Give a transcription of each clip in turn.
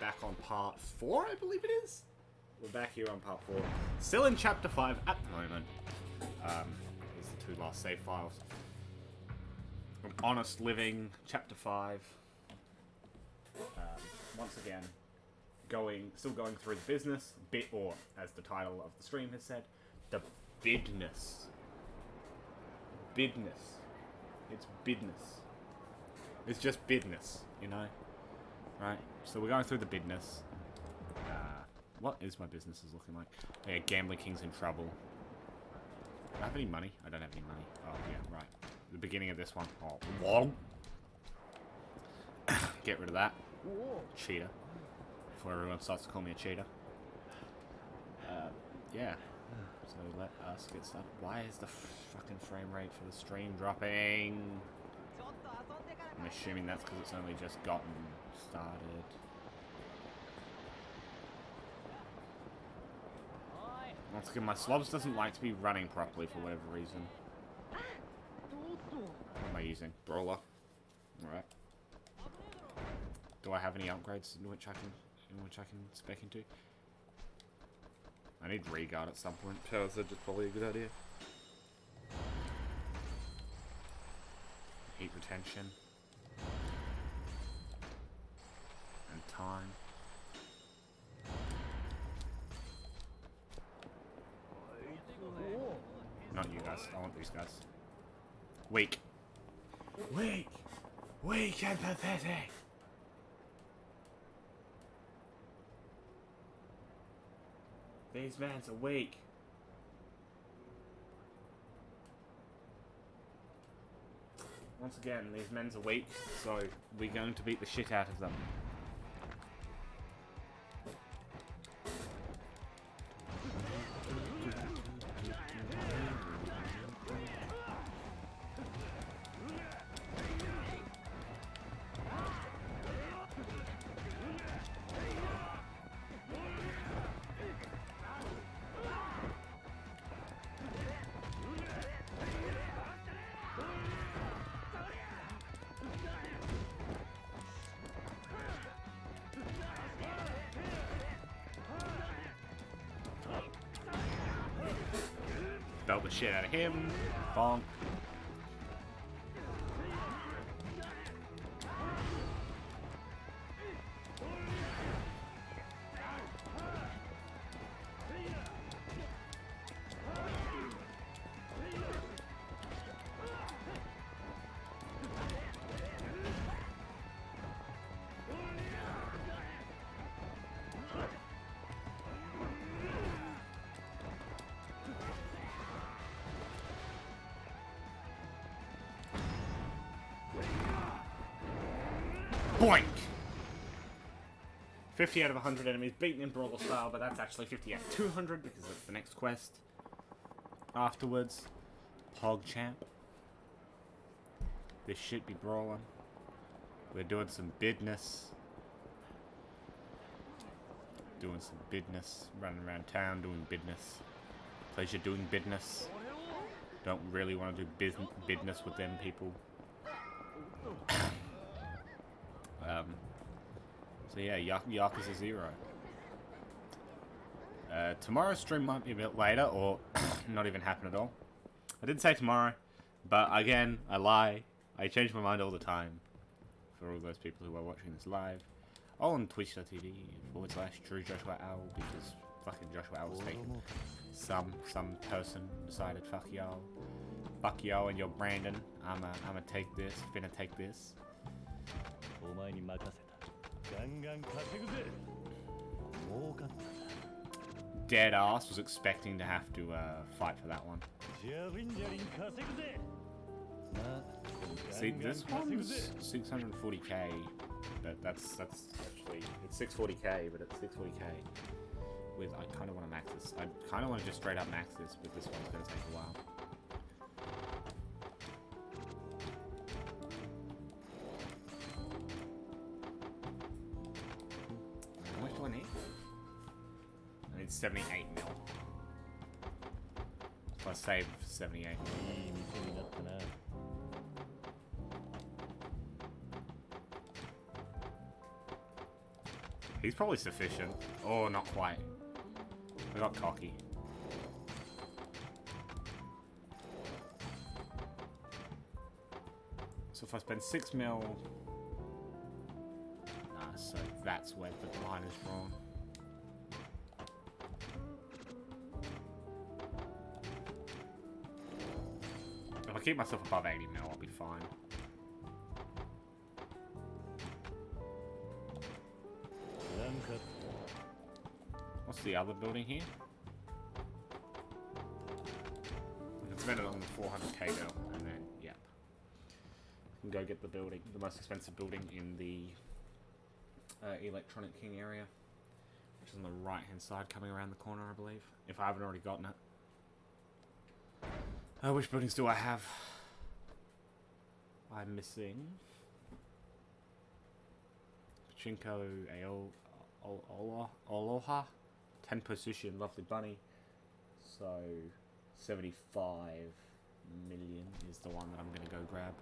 back on part 4, I believe it is. We're back here on part 4. Still in chapter 5 at the moment. These are the 2 last save files. From Honest Living, chapter 5. Once again, still going through the business, or as the title of the stream has said, the bidness. Bidness. It's bidness. It's just bidness, you know? Right? So we're going through the bidness. What is my business is looking like? Yeah, Gambling King's in trouble. Do I have any money? I don't have any money. Oh, yeah, right. The beginning of this one. Oh, whoa. Get rid of that. Cheater. Before everyone starts to call me a cheater. Yeah. So let us get started. Why is the fucking frame rate for the stream dropping? I'm assuming that's because it's only just gotten started. Once again, my slobs doesn't like to be running properly for whatever reason. What am I using? Brawler. Alright. Do I have any upgrades in which I can spec into? I need Regard at some point. Powers are just probably a good idea. Heat retention. And time. Not you guys. I want these guys. Weak. Weak! Weak and pathetic! These men are weak. Once again, these men are weak, so we're going to beat the shit out of them. Belt the shit out of him. Bonk. Boink! 50 out of 100 enemies beaten in Brawler style, but that's actually 50 out of 200 because that's the next quest. Afterwards, PogChamp. This shit be brawling. We're doing some bidness. Doing some bidness. Running around town doing bidness. Pleasure doing bidness. Don't really want to do bidness with them people. So yeah, Yakuza 0. Tomorrow's stream might be a bit later, or not even happen at all. I did say tomorrow, but again, I lie. I change my mind all the time. For all those people who are watching this live. On twitch.tv/TrueJoshuaOwl, because fucking Joshua Owl was taken. Some person decided, fuck y'all. Fuck y'all and your Brandon. I'ma take this, finna take this. Dead ass was expecting to have to fight for that one. See, this one's 640k, but that's actually, it's 640k, but it's 640k with, I kind of want to max this. I kind of want to just straight up max this, but this one's going to take a while. How much do I need? I need 78 mil. So I save 78 mil. He's probably sufficient. Or not quite. I got cocky. So if I spend 6 mil... Nah, so that's where the line is drawn. If I keep myself above 80 mil, I'll be fine. What's the other building here? I can spend it on the 400k bill, and then, yep. We can go get the building, the most expensive building in the Electronic King area, which is on the right-hand side, coming around the corner, I believe. If I haven't already gotten it. Which buildings do I have? I'm missing Pachinko, Aloha, 10 position, Lovely Bunny. So 75 million is the one that I'm going to go grab.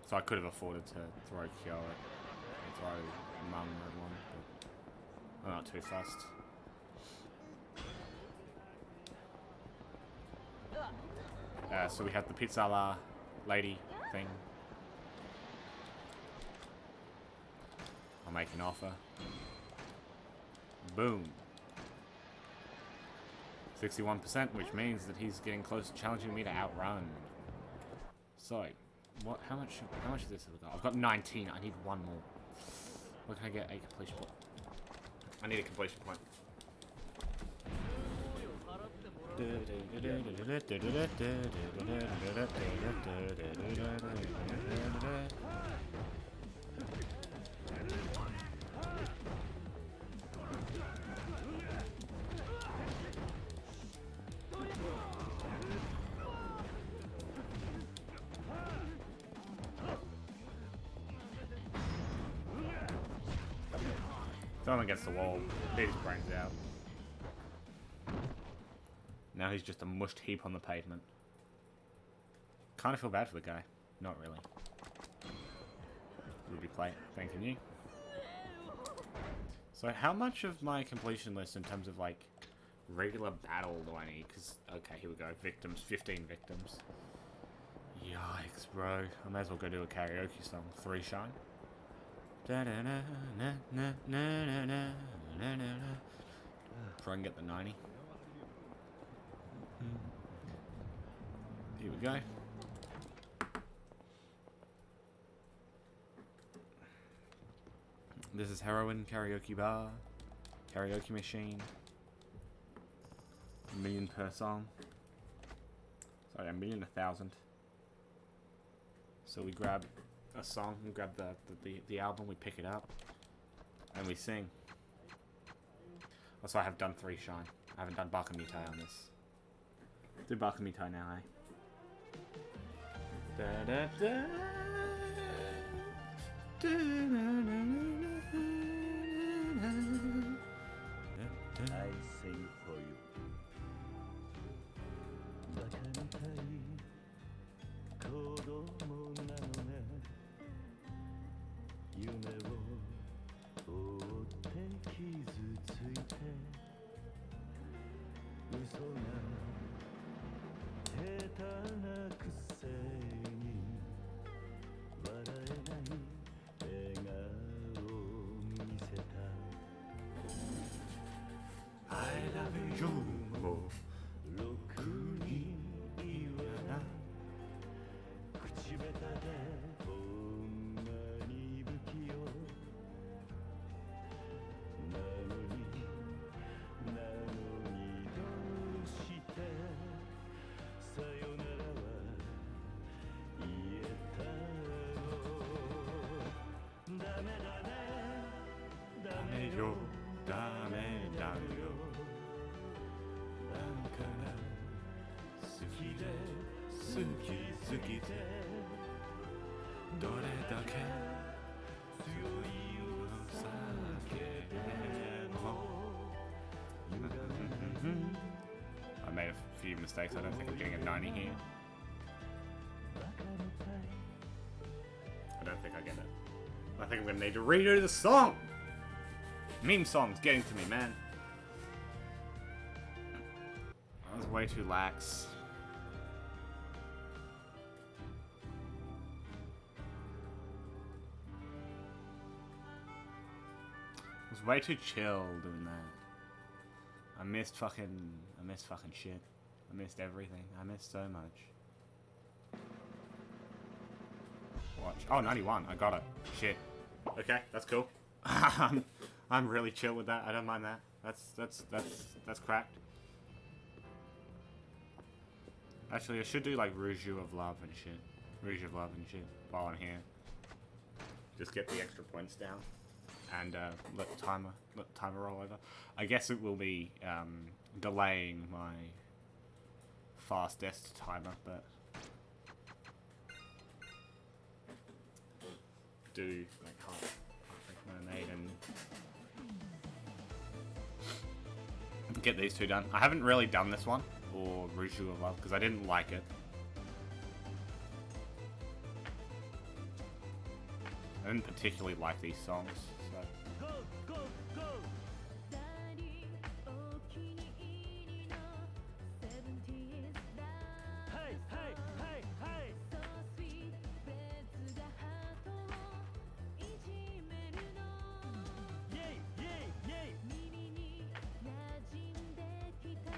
So I could have afforded to throw Kyo and throw Mum Red one, but I'm not too fussed. So we have the Pizzala lady thing. I'll make an offer. Boom. 61%, which means that he's getting close to challenging me to outrun. So, what? How much is this? I've got 19. I need one more. What can I get? A completion point. I need a completion point. Throw him against the wall, beat his brains out. Now he's just a mushed heap on the pavement. Kind of feel bad for the guy. Not really. Ruby plate, thanking you. So how much of my completion list in terms of like regular battle do I need? Because, okay, here we go. Victims, 15 victims. Yikes, bro. I may as well go do a karaoke song. 3 shine. Try and get the 90. Here we go. This is heroin, karaoke bar, karaoke machine. $1 million per song. Sorry, $1 million, 1,000. So we grab a song, we grab the album, we pick it up, and we sing. Also, I have done 3 shine. I haven't done Bakumitai on this. Do Bakumitai now, eh? Da, da, da, da, I sing for you. バカみたい子供なのね夢を追って傷ついて嘘が下手なくせに笑えない笑顔を見せた I love you ろくに言わない口下手でこんなに不器用なのにどうしてさよならは言えたのダメだねダメよダメだよなんかが好きで好きすぎてどれだけ強いお酒でも I made a few mistakes. I don't think I'm getting a 90 here. I don't think I get it. I think I'm gonna need to redo the song. Meme song's getting to me, man. That was way too lax. It was way too chill doing that. I missed fucking shit. I missed everything. I missed so much. Watch. Oh, 91. I got it. Shit. Okay, that's cool. I'm really chill with that. I don't mind that. That's cracked. Actually, I should do like Rouge of Love and shit. Rouge of Love and shit while I'm here. Just get the extra points down. And let the timer roll over. I guess it will be delaying my fastest timer, but do like Heartbreak Mermaid and get these two done. I haven't really done this one or Rouge of Love because I didn't like it. I didn't particularly like these songs. So. Go, go, go! Hey, hey, hey, hey! Yay, yay, yay!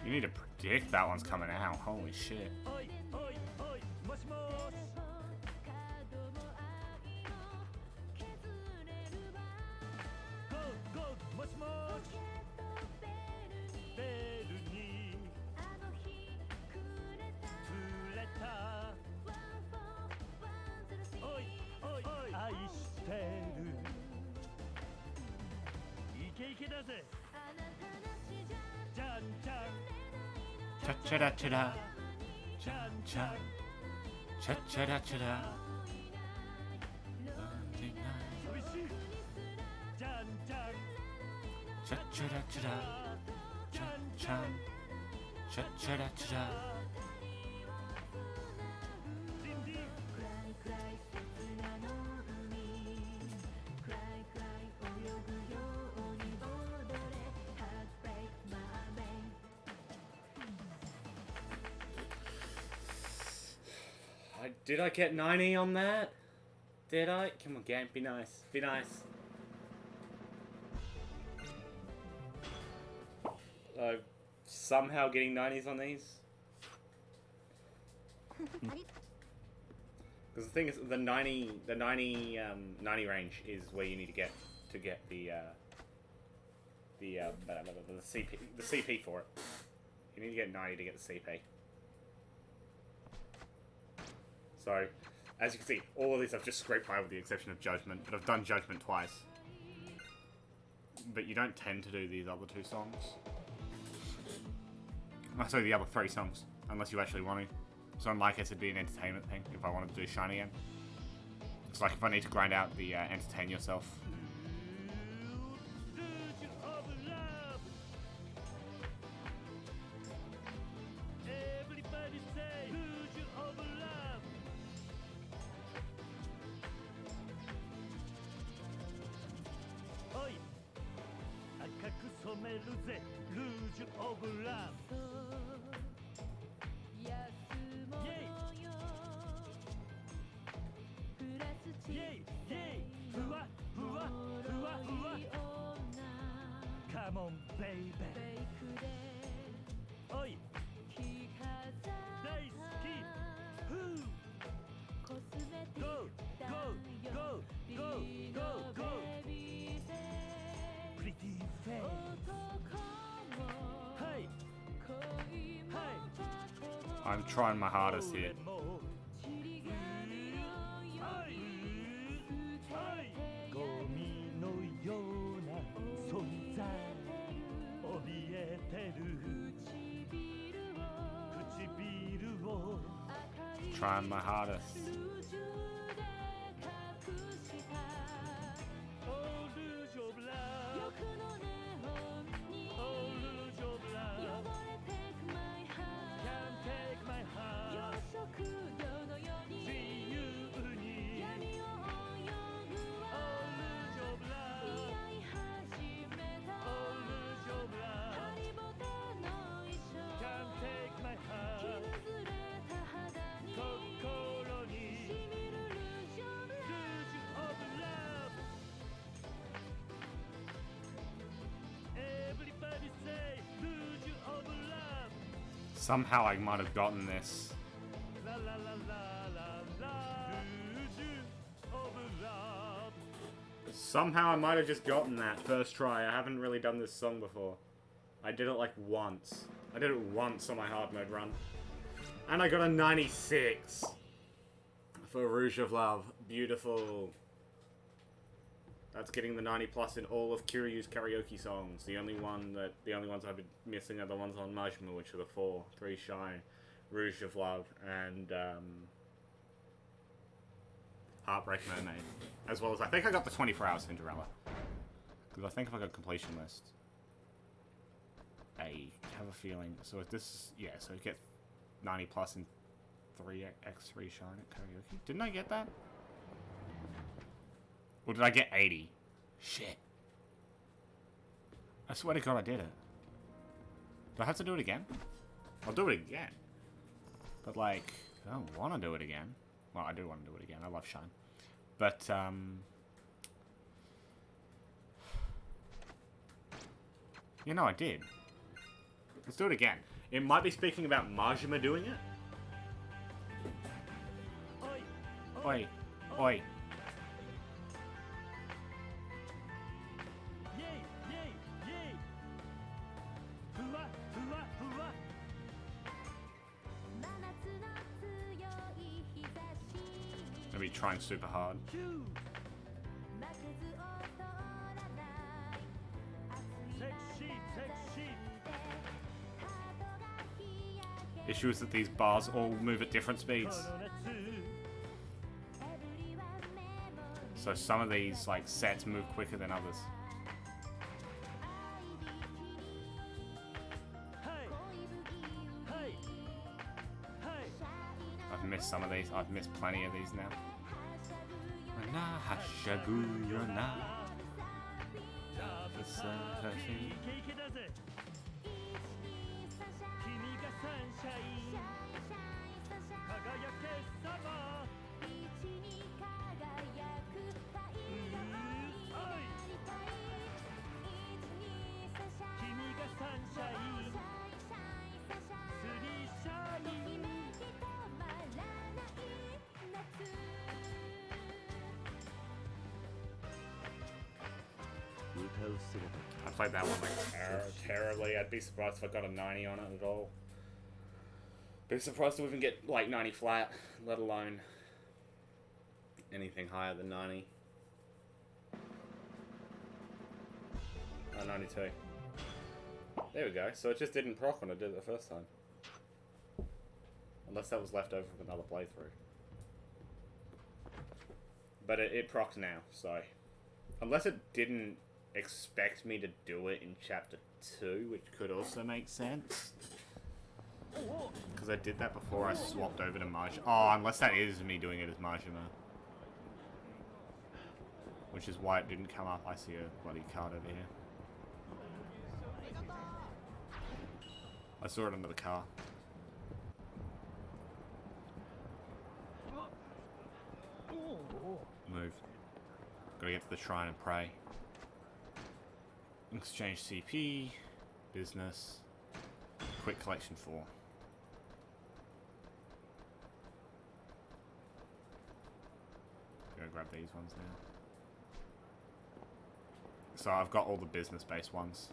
You need to predict that one's coming out. Holy shit. Oi, oi, oi! Mosh mosh! Go, go! Mosh mosh! Bellに触れたおいおいおい愛してるイケイケだぜじゃんじゃん Cha cha da cha da. じゃん Cha. Cha cha da cha da. 寂しいじゃんじゃん Cha cha da cha da. Cha cha. Cha cha da cha da. リンリン Did I get 90 on that? Did I? Come on, game. Be nice. Be nice. Somehow getting 90s on these. Because the thing is, the 90 range is where you need to get the CP for it. You need to get 90 to get the CP. So, as you can see, all of these I've just scraped by with the exception of Judgment, but I've done Judgment twice. But you don't tend to do these other two songs. Sorry, the other three songs, unless you actually want to. So in my case, it'd be an entertainment thing if I wanted to do Shine again. It's like if I need to grind out the entertain yourself. Everybody say Illusion of Love. Oi, 赤く染めるぜ Illusion of Love. Yay, yay, ふわふわふわふわ Come on baby. おい大好き Who Go, go, go, go, go, go Pretty face Hey, hey I'm trying my hardest here. ゴミのような存在怯えてる唇を Trying my hardest. Oh, lose your blood. Oh, lose your blood. Can't take my heart. 自由に Oh, Somehow I might have gotten this. Somehow I might have just gotten that first try. I haven't really done this song before. I did it like once. I did it once on my hard mode run. And I got a 96 for Rouge of Love. Beautiful. That's getting the 90 plus in all of Kiryu's karaoke songs. The only ones I've been missing are the ones on Majima, which are the 4. 3 Shy, Rouge of Love, and Heartbreak Mermaid. As well as I think I got the 24-hour Cinderella. Because I think if I got completion list, I have a feeling. So if this, yeah, so I get 90 plus in 3x3 Shine at karaoke. Didn't I get that? Or did I get 80? Shit. I swear to God I did it. Do I have to do it again? I'll do it again. But, like, I don't want to do it again. Well, I do want to do it again. I love Shine. But, you know, I did. Let's do it again. It might be speaking about Majima doing it. Oi. Oi. Maybe trying super hard. Issue is that these bars all move at different speeds. So some of these like sets move quicker than others. I've missed some of these. I've missed plenty of these now. I played that one like terribly. I'd be surprised if I got a 90 on it at all. Be surprised to even get like 90 flat, let alone anything higher than 90. Oh, 92. There we go. So it just didn't proc when I did it the first time. Unless that was left over from another playthrough. But it procs now, so... Unless it didn't expect me to do it in Chapter 2, which could also make sense. Because I did that before I swapped over to Majima. Oh, unless that is me doing it as Majima. Which is why it didn't come up. I see a bloody card over here. I saw it under the car. Move. Gotta get to the shrine and pray. Exchange CP. Business. Quick collection 4. Go grab these ones now. So I've got all the business-based ones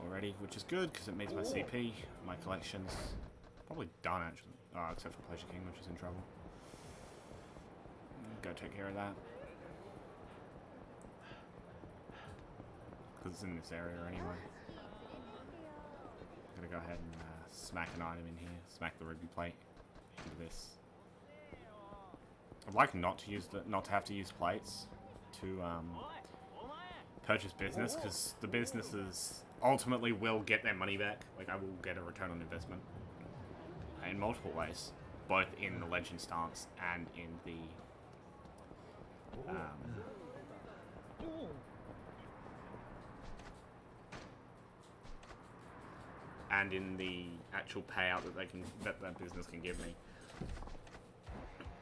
already, which is good because it meets my CP. My collection's probably done actually. Oh, except for Pleasure King, which is in trouble. Go take care of that. Because it's in this area anyway. I'm gonna go ahead and smack an item in here. Smack the ruby plate into this. I'd like not to have to use plates to purchase business, because the businesses ultimately will get their money back. Like, I will get a return on investment in multiple ways, both in the legend stance and in the actual payout that that business can give me.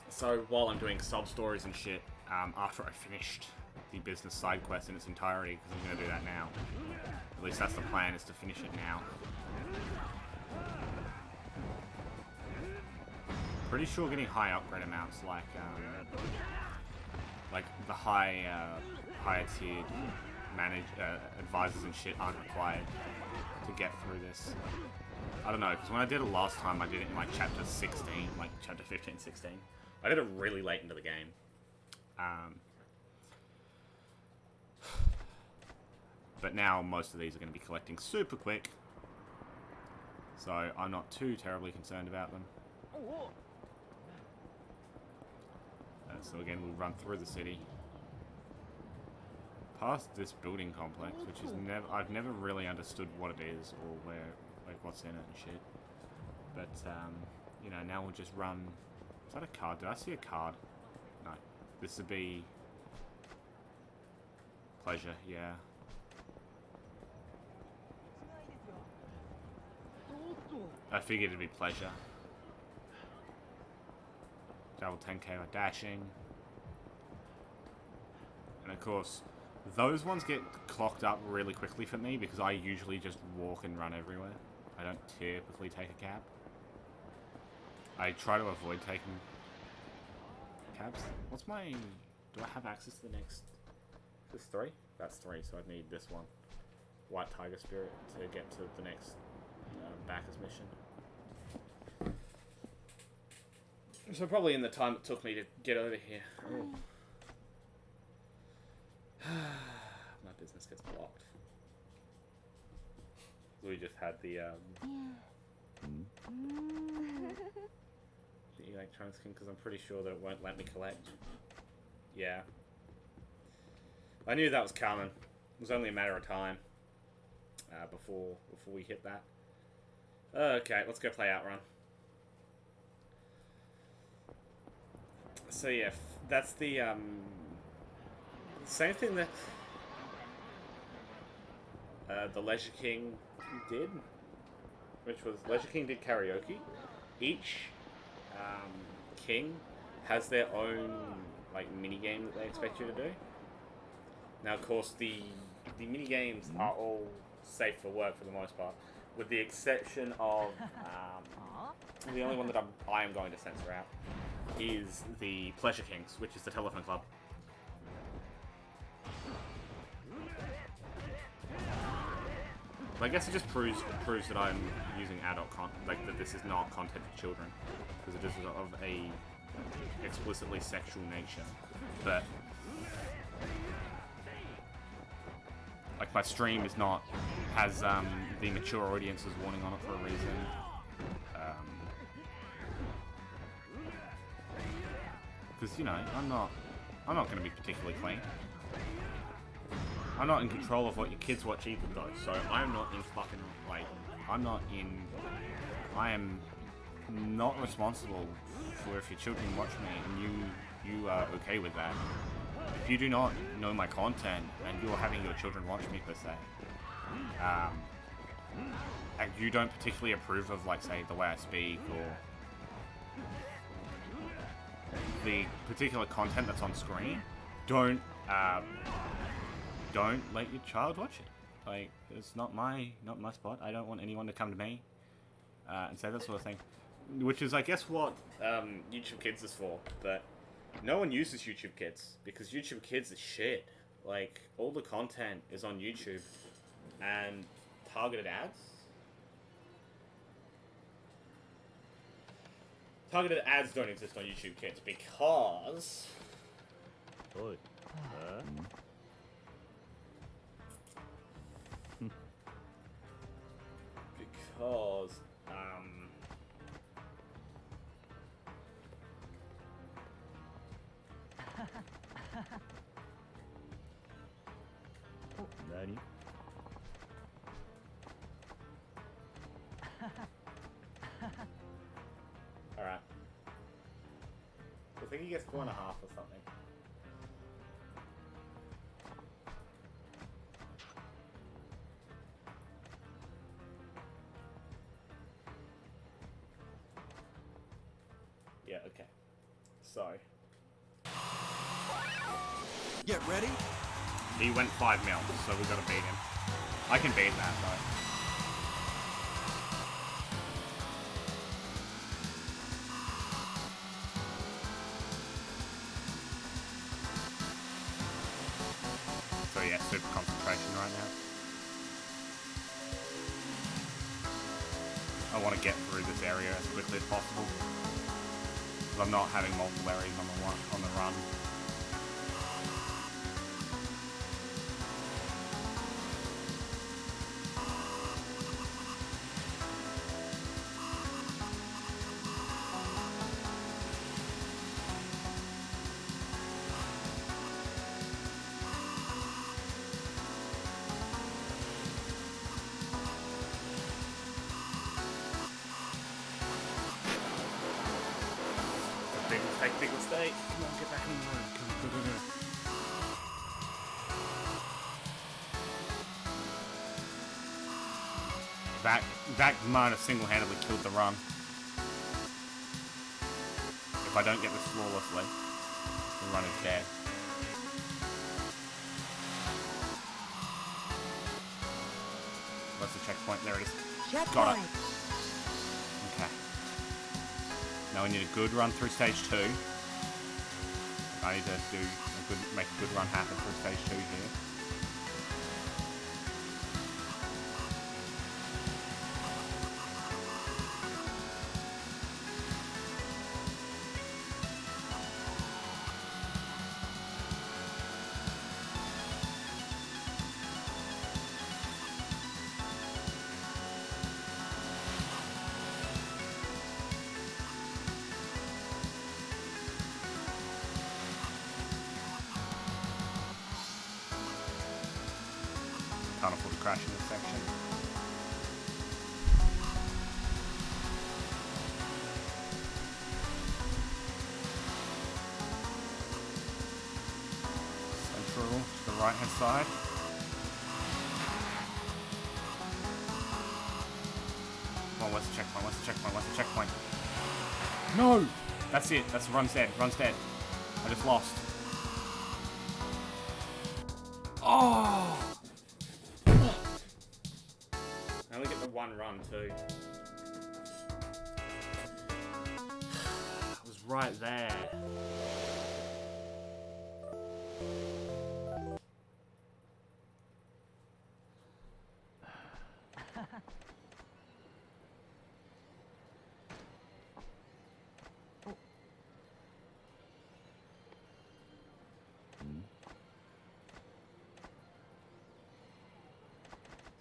So while I'm doing sub stories and shit, after I finished the business side quest in its entirety, because I'm going to do that now. At least that's the plan, is to finish it now. Pretty sure getting high upgrade amounts like the higher tiered advisors and shit aren't required to get through this. I don't know, because when I did it last time, I did it in like chapter 16, like chapter 15, 16. I did it really late into the game. But now most of these are going to be collecting super quick, so I'm not too terribly concerned about them. So again, we'll run through the city, past this building complex, which is I've never really understood what it is or where, like, what's in it and shit. But you know, now we'll just run. Is that a card? Did I see a card? No. This would be pleasure. Yeah. I figured it'd be pleasure. Double 10k by dashing. And of course, those ones get clocked up really quickly for me because I usually just walk and run everywhere. I don't typically take a cab. I try to avoid taking cabs. What's my... Do I have access to the next... This 3? That's 3, so I'd need this one. White Tiger Spirit to get to the next backers mission. So probably in the time it took me to get over here. Oh. My business gets blocked. We just had the electronics thing because I'm pretty sure that it won't let me collect. Yeah. I knew that was coming. It was only a matter of time before we hit that. Okay, let's go play Outrun. So yeah, that's the same thing that the Leisure King did, which was Leisure King did karaoke. Each king has their own like mini game that they expect you to do. Now, of course, the mini games are all safe for work for the most part, with the exception of the only one that I am going to censor out is the Pleasure Kings, which is the telephone club. But I guess it just proves that I'm using adult content, like that this is not content for children, because it is of a explicitly sexual nature. But like my stream is not has the mature audience's warning on it for a reason. Because, you know, I'm not going to be particularly clean. I'm not in control of what your kids watch either, though. So I'm not in fucking, like, I am not responsible for if your children watch me and you are okay with that. If you do not know my content and you're having your children watch me per se, and you don't particularly approve of, like, say, the way I speak or the particular content that's on screen, don't let your child watch it. Like, it's not my spot. I don't want anyone to come to me and say that sort of thing. Which is, I guess, what YouTube Kids is for. But no one uses YouTube Kids because YouTube Kids is shit. Like, all the content is on YouTube and targeted ads. Targeted ads don't exist on YouTube Kids because... Because, Nani? Alright. I think he gets 4.5 or something. Yeah, okay. So. Get ready? He went 5 mil, so we gotta beat him. I can beat that, though. super concentration right now. I want to get through this area as quickly as possible. Because I'm not having multiple areas on the run. Big mistake. Come on, get back in the room. Come on, go. That might have single-handedly killed the run. If I don't get this flawlessly, the run is dead. Where's the checkpoint? There it is. Got it. Okay. Now we need a good run through stage 2. I need to make a good run happen through stage 2 here. Can't afford to crash in this section. Central to the right hand side. Come on, where's the checkpoint? Where's the checkpoint? Where's the checkpoint? No! That's it. That's run's dead. Run's dead. I just lost. Oh! I only get the one run too. I was right there.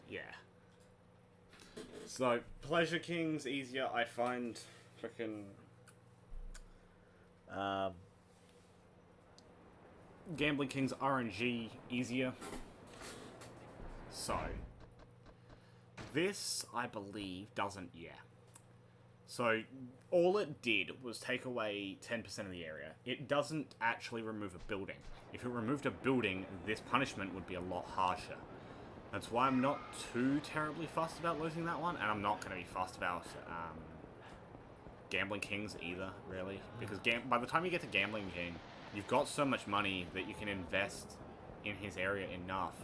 Yeah. So, Pleasure King's easier, I find frickin' Gambling King's RNG easier. So, this, I believe, doesn't, yeah. So, all it did was take away 10% of the area. It doesn't actually remove a building. If it removed a building, this punishment would be a lot harsher. That's why I'm not too terribly fussed about losing that one, and I'm not going to be fussed about Gambling Kings either, really. Because by the time you get to Gambling King, you've got so much money that you can invest in his area enough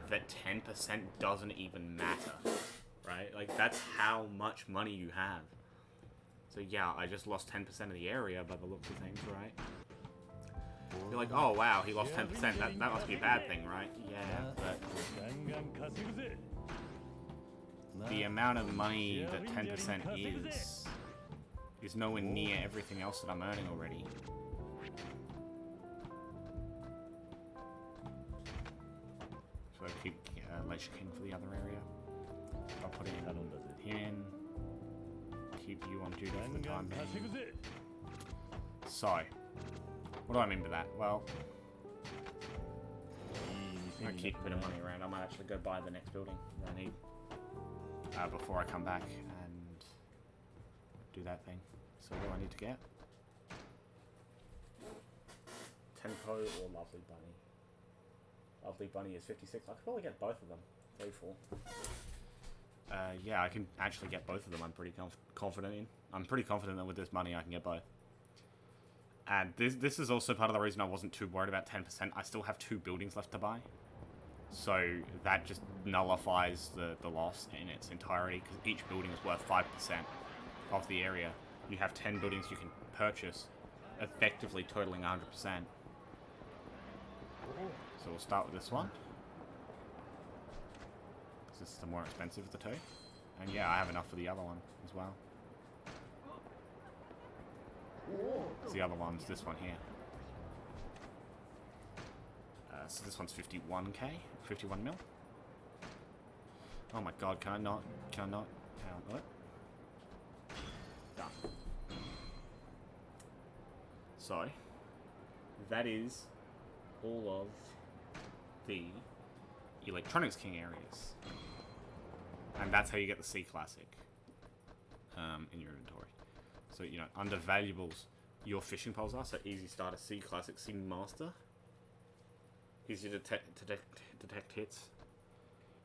that 10% doesn't even matter, right? Like, that's how much money you have. So yeah, I just lost 10% of the area by the looks of things, right? You're like, oh wow, he lost 10%, that must be a bad thing, right? Yeah, but the amount of money that 10% is nowhere near everything else that I'm earning already. So I keep Leisure King for the other area. I'll put him in. Keep you on duty for the time being. So, what do I mean by that? Well, I keep a bit of money around. I might actually go buy the next building that I need before I come back and do that thing. So what do I need to get? Tempo or Lovely Bunny? Lovely Bunny is 56. I could probably get both of them. 34. Yeah, I can actually get both of them. I'm pretty confident in. I'm pretty confident that with this money I can get both. And this is also part of the reason I wasn't too worried about 10%. I still have 2 buildings left to buy. So that just nullifies the loss in its entirety, because each building is worth 5% of the area. You have 10 buildings you can purchase, effectively totaling 100%. So we'll start with this one. 'cause this is the more expensive of the two. And yeah, I have enough for the other one as well. So the other one's this one here. So this one's 51k, 51 mil. Oh my god, can I not? Hang on, what? Done. So, that is all of the Electronics King areas. And that's how you get the C Classic in your inventory. So, you know, under valuables, your fishing poles are. So, easy starter, C Classic, C Master. Easy to detect hits.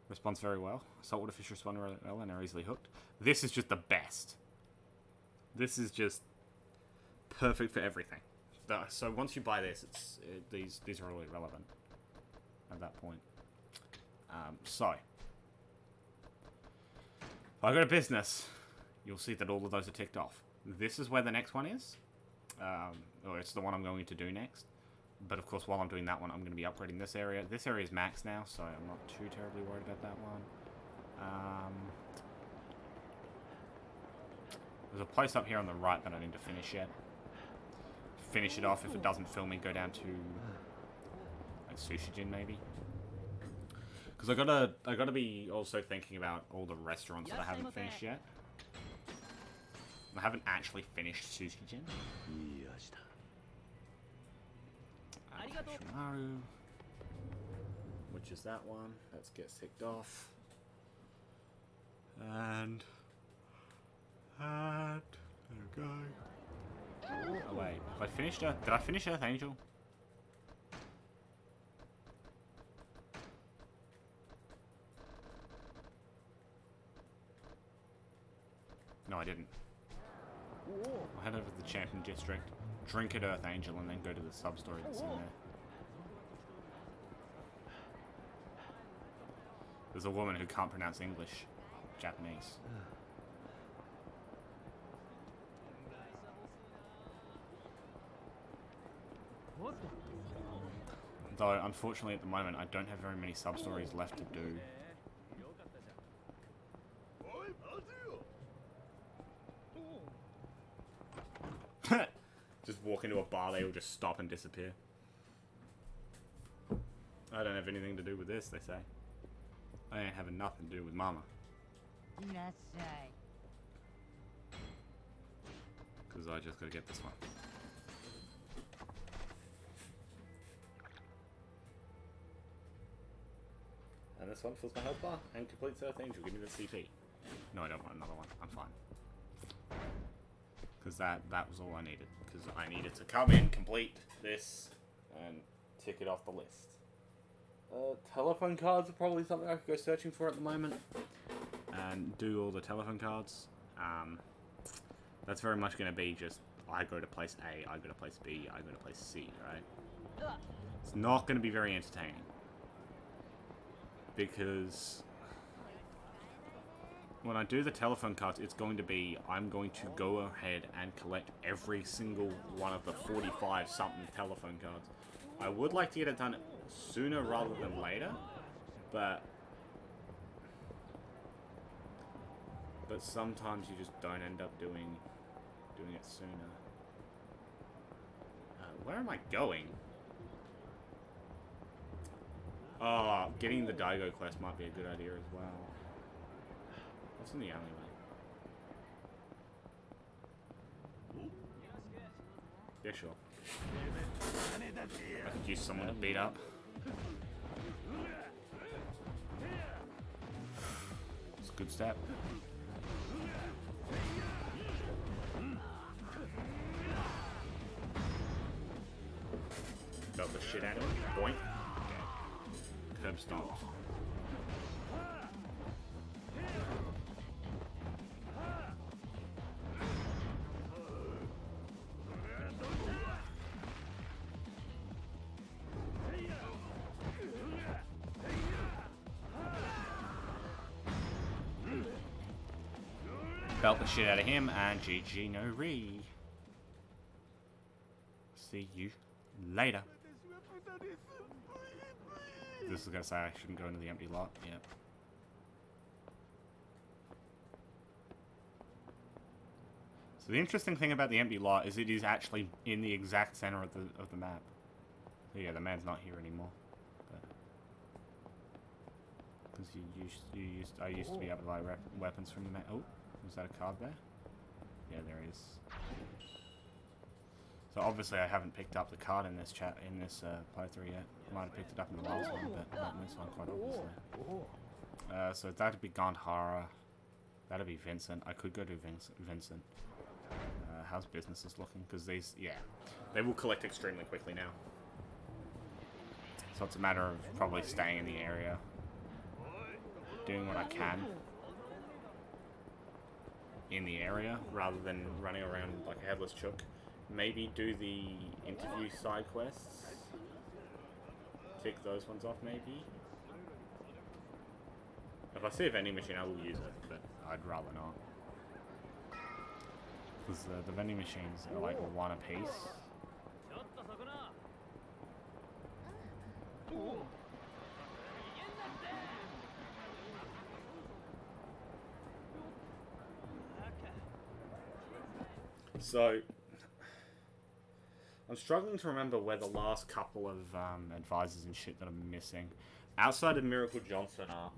Responds very well. Saltwater fish respond really well and are easily hooked. This is just the best. This is just perfect for everything. So once you buy this, these are all irrelevant at that point. So, if I go to business, you'll see that all of those are ticked off. This is where the next one is. Or it's the one I'm going to do next. But of course, while I'm doing that one, I'm going to be upgrading this area. This area is max now, so I'm not too terribly worried about that one. There's a place up here on the right that I need to finish yet. Finish it off. If it doesn't fill me, go down to like Sushijin maybe. Because I gotta be also thinking about all the restaurants that I haven't finished yet. I haven't actually finished Sushijin. Shimaru, which is that one. Let's get ticked off. And there we go. Oh wait, have I finished Earth? Did I finish Earth Angel? No, I didn't. I'll head over to the Champion District, drink at Earth Angel, and then go to the sub-story that's in there. There's a woman who can't pronounce English, Japanese. Though, unfortunately, at the moment, I don't have very many sub-stories left to do. Just walk into a bar, they all just stop and disappear. I don't have anything to do with this, they say. I ain't having nothing to do with Mama. Because I just gotta get this one. And this one fills my health bar and completes Earth Angel. Give me the CP. No, I don't want another one. I'm fine. Because that was all I needed. Because I needed to come in, complete this, and tick it off the list. Telephone cards are probably something I could go searching for at the moment. And do all the telephone cards. That's very much going to be just, I go to place A, I go to place B, I go to place C, right? It's not going to be very entertaining. Because when I do the telephone cards, it's going to be, I'm going to go ahead and collect every single one of the 45-something telephone cards. I would like to get it done sooner rather than later, but sometimes you just don't end up doing it sooner. Where am I going? Oh, getting the Daigo quest might be a good idea as well. What's in the alleyway? Yeah, sure. I could use someone to beat up. It's a good step. Got the shit out of him. Boink. Curb stomped. Belt the shit out of him, and GG no re. See you later. This is gonna say I shouldn't go into the empty lot. Yep. So the interesting thing about the empty lot is it is actually in the exact center of the map. So yeah, the man's not here anymore. Because I used to be able to buy weapons from the man. Oh, was that a card there? Yeah, there is. So obviously I haven't picked up the card in this playthrough yet. Might have picked it up in the last one, but not in this one, quite obviously. So that'd be Gandhara. That'd be Vincent. I could go to Vincent. How's businesses looking? Because these, yeah, they will collect extremely quickly now. So it's a matter of probably staying in the area, doing what I can in the area, rather than running around like a headless chook. Maybe do the interview side quests. Tick those ones off, maybe. If I see a vending machine, I will use it, but I'd rather not. Because the vending machines are like one a piece. So, I'm struggling to remember where the last couple of advisors and shit that I'm missing, outside of Miracle Johnson, are.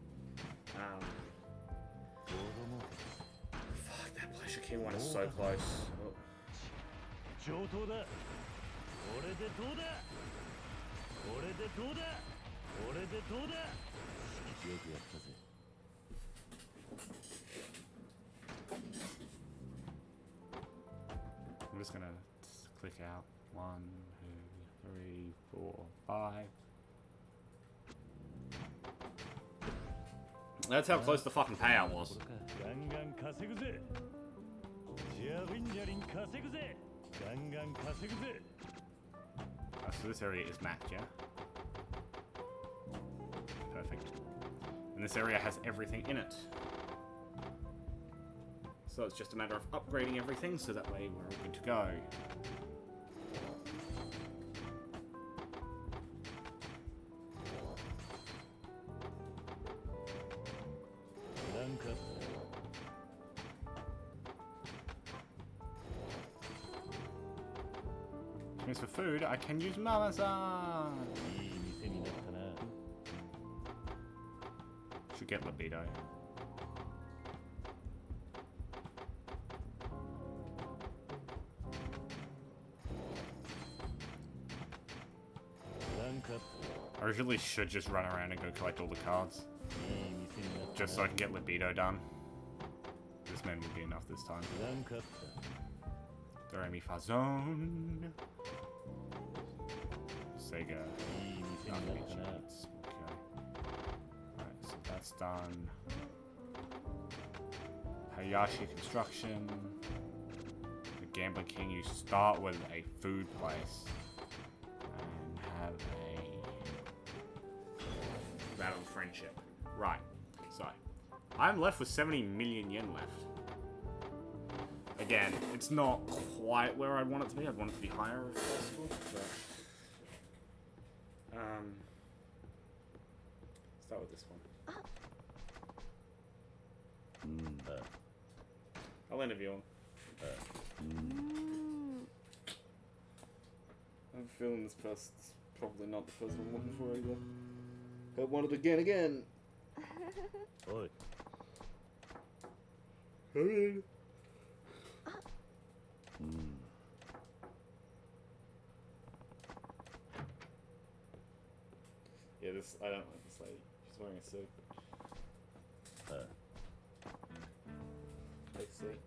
Fuck, that Pleasure King one is so close. Oh. I'm just gonna click out 1, 2, 3, 4, 5. That's how close the fucking payout was. So this area is mapped, yeah? Perfect. And this area has everything in it. So it's just a matter of upgrading everything so that way we're all good to go. As for food, I can use Mama-san! Should get libido. I really should just run around and go collect all the cards. Just so I can get libido done. This man will be enough this time. Do re mi fa zone. Sega. Okay. Alright, so that's done. Hayashi Construction. The Gambling King, you start with a food place. And have a Battle of Friendship. Right, so I'm left with 70 million yen left. Again, it's not quite where I'd want it to be. I'd want it to be higher if possible, but start with this one. I'll interview him. I'm feeling this person's probably not the person I'm looking for either. But want it again. Oi. Hello. Yeah, this, I don't like this lady. She's wearing a suit. Let's see.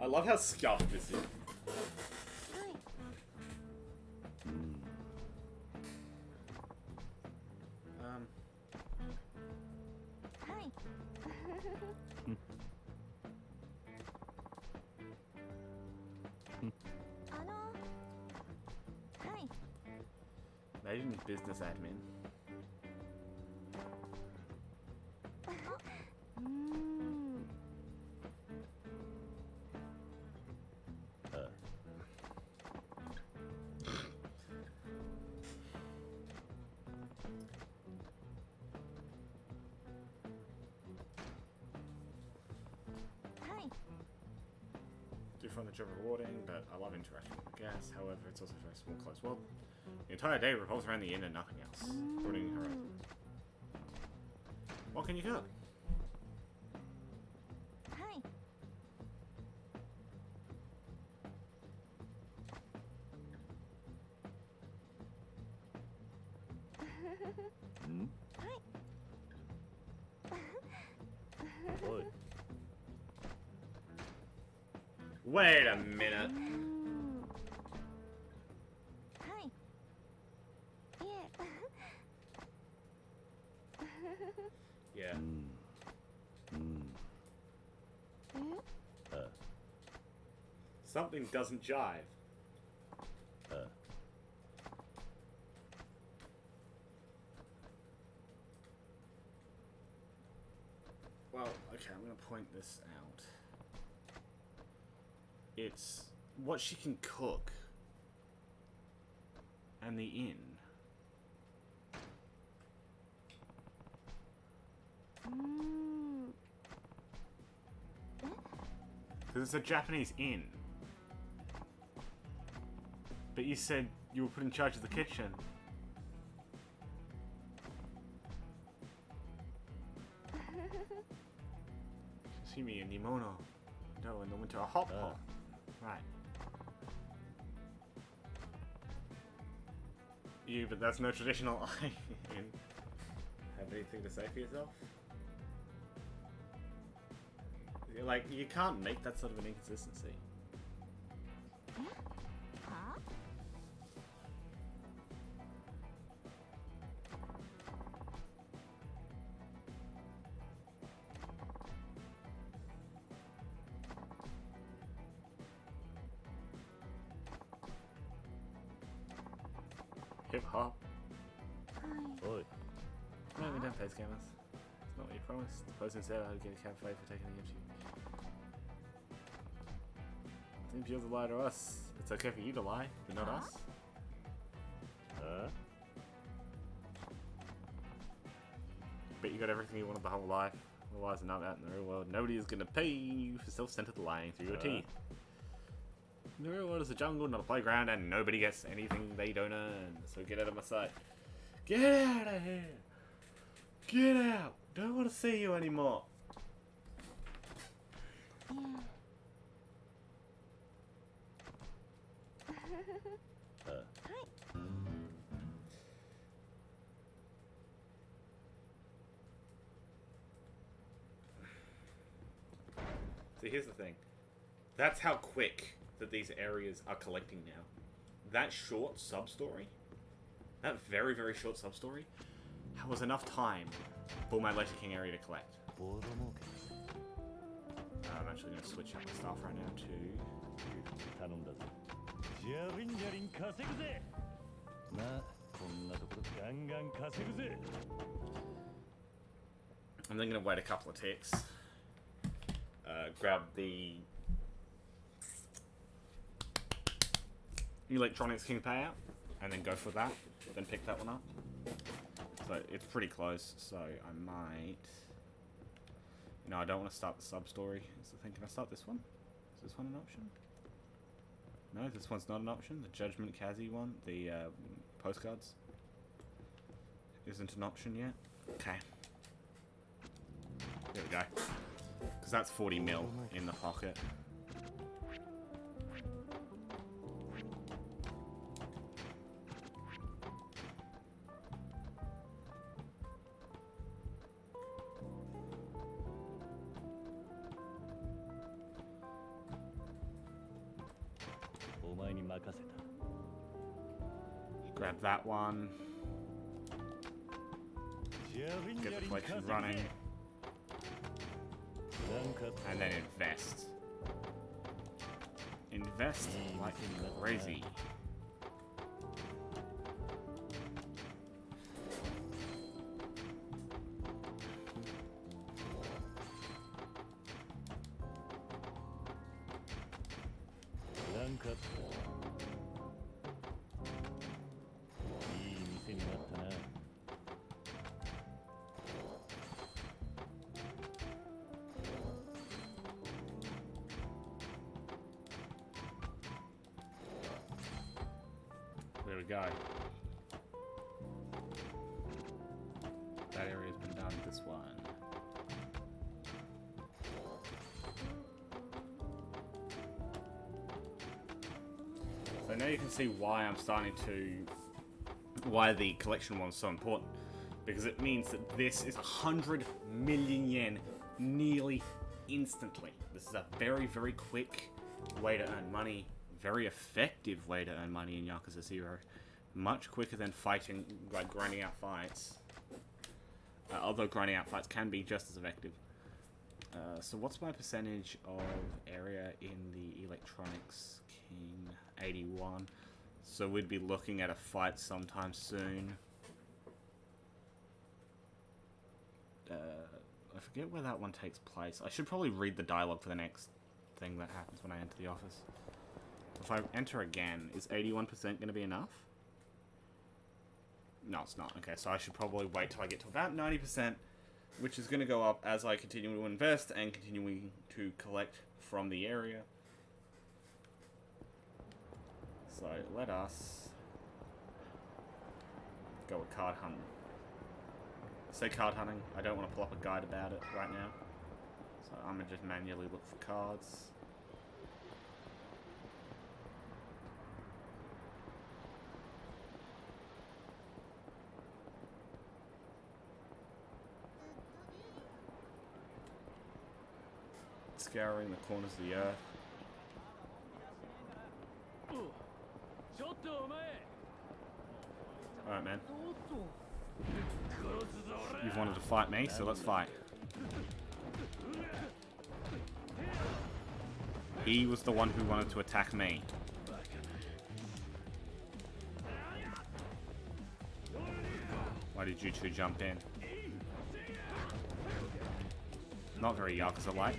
I love how scuffed this is. Imagine business admin. find the job rewarding, but I love interacting with the guests. However, it's also a very small, close world. The entire day revolves around the inn and nothing else. Broadening horizons. What can you cook? Hi. Hmm? Hi. Oi. Wait a minute. Hi. Yeah. Yeah. Something doesn't jive. Well, okay, I'm gonna point this out. It's what she can cook and the inn. Because it's a Japanese inn. But you said you were put in charge of the kitchen. Sashimi and Nimono. No, in the winter, a hot pot. Right. You, but that's no traditional inn. Have anything to say for yourself? Like, you can't make that sort of an inconsistency. Huh? Hip hop. Hi. Oi. No, we don't pay scammers. It's not what you promised. The person said I'd get a cab fare for taking the interview. I think you're the lie to us. It's okay for you to lie, but not us. Bet you got everything you wanted the whole life. Otherwise, not out in the real world. Nobody is gonna pay you for self-centered lying through your teeth. The real world is a jungle, not a playground, and nobody gets anything they don't earn. So get out of my sight. Get out of here! Get out! Don't want to see you anymore. Yeah. Hi. See, here's the thing. That's how quick that these areas are collecting now. That short sub-story, that very, very short sub-story, was enough time for my Leisure King area to collect. I'm actually going to switch up my stuff right now to... 頼んだぞ。ジャリンジャリン稼ぐぜ。まあ、こんなところガンガン稼ぐぜ。I'm then going to wait a couple of ticks. Grab the Electronics King payout, and then go for that. Then pick that one up. So it's pretty close. So I might. No, I don't want to start the sub story. Is the thing? Can I start this one? Is this one an option? No, this one's not an option. The Judgment Kazi one, the postcards, isn't an option yet. Okay. There we go. Because that's 40 mil in the pocket. Grab that one. Get the collection running. And then invest. Invest like crazy. we go. That area's been done, this one. So now you can see why I'm starting to... why the collection one's so important. Because it means that this is 100 million yen nearly instantly. This is a very, very quick way to earn money. Very effective way to earn money in Yakuza 0. Much quicker than fighting, like grinding out fights. Although grinding out fights can be just as effective. So what's my percentage of area in the Electronics King? 81. So we'd be looking at a fight sometime soon. I forget where that one takes place. I should probably read the dialogue for the next thing that happens when I enter the office. If I enter again, is 81% going to be enough? No, it's not. Okay, so I should probably wait till I get to about 90%, which is going to go up as I continue to invest and continuing to collect from the area. So let us go with card hunting. Say card hunting. I don't want to pull up a guide about it right now. So I'm going to just manually look for cards. Scouring the corners of the earth. Alright, man. You've wanted to fight me, so let's fight. He was the one who wanted to attack me. Why did you two jump in? Not very Yakuza-like.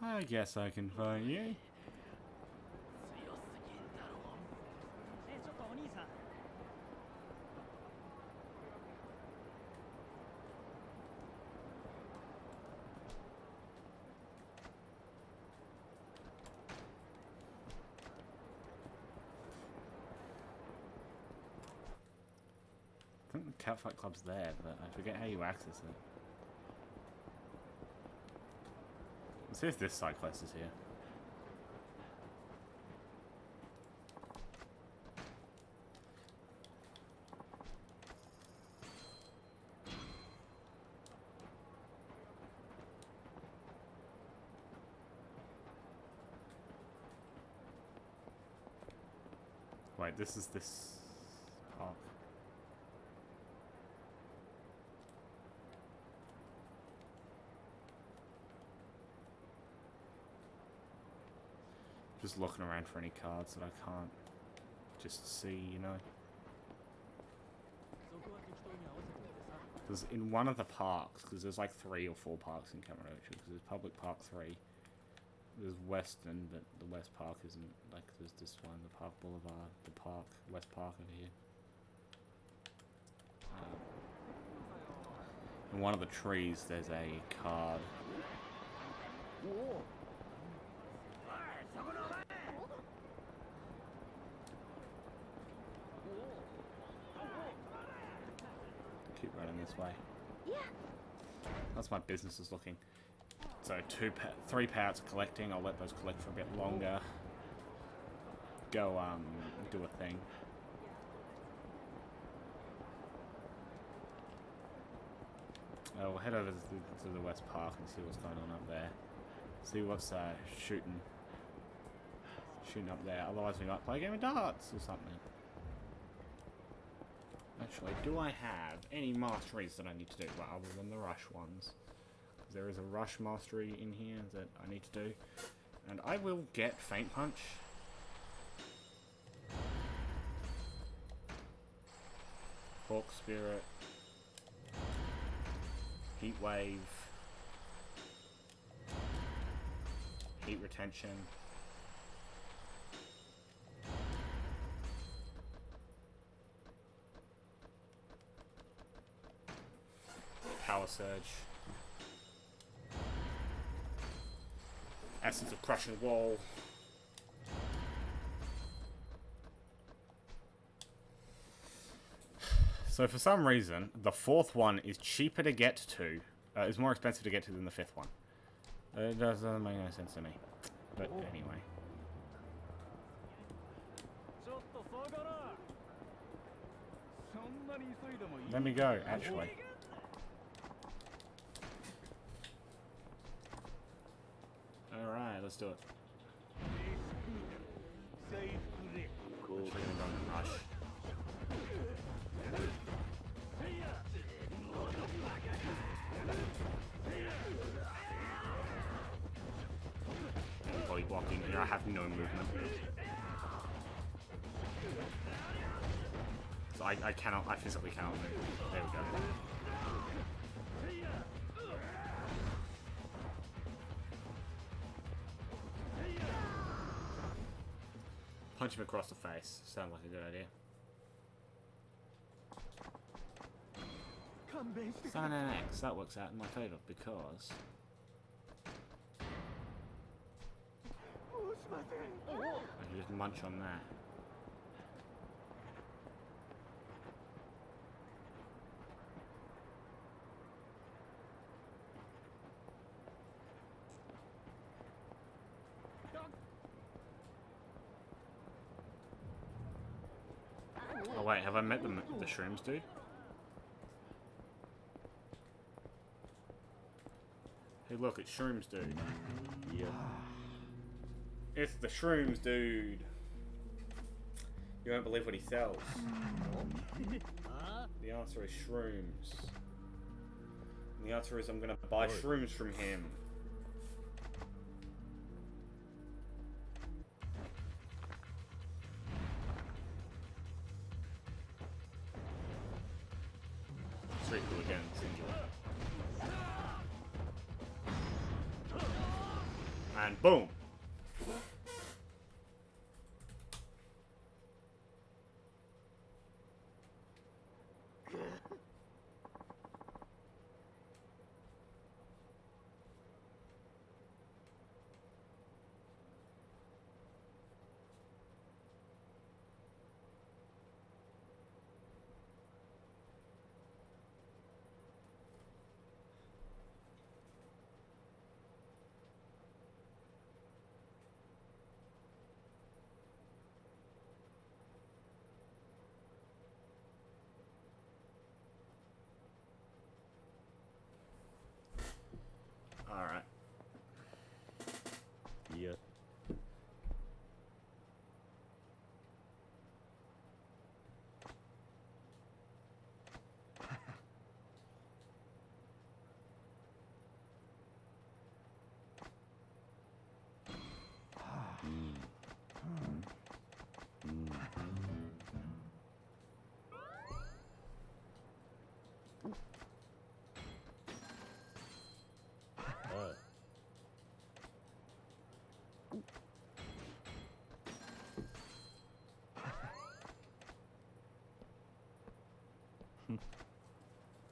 I guess I can find you. I think the Catfight Club's there, but I forget how you access it. Let's see if this side quest is here. Wait, this is this park. Just looking around for any cards that I can't just see, you know. Because in one of the parks, because there's like 3 or 4 parks in Kamurocho, because there's Public Park 3, there's Western, but the West Park isn't, like there's this one, the Park Boulevard, the Park, West Park over here. In one of the trees there's a card. Keep running this way. Yeah. That's my business is looking. So 3 parrots collecting. I'll let those collect for a bit longer. Go do a thing. We'll head over to the West Park and see what's going on up there. See what's shooting up there. Otherwise we might play a game of darts or something. Actually, do I have any masteries that I need to do? Well, other than the rush ones. Because there is a rush mastery in here that I need to do. And I will get Faint Punch. Hawk Spirit. Heat Wave. heat retention. Power surge. Essence of crushing wall. So for some reason, the fourth one is cheaper to get to. Is more expensive to get to than the fifth one. It doesn't make no sense to me. But anyway. Let me go, actually. Alright, let's do it. Cool. We're gonna go and rush. Body blocking here, I have no movement. So I cannot, I physically cannot move. There we go. Punch him across the face. Sounds like a good idea. Sun and X, that works out in my favour because I can just munch on that. Oh wait, have I met the shrooms dude? Hey look, it's shrooms dude. Yeah. It's the shrooms dude. You won't believe what he sells. The answer is shrooms. And the answer is I'm gonna buy shrooms from him. Straight through again, singular. And boom! Alright. Yeah.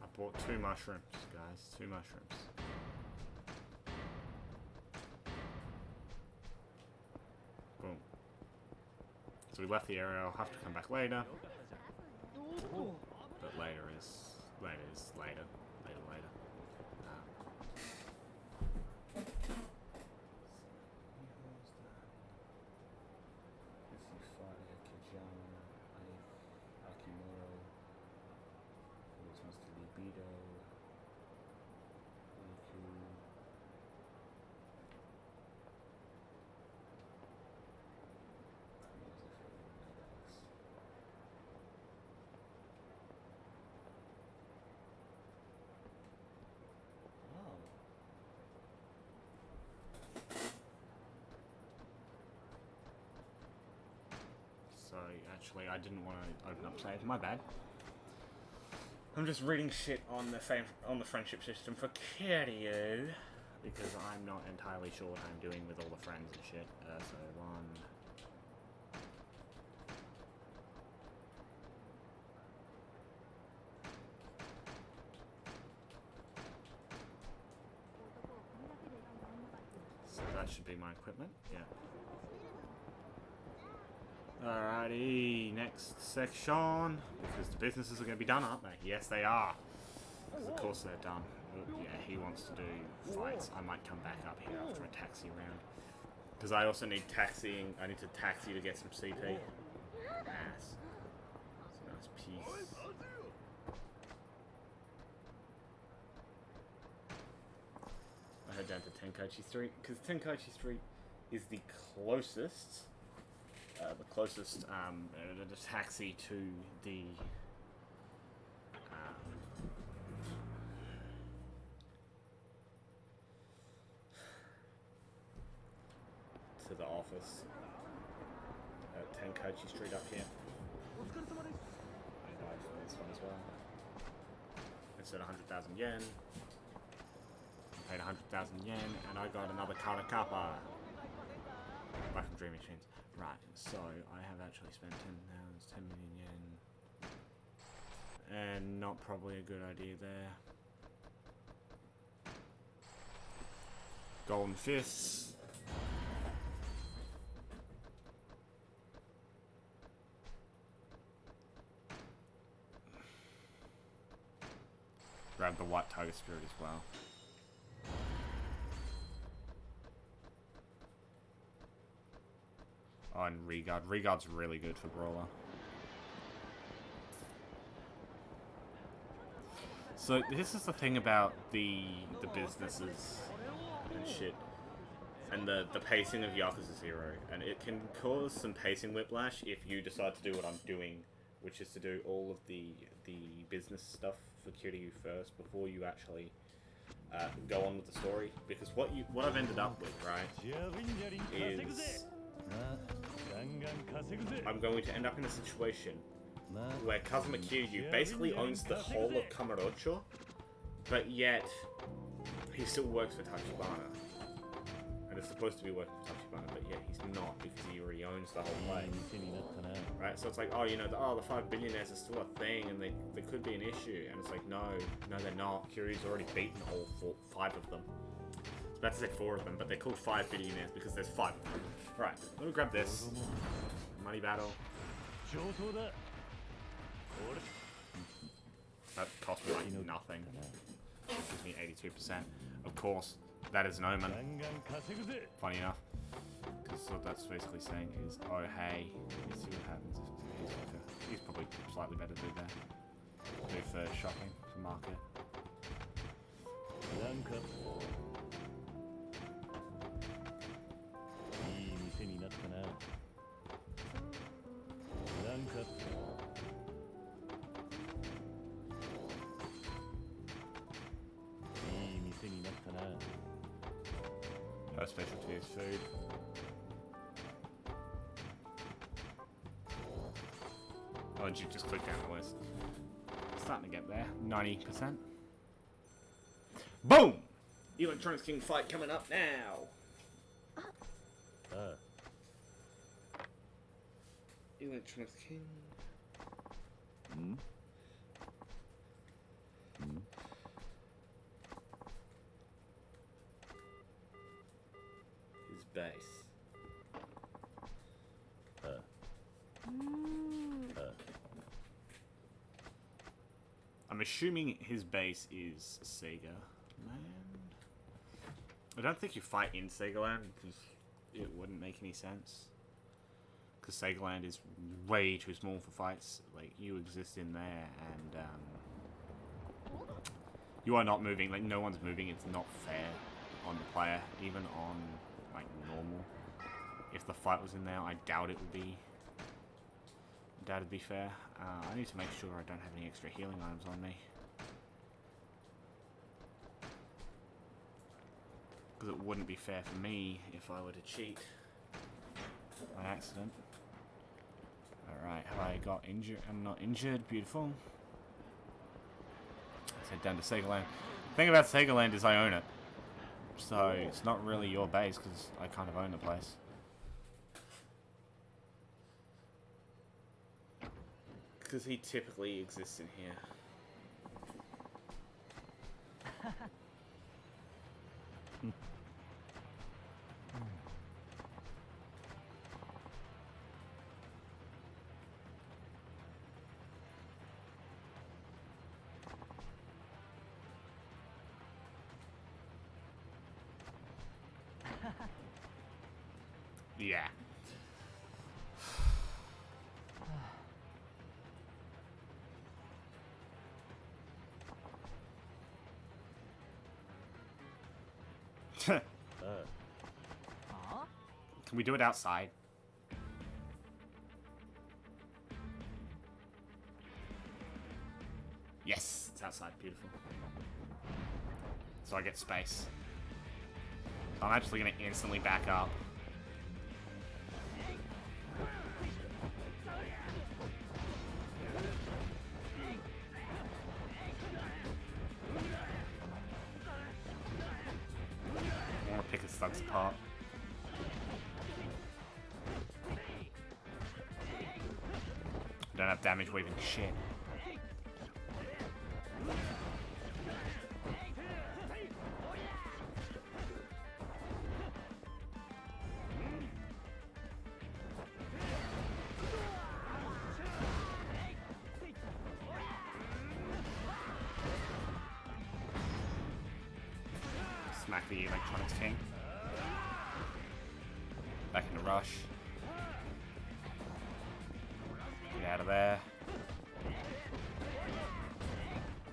I bought 2 mushrooms, guys. 2 mushrooms. Boom. So we left the area. I'll have to come back later. But later is later. Later. So actually, I didn't want to open up save. My bad. I'm just reading shit on the friendship system for Kiryu. because I'm not entirely sure what I'm doing with all the friends and shit. So one. So that should be my equipment. Yeah. Alrighty, next section. Because the businesses are going to be done, aren't they? Yes, they are. 'Cause of course they're done. Yeah, he wants to do fights. I might come back up here after a taxi round. Because I also need taxiing. I need to taxi to get some CP. Ass. It's a nice piece. I head down to Tenkaichi Street. Because Tenkaichi Street is the closest taxi to the office at Tenkaichi Street up here. I died for this one as well. Instead of 100,000 yen, I paid 100,000 yen, and I got another Karakappa. Back from Dream Machines. Right, so I have actually spent 10 million yen. And not probably a good idea there. Golden Fists. Grab the White Tiger Spirit as well. Oh, and Regard. Regard's really good for Brawler. So this is the thing about the businesses and shit, and the pacing of Yakuza 0, and it can cause some pacing whiplash if you decide to do what I'm doing, which is to do all of the business stuff for Kiryu first before you actually go on with the story. Because what I've ended up with, right, is I'm going to end up in a situation where Kazuma Kiryu basically owns the whole of Kamurocho, but yet he still works for Tachibana. And it's supposed to be working for Tachibana, but yet he's not, because he already owns the whole place. Right, so it's like, oh, you know, the 5 billionaires is still a thing, and there could be an issue. And it's like, no, they're not. Kiryu's already beaten all 5 of them. I was about to say 4 of them, but they're called 5 billionaires because there's 5 of them. Right, let me grab this. Money battle. That cost me like nothing. It gives me 82%. Of course, that is an omen. Funny enough. Because what that's basically saying is, oh hey, let's see what happens if he's probably slightly better to do that. Do for shopping, for market. Her specialty is food. Oh, and you just click down the list. Starting to get there. 90%. Boom! Electronics King fight coming up now. Electronics King. His base. I'm assuming his base is Sega Land. I don't think you fight in Sega Land because it wouldn't make any sense. Because Sega Land is way too small for fights. Like, you exist in there and you are not moving. Like, no one's moving. It's not fair on the player, even on like normal. If the fight was in there, I doubt it would be. That'd be fair. I need to make sure I don't have any extra healing items on me. Because it wouldn't be fair for me if I were to cheat by accident. Alright, have I got injured? I'm not injured. Beautiful. Let's head down to Sega Land. The thing about Sega Land is I own it. So it's not really your base because I kind of own the place. Because he typically exists in here. Yeah. Can we do it outside? Yes, it's outside. Beautiful. So I get space. So I'm actually going to instantly back up. I want to pick his thugs apart. Don't have damage weaving shit. Smack the electronics king. Back in the rush. Get out of there.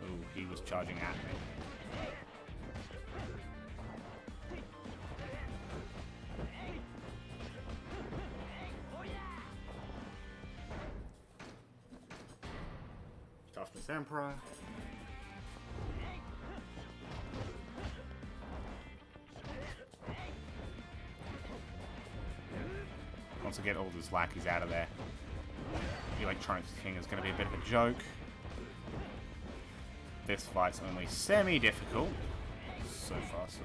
Ooh, he was charging at me. Toughness Emperor. Once I get all those lackeys out of there, the Electronics King is going to be a bit of a joke. This fight's only semi-difficult so far, so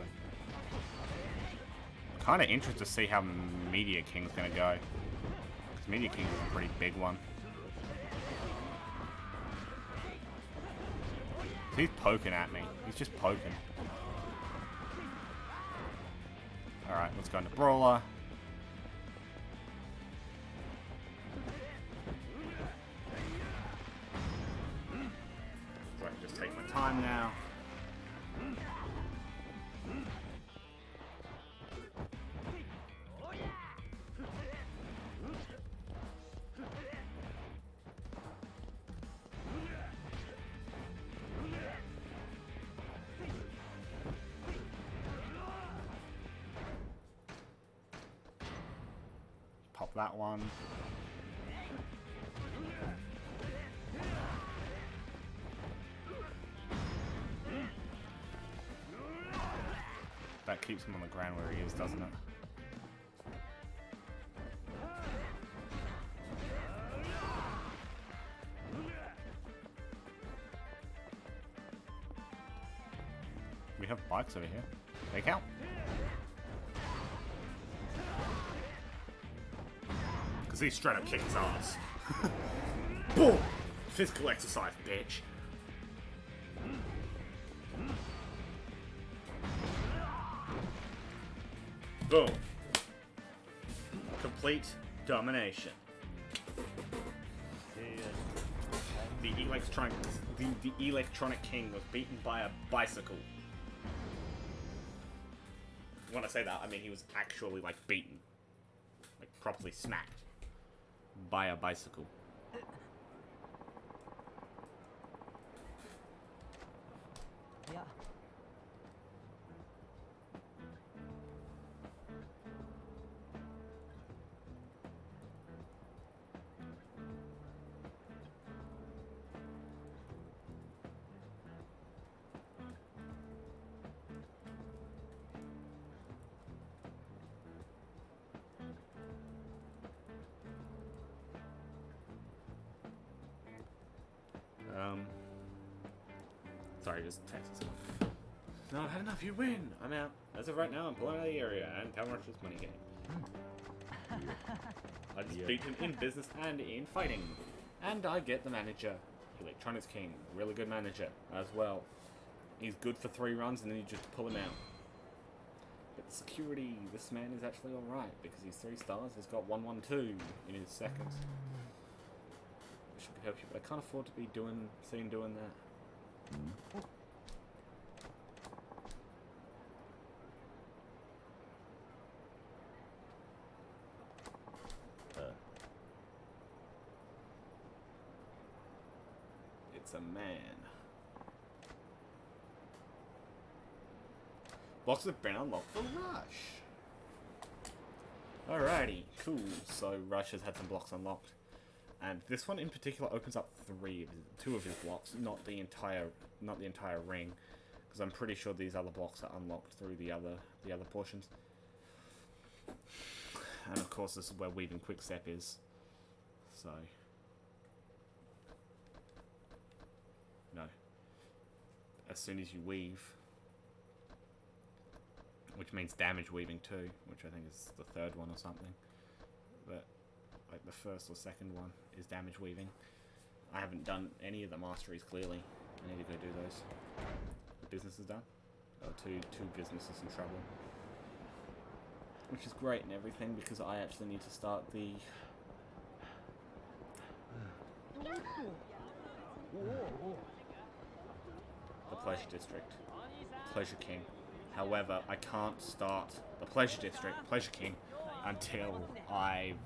kind of interested to see how Media King's going to go, because Media King is a pretty big one. He's poking at me. He's just poking. Alright, let's go into Brawler. So I can just take my time now. Pop that one. That keeps him on the ground where he is, doesn't it? We have bikes over here. They count. Because he's straight up kicking his ass. Boom! Physical exercise, bitch. Boom. Complete domination. The Electronic King was beaten by a bicycle. When I say that, I mean he was actually, like, beaten. Like, properly smacked. By a bicycle. Yeah. Sorry, just text us. Not had enough, you win! I'm out. As of right now, I'm pulling out of the area and Town Rush's money game. I just beat him in business and in fighting. And I get the manager. Electronics King. Really good manager as well. He's good for 3 runs and then you just pull him out. But security, this man is actually alright because he's 3 stars. He's got 112 in his seconds. Which should help you, but I can't afford to be seen doing that. It's a man. Blocks have been unlocked for Rush. Alrighty, cool. So Rush has had some blocks unlocked, and this one in particular opens up 2 of his blocks, not the entire ring, because I'm pretty sure these other blocks are unlocked through the other portions. And of course, this is where weaving quickstep is. So. No. As soon as you weave, which means damage weaving too, which I think is the 3rd one or something. But like the 1st or 2nd one is damage weaving. I haven't done any of the masteries clearly. I need to go do those. The business is done. Oh, two businesses in trouble. Which is great and everything because I actually need to start the Pleasure District. Pleasure King. However, I can't start the Pleasure District, Pleasure King, until I've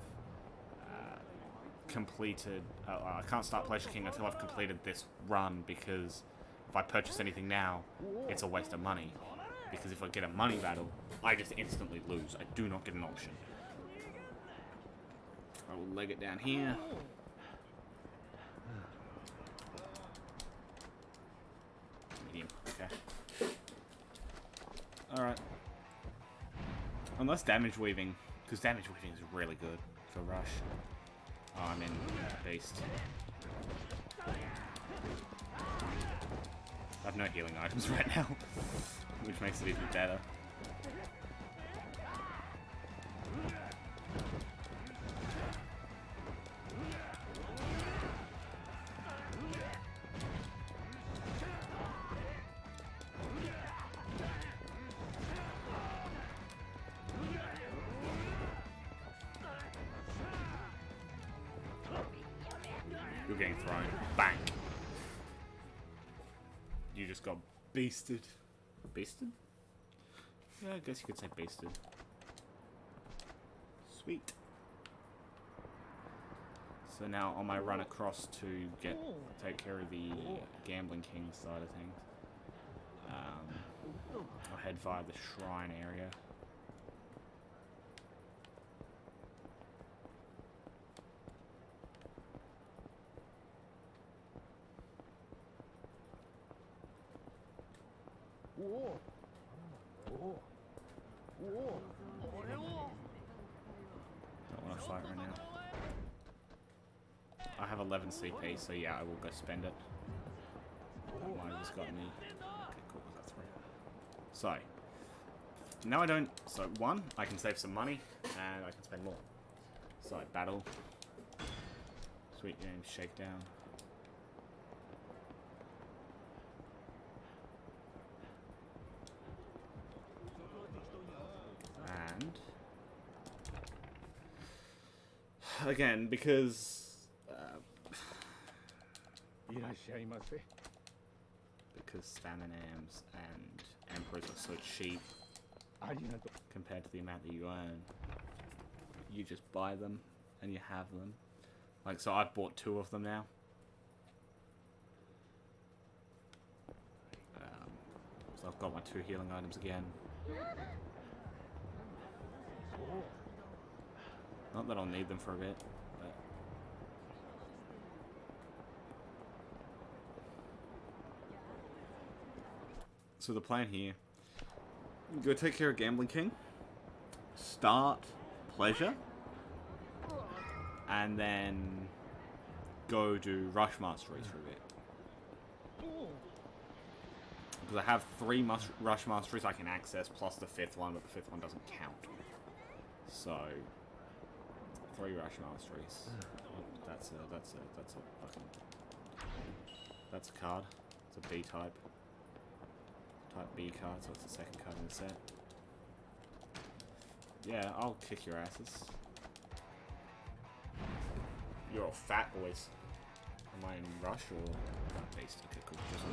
completed... I can't start Pleasure King until I've completed this run, because if I purchase anything now, it's a waste of money. Because if I get a money battle, I just instantly lose. I do not get an option. I will leg it down here. Medium, okay. Alright. Unless damage weaving, because damage weaving is really good for Rush. Oh, I'm in Beast. I have no healing items right now, which makes it even better. You're getting thrown. Bang. You just got beasted. Beasted? Yeah, I guess you could say beasted. Sweet. So now on my run across to take care of the Gambling King side of things, I'll head via the shrine area. Don't want to fight right now. I have 11 CP, so yeah, I will go spend it. Mine just got me. Okay, cool. Was that 3? So now I don't. So 1, I can save some money, and I can spend more. So battle. Sweet name, Shakedown. Again, because Staminams and Emperors are so cheap compared to the amount that you earn, you just buy them and you have them. Like, so I've bought 2 of them now. So I've got my 2 healing items again. Not that I'll need them for a bit, but... So the plan here, go take care of Gambling King, start Pleasure, and then go do Rush Mastery for a bit. Because I have 3 rush masteries I can access, plus the 5th one, but the 5th one doesn't count. So, 3 rush masteries. That's a fucking... That's a card. It's a B type. Type B card, so it's the second card in the set. Yeah, I'll kick your asses. You're all fat boys. Am I in rush or that beast? Okay, cool. Just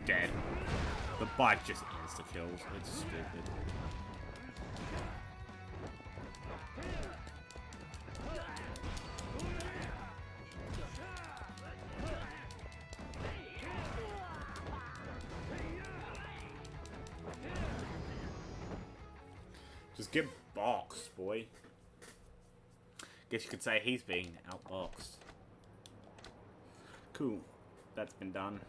dead. The bike just insta-kills. It's stupid. Just get boxed, boy. Guess you could say he's being outboxed. Cool. That's been done.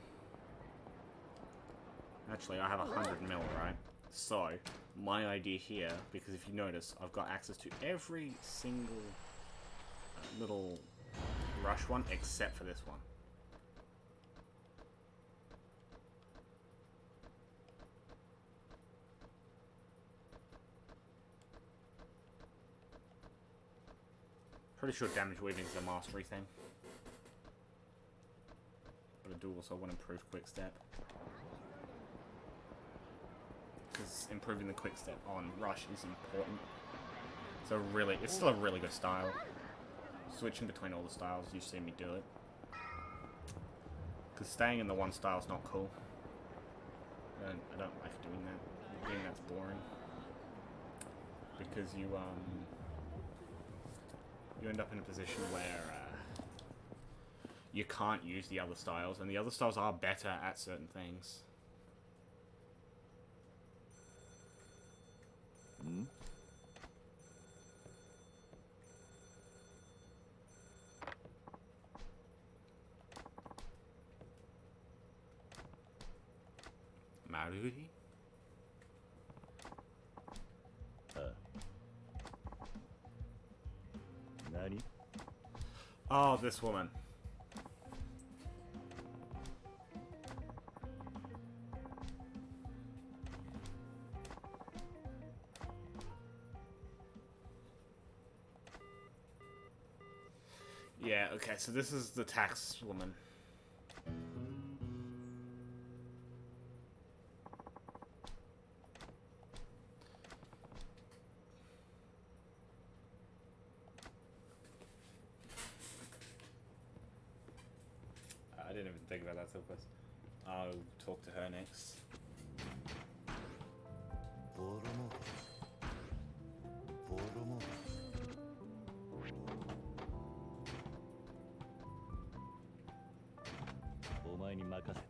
Actually, I have 100 mil, right? So, my idea here, because if you notice, I've got access to every single little rush one except for this one. Pretty sure damage weaving is a mastery thing. But I do also want improved quick step. Because improving the quick step on rush is important. So really, it's still a really good style. Switching between all the styles, you've seen me do it. Because staying in the one style is not cool. I don't like doing that. Doing that's boring. Because you end up in a position where you can't use the other styles, and the other styles are better at certain things. Hmm? Marui? Nani? Oh, this woman. Yeah, okay, so this is the tax woman. I didn't even think about that so close. I'll talk to her next. お前に任せた。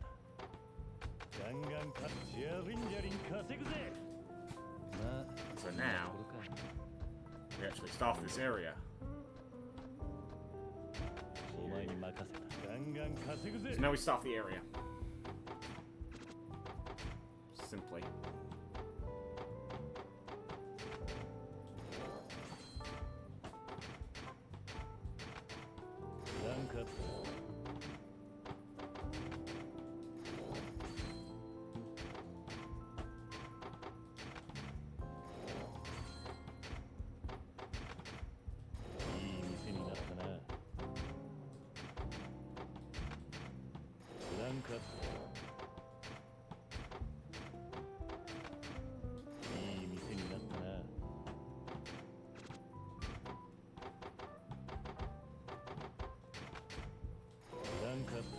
ガンガン勝ってジャリンジャリン稼ぐぜ。まあ、 So now, we actually start this area. お前に任せた。ガンガン稼ぐぜ。 So now we start the area. Simply. なんか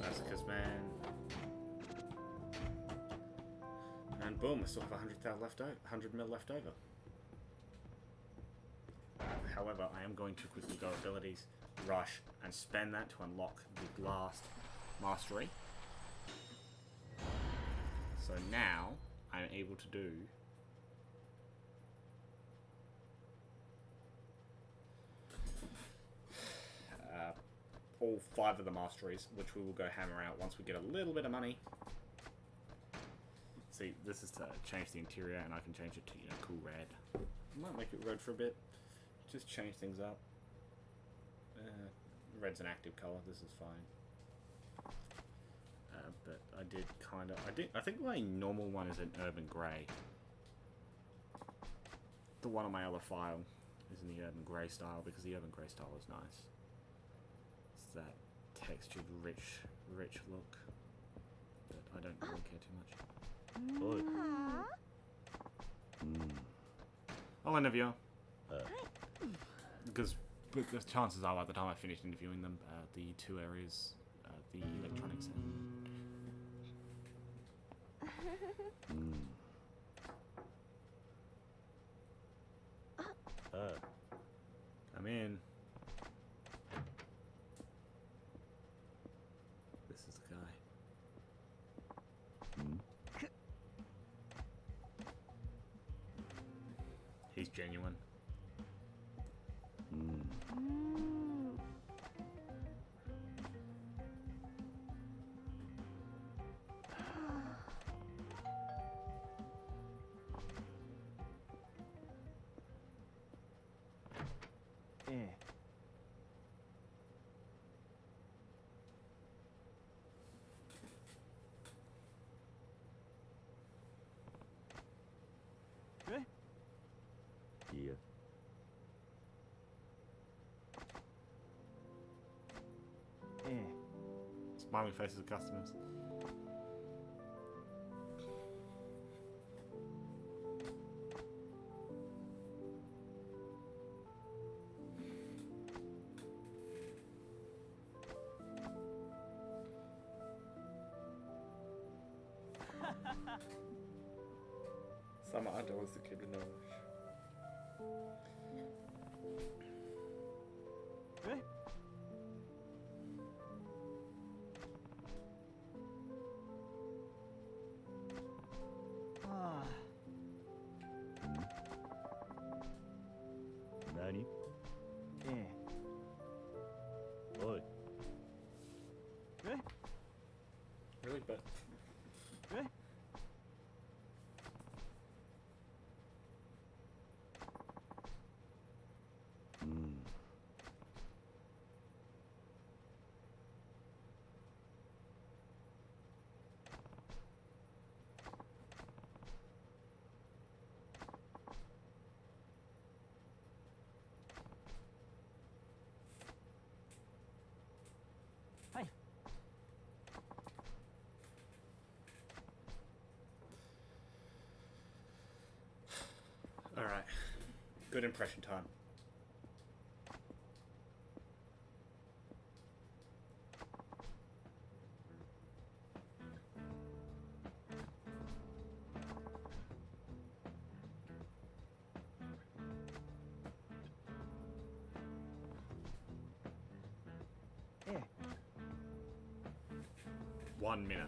That's because, man. And boom, I still have 100,000 left over, 100 mil left over. However, I am going to quickly go abilities, rush, and spend that to unlock the last mastery. So now, I'm able to do all 5 of the masteries, which we will go hammer out once we get a little bit of money. See, this is to change the interior, and I can change it to, you know, cool red. I might make it red for a bit. Just change things up. Red's an active color. This is fine. But I did kind of... I think my normal one is an urban grey. The one on my other file is in the urban grey style, because the urban grey style is nice. It's that textured, rich look that I don't really care too much. I'll interview. Because the chances are, by the time I finished interviewing them, the two areas, the electronics and... I'm in. This is the guy. He's genuine. Yeah. Smiling faces of customers. Summer outdoors the kid with no wish. Nani? Oi. Really? But... Alright. Good impression time. Yeah. 1 minute.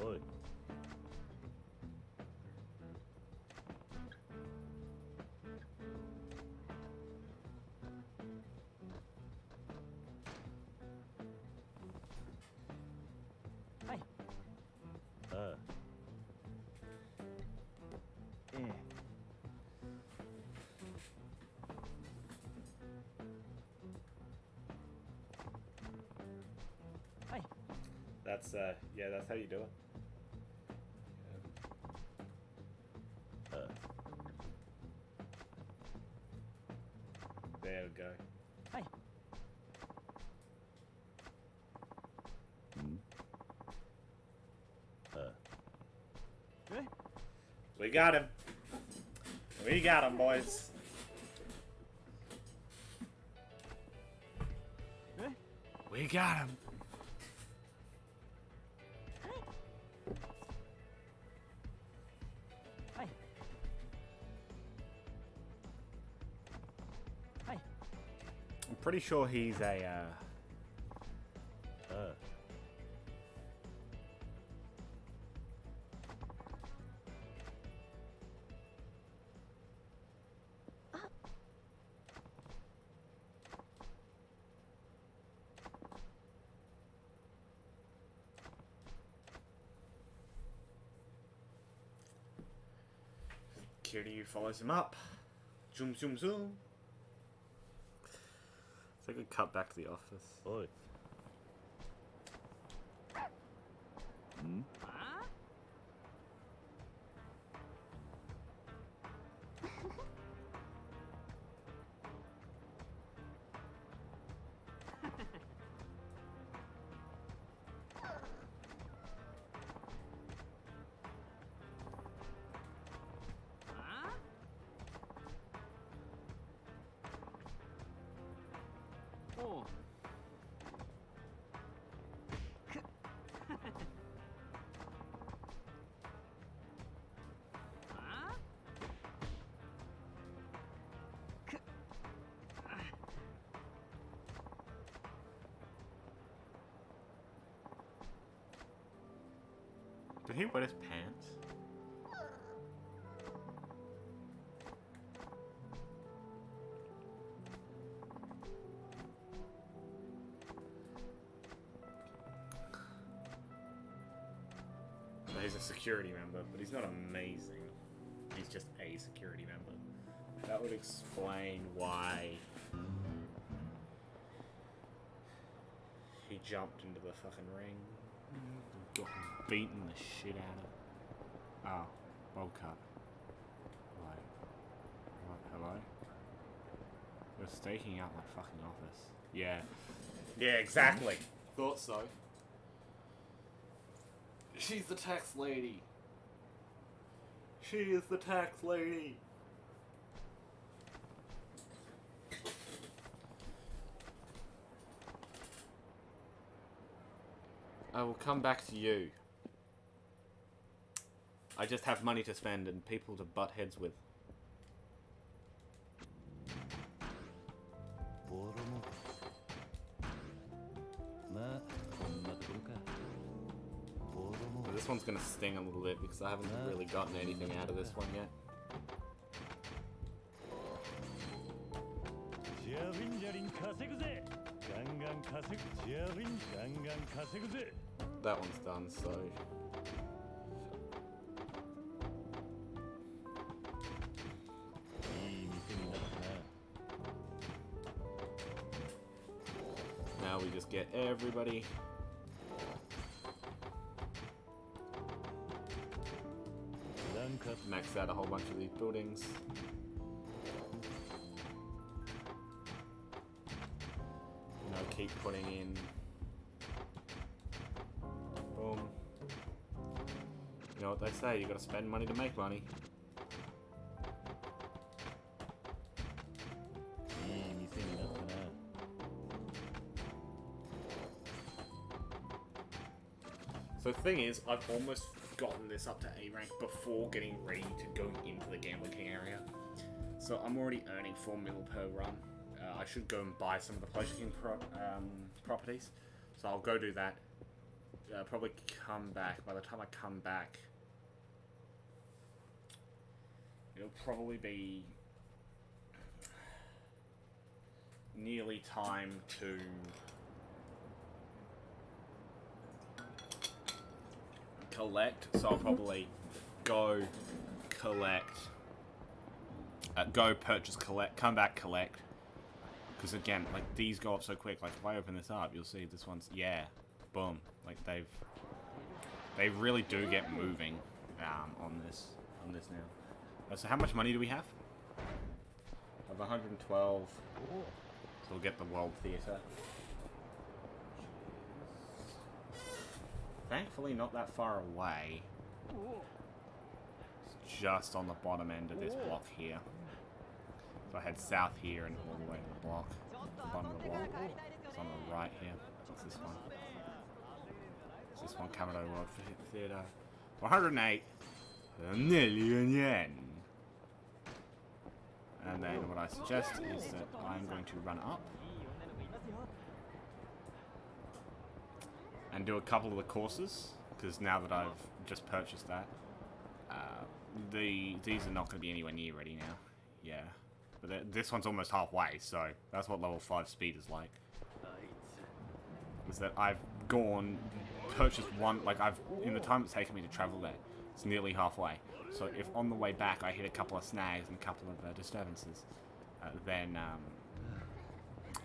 Oi. Hi. Yeah. Hi. That's yeah, that's how you do it. There we go. Hi. Good. We got him. We got him, boys. Good. We got him. Hi. Hi. I'm pretty sure he's a Kiryu follows him up. Zoom, zoom, zoom. It's like a cut back to the office. Oi. Huh? Huh? Oh. Huh? Did he wet his pants? He's a security member, but he's not amazing. He's just a security member. That would explain why he jumped into the fucking ring. Got beaten the shit out of. Oh, bowl cut. Like, what? Hello? We're staking out my fucking office. Yeah. Yeah, exactly. Thought so. She's the tax lady. She is the tax lady. I will come back to you. I just have money to spend and people to butt heads with. Well, this one's gonna sting a little bit because I haven't really gotten anything out of this one yet. That one's done, so... Now we just get everybody. Max out a whole bunch of these buildings. You know, keep putting in. Boom. You know what they say, you gotta spend money to make money. So the thing is, I've almost gotten this up to A rank before getting ready to go into the Gambling King area. So I'm already earning 4 mil per run. I should go and buy some of the Pleasure King properties. So I'll go do that. probably come back. By the time I come back, it'll probably be nearly time to collect. So I'll probably go collect, go purchase, collect, come back, collect. Because again, like, these go up so quick. Like, if I open this up, you'll see this one's, yeah, boom. Like, they really do get moving on this now. So how much money do we have? I have 112. So we'll get the World Theatre. Thankfully not that far away. It's just on the bottom end of this block here. So I head south here and all the way to the block. The bottom of the block. It's on the right here. What's this one? Is this one Kamado World Theatre? 108 million yen. And then what I suggest is that I'm going to run up and do a couple of the courses, because now that I've just purchased that, these are not going to be anywhere near ready now. Yeah, but this one's almost halfway, so that's what level 5 speed is like. Is that I've gone, purchased one, like in the time it's taken me to travel there, it's nearly halfway. So if on the way back I hit a couple of snags and a couple of disturbances, then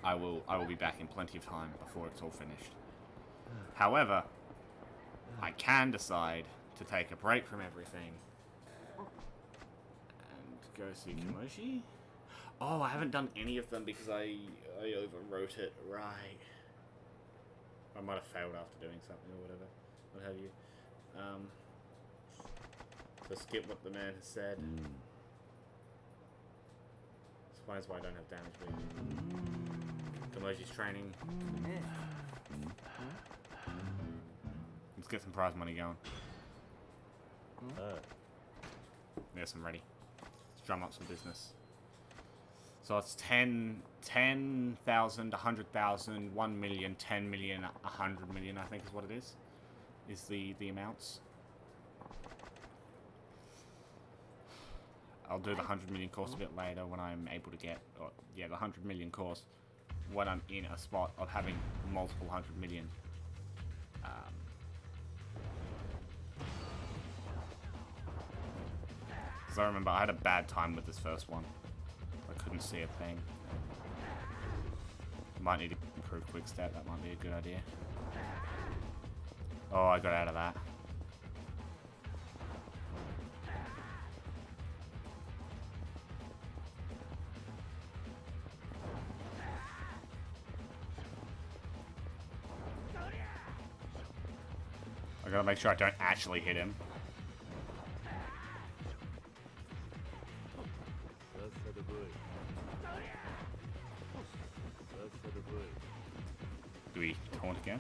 I will be back in plenty of time before it's all finished. However, I can decide to take a break from everything and go see Kimoshi. Oh, I haven't done any of them because I overwrote it. Right. I might have failed after doing something or whatever. What have you? So skip what the man has said. Explains why I don't have damage with Kimoshi's training. Let's get some prize money going. Yes, I'm ready. Let's drum up some business. So it's 10,000, 100,000, 1 million, 10 million, 100 million, I think is what it is. Is the amounts. I'll do the 100 million course a bit later when I'm able to get, the 100 million course when I'm in a spot of having multiple 100 million. Because I remember I had a bad time with this first one. I couldn't see a thing. Might need to improve quick step, that might be a good idea. Oh, I got out of that. I gotta make sure I don't actually hit him. Do we taunt again?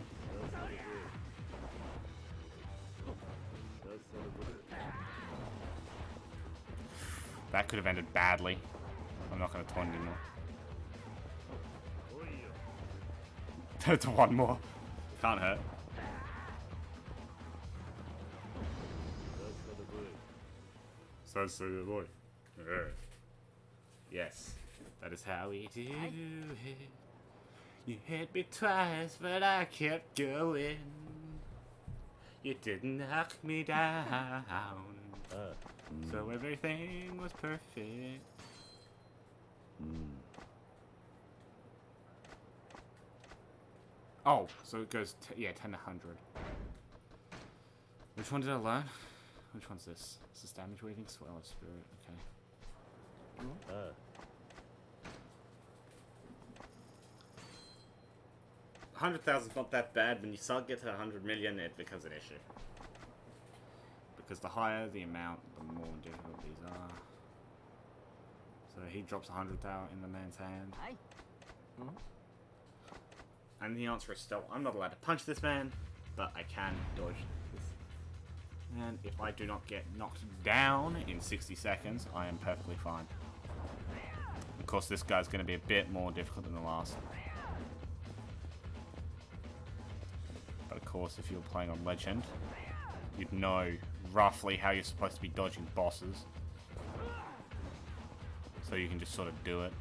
That could have ended badly. I'm not going to taunt anymore. There's one more. Can't hurt. So the boy. Yes. That is how we do it. You hit me twice, but I kept going. You didn't knock me down. So everything was perfect. Oh, so it goes, 10 to 100. Which one did I learn? Which one's this? Is this damage weaving? Swell of spirit, okay. 100,000's not that bad. When you start get to 100 million, it becomes an issue. Because the higher the amount, the more difficult these are. So he drops 100,000 in the man's hand. And the answer is still, I'm not allowed to punch this man, but I can dodge this. And if I do not get knocked down in 60 seconds, I am perfectly fine. Of course, this guy's going to be a bit more difficult than the last. But of course, if you're playing on Legend, you'd know roughly how you're supposed to be dodging bosses. So you can just sort of do it.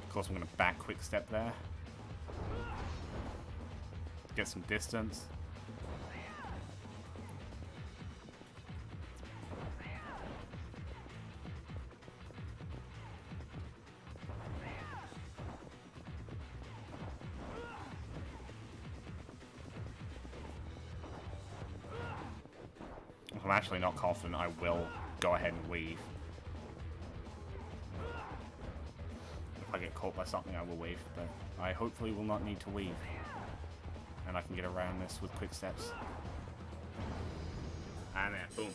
Of course, I'm going to back quick step there. Get some distance. I'm actually not confident I will go ahead and weave. If I get caught by something, I will weave, but I hopefully will not need to weave. And I can get around this with quick steps. And there, boom.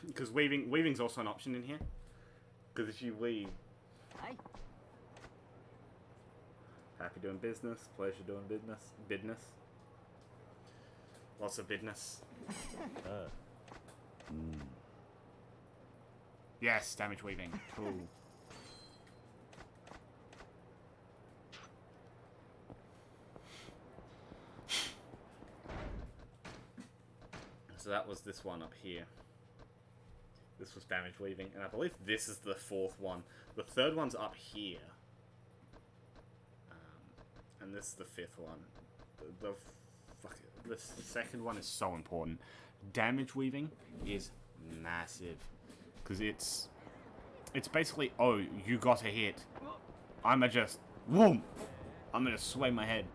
Because weaving's also an option in here. Because if you weave... Happy doing business, pleasure doing business. Lots of business. Yes, damage weaving. Cool. So that was this one up here. This was damage weaving, and I believe this is the fourth one. The third one's up here. And this is the fifth one. The second one is so important. Damage weaving is massive. Because it's basically, oh, you got a hit. I'ma just, whoom! I'm gonna sway my head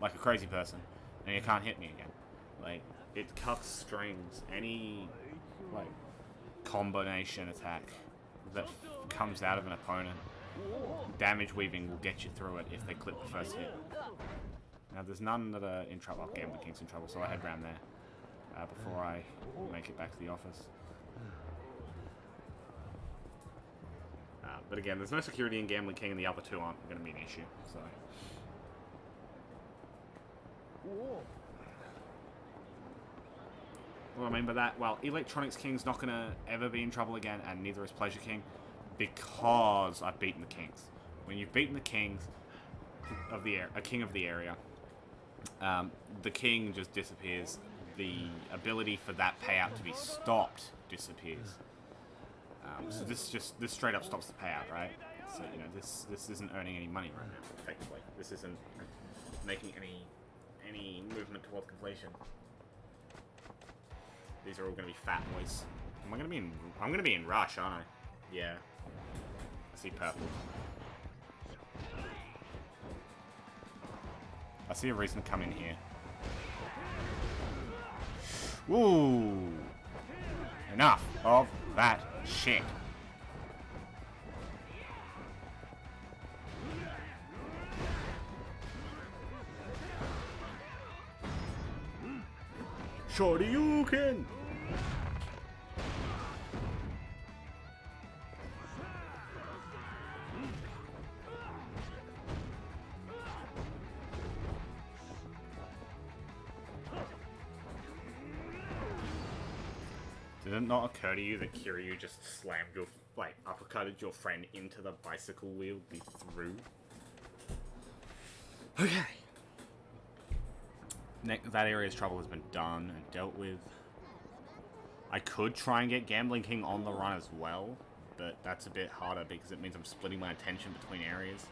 like a crazy person. And you can't hit me again. Like, it cuts strings. Any, like, combination attack that comes out of an opponent, damage weaving will get you through it if they clip the first hit. Now, there's none that are in trouble. Gambling King's in trouble, so I head round there before I make it back to the office. But again, there's no security in Gambling King, and the other two aren't going to be an issue. So. What do I mean by that? Well, Electronics King's not going to ever be in trouble again, and neither is Pleasure King, because I've beaten the Kings. When you've beaten the Kings of the a king of the area, the king just disappears. The ability for that payout to be stopped disappears. So this straight up stops the payout, right? So you know this isn't earning any money right now. Effectively, this isn't making any movement towards completion. These are all going to be fat boys. Am I going to be in? I'm going to be in Rush, aren't I? Yeah. I see purple. I see a reason to come in here. Ooh! Enough of that shit. Shorty, you can. Did it not occur to you that Kiryu just slammed your, like, uppercutted your friend into the bicycle wheel be through? Okay. That area's trouble has been done and dealt with. I could try and get Gambling King on the run as well, but that's a bit harder because it means I'm splitting my attention between areas.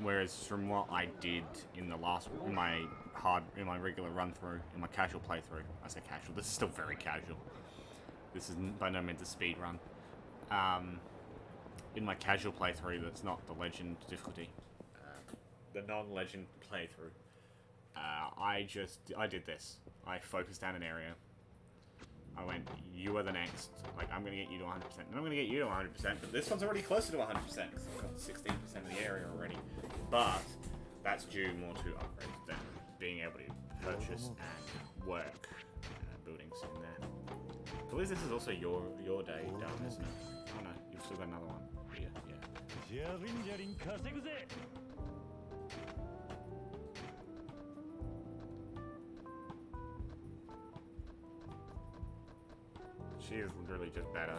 Whereas from what I did in the in my regular run through, in my casual playthrough, I say casual, this is still very casual. This is by no means a speed run. In my casual playthrough, that's not the legend difficulty. The non-legend playthrough. I did this. I focused down an area. I went, you are the next. Like, I'm going to get you to 100%. And I'm going to get you to 100%, but this one's already closer to 100% because I've got 16% of the area already. But that's due more to upgrades than being able to purchase and work buildings in there. I believe this is also your day done, isn't it? Oh no, you've still got another one here, yeah. She is literally just better.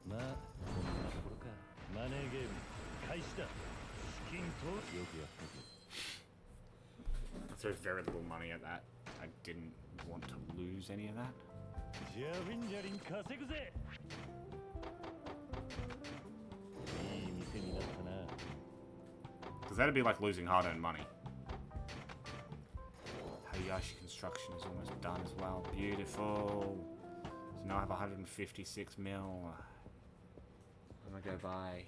まあこんなところか。マネーゲーム開始だ。資金とよくやったぞ。 So very little money at that. I didn't want to lose any of that. ジャリンジャリン稼ぐぜ。いい店になったな。 Because that'd be like losing hard-earned money. Hayashi construction is almost done as well. Beautiful. So now I have 156 mil. I'm gonna go buy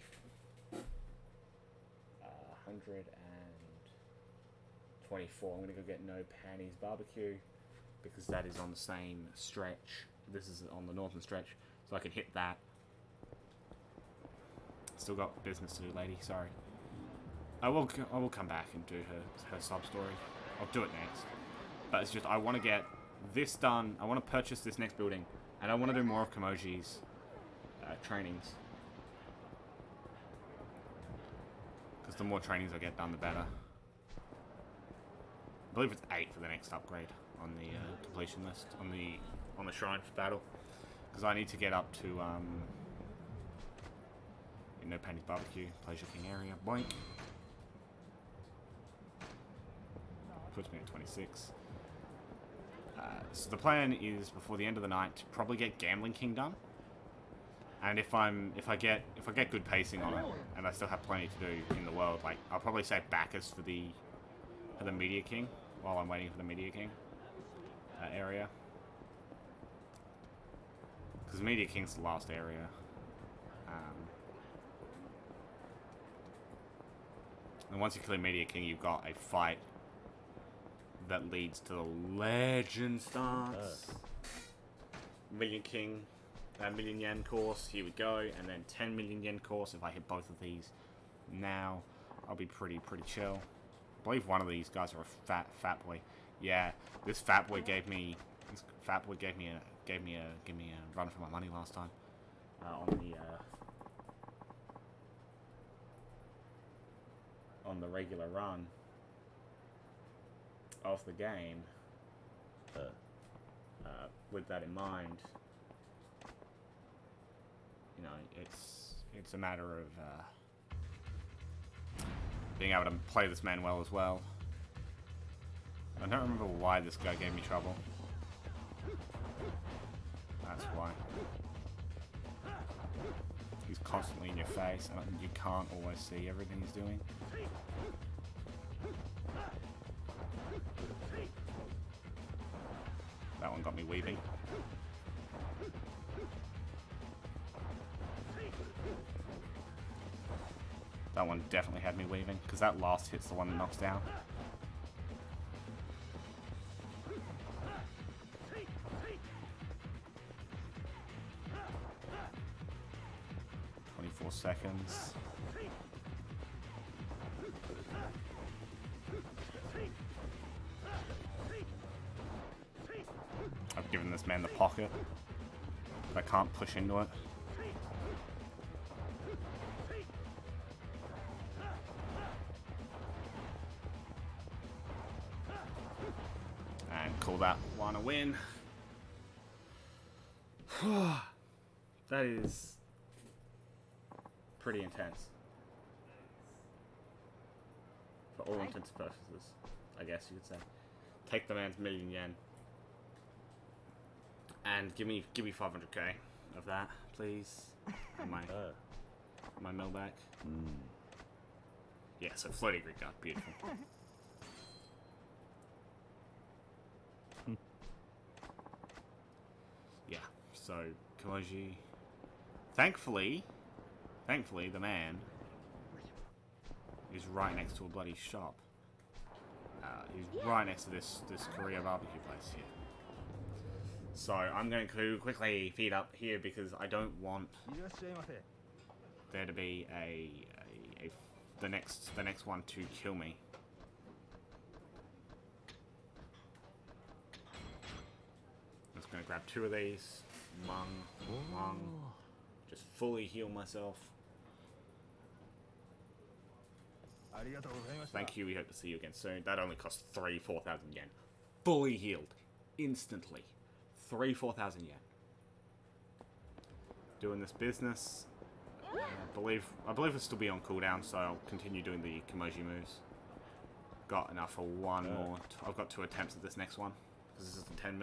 124. I'm gonna go get No Panties Barbecue because that is on the same stretch. This is on the northern stretch, so I can hit that. Still got business to do, lady. Sorry. I will come back and do her sub story. I'll do it next. But it's just I want to get this done. I want to purchase this next building, and I want to do more of Kamoji's trainings. Because the more trainings I get done, the better. I believe it's 8 for the next upgrade on the completion list on the shrine for battle. Because I need to get up to No Panties Barbecue, Pleasure King area. Boink. Puts me at 26. So the plan is before the end of the night to probably get Gambling King done. And if I get good pacing on it, and I still have plenty to do in the world, like I'll probably say backers for the Media King while I'm waiting for the Media King area. Because Media King's the last area. And once you clear Media King, you've got a fight that leads to the legend starts. Million yen course, here we go, and then 10 million yen course. If I hit both of these now, I'll be pretty chill. I believe one of these guys are a fat boy. Yeah, this fat boy gave me a run for my money last time on the regular run of the game. With that in mind, you know, it's a matter of being able to play this man well as well. I don't remember why this guy gave me trouble. That's why. He's constantly in your face, and you can't always see everything he's doing. That one got me weaving. That one definitely had me weaving, because that last hit's the one that knocks down. Seconds. I've given this man the pocket, but I can't push into it. And call that one a win. That is pretty intense. For all intents and purposes, I guess you could say. Take the man's million yen. And give me 500k of that, please. And my mill back. Yeah, so floating Greek god, beautiful. Yeah, so Kamoji. Thankfully, the man is right next to a bloody shop. He's right next to this Korea barbecue place here. So I'm going to quickly feed up here because I don't want there to be the next one to kill me. I'm just going to grab 2 of these. Mung. Just fully heal myself. Thank you, we hope to see you again soon. That only cost 4,000 yen. Fully healed. Instantly. 4,000 yen. doing this business. I believe it'll still be on cooldown, so I'll continue doing the Kimoji moves. Got enough for one more. I've got 2 attempts at this next one, because this is the 10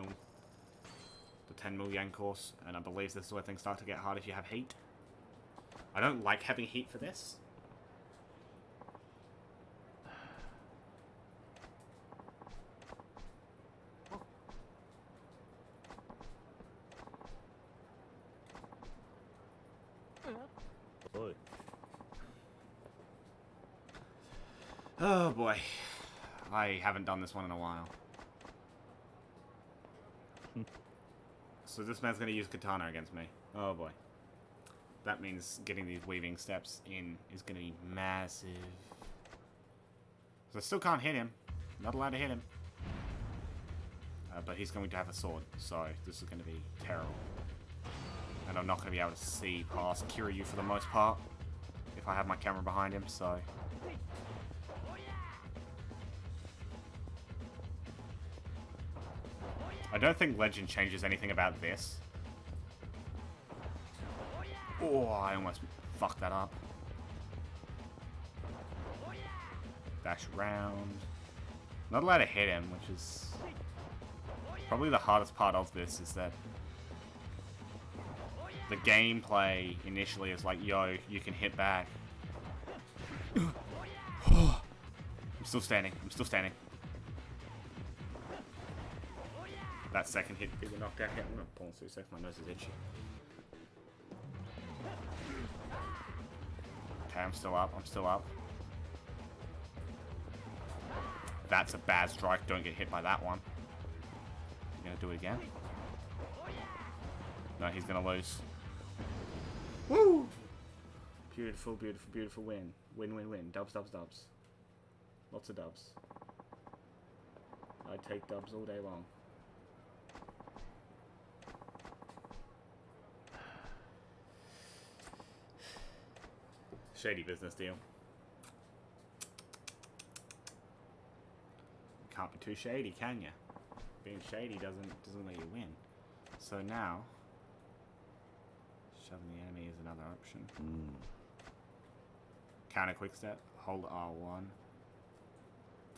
mil yen course, and I believe this is where things start to get hard if you have heat. I don't like having heat for this. Oh boy, I haven't done this one in a while. So this man's going to use katana against me. Oh boy. That means getting these weaving steps in is going to be massive. So I still can't hit him. Not allowed to hit him. But he's going to have a sword, so this is going to be terrible. And I'm not going to be able to see past Kiryu for the most part if I have my camera behind him, so... I don't think Legend changes anything about this. Oh, I almost fucked that up. Dash round. Not allowed to hit him, which is probably the hardest part of this, is that the gameplay initially is like, yo, you can hit back. I'm still standing. I'm still standing. That second hit is a knockdown hit. I'm gonna pause for a second. My nose is itchy. Okay, I'm still up. I'm still up. That's a bad strike. Don't get hit by that one. You gonna do it again? No, he's gonna lose. Woo! Beautiful, beautiful, beautiful win. Win, win, win. Dubs, dubs, dubs. Lots of dubs. I take dubs all day long. Shady business deal. Can't be too shady, can ya? Being shady doesn't let you win. So now, shoving the enemy is another option. Counter quick step, hold R1,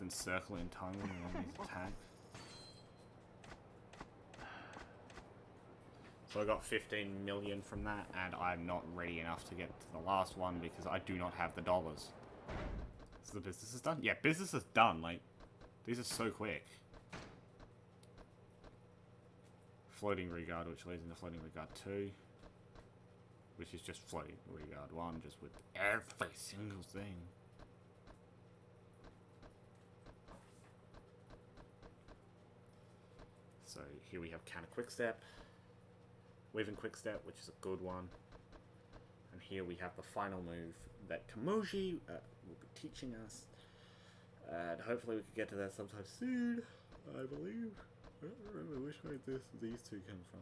then circle in time when the enemy's attack. So I got 15 million from that, and I'm not ready enough to get to the last one because I do not have the dollars. So the business is done? Yeah, business is done. Like, these are so quick. Floating regard, which leads into floating regard 2. Which is just floating regard 1, just with every single thing. So here we have counter quick step. Weaving quick step, which is a good one. And here we have the final move that Kimoji will be teaching us. And hopefully we can get to that sometime soon, I believe. I don't remember which way these two come from.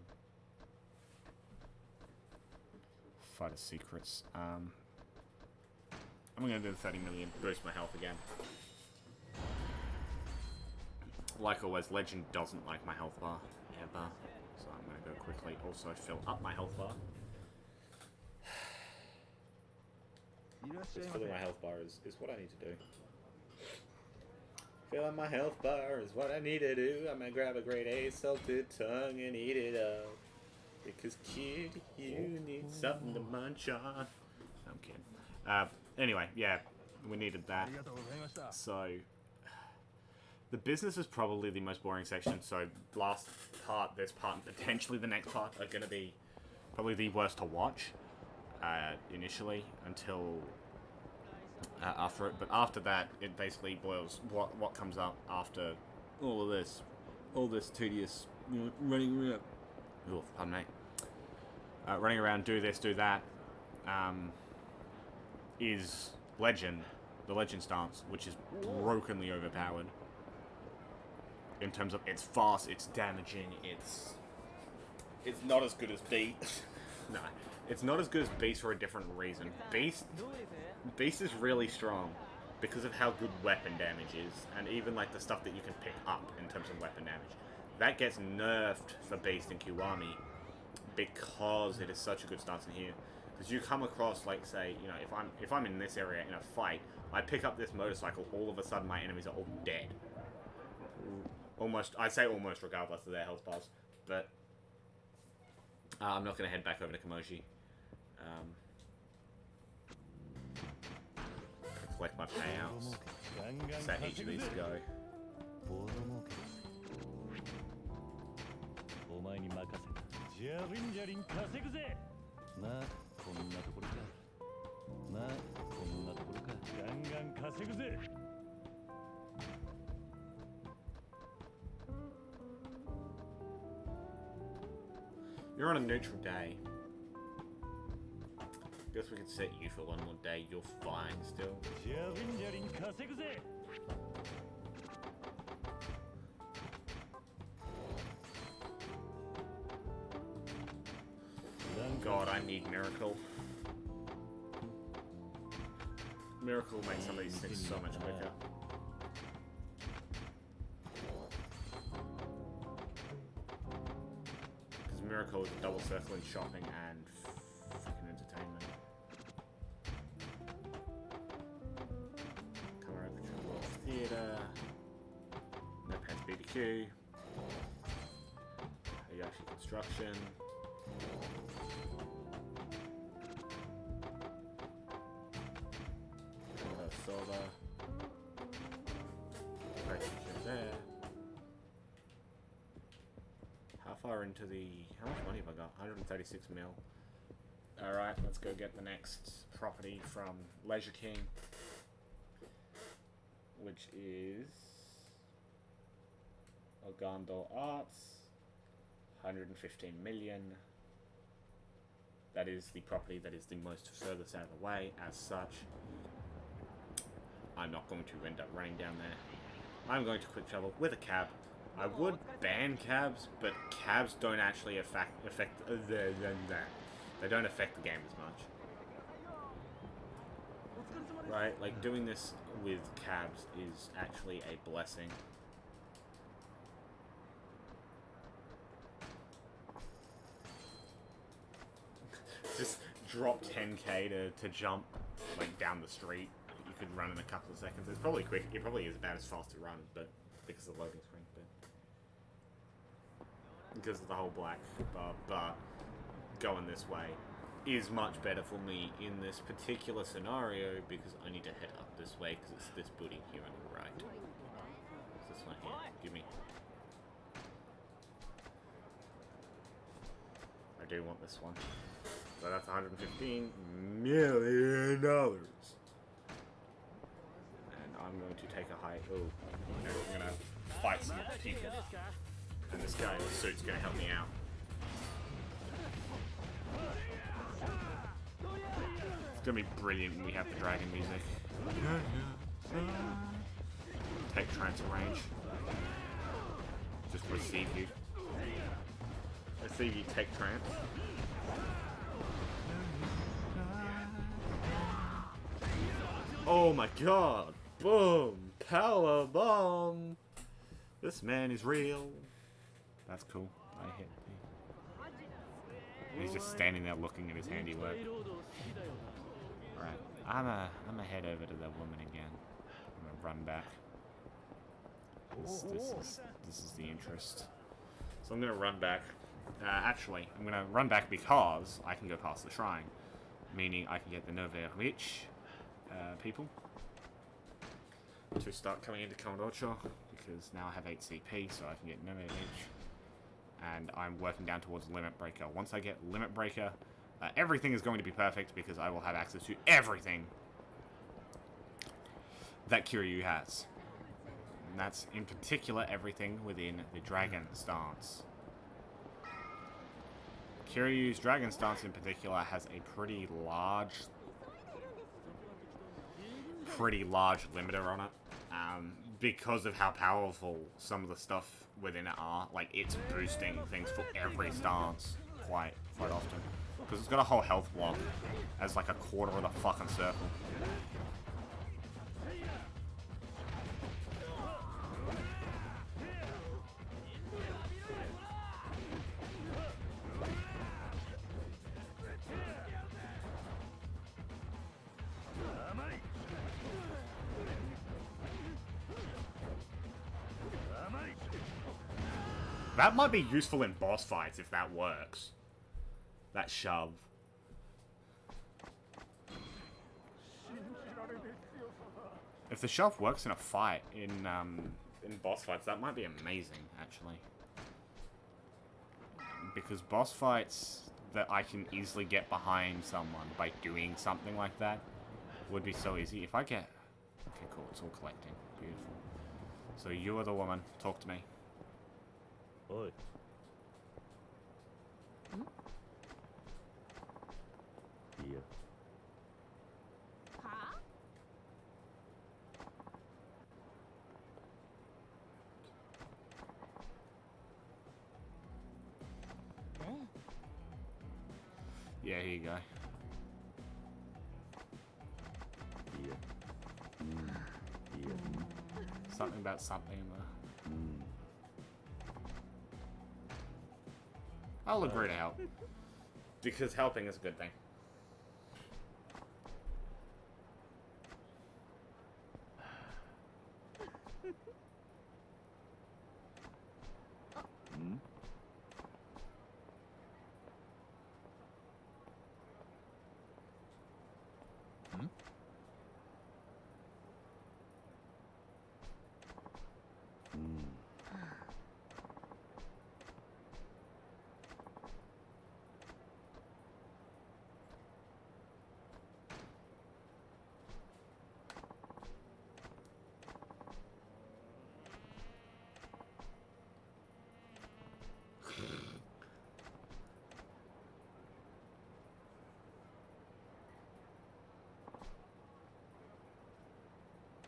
Fighter secrets. I'm gonna do the 30 million, boost my health again. Like always, Legend doesn't like my health bar, ever. So I'm going to go quickly, also fill up my health bar. Just filling my health bar is what I need to do. Filling my health bar is what I need to do. I'm going to grab a grade A salted tongue and eat it up. Because kid, you need something to munch on. I'm kidding. Anyway, yeah, we needed that. So... the business is probably the most boring section, so last part, this part, and potentially the next part are going to be probably the worst to watch initially until after it. But after that, it basically boils what comes up after all of this, tedious, you know, running around. Oh, pardon me. Running around, do this, do that, is Legend, the Legend stance, which is brokenly overpowered. In terms of it's fast, it's damaging, it's not as good as Beast. No, it's not as good as Beast for a different reason. Beast is really strong because of how good weapon damage is, and even like the stuff that you can pick up in terms of weapon damage. That gets nerfed for Beast and Kiwami, because it is such a good stance in here. Because you come across, like, say, you know, if I'm in this area in a fight, I pick up this motorcycle, all of a sudden my enemies are all dead. Almost, I'd say almost regardless of their health bars. But I'm not going to head back over to Kamoshi. Collect my payouts. So that each of these go. お前に任せた。じゃりんじゃりん稼ぐぜ。まあこんなところか。まあこんなところか。ガンガン稼ぐぜ。You're on a neutral day. Guess we could set you for one more day. You're fine still. じゃりんじゃりん稼ぐぜ。 God, I need Miracle. Miracle makes some of these things so much quicker. Because Miracle is double circling shopping and freaking entertainment. Camera control theater. No Pants BBQ. Hayashi Construction. Soda. There. How far into the... How much money have I got? 136 mil. Alright, let's go get the next property from Leisure King. Which is... Ogando Arts. 115 million. That is the property that is the most furthest out of the way, as such. I'm not going to end up running down there. I'm going to quick travel with a cab. I would ban cabs, but cabs don't actually affect they don't affect the game as much. Right, like doing this with cabs is actually a blessing. Just drop 10k to jump like down the street. You could run in a couple of seconds. It's probably quick. It probably is about as fast to run, but because of the loading screen, but because of the whole black bar. But going this way is much better for me in this particular scenario because I need to head up this way because it's this building here on the right. It's this one here. Give me. I do want this one. So that's $115 million. I'm going to take a hike. Oh, I'm going to fight some people. And this guy in the suit's going to help me out. It's going to be brilliant when we have the dragon music. Take trance range. Just receive you. Receive you, take trance. Oh my god! Boom! Power bomb! This man is real. That's cool. I hit. He's just standing there looking at his handiwork. Alright. I'm gonna head over to the woman again. I'm gonna run back. This is the interest. So I'm gonna run back. Actually, I'm gonna run back because I can go past the shrine. Meaning I can get the Noverich people to start coming into Kamurocho because now I have 8 CP, so I can get Noverich. And I'm working down towards Limit Breaker. Once I get Limit Breaker, everything is going to be perfect because I will have access to everything that Kiryu has. And that's in particular everything within the Dragon Stance. Kiryu's Dragon Stance in particular has a pretty large limiter on it. Because of how powerful some of the stuff within it are. Like, it's boosting things for every stance quite often. Because it's got a whole health block as like a quarter of the fucking circle. That might be useful in boss fights if that works. That shove. If the shove works in a fight, in boss fights, that might be amazing, actually. Because boss fights that I can easily get behind someone by doing something like that would be so easy. If I get... Okay, cool, it's all collecting. Beautiful. So you are the woman. Talk to me. Oi. Here. は Yeah, here you go. Here. Here. Something about something in there. I'll agree to help. Because helping is a good thing.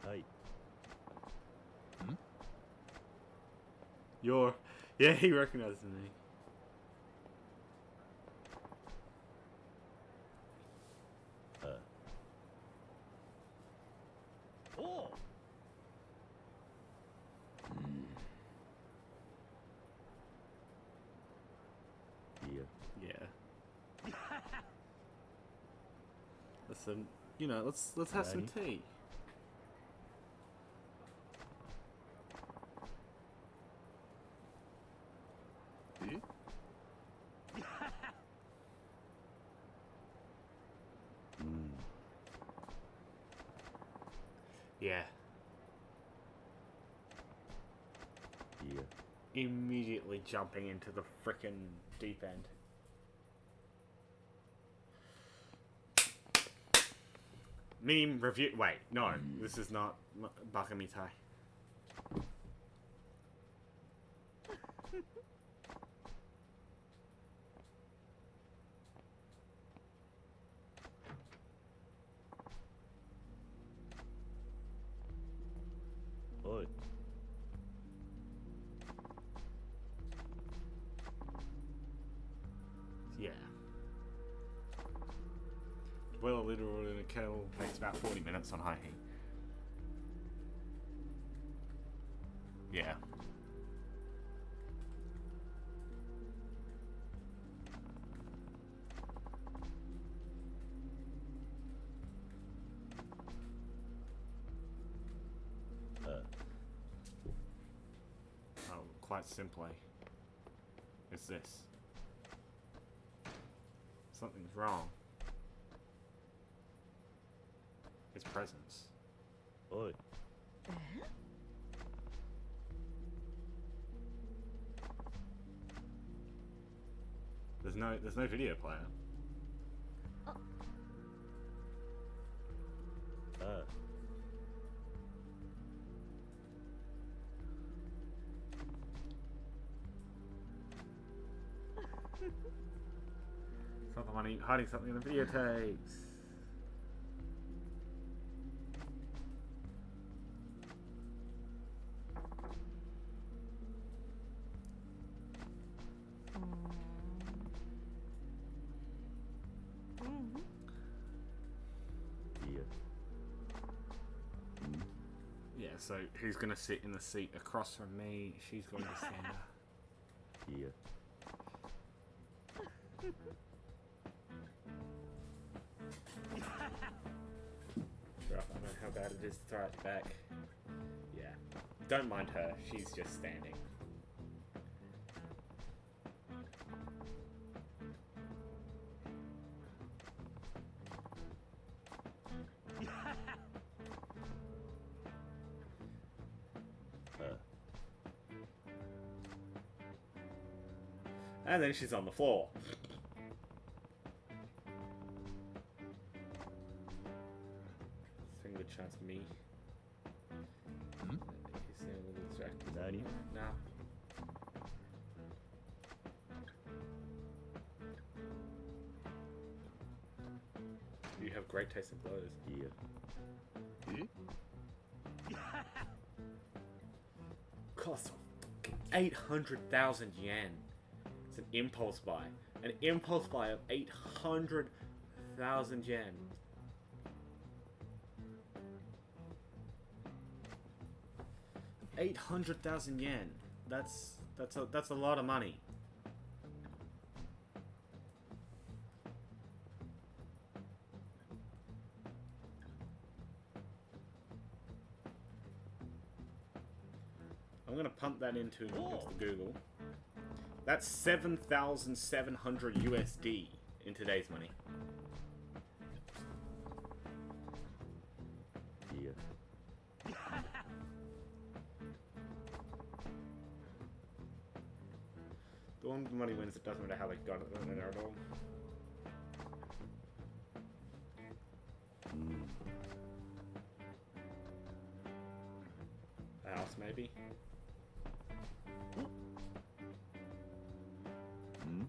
Hi. You're... Yeah, he recognizes me. Oh. Here. Yeah. Listen, you know, let's have some tea. Yeah. Here. Immediately jumping into the frickin' deep end. Meme review. Wait, no, this is not Bakamitai. Oi. Yeah. Boil a little oil in a kettle takes about 40 minutes on high heat. Yeah. Oh, quite simply, it's this. Something's wrong. His presence. Oi. There's no video player. It's not the money hiding something in the videotapes. Here. Yeah, so who's gonna sit in the seat across from me? She's going to stand up. Here. Right, I know how bad it is to throw it back. Yeah. Don't mind her, she's just standing. And then she's on the floor. Single chance me. Hmm? He's seeing a little distracted. Nani? Nah. You have great taste in clothes. Yeah. Eh? Cost 800,000 yen. It's an impulse buy. An impulse buy of 800,000 yen. $800,000 yen. That's a lot of money. I'm gonna pump that into the Google. That's 7,700 USD in today's money. Yeah. The one money wins, it doesn't matter how they got it in there at all. Mm. A house, maybe? Hmm?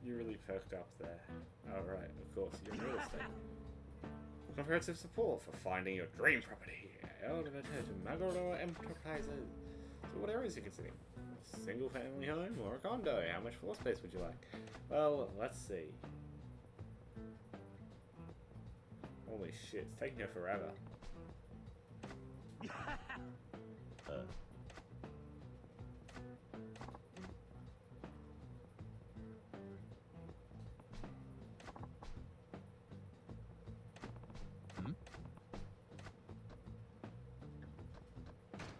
You really perked up there. Oh, right, of course, you're in real estate. Comprehensive support for finding your dream property. Elevated Magoro Enterprises. So what areas are you considering? A single family home or a condo? How much floor space would you like? Well, let's see. Holy shit, it's taking her forever.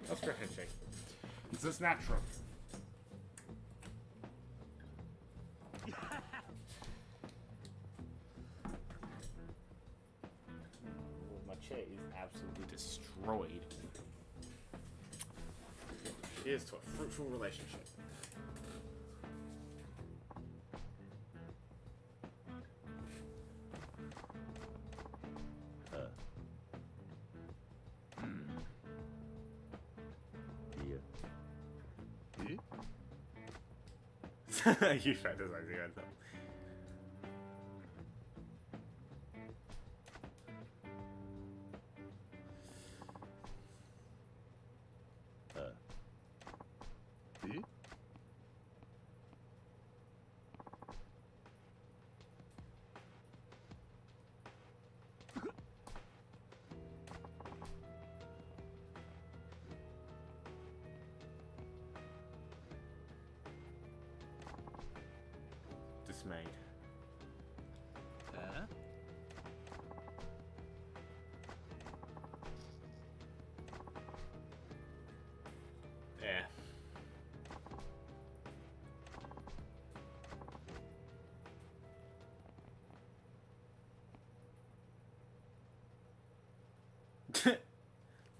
Let's try handshake. Is this natural? My chair is absolutely destroyed. Here's to a fruitful relationship. You tried to say yourself. Dismayed. Yeah.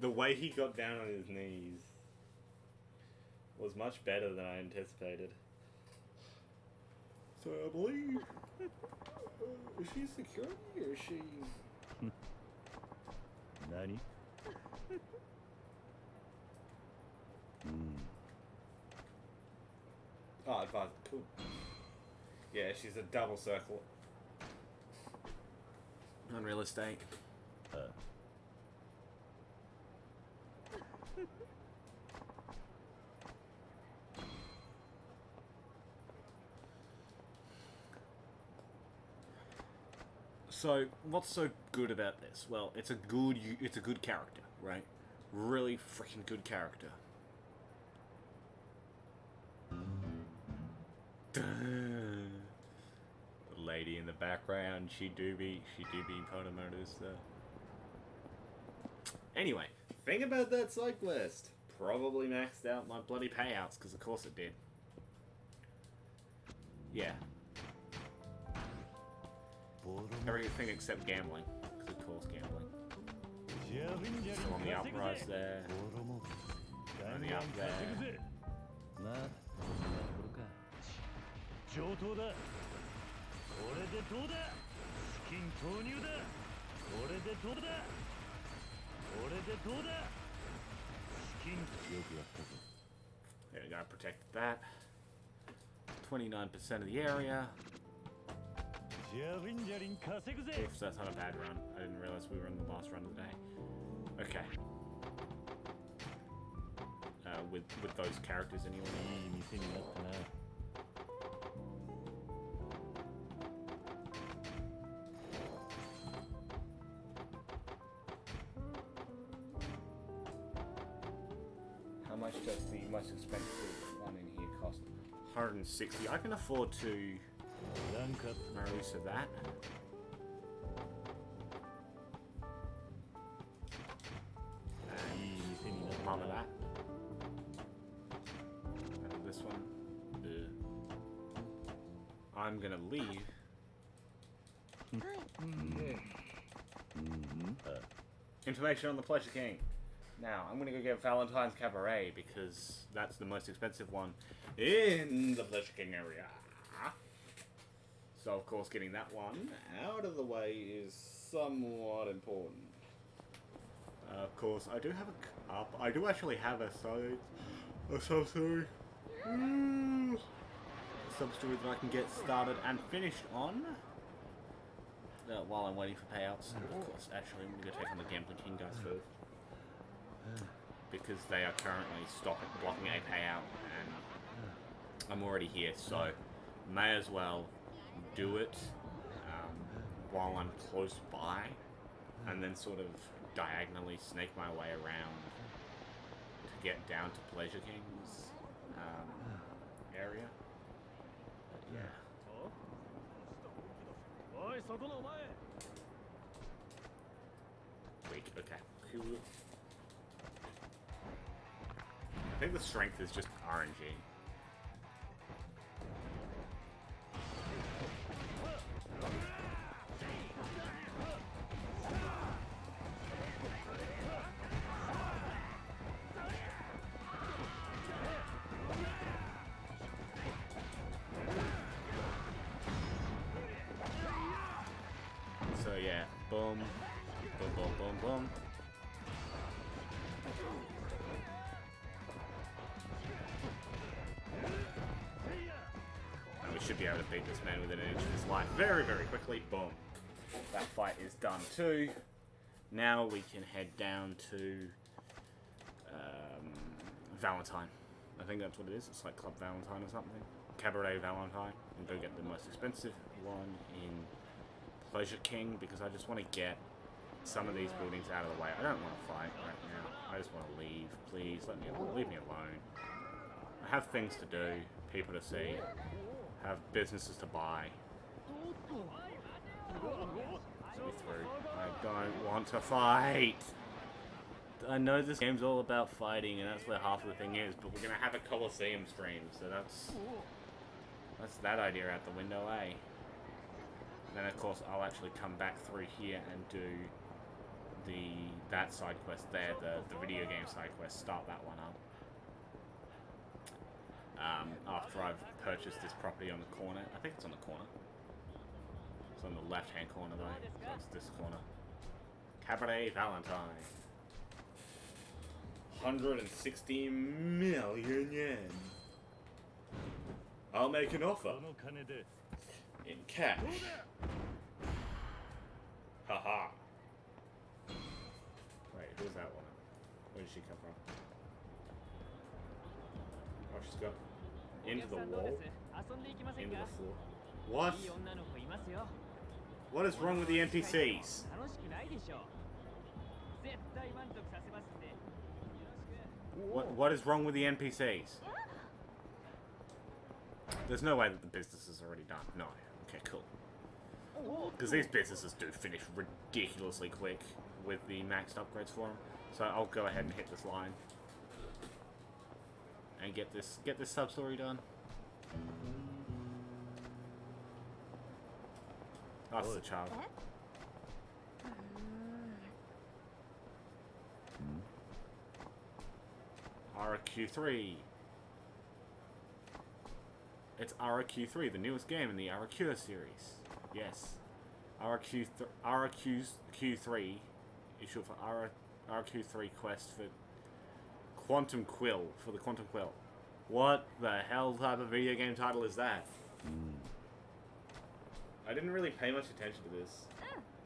The way he got down on his knees was much better than I anticipated. So I believe... is she security or is she... Nani? Oh, advisor. Cool. Yeah, she's a double circle. On real estate. So, what's so good about this? Well, it's a good character, right? Really freaking good character. The lady in the background, she do be Potomoto's though. Anyway, think about that side quest. Probably maxed out my bloody payouts, because of course it did. Yeah. Everything except gambling, because of course gambling. Still on the uprise there. On the up there. 上等だ。これでどうだ。資金投入だ。これでどうだ。これでどうだ。資金よくやったぞ。 There we go, protected that. 29% of the area. じゃりんじゃりん稼ぐぜ。 Oof, that's not a bad run. I didn't realize we were in the last run of the day. Okay. With those characters anyway. いい店になったな。 How much does the most expensive one in here cost? 160. I can afford to なんか make use of that. Mum of that. And this one. I'm gonna leave. Information on the Pleasure King. Now, I'm gonna go get Valentine's Cabaret because that's the most expensive one in the Pleasure King area. So, of course, getting that one out of the way is somewhat important. Of course, I do have a cup. I do actually have a sub-story. Sub-story that I can get started and finished on. While I'm waiting for payouts. Of course, actually, I'm going to go take on the Gambling King guys first. Because they are currently blocking a payout, and I'm already here, so may as well do it while I'm close by, and then sort of diagonally snake my way around to get down to Pleasure King's area. But yeah. Weak, okay. I think the strength is just RNG. So yeah, boom, boom, boom, boom, boom. And we should be able to beat this man within an inch of his life very, very quickly. Boom. That fight is done too. Now we can head down to Valentine. I think that's what it is. It's like Club Valentine or something. Cabaret Valentine. And go get the most expensive one in Pleasure King, because I just want to get some of these buildings out of the way. I don't want to fight right now. I just want to leave. Please, leave me alone. I have things to do, people to see, have businesses to buy. Let me through. I don't want to fight. I know this game's all about fighting, and that's where half of the thing is, but we're gonna have a Coliseum stream, so that's that idea out the window, eh? Then of course I'll actually come back through here and do that side quest there, the video game side quest, start that one up. After I've purchased this property on the corner. I think it's on the corner. It's on the left hand corner though, so it's this corner. Cabaret Valentine. 160 million yen. I'll make an offer. In cash. Haha. Wait, who's that woman? Where did she come from? Oh, she's got into the wall. Into the floor. What? What is wrong with the NPCs? What is wrong with the NPCs? There's no way that the business is already done. No. Okay, cool. Because these businesses do finish ridiculously quick with the maxed upgrades for them. So I'll go ahead and hit this line. And get this sub-story done. Oh, it's the child. RQ3. It's RRQ3, the newest game in the RRQ series. Yes. RRQ3 is short for RRQ3 quest for Quantum Quill, for the Quantum Quill. What the hell type of video game title is that? I didn't really pay much attention to this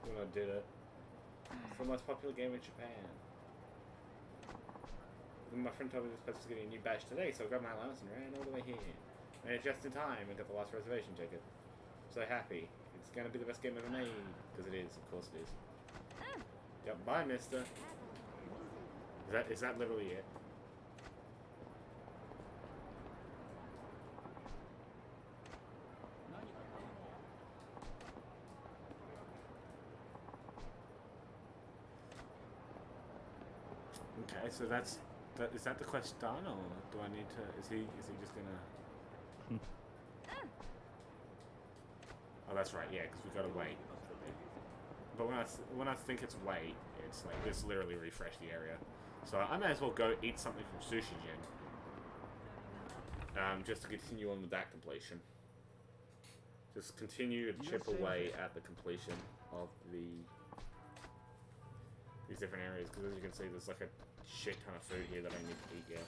when I did it. It's the most popular game in Japan. My friend told me this place was getting a new badge today, so I grabbed my allowance and ran all the way here. Made it just in time and got the last reservation ticket. I'm so happy. It's gonna be the best game ever made. Because it is, of course it is. Yep, bye, mister. Is that literally it? Okay, so is that the quest done, or do I need to? Is he just gonna? Oh, that's right. Yeah, because we gotta wait. But when I think it's wait, it's like it's literally refresh the area. So I may as well go eat something from Sushi Gen. Just to continue on with that completion. Just continue to chip away at the completion of these different areas, because as you can see, there's like a shit ton of food here that I need to eat, yeah.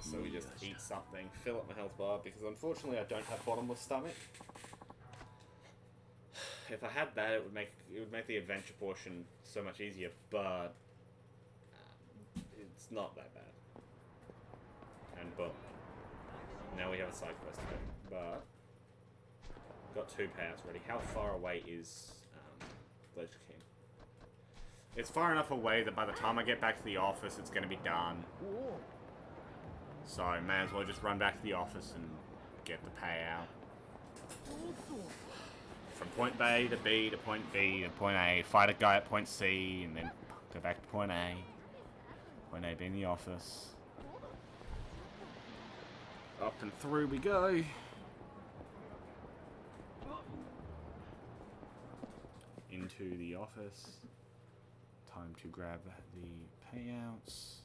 So we just eat something, fill up my health bar, because unfortunately I don't have bottomless stomach. If I had that, it would make the adventure portion so much easier, but it's not that bad. And boom. Now we have a side quest to do, but got 2 powers ready. How far away is Glacier King? It's far enough away that by the time I get back to the office, it's going to be done. So I may as well just run back to the office and get the payout. From point A to B to point B to point A, fight a guy at point C, and then go back to point A. Point A being the office. Up and through we go. Into the office. Time to grab the payouts.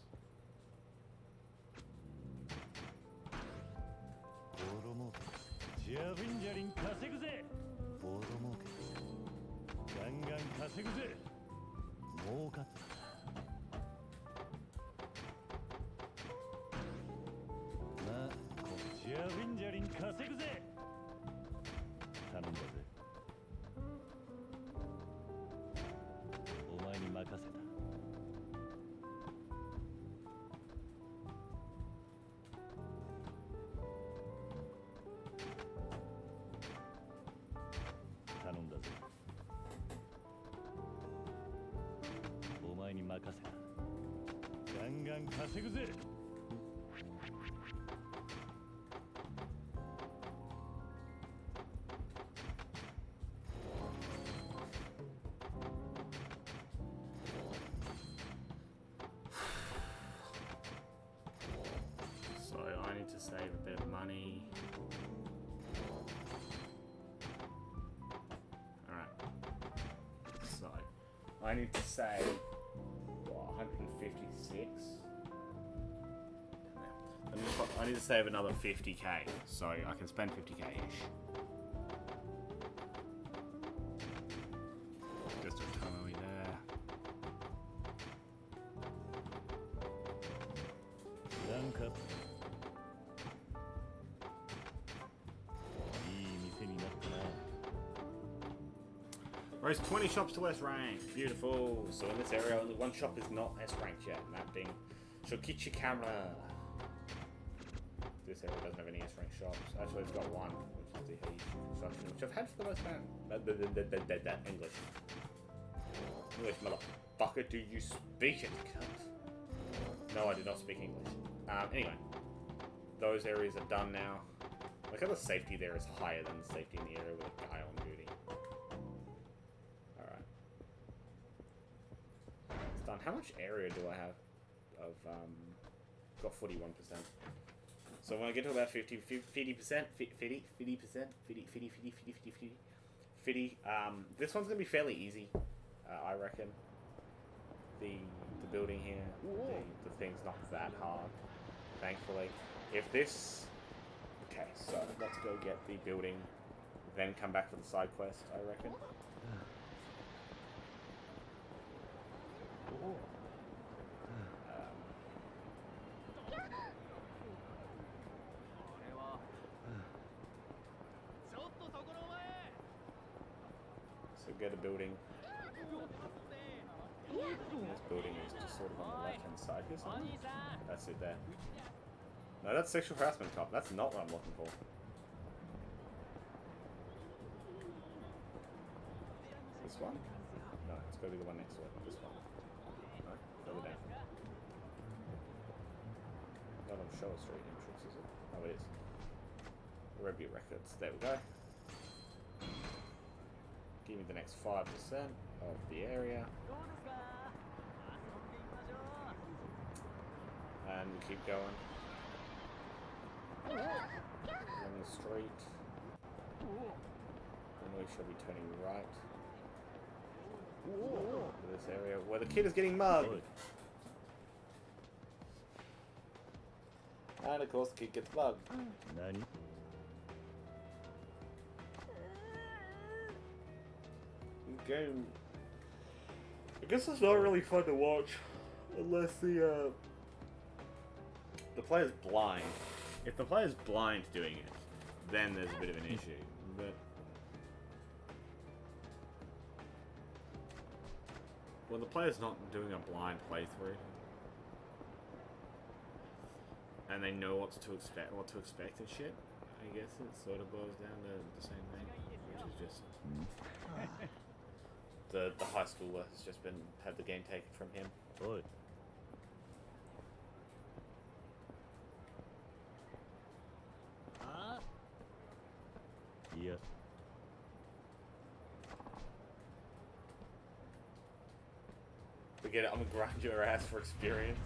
So I need to save a bit of money. Alright. So I need to save 156. I need to save another 50k, so I can spend 50k-ish. Just a totally there. There's 20 shops to S rank. Beautiful. So in this area, only one shop is not S ranked yet, and that being Shokichi Camera. This area doesn't have any S rank shops. Actually, it's got one, which is the Heishi Construction, which I've had for the most part. English. English, motherfucker. Do you speak it, cunt? No, I do not speak English. Anyway, those areas are done now. Look how the safety there is higher than the safety in the area with a guy on duty. Done. How much area do I have of, got 41%. So when I get to about 50%, this one's gonna be fairly easy, I reckon. The building here, the thing's not that hard, thankfully. If this go get the building, then come back for the side quest, I reckon. So get a building. This building is just sort of on the left-hand side here somewhere. That's it there. No, that's sexual harassment cop. That's not what I'm looking for. This one? No, it's got to be the one next to it. This one. No, further down. Not on Shower Street entrance, is it? Oh, it is. Review records. There we go. Give me the next 5% of the area. And we keep going. On the street. And we should be turning right. To this area where the kid is getting mugged. And of course the kid gets mugged. Nani? Game. I guess it's not really fun to watch unless the player's blind. If the player's blind doing it, then there's a bit of an issue. But when the player's not doing a blind playthrough, and they know what to expect and shit, I guess it sort of boils down to the same thing, which is just. The high schooler has just had the game taken from him. Oi. Yes. Forget it, I'm gonna grind your ass for experience.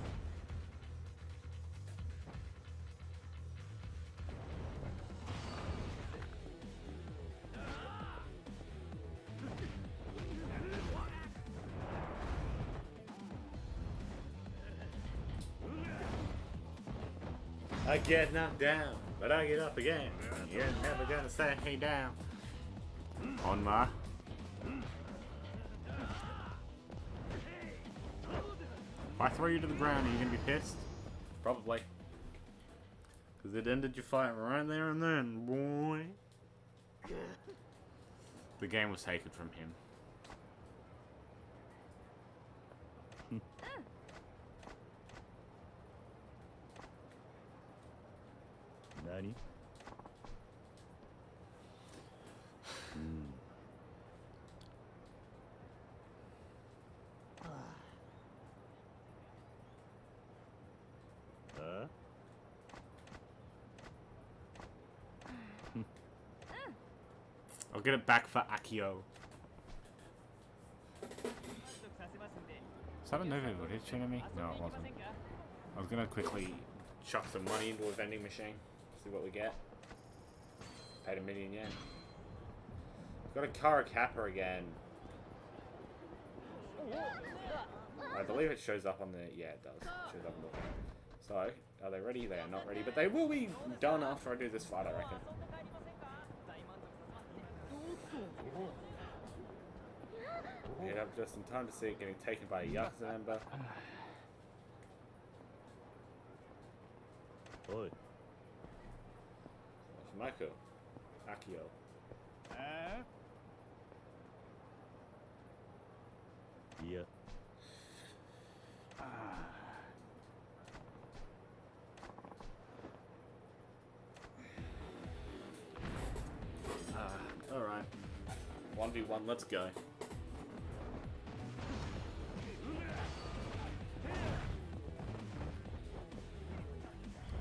I get knocked down, but I get up again. You're never gonna stay down. On my. If I throw you to the ground, are you gonna be pissed? Probably. Because it ended your fight right there and then, boy. The game was taken from him. Nani? I'll get it back for Akio. Is that a Nova footage enemy? No, it wasn't. I was gonna quickly chuck some money into a vending machine. See what we get. Paid 1,000,000 yen. Got a Kara Kappa again. I believe it shows up on the... Yeah, it does. It shows up on the... So, are they ready? They are not ready, but they will be done after I do this fight, I reckon. Get up just in time to see it getting taken by a Yakuza member. Oi. Mako. Akio. Yeah. Alright. 1v1, let's go.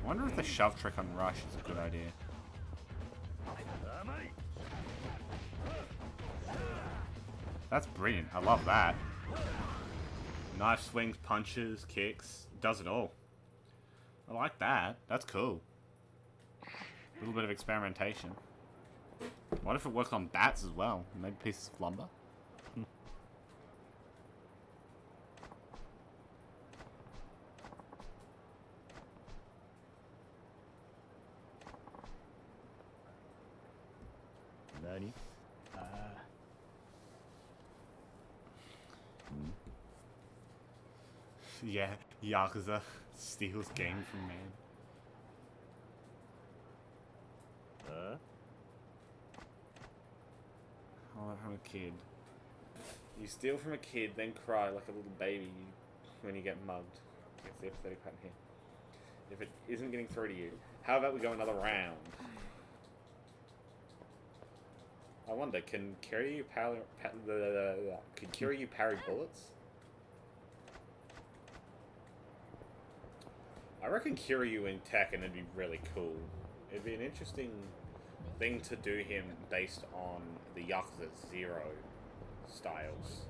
I wonder if the shove trick on Rush is a good idea. That's brilliant. I love that. Knife swings, punches, kicks. Does it all. I like that. That's cool. A little bit of experimentation. What if it worked on bats as well? Maybe pieces of lumber? 何 Yeah, Yakuza steals game from man. Oh, from a kid. You steal from a kid, then cry like a little baby when you get mugged. That's the empathetic pattern here. If it isn't getting through to you, how about we go another round? I wonder, can Kiryu parry bullets? I reckon Kiryu in Tekken would be really cool. It'd be an interesting thing to do him based on the Yakuza 0 styles.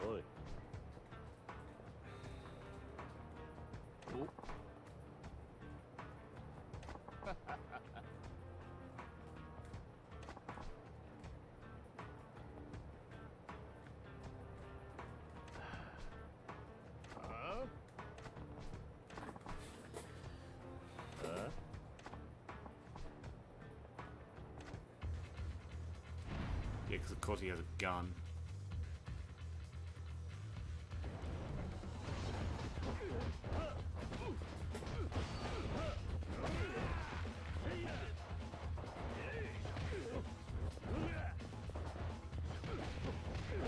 Oi. Oh. Yeah, because of course he has a gun.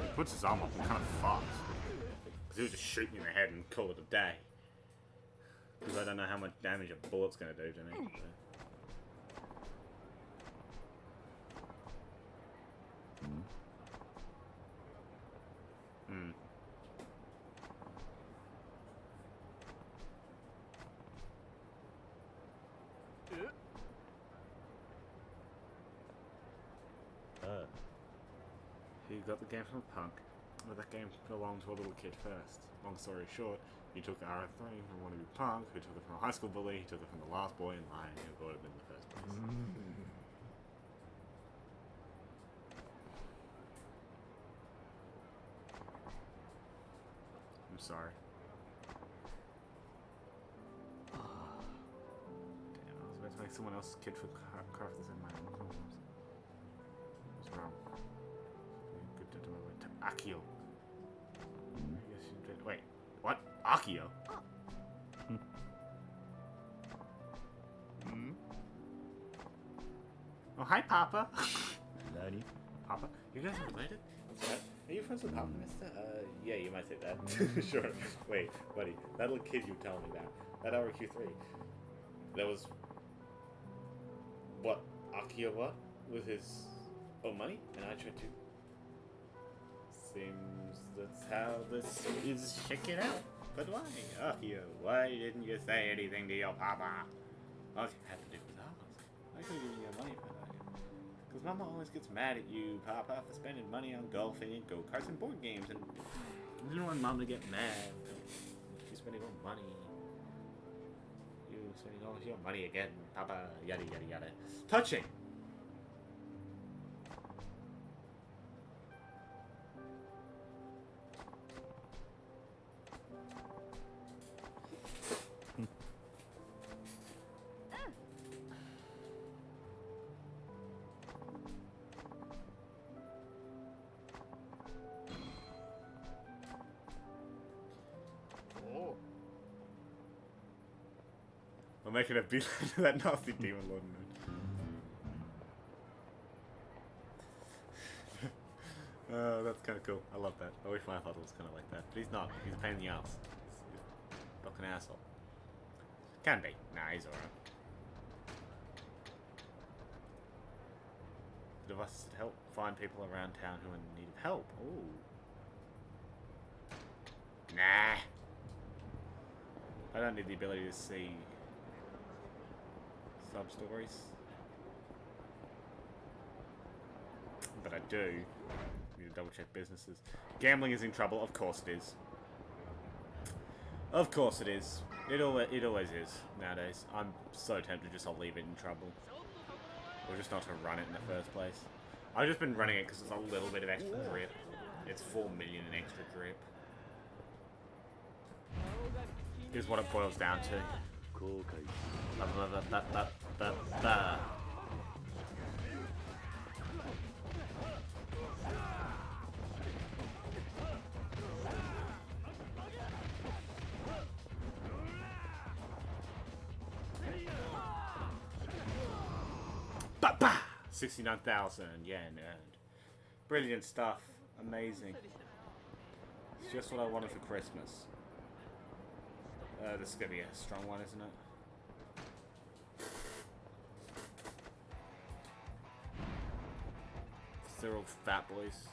He puts his arm up, I'm kind of fucked. Because he would just shoot me in the head and call it a day. Because I don't know how much damage a bullet's going to do to me. So. He got the game from a punk. Well, that game belonged to a little kid first. Long story short, he took RF3 from one of a punk, who took it from a high school bully, he took it from the last boy in line who got it in the first place. I'm sorry. Damn, I was about to make someone else's kid for crafters in my own problems. What's wrong? Good to my way to Akio. I guess you did. Wait, what? Akio? Oh, hi, Papa. Nani? Papa? You guys are related? What's that? Are you friends with Papa, mister? Yeah, you might say that. Sure. Wait, buddy. That little kid you telling me about. That RQ3. That was... What? Akio what? With his own money? And I tried to... Seems that's how this is. Check it out. But why? Akio, why didn't you say anything to your Papa? All you had to do was ask. I could have given you money for that. Because Mama always gets mad at you, Papa, for spending money on golfing and go-karts and board games. And you didn't want Mom to get mad. She's spending all money. You spending all your money again, Papa, yada yada yada. Touching! I'm making a beeline to that nasty demon lord mood. That's kind of cool. I love that. I wish my father was kind of like that. But he's not. He's a pain in the ass. He's a fucking asshole. Can be. Nah, he's alright. The devices that help find people around town who are in need of help. Ooh. Nah. I don't need the ability to see sub-stories. But I do. Need to double check businesses. Gambling is in trouble. Of course it is. Of course it is. It always is nowadays. I'm so tempted just to leave it in trouble. Or just not to run it in the first place. I've just been running it because it's a little bit of extra drip. It's 4 million in extra drip. Is what it boils down to. Ba, ba, ba, ba, ba, ba, ba. Ba, ba. 69,000 yen earned. Brilliant stuff. Amazing. It's just what I wanted for Christmas. This is gonna be a strong one, isn't it? They're all fat boys.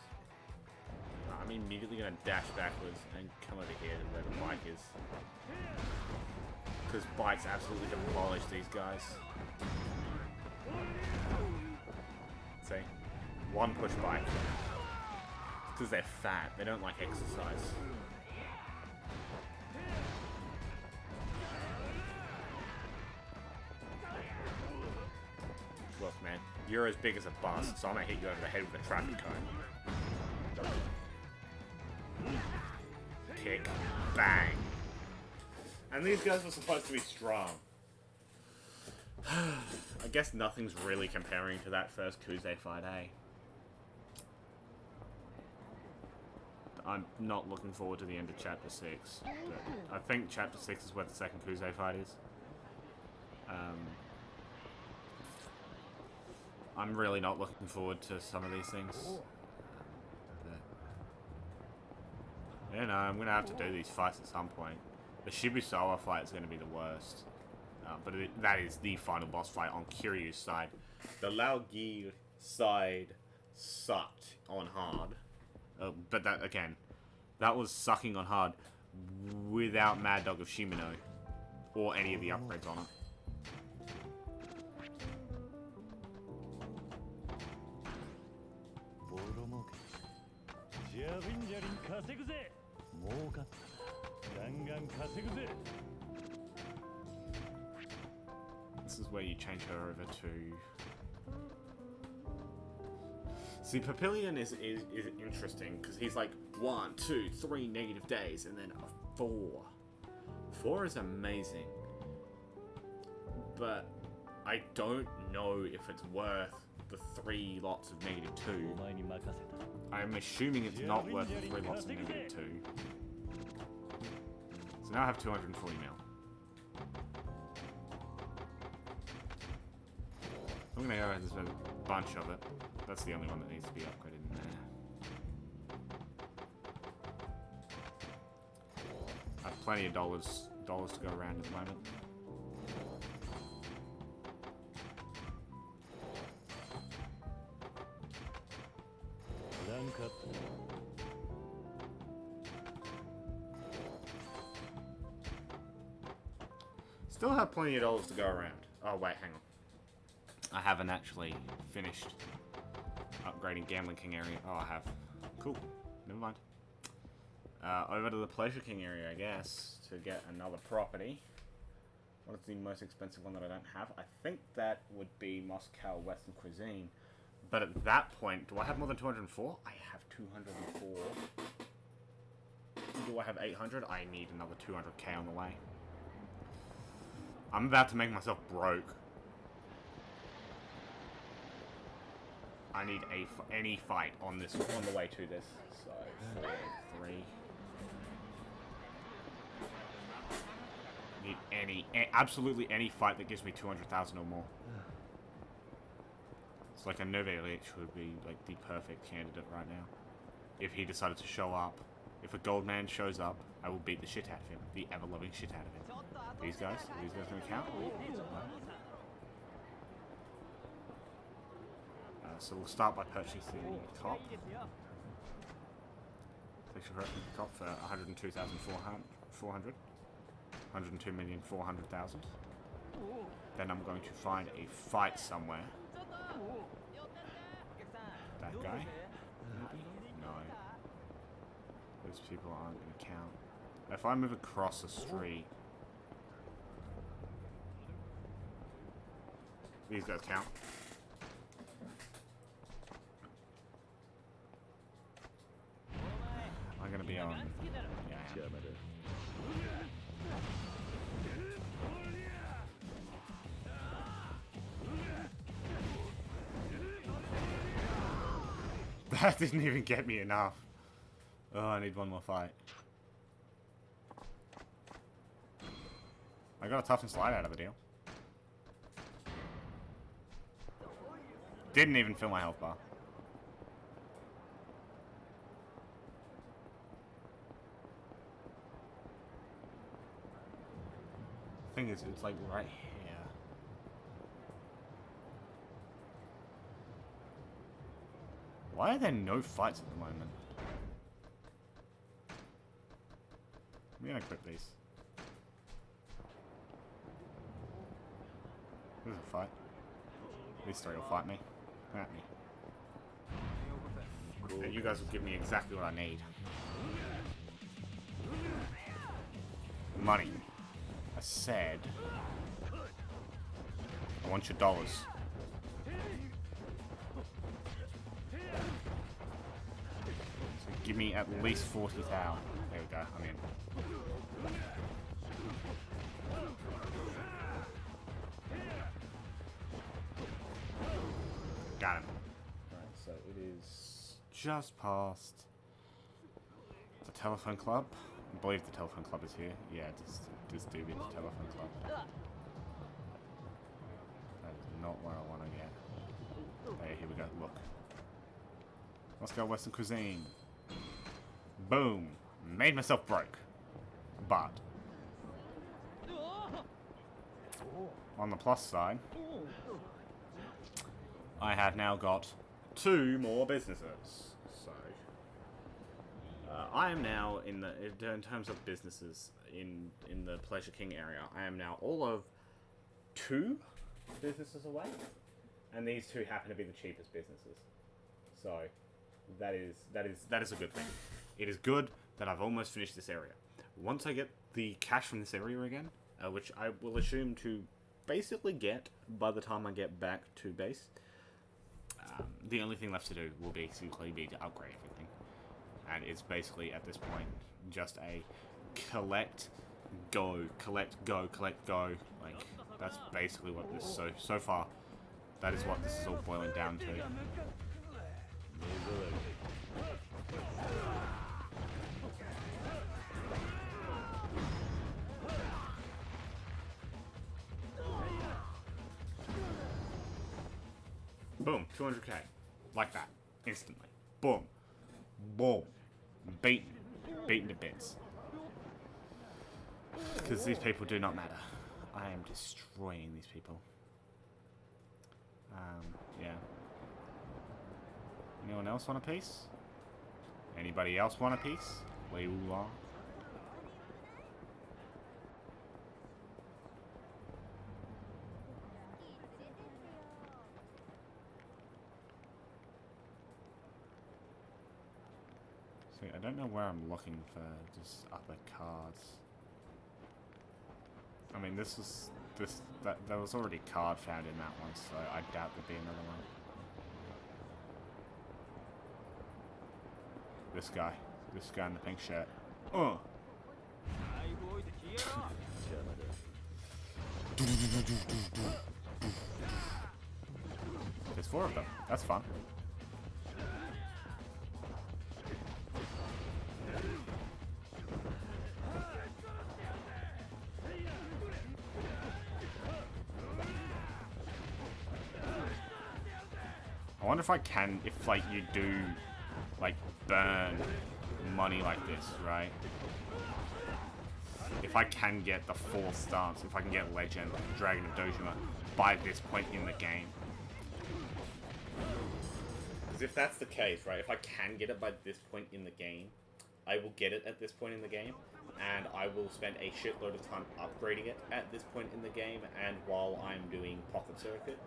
I'm immediately gonna dash backwards and come over here to where the bike is. Because bikes absolutely demolish these guys. See? One push bike. Because they're fat. They don't like exercise. Look, man. You're as big as a bus, so I'm gonna hit you over the head with a traffic cone. Kick. Bang. And these guys were supposed to be strong. I guess nothing's really comparing to that first Kuze fight, eh? I'm not looking forward to the end of Chapter 6. But I think Chapter 6 is where the second Kuze fight is. I'm really not looking forward to some of these things. But, you know, I'm going to have to do these fights at some point. The Shibusawa fight is going to be the worst. But that is the final boss fight on Kiryu's side. The Laogi side sucked on hard. But that, again, that was sucking on hard without Mad Dog of Shimano. Or any of the upgrades on it. This is where you change her over to... See, Papillion is interesting, because he's like 1, 2, 3 negative days, and then a 4. 4 is amazing. But I don't know if it's worth the 3 lots of -2. I'm assuming it's not worth the 3 lots of -2. So now I have 240 mil. I'm gonna go ahead and spend a bunch of it. That's the only one that needs to be upgraded in there. I have plenty of dollars to go around at the moment. Still have plenty of dollars to go around. Oh wait, hang on. I haven't actually finished upgrading Gambling King area. Oh, I have. Cool. Never mind. Over to the Pleasure King area, I guess, to get another property. What is the most expensive one that I don't have? I think that would be Moscow Western Cuisine. But at that point, do I have more than 204? I have 204. Do I have 800? I need another 200k on the way. I'm about to make myself broke. I need any fight on this on the way to this. So 4, 3. Need absolutely any fight that gives me 200,000 or more. It's like a Novelich would be like the perfect candidate right now. If he decided to show up, if a gold man shows up, I will beat the shit out of him, the ever-loving shit out of him. These guys gonna count? So we'll start by purchasing the cop. Takes your cop for 102,400. 102,400,000. Then I'm going to find a fight somewhere. That guy? Maybe? No. Those people aren't going to count. If I move across the street... These guys count. I'm going to be on... Yeah, I am. That didn't even get me enough. Oh, I need one more fight. I got a tough and slide out of the deal. Didn't even fill my health bar. Thing is, it's like right here. Why are there no fights at the moment? I'm gonna equip these. There's a fight. These three will fight me. At me. And you guys will give me exactly what I need. Money. I said I want your dollars. So give me at least 40,000. There we go, I'm in. Got him. Right, so it is just past the telephone club. I believe the telephone club is here. Yeah, just do be the telephone club. That is not where I want to get. Hey, here we go. Look. Let's go Western cuisine. Boom. Made myself broke. But on the plus side, I have now got 2 more businesses. So I am now in terms of businesses in the Pleasure King area. I am now all of 2 businesses away, and these 2 happen to be the cheapest businesses. So that is a good thing. It is good that I've almost finished this area. Once I get the cash from this area again, which I will assume to basically get by the time I get back to base. The only thing left to do will basically be to upgrade everything. And it's basically, at this point, just a collect, go, collect, go, collect, go. Like, that's basically what this, so far, that is what this is all boiling down to. Boom, 200k. Like that. Instantly. Boom. Boom. Beaten. Beaten to bits. Because these people do not matter. I am destroying these people. Yeah. Anyone else want a piece? Anybody else want a piece? Wait, ooh, ah. I don't know where I'm looking for just other cards. I mean, there was already a card found in that one, so I doubt there'd be another one. This guy in the pink shirt. Oh. There's 4 of them. That's fun. I wonder if I can, if like you do, like burn money like this, right? If I can get the 4th stance, if I can get Legend, Dragon of Dojima, by this point in the game. Because if that's the case, right, if I can get it by this point in the game, I will get it at this point in the game, and I will spend a shitload of time upgrading it at this point in the game, and while I'm doing Pocket Circuit.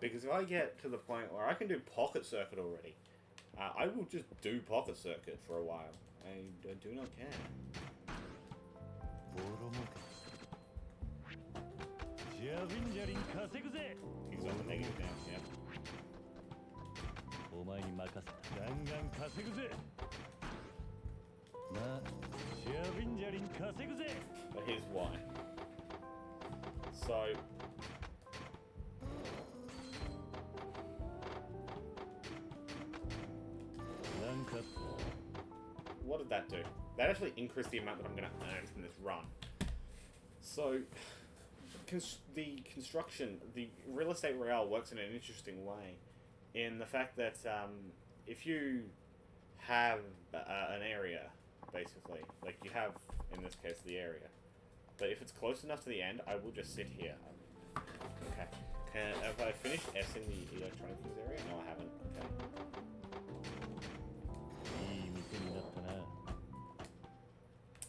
Because if I get to the point where I can do Pocket Circuit already, I will just do Pocket Circuit for a while. I do not care. He's on the negative now, yeah. But here's why. So... what did that do? That actually increased the amount that I'm going to earn from this run. So, the construction, the real estate royale works in an interesting way, in the fact that if you have an area, basically, like you have, in this case, the area, but if it's close enough to the end, I will just sit here. Okay. Have I finished S-ing the electronic things area? No, I haven't. Okay.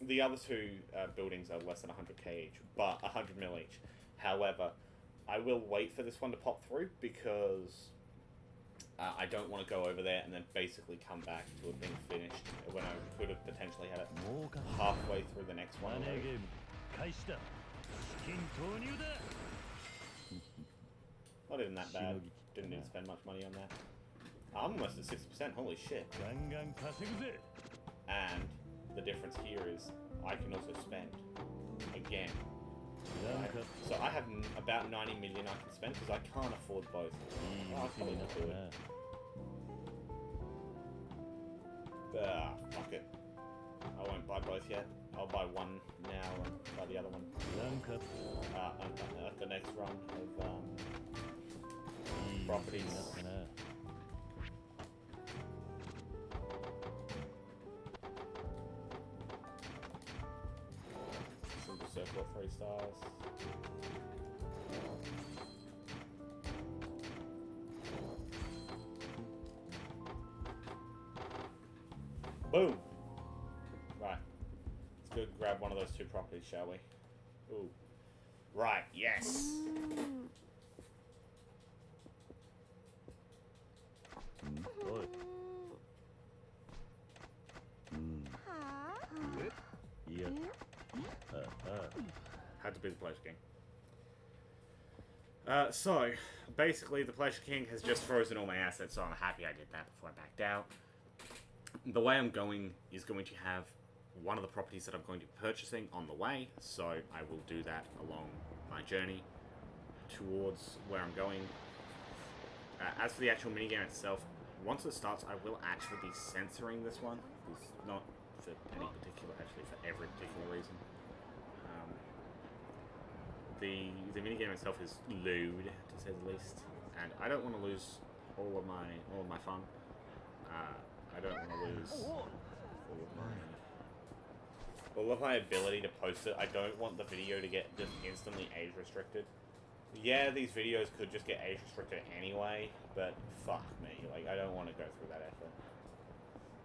The other two buildings are less than 100k each, but 100 mil each. However, I will wait for this one to pop through because I don't want to go over there and then basically come back to it being finished when I could have potentially had it halfway through the next one. Not even that bad. Didn't need to spend much money on that. I'm almost at 60%, holy shit. And the difference here is I can also spend again. Right? So I have about 90 million I can spend because I can't afford both. Oh, I can't even do it. Fuck it. I won't buy both yet. I'll buy one now and buy the other one at the next run of properties. Simple circle at 3 stars. Boom! Right. Let's go grab one of those 2 properties, shall we? Ooh. Right, yes! Had to be the Pleasure King. So, basically, the Pleasure King has just frozen all my assets, so I'm happy I did that before I backed out. The way I'm going is going to have one of the properties that I'm going to be purchasing on the way, so I will do that along my journey towards where I'm going. As for the actual minigame itself, once it starts, I will actually be censoring this one. It's not for any particular, actually for every particular reason. The minigame itself is lewd, to say the least, and I don't want to lose all of my fun. I don't want to lose all of my ability to post it. I don't want the video to get just instantly age restricted. Yeah, these videos could just get age restricted anyway, but fuck me, like I don't want to go through that effort.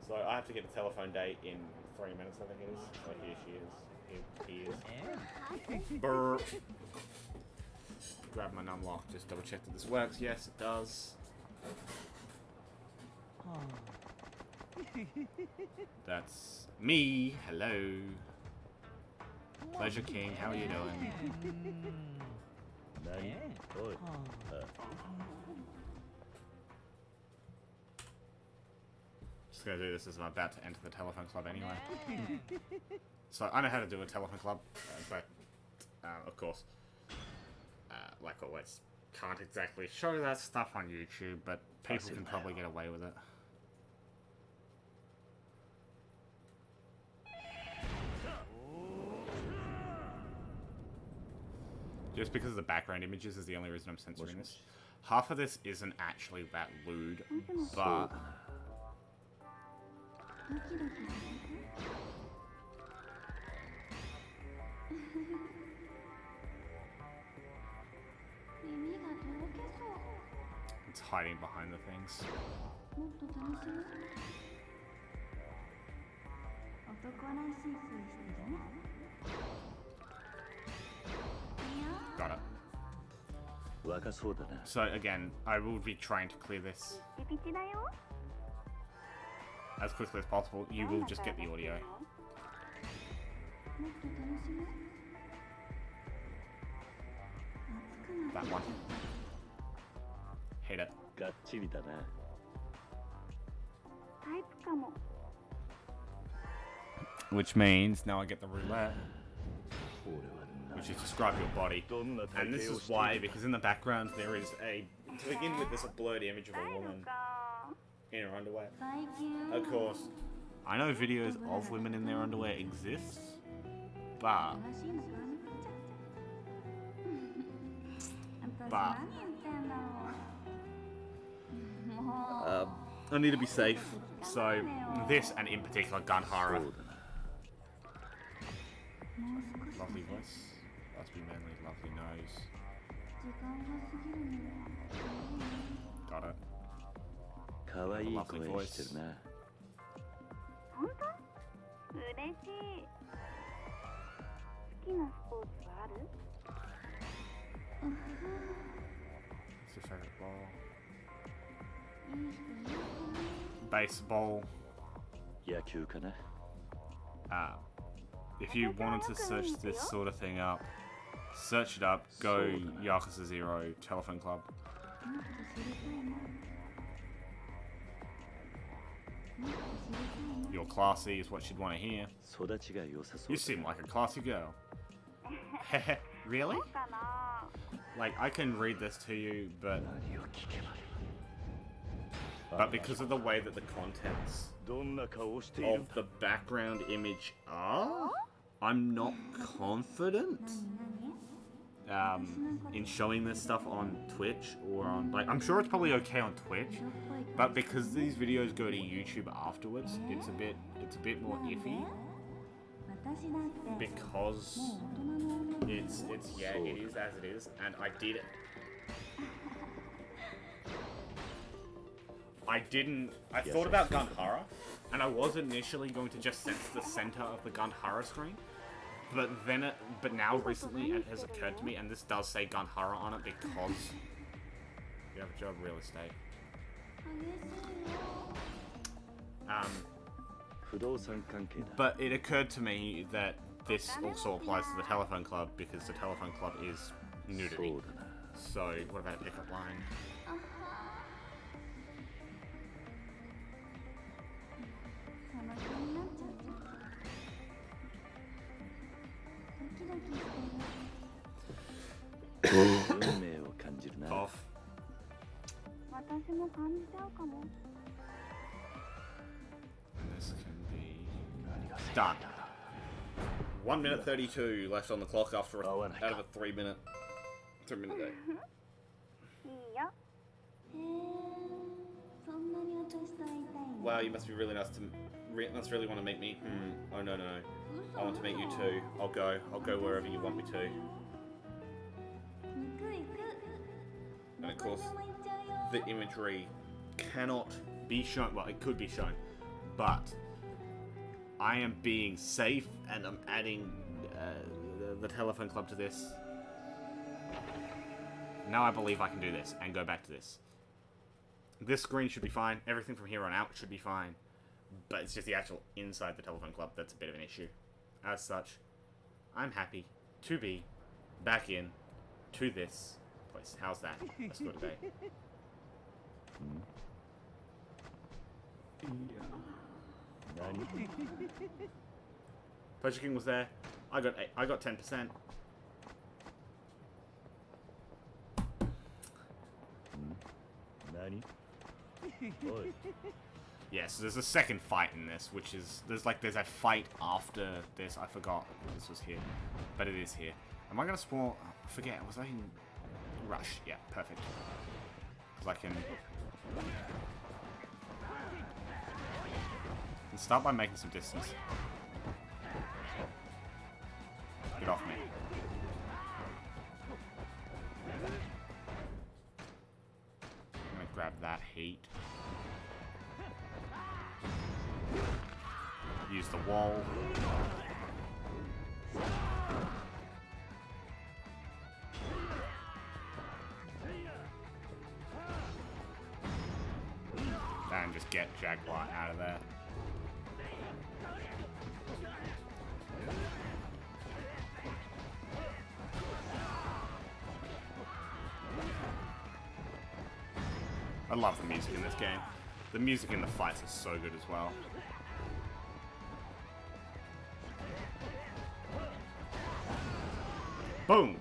So I have to get a telephone date in 3 minutes, I think it is. So here she is. Here he is. Brr. Grab my numlock, just double check that this works. Yes, it does. That's me. Hello. Pleasure King, how are you doing? Just gonna do this as I'm about to enter the telephone club anyway. So I know how to do a telephone club, but of course, like always, can't exactly show that stuff on YouTube, but people can probably get away with it. Just because of the background images is the only reason I'm censoring this. Half of this isn't actually that lewd, but... it's hiding behind the things. Got it. So again, I will be trying to clear this as quickly as possible. You will just get the audio. That one. Hate it. Which means now I get the roulette, which is describe your body. And this is why, because in the background there is to begin with, there's a blurred image of a woman in her underwear. Of course, I know videos of women in their underwear exists, but I need to be safe. So this, and in particular Gunhara. Lovely voice. Must be manly, lovely nose. Got it. 可愛い Lovely 声 voice. してるな。本当？嬉しい。好きなスポーツはある？ What's your favorite ball? Baseball. 野球かな。 If you wanted to search this sort of thing up, search it up, go Yakuza 0, Telephone Club. You're classy is what she'd want to hear. 育ちが良さそう You だ。 seem like a classy girl. Really? かな。 Like, I can read this to you, but 何を聞けば。 because of the way that the contents どんな顔をしている of the background image are, I'm not confident in showing this stuff on Twitch or on, like, I'm sure it's probably okay on Twitch, but because these videos go to YouTube afterwards, it's a bit more iffy, because it's yeah, it is as it is, and I thought about Gunhara, and I was initially going to just sense the center of the Gunhara screen, but now recently it has occurred to me, and this does say Gunhara on it because you have a job, real estate. 不動産関係だ。 But it occurred to me that this also applies to the telephone club because the telephone club is そ nudity. うだな。 So what about a pickup line? その気になっちゃって。ドキドキしてる。運命を感じるな。 Off. 私も感じちゃうかも。 And this can be done. 1 minute 32 left on the clock after out of a 3 minute day. いいよ。へえ、そんなに私と会いたいの。 Wow, you must be really nice to must really want to meet me. Oh no. I want to meet you too. I'll go wherever you want me to. 行く行く。 And of course, どこにでも行っちゃうよ。 the imagery cannot be shown. Well, it could be shown, but I am being safe and I'm adding the telephone club to this. Now I believe I can do this and go back to this. This screen should be fine. Everything from here on out should be fine. But it's just the actual inside the telephone club that's a bit of an issue. As such, I'm happy to be back in to this place. How's that? Let's go today. 何 Pleasure King was there. I got 10%. Nani? Oi. Yeah, so there's a second fight in this, which is there's a fight after this. I forgot this was here, but it is here. Am I gonna spawn? I forget. Was I in Rush? Yeah, perfect. Because I can start by making some distance. Get off me. I'm gonna grab that heat. Use the wall. And just get Jaguar out of there. I love the music in this game. The music in the fights is so good as well. Boom!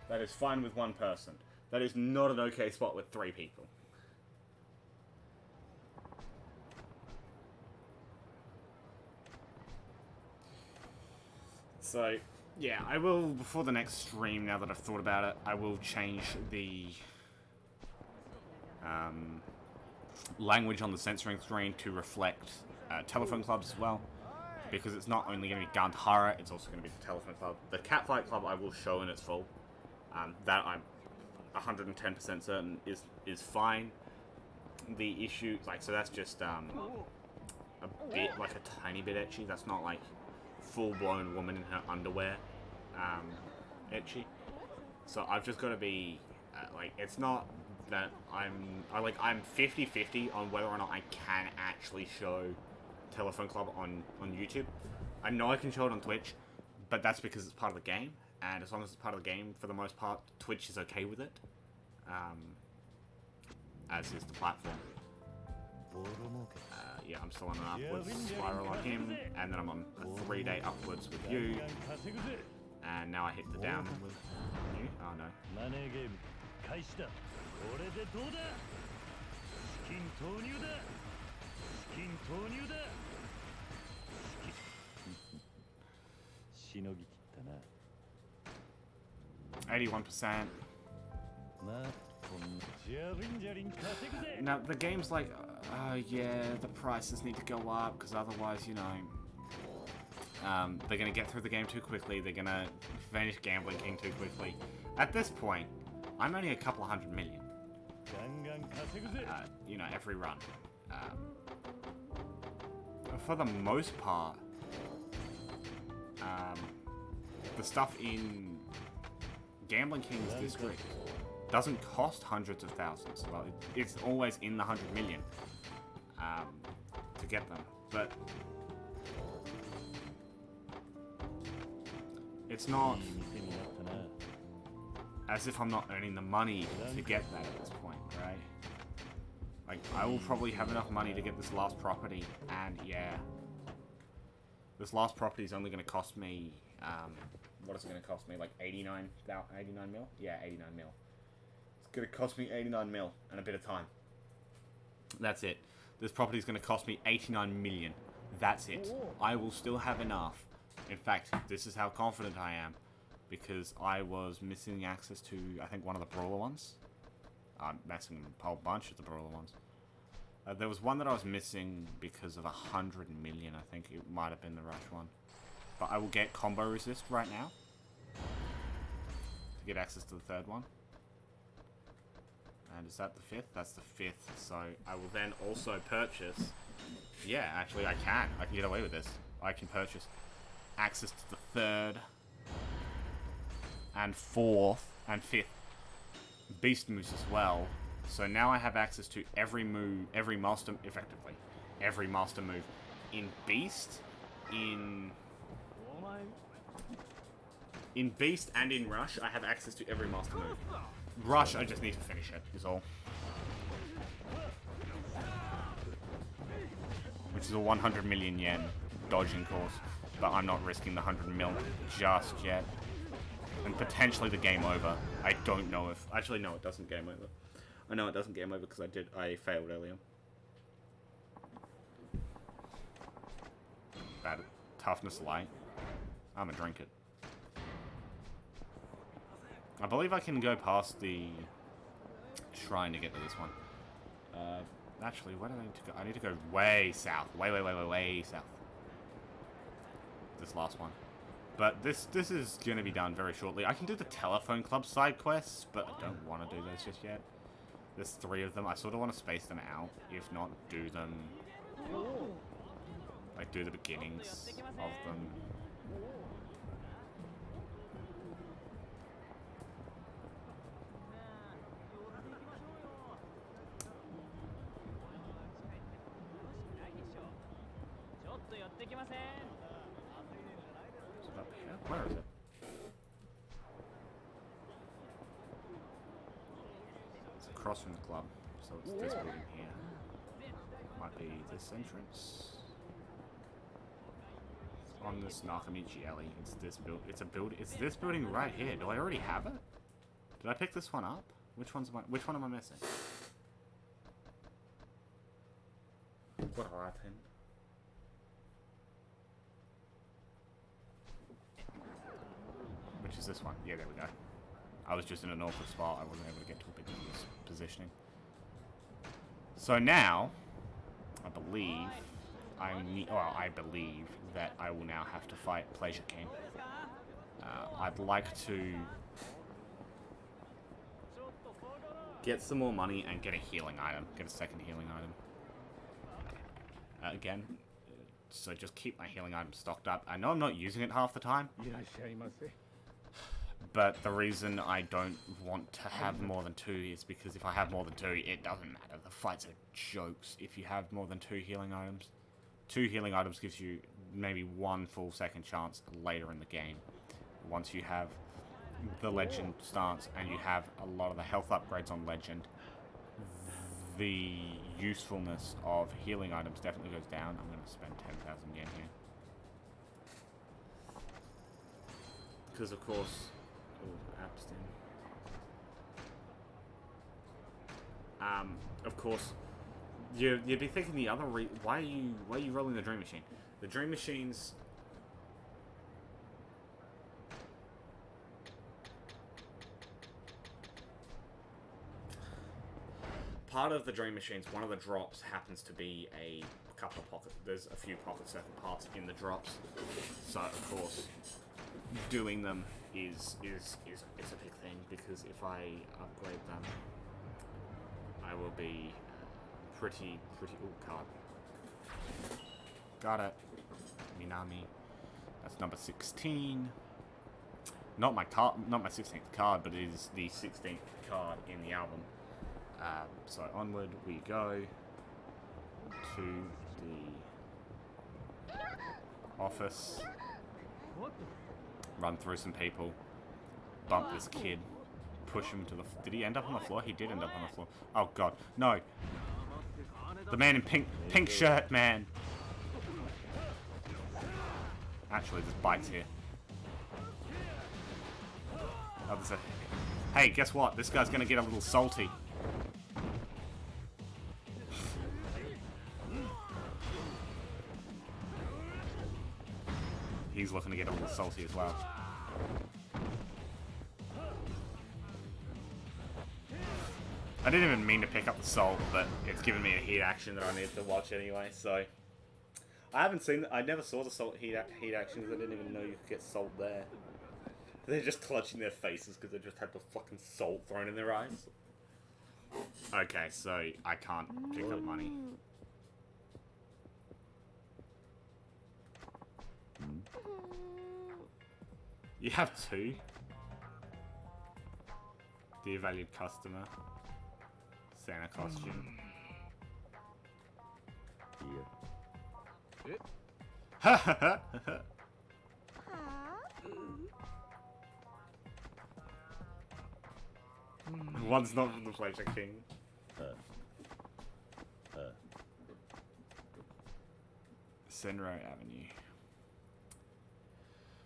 That is fine with one person. That is not an okay spot with 3 people. So, yeah, I will, before the next stream, now that I've thought about it, I will change the language on the censoring screen to reflect telephone clubs as well. Because it's not only going to be Gandhara, it's also going to be the telephone club. The Catfight club I will show in its full. That I'm 110% certain is fine. The issue, like, so that's just a bit, like a tiny bit etchy. That's not like full-blown woman in her underwear etchy. So I've just got to be like, it's not that I'm 50-50 on whether or not I can actually show Telephone Club on YouTube. I know I can show it on Twitch, but that's because it's part of the game, and as long as it's part of the game, for the most part, Twitch is okay with it, as is the platform. Yeah, I'm still on an upwards spiral on him, and then I'm on a 3-day upwards with you, and now I hit the down with you. Oh no. $81%. Now the game's like, yeah, the prices need to go up because otherwise, you know, they're gonna get through the game too quickly. They're gonna finish Gambling King too quickly. At this point, I'm only a couple of 100 million. You know, every run. For the most part, the stuff in Gambling King's district doesn't cost hundreds of thousands. Well, it's always in the 100 million to get them, but it's not as if I'm not earning the money to get that at this point, right? Like, I will probably have enough money to get this last property, and yeah, this last property is only going to cost me, what is it going to cost me, like 89 mil? Yeah, 89 mil. It's going to cost me 89 mil and a bit of time. That's it. This property is going to cost me 89 million. That's it. I will still have enough. In fact, this is how confident I am, because I was missing access to, I think, one of the brawler ones. I'm missing a whole bunch of the brawler ones. There was one that I was missing because of 100 million, I think it might have been the rush one. But I will get combo resist right now to get access to the third one. And is that the fifth? That's the fifth. So I will then also purchase. Yeah, actually I can get away with this. I can purchase access to the third and fourth and fifth beast moves as well. So now I have access to every move, every master, effectively every master move in beast, in beast and in rush. I have access to every master move. Rush, I just need to finish it, is all. Which is a 100 million yen dodging course, but I'm not risking the 100 mil just yet. And potentially the game over. I don't know if... Actually, no, it doesn't game over. I know it doesn't game over because I failed earlier. Bad toughness light. I'm gonna drink it. I believe I can go past the shrine to get to this one. Actually, where do I need to go? I need to go way south. Way south. This last one. But this is going to be done very shortly. I can do the Telephone Club side quests, but I don't want to do those just yet. There's 3 of them. I sort of want to space them out. If not, do them... like, do the beginnings of them. Is it up here? Where is it? It's across from the club, so it's this building here. Might be this entrance. It's on this Nakamichi alley. It's this build. It's a build. It's this building right here. Do I already have it? Did I pick this one up? Which one am I missing? What happened? which is this one. Yeah, there we go. I was just in an awkward spot. I wasn't able to get to a bit of positioning. So now, I believe I believe that I will now have to fight Pleasure King. I'd like to get some more money and get a healing item. Get a second healing item. Again, so just keep my healing item stocked up. I know I'm not using it half the time, but the reason I don't want to have more than 2 is because if I have more than 2, it doesn't matter. The fights are jokes if you have more than 2 healing items. 2 healing items gives you maybe 1 full second chance later in the game. Once you have the legend stance and you have a lot of the health upgrades on legend, the usefulness of healing items definitely goes down. I'm going to spend 10,000 yen here. Because of course... of course, you'd be thinking the other why are you rolling the dream machine? The dream machines. Part of the dream machines, one of the drops happens to be a couple of pocket. There's a few pocket circuit parts in the drops, so of course, doing them is a big thing because if I upgrade them, I will be pretty. Oh, card. Got it. Minami. That's number 16. Not my 16th card, but it is the 16th card in the album. So onward we go to the office. Run through some people. Bump this kid. Push him to the... Did he end up on the floor? He did end up on the floor. Oh, God. No. The man in pink shirt, man. Actually, there's bikes here. Oh, there's a... Hey, guess what? This guy's gonna get a little salty. He's looking to get a little salty as well. I didn't even mean to pick up the salt, but it's given me a heat action that I need to watch anyway, so... I never saw the salt heat action because I didn't even know you could get salt there. They're just clutching their faces because they just had the fucking salt thrown in their eyes. Okay, so I can't pick up money. You have 2? Dear valued customer. Santa costume. Ha ha ha ha. One's not from the Pleasure King. Senro Avenue.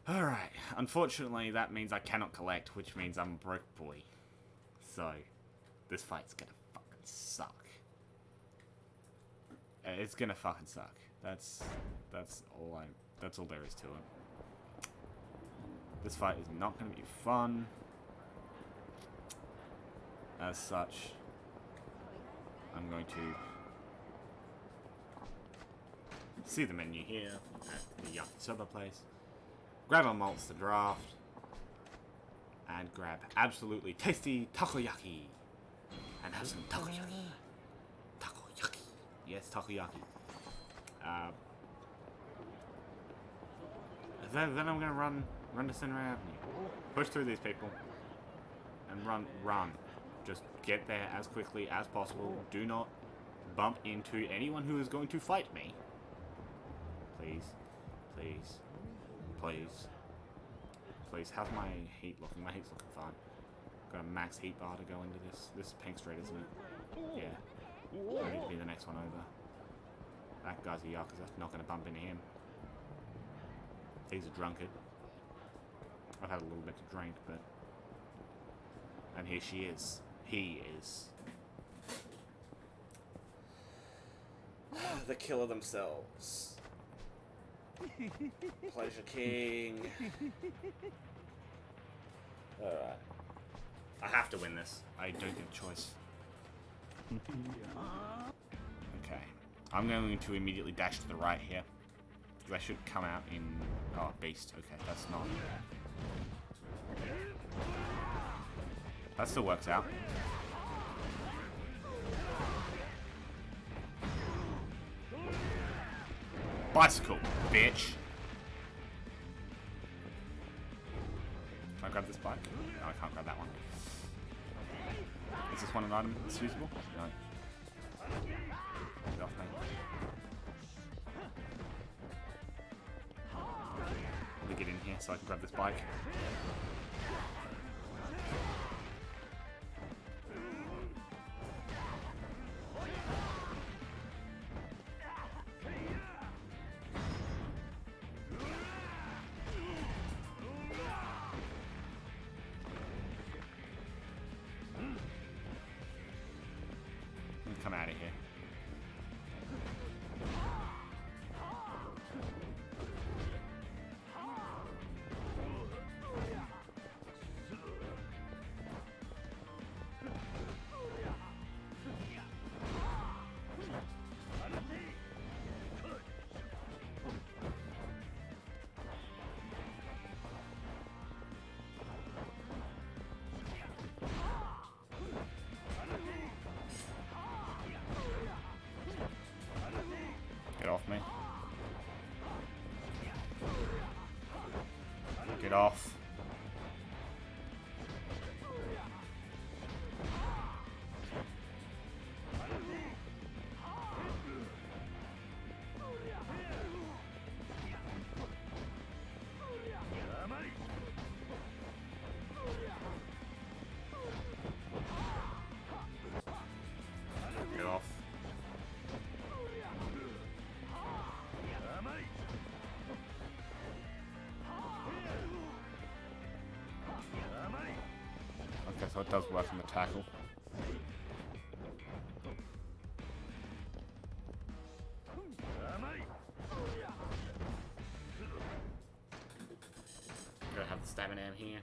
Alright, unfortunately that means I cannot collect, which means I'm a broke boy. So, this fight's gonna fucking suck. It's gonna fucking suck. That's all there is to it. This fight is not gonna be fun. As such, I'm going to see the menu here at the Yakuza place. Grab a Monster Draft. And grab absolutely tasty takoyaki. And have some takoyaki. Takoyaki. Yes, takoyaki. Then I'm going to run to Censored Avenue. Push through these people. And run. Just get there as quickly as possible. Do not bump into anyone who is going to fight me. Please. Please. Please. Please. How's my heat looking? My heat's looking fine. Got a max heat bar to go into this. This is pink straight, isn't it? Yeah. I need to be the next one over. That guy's a Yakuza. Not going to bump into him. He's a drunkard. I've had a little bit to drink, but... And here she is. He is. The killer themselves. Pleasure King. Alright. I have to win this. I don't get a choice. Okay. I'm going to immediately dash to the right here. Because I should come out in... Oh, beast. Okay, that's not... That still works out. Bicycle, bitch. Can I grab this bike? No, I can't grab that one. Is this one an item that's usable? No. Get off me. Let me get in here so I can grab this bike. Come out of here. Get off me. Get off. Get off. Okay, so it does work on the tackle. Gotta have the stamina here.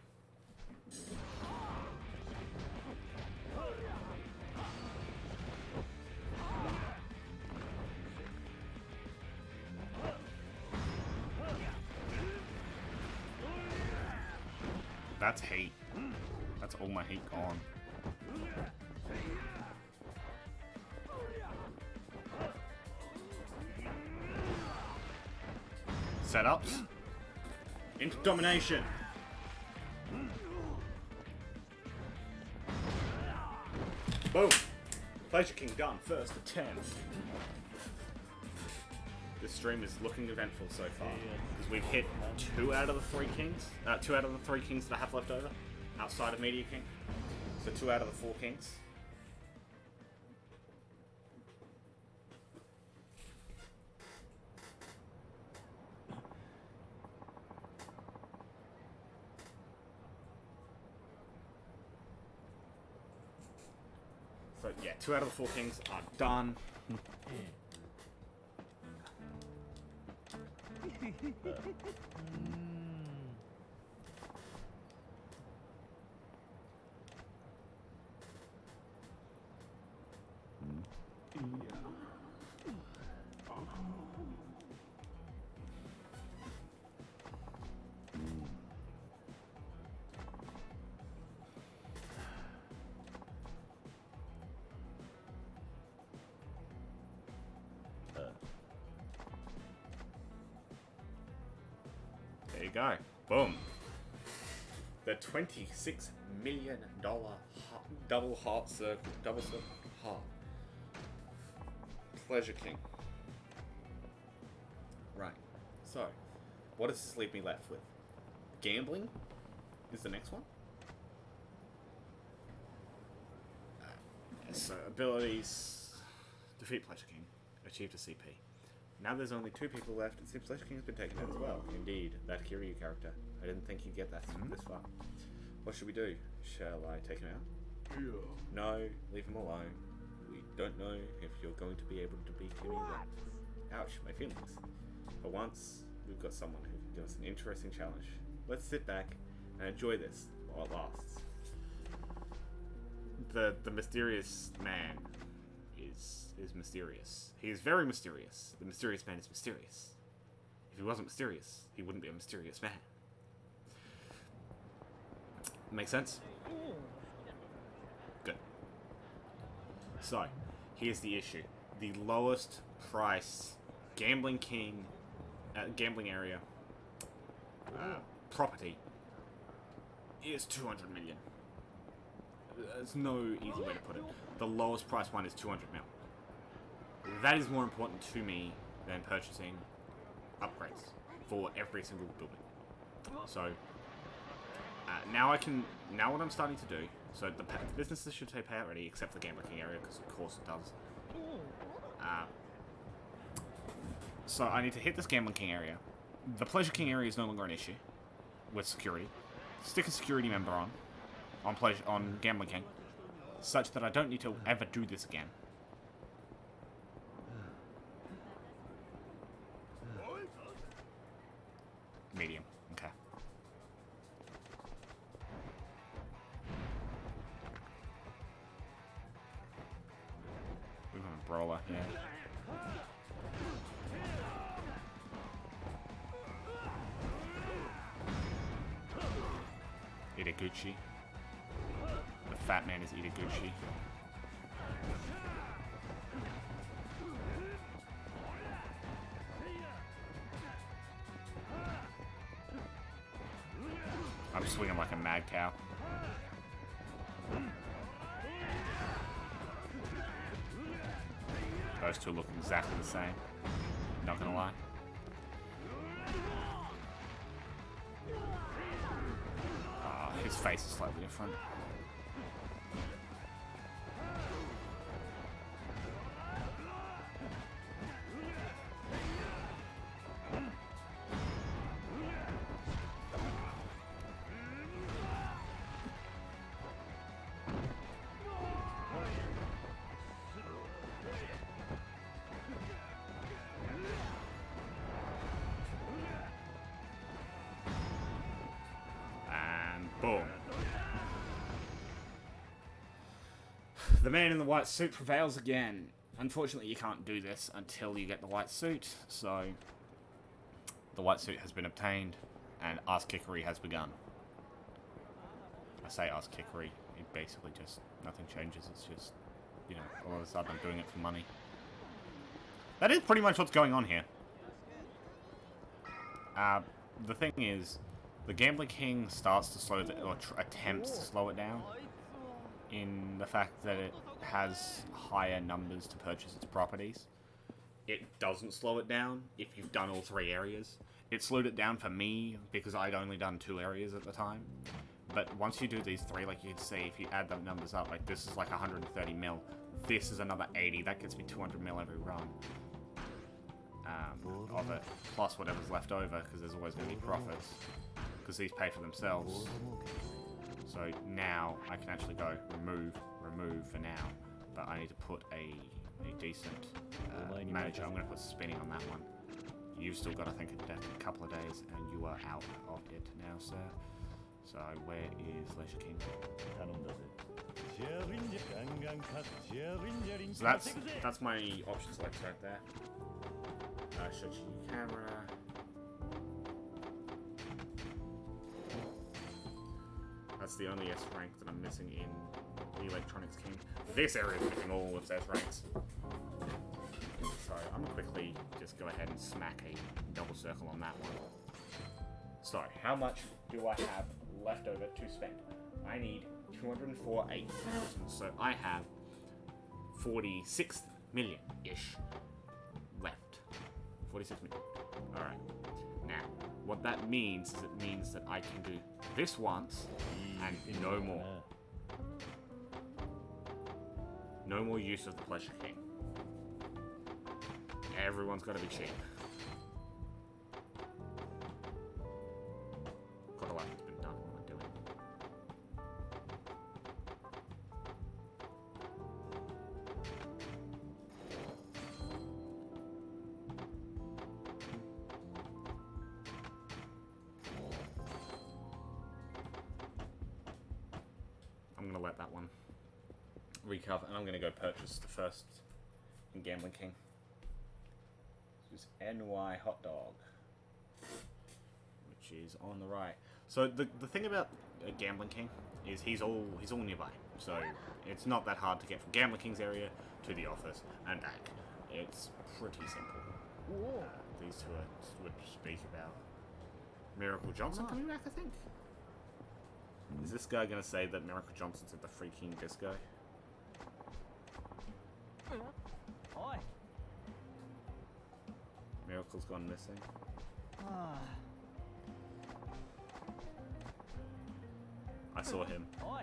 That's heat. That's all my heat gone. Setups. Into domination. Boom. Pleasure King done. First to 10. This stream is looking eventful so far because we've hit 2 out of the 3 kings. 2 out of the 3 kings that I have left over, outside of Media King. So 2 out of the 4 kings. So yeah, 2 out of the 4 kings are done. There you go. Boom. The $26 million double circle heart. Pleasure King. Right. So, what does this leave me left with? Gambling is the next one. So, abilities. Defeat Pleasure King. Achieved a CP. Now there's only 2 people left, and Pleasure King has been taken out as well. Indeed, that Kiryu character. I didn't think you'd get that this far. What should we do? Shall I take him out? Yeah. No, leave him alone. We don't know if you're going to be able to beat him either. Ouch, my feelings. For once, we've got someone who can give us an interesting challenge. Let's sit back and enjoy this while while it lasts. The mysterious man is mysterious. He is very mysterious. The mysterious man is mysterious. If he wasn't mysterious, he wouldn't be a mysterious man. Make sense? Good. So, here's the issue. The lowest price gambling area property is 200 million. There's no easy way to put it. The lowest price one is 200 mil. That is more important to me than purchasing upgrades for every single building. So now what I'm starting to do, so the businesses should say pay out ready, except for the Gambling King area, because of course it does. So I need to hit this Gambling King area. The Pleasure King area is no longer an issue with security. Stick a security member on Gambling King, such that I don't need to ever do this again. Medium. Okay. We've got a brawler, yeah. Itaguchi. The fat man is Itaguchi. I'm swinging like a mad cow. Those two look exactly the same. Not gonna lie. His face is slightly different. Boom. The man in the white suit prevails again. Unfortunately, you can't do this until you get the white suit, so the white suit has been obtained, and ass-kickery has begun. I say ass-kickery, it basically just, nothing changes, it's just, you know, all of a sudden I'm doing it for money. That is pretty much what's going on here. The thing is, the Gambling King starts to slow it, or attempts to slow it down, in the fact that it has higher numbers to purchase its properties. It doesn't slow it down if you've done all 3 areas. It slowed it down for me because I'd only done 2 areas at the time. But once you do these 3, like you can see, if you add the numbers up, like this is like 130 mil. This is another 80. That gets me 200 mil every run. Of it, plus whatever's left over, because there's always going to be profits. Because these pay for themselves. So now I can actually go remove for now. But I need to put a decent manager. I'm going to put spinning on that one. You've still got, I think, a couple of days, and you are out of it now, sir. So where is Leisure King? So that's my options list right there. Shochi camera. That's the only S rank that I'm missing in the Electronics King. This area is missing all of its S ranks. So I'm gonna quickly just go ahead and smack a double circle on that one. So how much do I have left over to spend? I need 204,800. So I have 46 million-ish left. 46 million. Alright. Now, what that means is it means that I can do this once and no more. No more use of the Pleasure King. Everyone's got to be cheap. Gotta like it's been done. What am I doing? let that one recover, and I'm gonna go purchase the first in Gambling King. This is NY Hot Dog, which is on the right. So the thing about Gambling King is he's all nearby, so it's not that hard to get from Gambling King's area to the office and back. It's pretty simple. These two would speak about Miracle Johnson coming back, I think. Is this guy gonna say that Miracle Johnson's at the freaking disco? Oi. Miracle's gone missing. I saw him. Oi.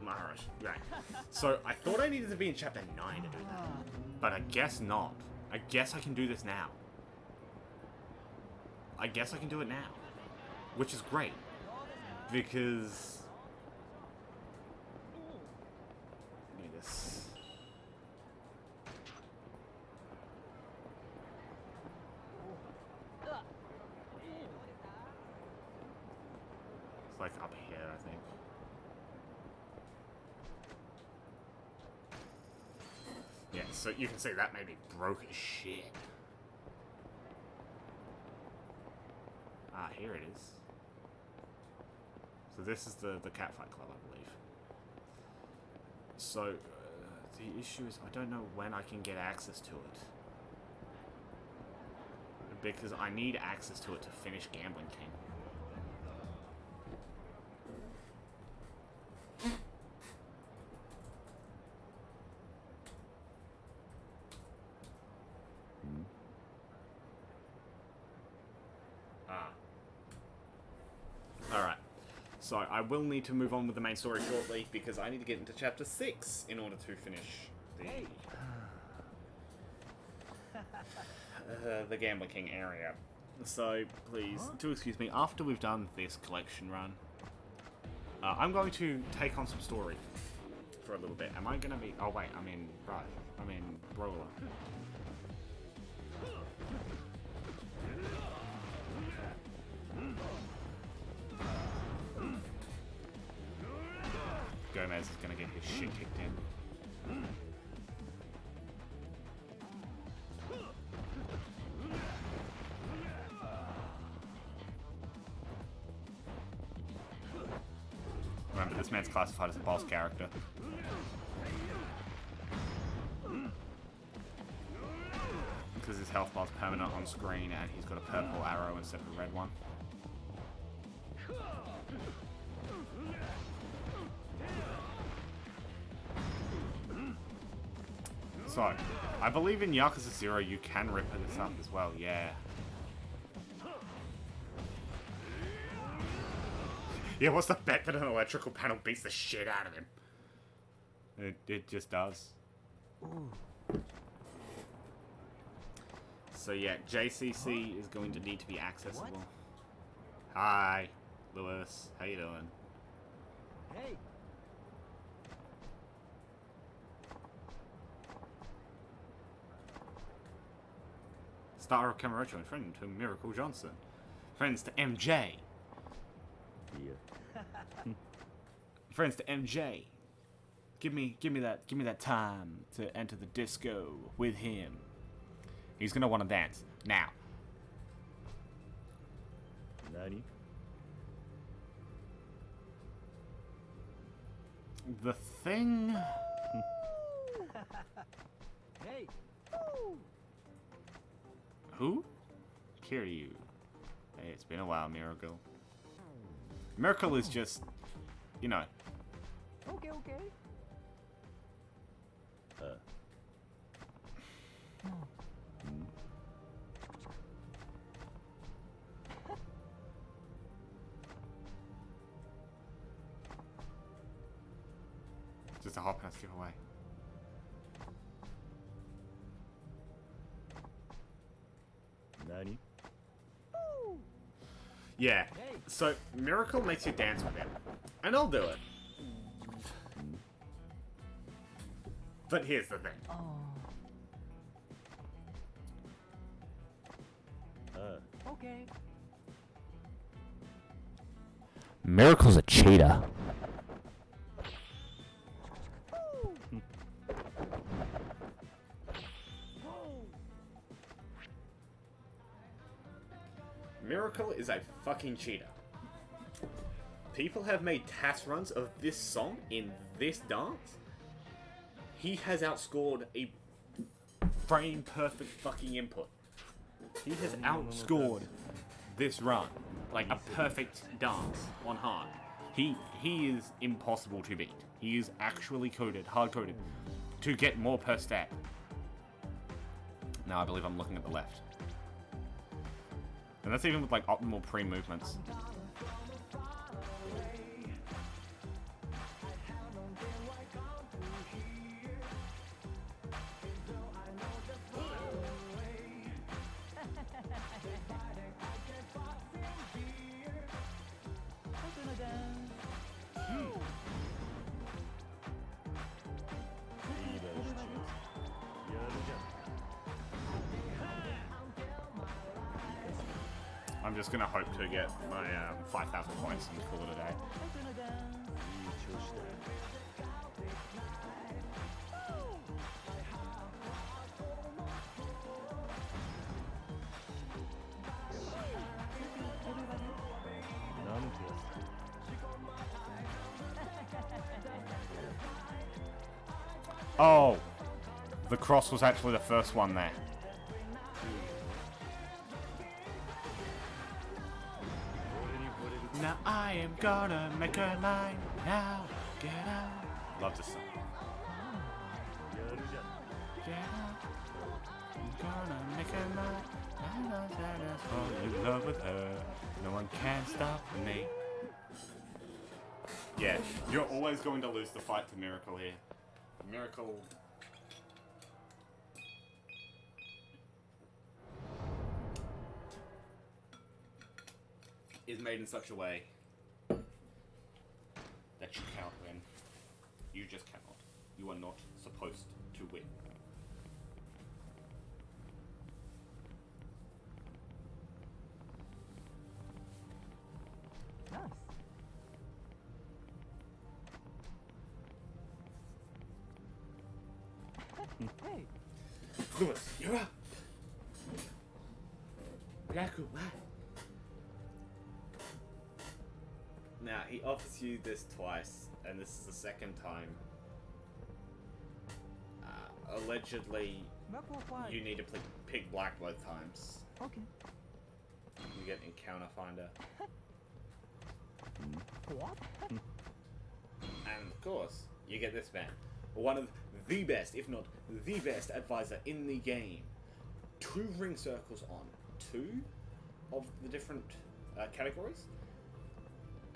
Alright, right. So I thought I needed to be in chapter 9 to do that. But I guess not. I guess I can do this now. I guess I can do it now. Which is great. Because... Give me this. It's like up here, I think. Yeah, so you can see that made me broke as shit. Ah, here it is. So this is the Catfight Club, I believe. So, the issue is I don't know when I can get access to it. Because I need access to it to finish Gambling King. Alright, so I will need to move on with the main story shortly because I need to get into chapter 6 in order to finish the Gambling King area. So please, do excuse me, after we've done this collection run, I'm going to take on some story for a little bit. Am I going to be... Oh wait, I'm in Roller. Gomez is going to get his shit kicked in. Remember, this man's classified as a boss character. Because his health bar's permanent on screen and he's got a purple arrow instead of a red one. So, I believe in Yakuza 0 you can rip this up as well, yeah. Yeah, what's the bet that an electrical panel beats the shit out of him? It just does. So yeah, JCC is going to need to be accessible. Hi, Lewis. How you doing? Hey. Star of Kamurocho and friend to Miracle Johnson. Friends to MJ. Yeah. Friends to MJ. Give me that time to enter the disco with him. He's gonna want to dance now. Nani? The thing. Hey. Who? Kiryu. Hey, it's been a while, Miracle. Miracle is just, you know. Okay. Just a hot pass giveaway. Nani? Yeah. So Miracle makes you dance with him, and I'll do it. But here's the thing. Okay. Miracle's a cheater. Miracle is a fucking cheater. People have made test runs of this song in this dance. He has outscored a frame perfect fucking input. He has outscored this run. Like a perfect dance on hard. He is impossible to beat. He is actually coded, hard coded, to get more per step. Now I believe I'm looking at the left. And that's even with like optimal pre-movements. I'm just gonna hope to get my 5,000 points and call it a day. Oh, the cross was actually the first one there. Now I am gonna make a line. Now get out. Love this song. Get out. I'm gonna make a line. I'm not gonna fall in love with her. No one can stop me. Yeah, you're always going to lose the fight to Miracle here. Miracle. Is made in such a way that you cannot win. You just cannot. You are not supposed to win. Nice. Hey. Lewis, you're up. Yaku, what? Now, he offers you this twice, and this is the second time. Allegedly, Buckle Fight. you need to pick black both times. Okay. You get Encounter Finder. What? And of course, you get this man. One of the best, if not the best advisor in the game. 2 ring circles on 2 of the different categories.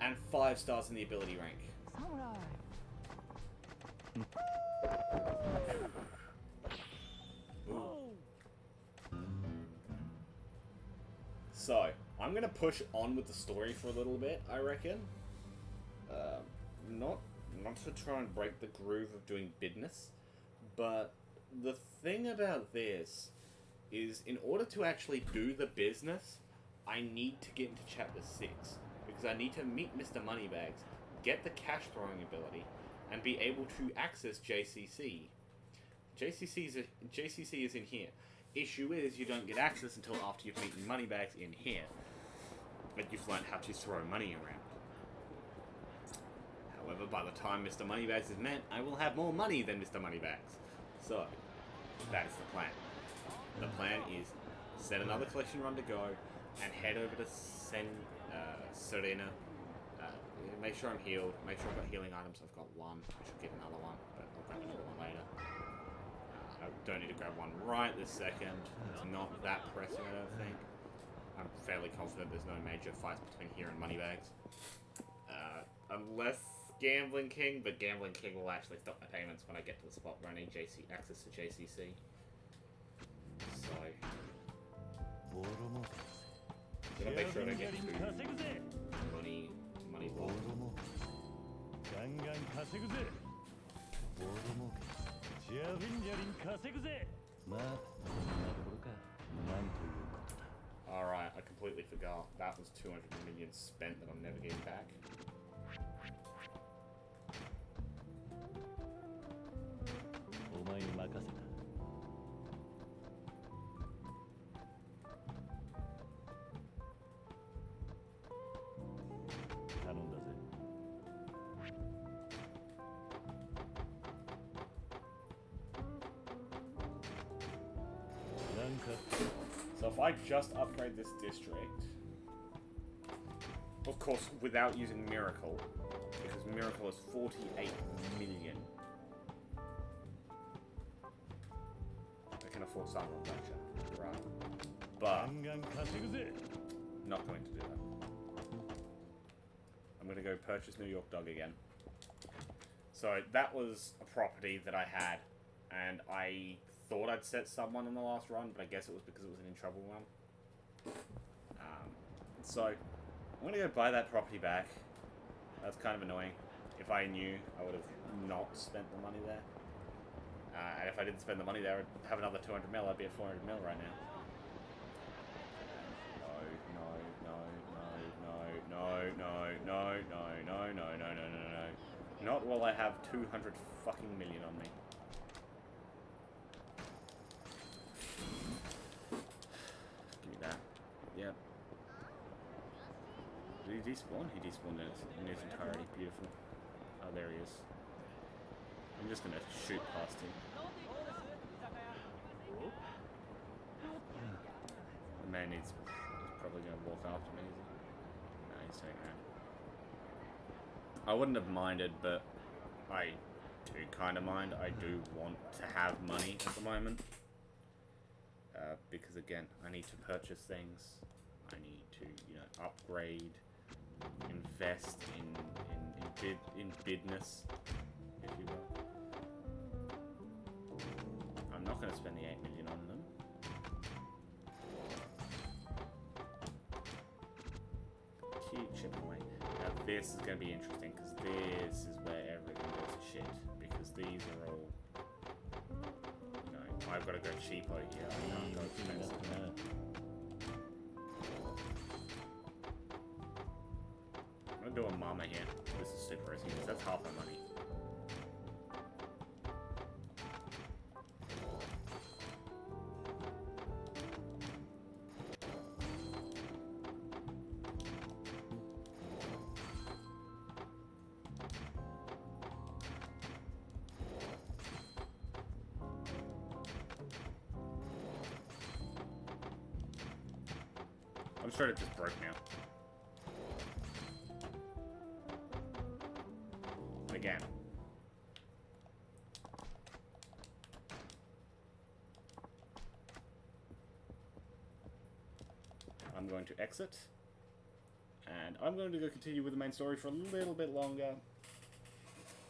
And 5 stars in the ability rank. Samurai. So, I'm gonna push on with the story for a little bit, I reckon. Not to try and break the groove of doing business, but the thing about this is, in order to actually do the business, I need to get into Chapter 6. Because I need to meet Mr. Moneybags, get the cash throwing ability, and be able to access JCC. JCC is in here. Issue is, you don't get access until after you've beaten Moneybags in here. But you've learned how to throw money around. However, by the time Mr. Moneybags is met, I will have more money than Mr. Moneybags. So, that is the plan. The plan is, set another collection run to go, and head over to Serena. Make sure I'm healed. Make sure I've got healing items. I've got 1. I should get another one, but I'll grab another one later. I don't need to grab one right this second. It's not that pressing, I don't think. I'm fairly confident there's no major fights between here and Moneybags. Unless Gambling King, but Gambling King will actually stop my payments when I get to the spot where I need access to JCC. So... gonna make sure I get to money ball. Alright, I completely forgot. That was 200 million spent that I'm never getting back. お前に任せた。頼んだぜ。なんか So if I just upgrade this district, of course without using Miracle, because Miracle is 48 million. I can afford some of that, right? But ガンガン稼ぐぜ。 not going to do that. I'm going to go purchase New York Dog again. So that was a property that I had, and I thought I'd set someone in the last run, but I guess it was because it was an in trouble run. So I'm going to go buy that property back. That's kind of annoying. If I knew, I would have not spent the money there. And if I didn't spend the money there, I'd have another 200 mil. I'd be at 400 mil right now. No. Not while I have 200 fucking million on me. Give me that. Yep. Did he despawn? He despawned in his entirety. Beautiful. Oh, there he is. I'm just gonna shoot past him. The man he's probably gonna walk after me, is he? No, he's turning around. I wouldn't have minded, but I do kind of mind. I do want to have money at the moment. Because again, I need to purchase things. I need to, you know, upgrade, invest in bidness, if you will. I'm not going to spend the 8 million on them. Keep chipping away. Now this is going to be interesting because this is where everything goes to shit. Because these are all, you know, I've got to go cheapo here. I can't go expensive. I'm going to do a mama here. This is super risky because that's half my money. I'm straight up just broke now. Again. I'm going to exit. And I'm going to go continue with the main story for a little bit longer.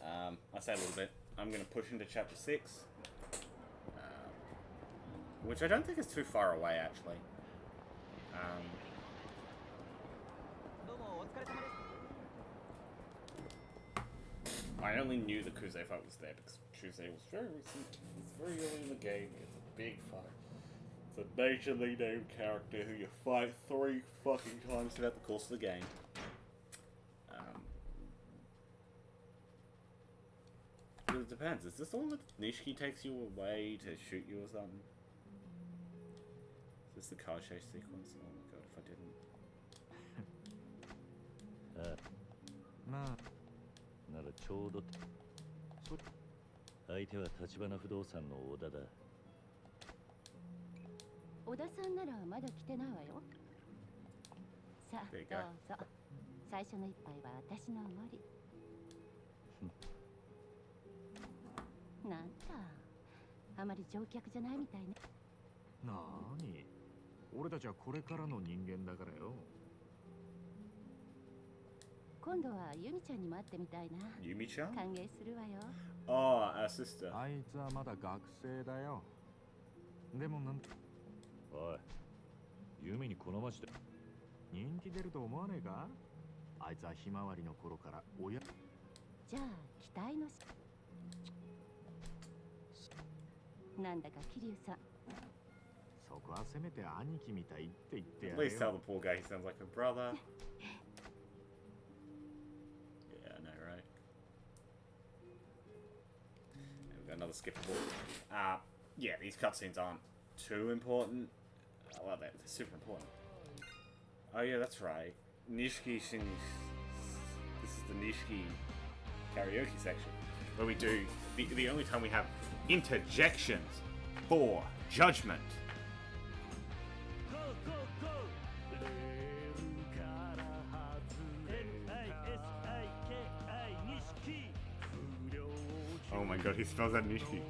I say a little bit. I'm going to push into chapter 6. Which I don't think is too far away, actually. I only knew the Kuze fight was there because Kuze was very recent. It's very early in the game. It's a big fight. It's a majorly named character who you fight 3 fucking times throughout the course of the game. It depends. Is this the one that Nishiki takes you away to shoot you or something? Is this the car chase sequence? Oh my god, if I didn't. まあならちょうど相手は立花不動産の小田だ。小田さんならまだ来てないわよ。さあどうぞ。最初の一杯は私のおごり。なんだ、あまり乗客じゃないみたいね。なーに、俺たちはこれからの人間だからよ。今度はユミちゃんにも会ってみたいな。ユミちゃん？歓迎するわよ。Oh, our sister. あいつはまだ学生だよ。でもなんおい、ユミにこの町で人気出ると思わねえか？あいつはひまわりの頃から親。じゃあ期待のなんだか桐生さん。そこはせめて兄貴みたいって言ってや At れ least tell よ the poor guy he sounds like a brother. Yeah, I know, right? And we've got another skippable. Yeah, these cutscenes aren't too important. Well, they're super important. Oh yeah, that's right. Nishiki sings. This is the Nishiki karaoke section where we do the only time we have interjections for judgment. Oh my god, he spells out Nishiki.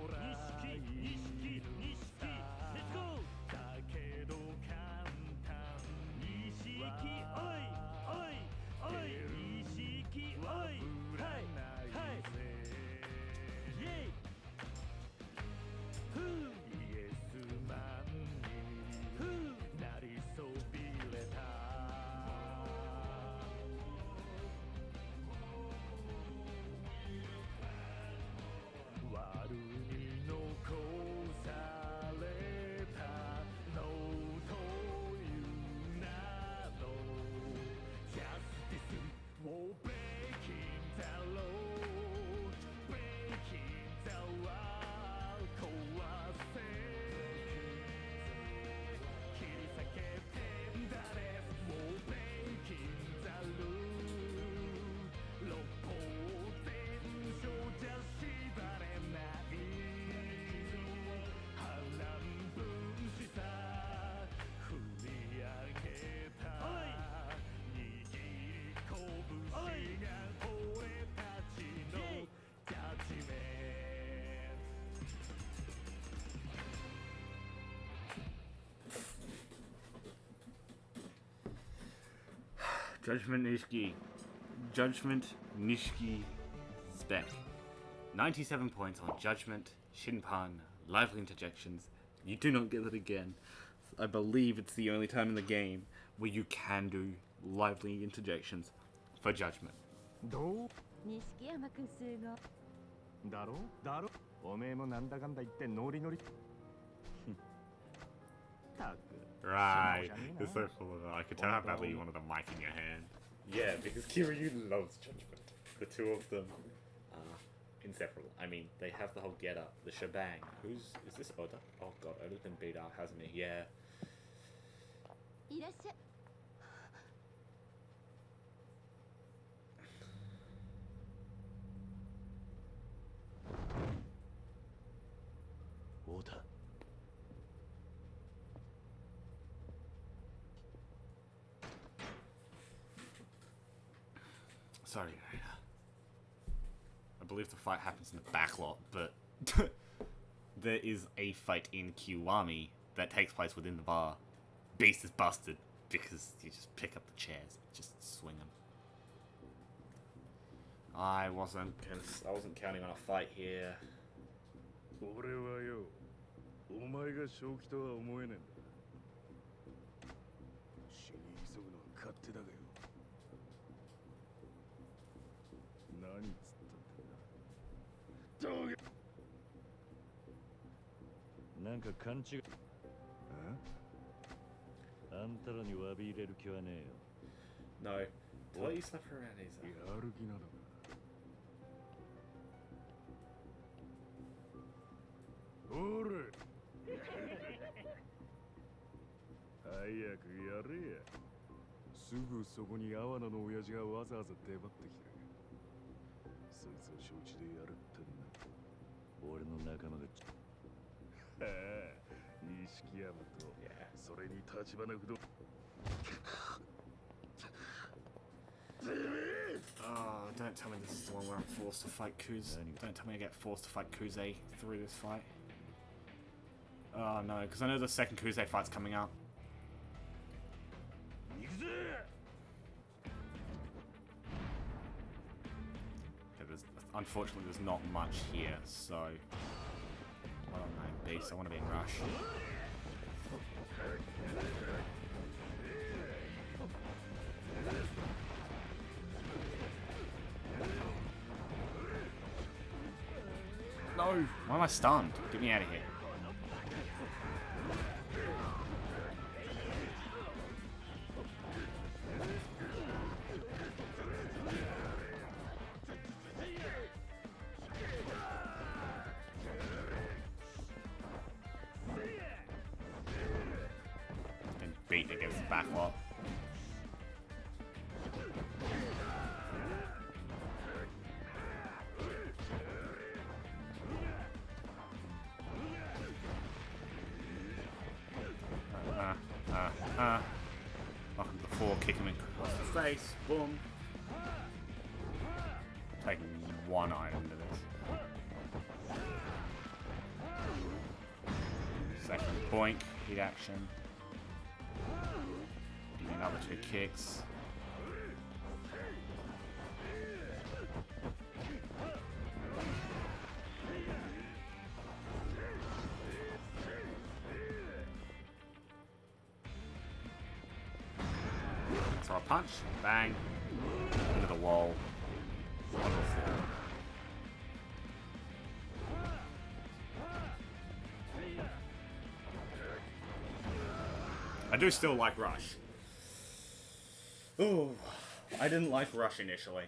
Judgment Nishiki spec. 97 points on Judgment, Shinpan, lively interjections. You do not get it again. I believe it's the only time in the game where you can do lively interjections for Judgment. どう錦山くんすごだろだろおめえもなんだかんだ言ってノリノリたく Right. It's so full of it. I could tell how badly you wanted a mic in your hand. Yeah, because Kiryu loves Judgment. The two of them are inseparable. I mean, they have the whole get up, the shebang. Is this Oda? Oh god, Oda's been beat up, hasn't he? Yeah. いらっしゃい Oda. Sorry, I believe the fight happens in the back lot, but there is a fight in Kiwami that takes place within the bar. Beast is busted because you just pick up the chairs, just swing them. I wasn't counting on a fight here. 俺はよ、お前が正気とは思えねえんだ。死に急ぐのは勝手だがよ。何つったってんだ。どうがなんか勘違い。あんたらに詫び入れる気はねえよ。No. To let you slap her around is やる気なのか。おれ早くやれや。すぐそこに阿波野の親父がわざわざ出張ってきた。そいつを承知でやるってんだ。俺の仲間がはあ、錦山と、それに立花不動。Oh, don't tell me this is the one where I'm forced to fight Kuze. Don't tell me I get forced to fight Kuze through this fight. Oh no, because I know the second Kuze fight's coming out. Yeah, unfortunately, there's not much here, so... Well, no, Beast, I want to be in rush. No! Why am I stunned? Get me out of here. backlot. Welcome to the floor, kick him across the face, boom. Taking one item to this. Second boink, hit action. Give me another 2 kicks. Throw a punch, bang, into the wall. On the floor. I do still like Rush. Ooh, I didn't like Rush initially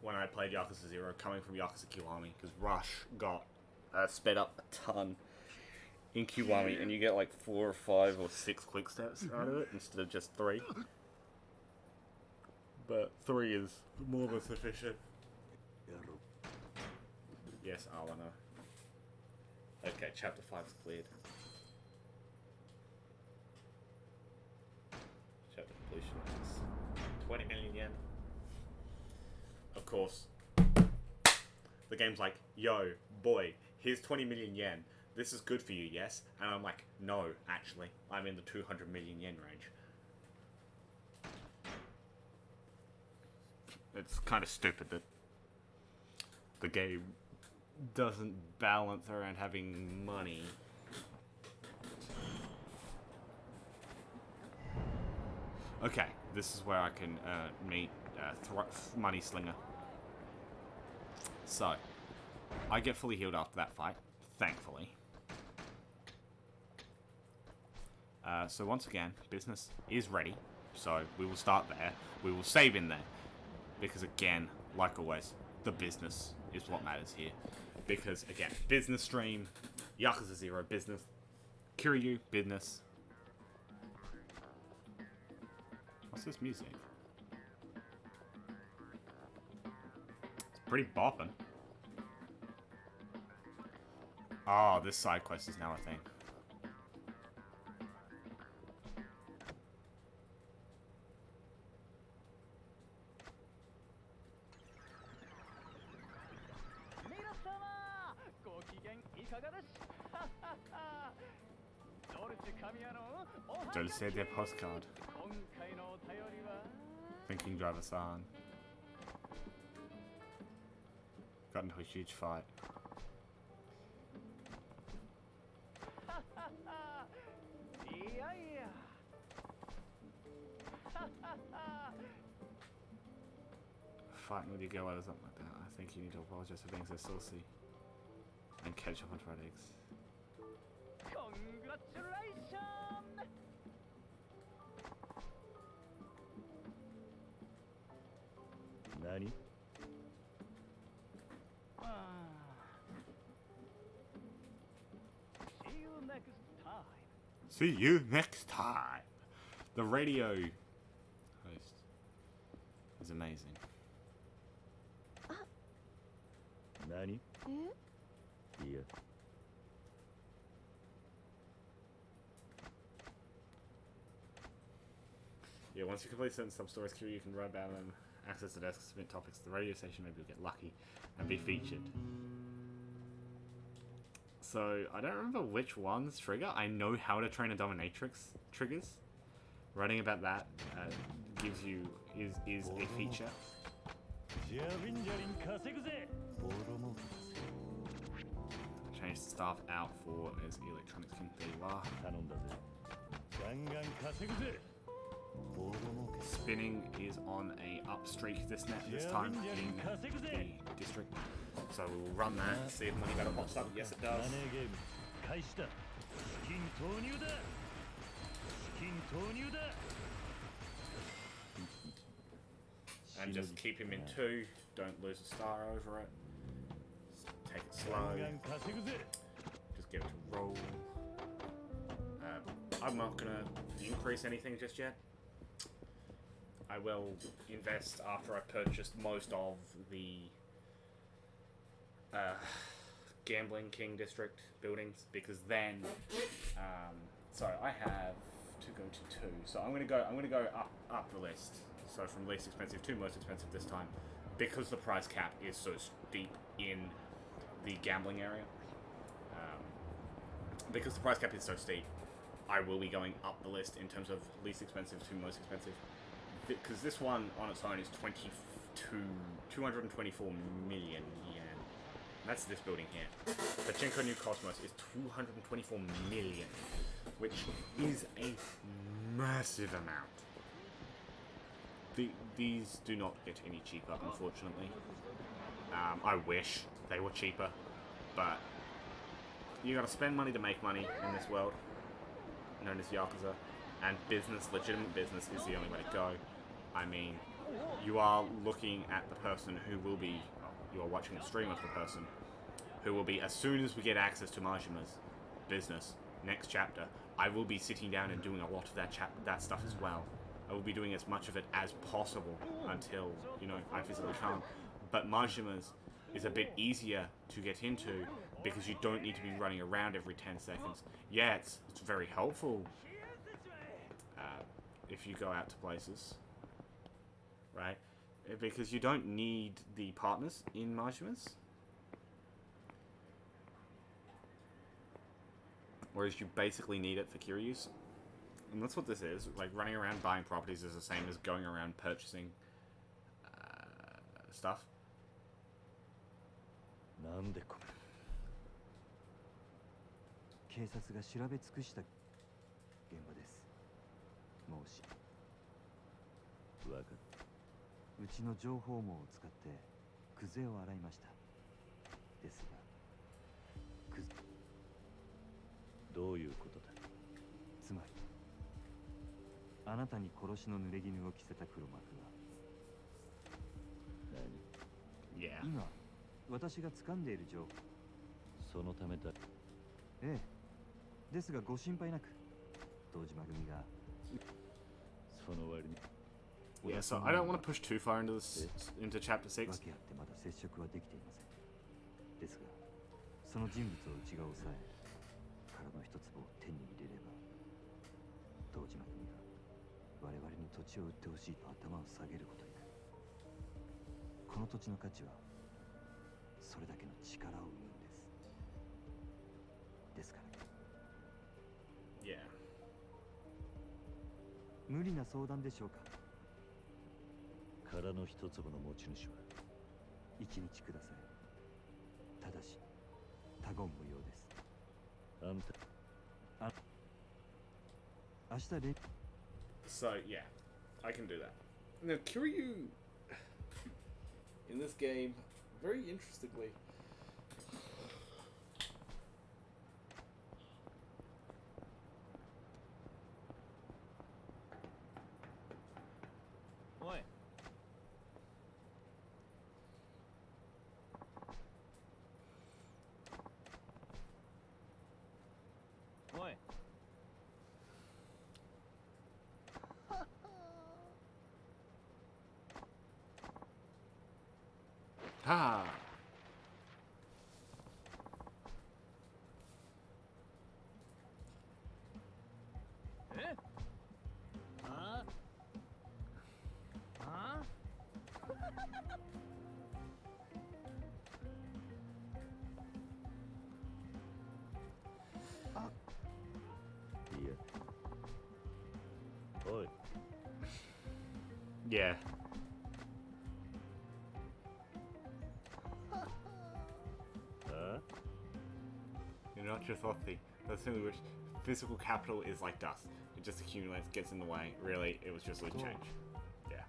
when I played Yakuza 0, coming from Yakuza Kiwami, because Rush got sped up a ton in Kiwami, and you get like 4 or 5 or 6 quick steps out of it instead of just 3. But 3 is more than sufficient. Yes, Alana. Okay, chapter 5's cleared. Chapter completion is 20 million yen. Of course, the game's like, yo, boy, here's 20 million yen. This is good for you, yes? And I'm like, no, actually, I'm in the 200 million yen range. It's kind of stupid that the game doesn't balance around having money. Okay, this is where I can meet Money Slinger. So, I get fully healed after that fight, thankfully. So once again, business is ready. So we will start there. We will save in there. Because again, like always, the business is what matters here. Because again, business stream, Yakuza 0 business, Kiryu business. What's this music? It's pretty bopping. Oh, this side quest is now a thing. Dulce de postcard. Thinking driver-san. Got into a huge fight. Fighting with your girl or something like that. I think you need to apologize for being so saucy. And catch up on fried eggs. Nani? See you next time. The radio host is amazing. Nani? Yeah. Yeah, once you complete certain sub-stories, Kiryu, you can write about them, access the desk, submit topics to the radio station, maybe you'll get lucky and be featured. So, I don't remember which ones trigger. I know how to train a dominatrix triggers. Writing about that gives you, is a feature. Change the staff out for as electronics can be. Spinning is on a up streak this time in the district. So we'll run that, see if money battle pops up. Yes, it does. And just keep him in 2. Don't lose a star over it. Take it slow. Just get it to roll. I'm not gonna increase anything just yet. I will invest after I've purchased most of the Gambling King District buildings, because then, so I have to go to 2. So I'm gonna go up the list. So from least expensive to most expensive this time, because the price cap is so steep in the gambling area. Because the price cap is so steep, I will be going up the list in terms of least expensive to most expensive. Because this one on its own is 224 million yen. That's this building here. Pachinko New Cosmos is 224 million, which is a massive amount. These do not get any cheaper, unfortunately. I wish they were cheaper, but you gotta spend money to make money in this world, known as Yakuza, and business, legitimate business, is the only way to go. I mean, you are looking at the person who will be, you are watching a stream of the person who will be, as soon as we get access to Majima's business, next chapter, I will be sitting down and doing a lot of that stuff as well. I will be doing as much of it as possible until, you know, I physically can't. But Majima's is a bit easier to get into because you don't need to be running around every 10 seconds. Yeah, it's very helpful if you go out to places, right? Because you don't need the partners in Majima's. Whereas you basically need it for Kiryu's. And that's what this is. Like, running around buying properties is the same as going around purchasing stuff. なんでこれ警察が調べ尽くした現場です。もうしわかった。うちの情報網を使ってクゼを洗いました。ですがどういうことだ。つまりあなたに殺しの濡れ衣を着せた黒幕は何？ Yeah. 今私が掴んでいる情報。そのためだ。ええ。ですがご心配なく、堂島組がその割に。Yeah, so I don't want to push too far into this, into chapter 6. 訳あってまだ接触はできていません。ですが、その人物をうちが抑え、殻の一粒を手に入れれば、堂島組が我々に土地を売ってほしいと頭を下げることになる。この土地の価値はそれだけの力を生むんです。ですから。Yeah. 無理な相談でしょうか。殻の一粒の持ち主は1日ください。ただし他言無用です。明日レ So, yeah, I can do that. Now, Kiryu, in this game, very interestingly, Oi. Oi. ah, Eh? Huh? Huh? いや。おい。 yeah. You're not just wealthy. That's the only which physical capital is like dust. It just accumulates, gets in the way. Really, it was just loose change. Yeah.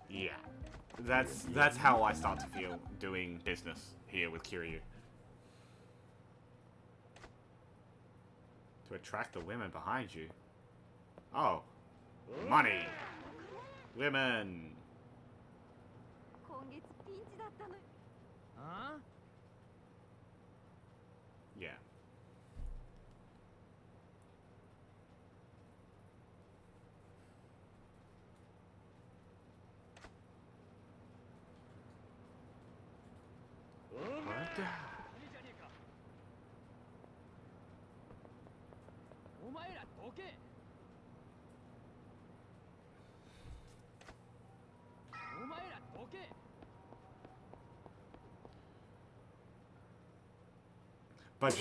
Yeah. That's how I start to feel doing business here with Kiryu. To attract the women behind you. Oh. Money. Women. 今月ピンチだったの。 Huh? Yeah. お前らどけ。お前らどけ。 But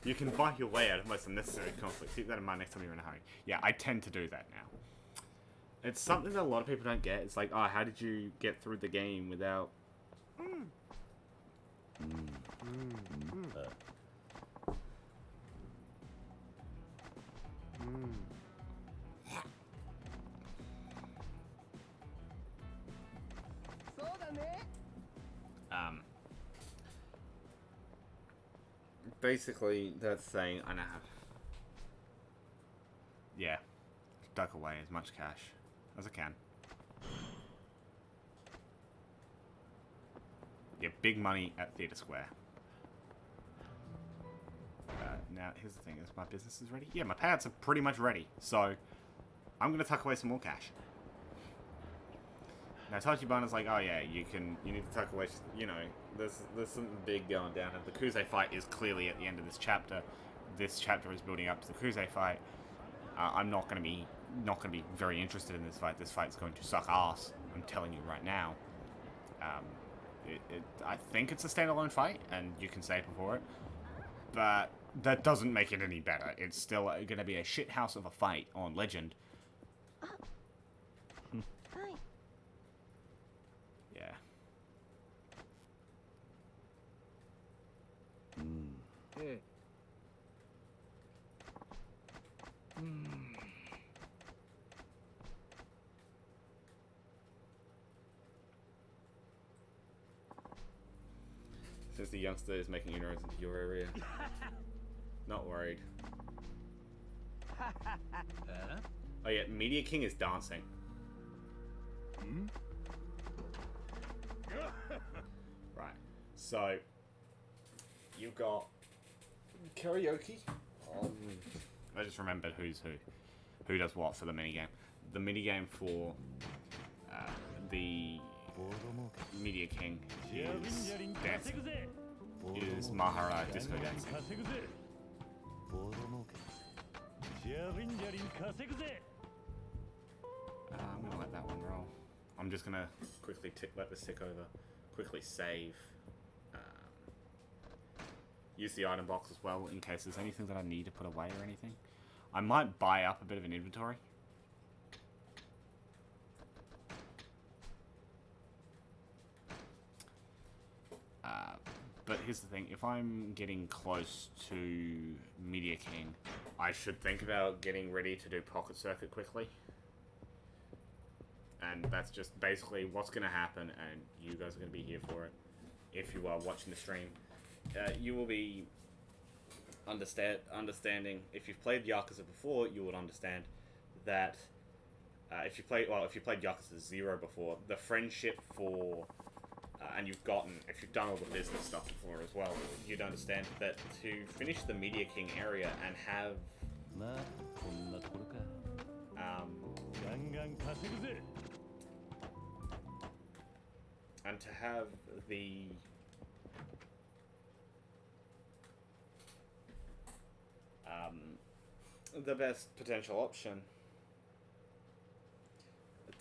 you can buy your way out of most unnecessary conflict. Keep that in mind next time you're in a hurry. Yeah, I tend to do that now. It's something that a lot of people don't get. It's like, oh, how did you get through the game without... Basically, that's saying I know how... Yeah. Duck away as much cash as I can. Yeah, big money at Theatre Square. Now, here's the thing. Is my business is ready? Yeah, my payouts are pretty much ready. So, I'm going to tuck away some more cash. Now, Tachibana's like, oh yeah, you need to tuck away, you know, there's something big going down. And the Yakuza fight is clearly at the end of this chapter. This chapter is building up to the Yakuza fight. I'm not going to be very interested in this fight. This fight's going to suck ass. I'm telling you right now. I think it's a standalone fight, and you can save before it. But that doesn't make it any better. It's still going to be a shithouse of a fight on Legend. Yeah. Hey. Since the youngster is making inroads into your area. Not worried. Oh yeah, Media King is dancing. Right. So you've got karaoke. I just remembered who's who does what for the minigame. The minigame for the Media King is dancing. Is Mahara disco dancing. I'm gonna let that one roll. I'm just gonna quickly let this tick over. Quickly save. Use the item box as well in case there's anything that I need to put away or anything. I might buy up a bit of an inventory. But here's the thing, if I'm getting close to Media King, I should think about getting ready to do Pocket Circuit quickly. And that's just basically what's going to happen, and you guys are going to be here for it. If you are watching the stream, you will be understanding. If you've played Yakuza before, you would understand that if you played Yakuza 0 before, the friendship for and if you've done all the business stuff before as well, you'd understand that to finish the Media King area and have the best potential option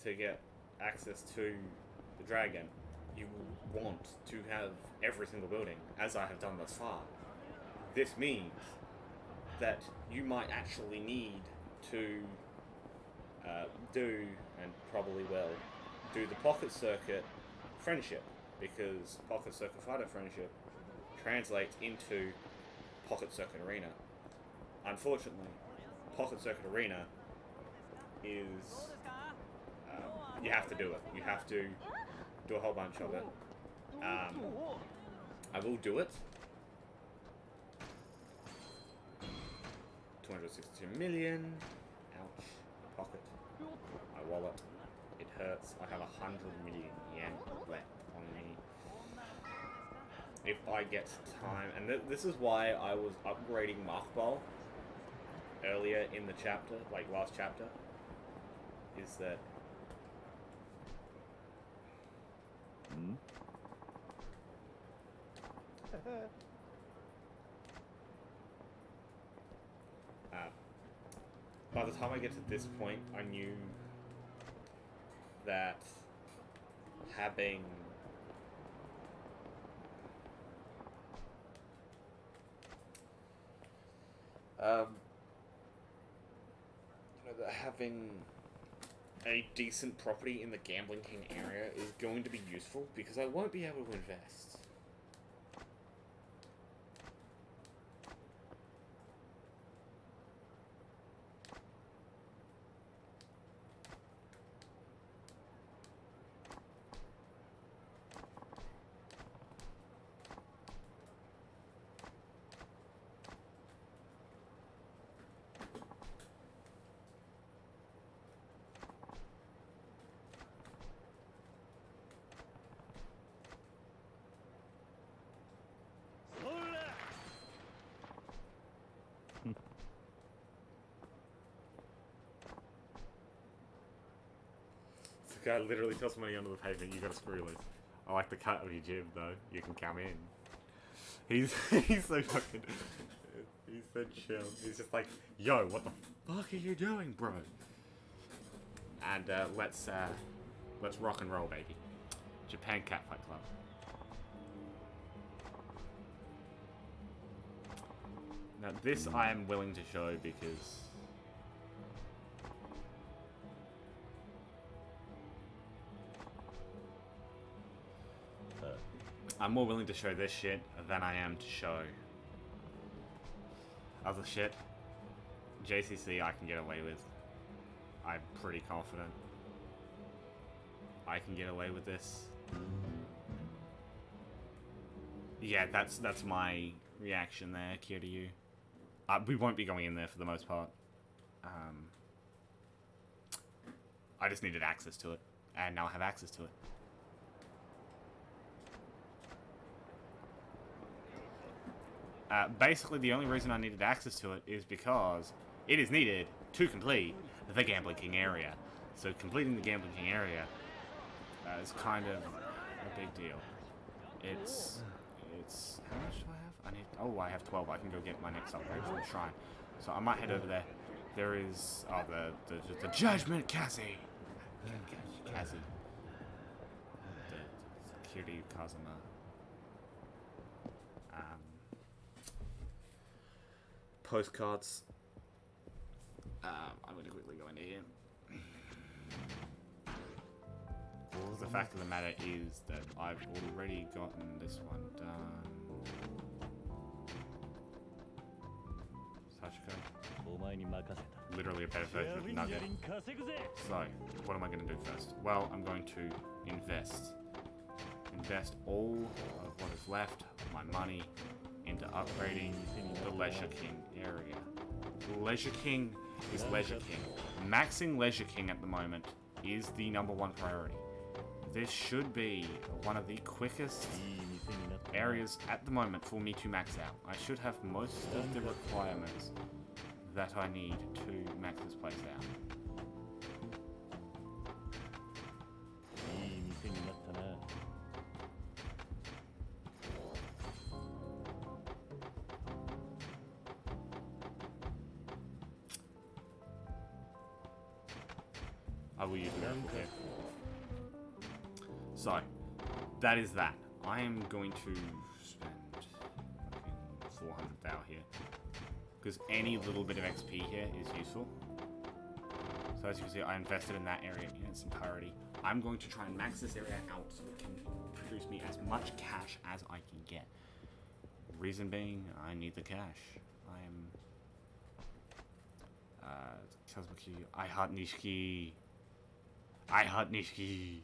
to get access to the dragon, you want to have every single building, as I have done thus far. This means that you might actually need to do, and probably will, do the Pocket Circuit friendship, because Pocket Circuit Fighter friendship translates into Pocket Circuit Arena. Unfortunately, Pocket Circuit Arena is... you have to do it. You have to do a whole bunch of it. I will do it. 262 million. Ouch. My pocket. My wallet. It hurts. I have 100 million yen left on me. If I get time, and this is why I was upgrading Machball earlier in the chapter, like last chapter, is that By the time I get to this point, I knew that having that having a decent property in the Gambling King area is going to be useful because I won't be able to invest. The guy literally tells somebody under the pavement, you gotta screw loose. I like the cut of your jib though, you can come in. He's so fucking, he's so chill. He's just like, yo, what the fuck are you doing, bro? And let's rock and roll, baby. Japan Cat Fight Club. Now this I am willing to show because I'm more willing to show this shit than I am to show other shit. JCC I can get away with. I'm pretty confident I can get away with this. Yeah, that's my reaction there, Kiryu. We won't be going in there for the most part. I just needed access to it, and now I have access to it. Basically, the only reason I needed access to it is because it is needed to complete the Gambling King area. So completing the Gambling King area is kind of a big deal. It's how much do I have? I have 12. I can go get my next upgrade from the shrine. So I might head over there. There is the Judgment Cassie. Cassie. The Kiryu Kazuma. Postcards. I'm going to quickly go into here. The fact of the matter is that I've already gotten this one done. Sachiko. Literally a better version of Nugget. So, what am I going to do first? Well, I'm going to invest. Invest all of what is left of my money into upgrading the Leisure King area. Leisure King is Leisure King. Maxing Leisure King at the moment is the #1 priority. This should be one of the quickest areas at the moment for me to max out. I should have most of the requirements that I need to max this place out. I will use it. Okay. So, that is that. I am going to spend fucking 400 thou here. Because any little bit of XP here is useful. So as you can see, I invested in that area in its entirety. I'm going to try and max this area out so it can produce me as much cash as I can get. Reason being, I need the cash. I am... I heart Nishiki. I heart Nishiki.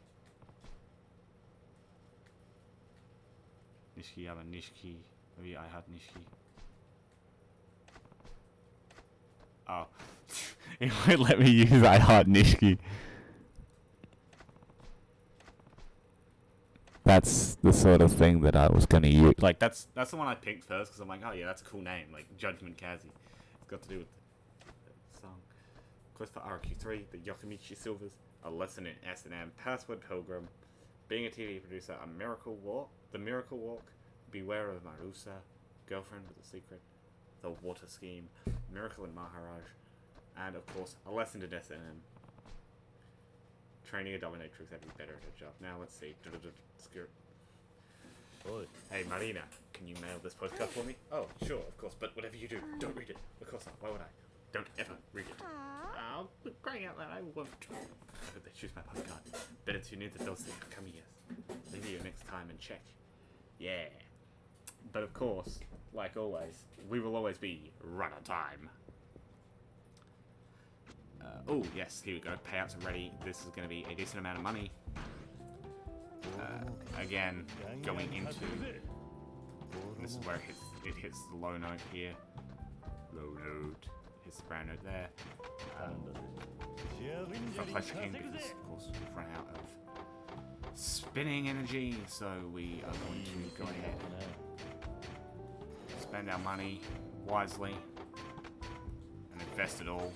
Nishiki, aber Nishiki. Maybe I heart Nishiki. Oh. It won't let me use I heart Nishiki. That's the sort of thing that I was gonna use. Like, that's the one I picked first, because I'm like, oh yeah, that's a cool name. Like, Judgment Kazi. It's got to do with the song. Quest for RQ3, the Yokomichi Silvers, a lesson in S&M, Password Pilgrim, being a TV producer, a Miracle Walk, the Miracle Walk, Beware of Marusa, Girlfriend with a Secret, The Water Scheme, Miracle in Maharaj, and of course, A Lesson to Death and Training a Dominatrix had to be better at her job. Now let's see. Skirt. Hey Marina, can you mail this postcard for me? Oh, sure, of course, but whatever you do, don't read it. Of course not. Why would I? Don't ever read it. Oh, crying out loud, I won't. I hope they choose my postcard. Better tune in to those things. Come here. Leave you next time and check. Yeah. But of course, like always, we will always be run on time. Oh, yes, here we go. Payouts are ready. This is going to be a decent amount of money. Again, going into... This is where it hits the low note here. Low note. Hits the brown note there. For Pleasure King, because of course we've run out of spinning energy, so we are going to go ahead and spend our money wisely and invest it all.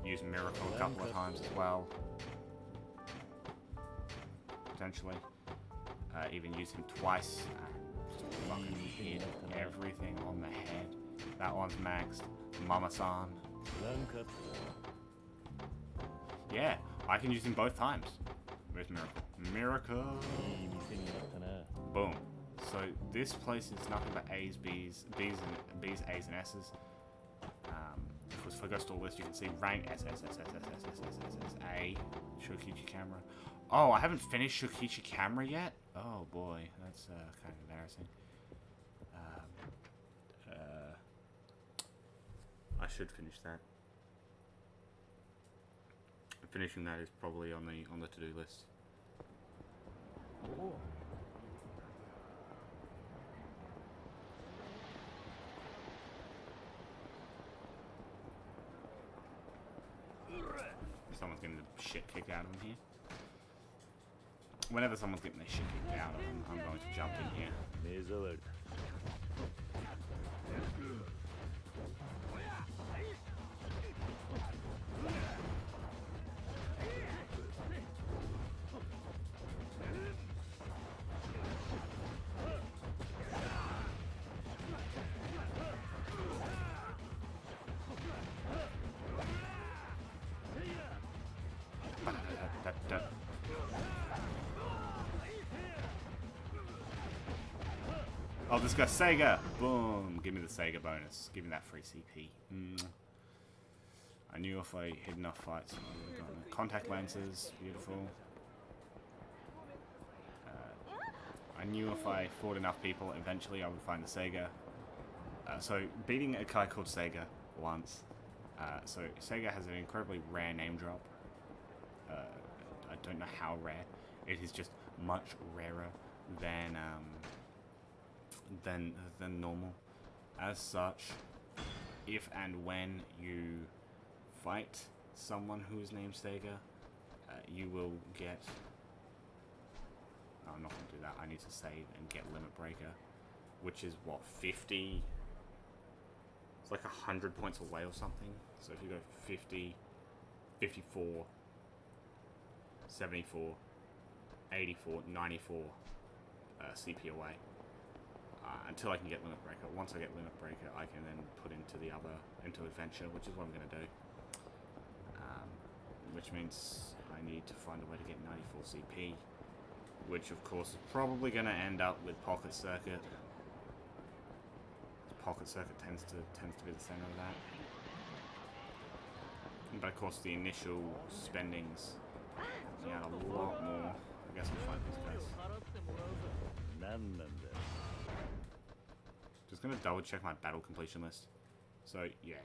Use Miracle a couple of times as well. Potentially. Even use him twice. Just fucking hit everything on the head. That one's maxed. Mama-san. Yeah, I can use him both times. Where's Miracle? Miracle! Boom. So this place is nothing but A's, B's, A's, and S's. Of course, if I go to all list, you can see rank S, A, Shokichi camera. Oh, I haven't finished Shokichi camera yet? Oh boy, that's kind of embarrassing. I should finish that. Finishing that is probably on the to-do list. Oh. Someone's getting the shit kicked out of them here. Whenever someone's getting their shit kicked out of them, I'm going to jump in here. Oh, this guy Sega! Boom! Give me the Sega bonus. Give me that free CP. I knew if I hit enough fights, I would have gotten it. Contact lenses, beautiful. I knew if I fought enough people, eventually I would find the Sega. So, beating a guy called Sega once. So, Sega has an incredibly rare name drop. I don't know how rare. It is just much rarer than normal. As such, if and when you fight someone who is named Sega, you will get... No, I'm not going to do that. I need to save and get Limit Breaker, which is, what, 50? It's like 100 points away or something. So if you go 50, 54, 74, 84, 94 CP away. Until I can get Limit Breaker. Once I get Limit Breaker, I can then put into Adventure, which is what I'm going to do. Which means I need to find a way to get 94 CP, which of course is probably going to end up with Pocket Circuit. Pocket Circuit tends to be the center of that. But of course the initial spendings help me out a lot more. I guess I'll find these guys. Just gonna double check my battle completion list. So yeah,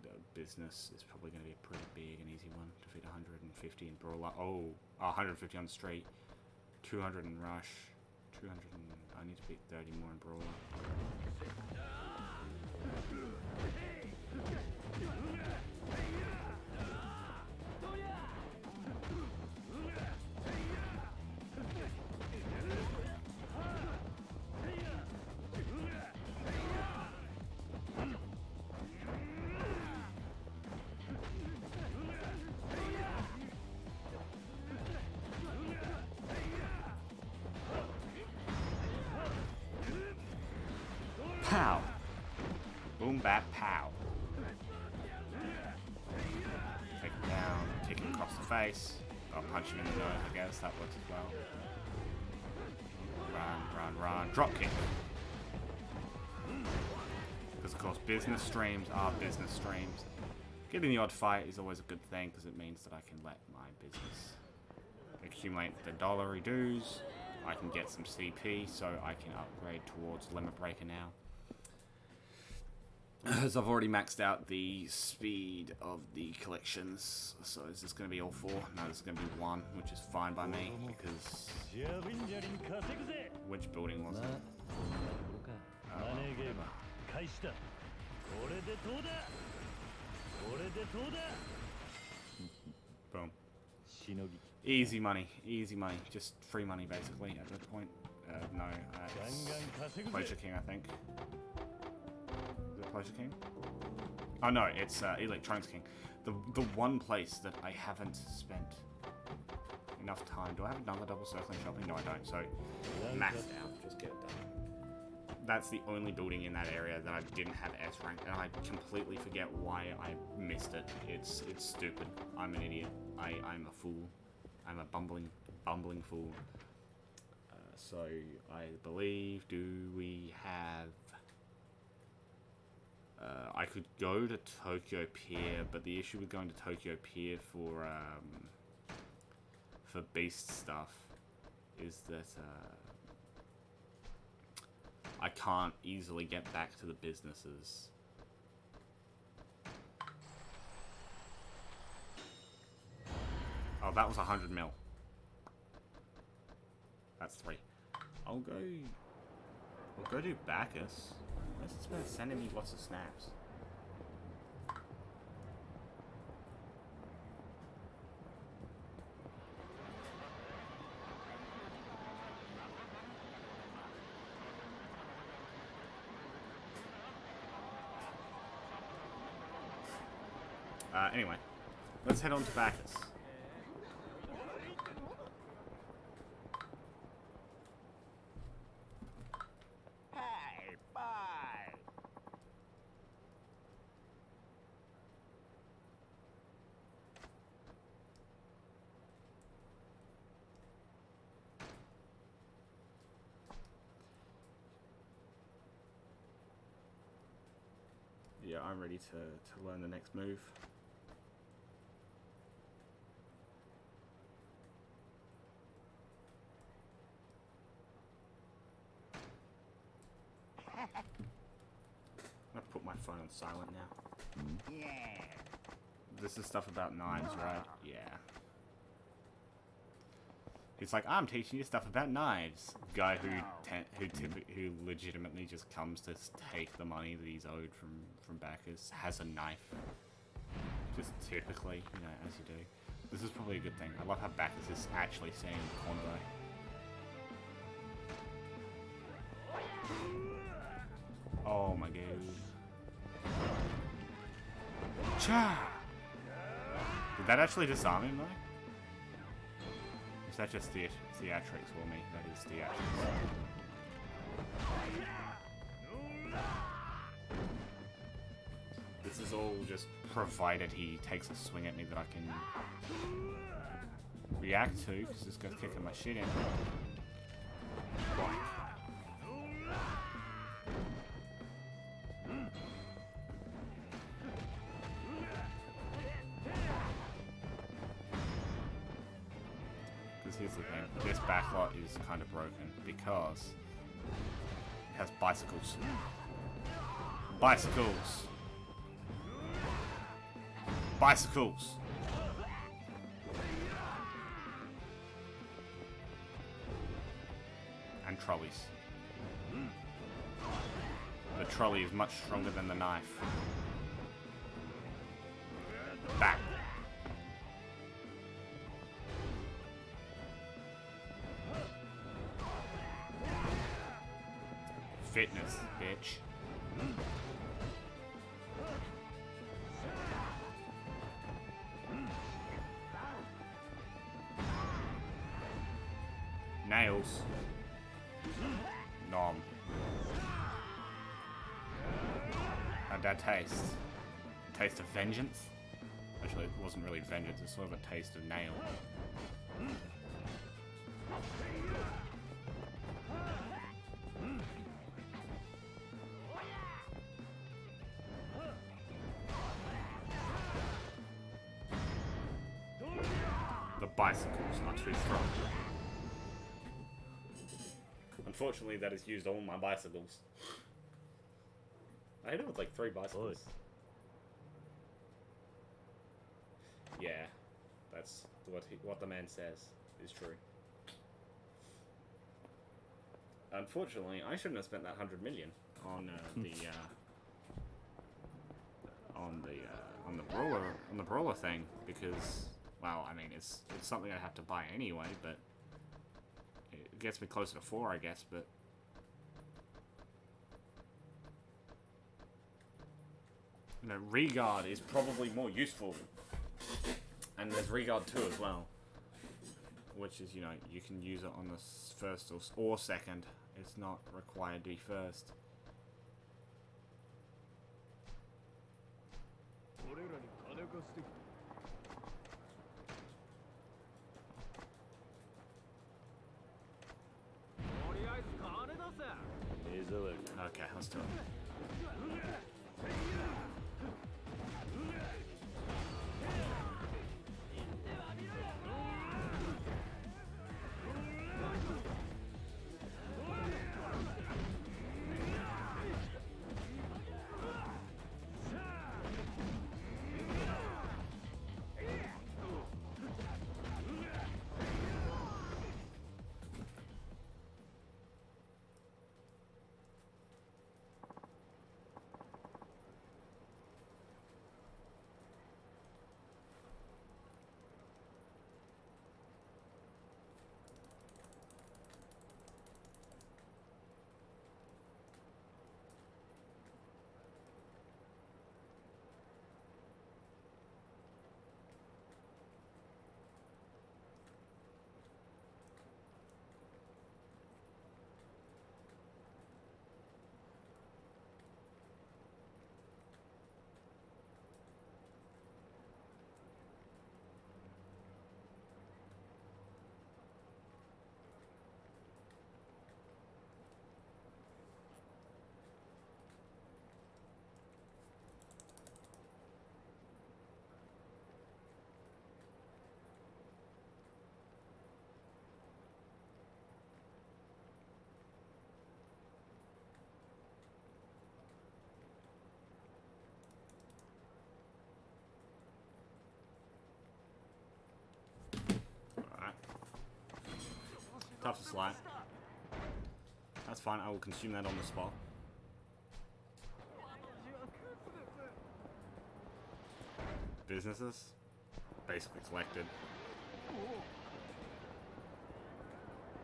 the business is probably gonna be a pretty big and easy one. Defeat 150 in Brawler. Oh, 150 on the street. 200 in Rush. 200 in... I need to beat 30 more in Brawler. Pow! Boom, bap, pow. Take him down, kick him across the face. I'll punch him in the nose, I guess. That works as well. Run. Drop kick. Because, of course, business streams are business streams. Getting the odd fight is always a good thing because it means that I can let my business accumulate the dollary dues. I can get some CP so I can upgrade towards Limit Breaker now. As I've already maxed out the speed of the collections. So is this going to be all 4? No, this is going to be 1, which is fine by me because... Which building was it? Boom. Easy money, just free money basically at that point. No, it's Pleasure King, I think. Is it Pleasure King? Oh no, it's Electronics King. The one place that I haven't spent enough time. Do I have another double circling shopping? No, I don't. So maxed out, just get it done. That's the only building in that area that I didn't have S rank, and I completely forget why I missed it. It's stupid. I'm an idiot. I'm a fool. I'm a bumbling fool. So I believe, do we have? I could go to Tokyo Pier, but the issue with going to Tokyo Pier for beast stuff is that I can't easily get back to the businesses. Oh, that was 100 mil. That's 3. I'll go do Bacchus. Unless it's been sending me lots of snaps. Anyway, let's head on to Bacchus. Hey, bye. Yeah, I'm ready to learn the next move. I'm gonna put my phone on silent now. Yeah. This is stuff about knives, right? Yeah. It's like, I'm teaching you stuff about knives. Guy who legitimately just comes to take the money that he's owed from Bacchus has a knife. Just typically, you know, as you do. This is probably a good thing. I love how Bacchus is actually saying the corner guy. Oh my god. Cha! Did that actually disarm him though? Is that just theatrics for me? That is theatrics. This is all just provided he takes a swing at me that I can react to, because this guy's kicking my shit in. Boink. Here's the thing, this backlot is kind of broken because it has bicycles. Bicycles! Bicycles! And trolleys. The trolley is much stronger than the knife. Back! Fitness, bitch. Nails. Nom. How'd that taste? Taste of vengeance? Actually, it wasn't really vengeance, it's sort of a taste of nail. The bicycles are too strong. Unfortunately, that has used all my bicycles. I hit it with like 3 bicycles. Yeah, that's what the man says is true. Unfortunately, I shouldn't have spent that 100 million on the brawler thing because, well, I mean, it's something I have to buy anyway, but it gets me closer to 4, I guess, but. You know, Regard is probably more useful. And there's Regard 2 as well. Which is, you know, you can use it on the first or second. It's not required to be first. Okay, let's do it. Tough to slide. That's fine, I will consume that on the spot. Businesses? Basically collected.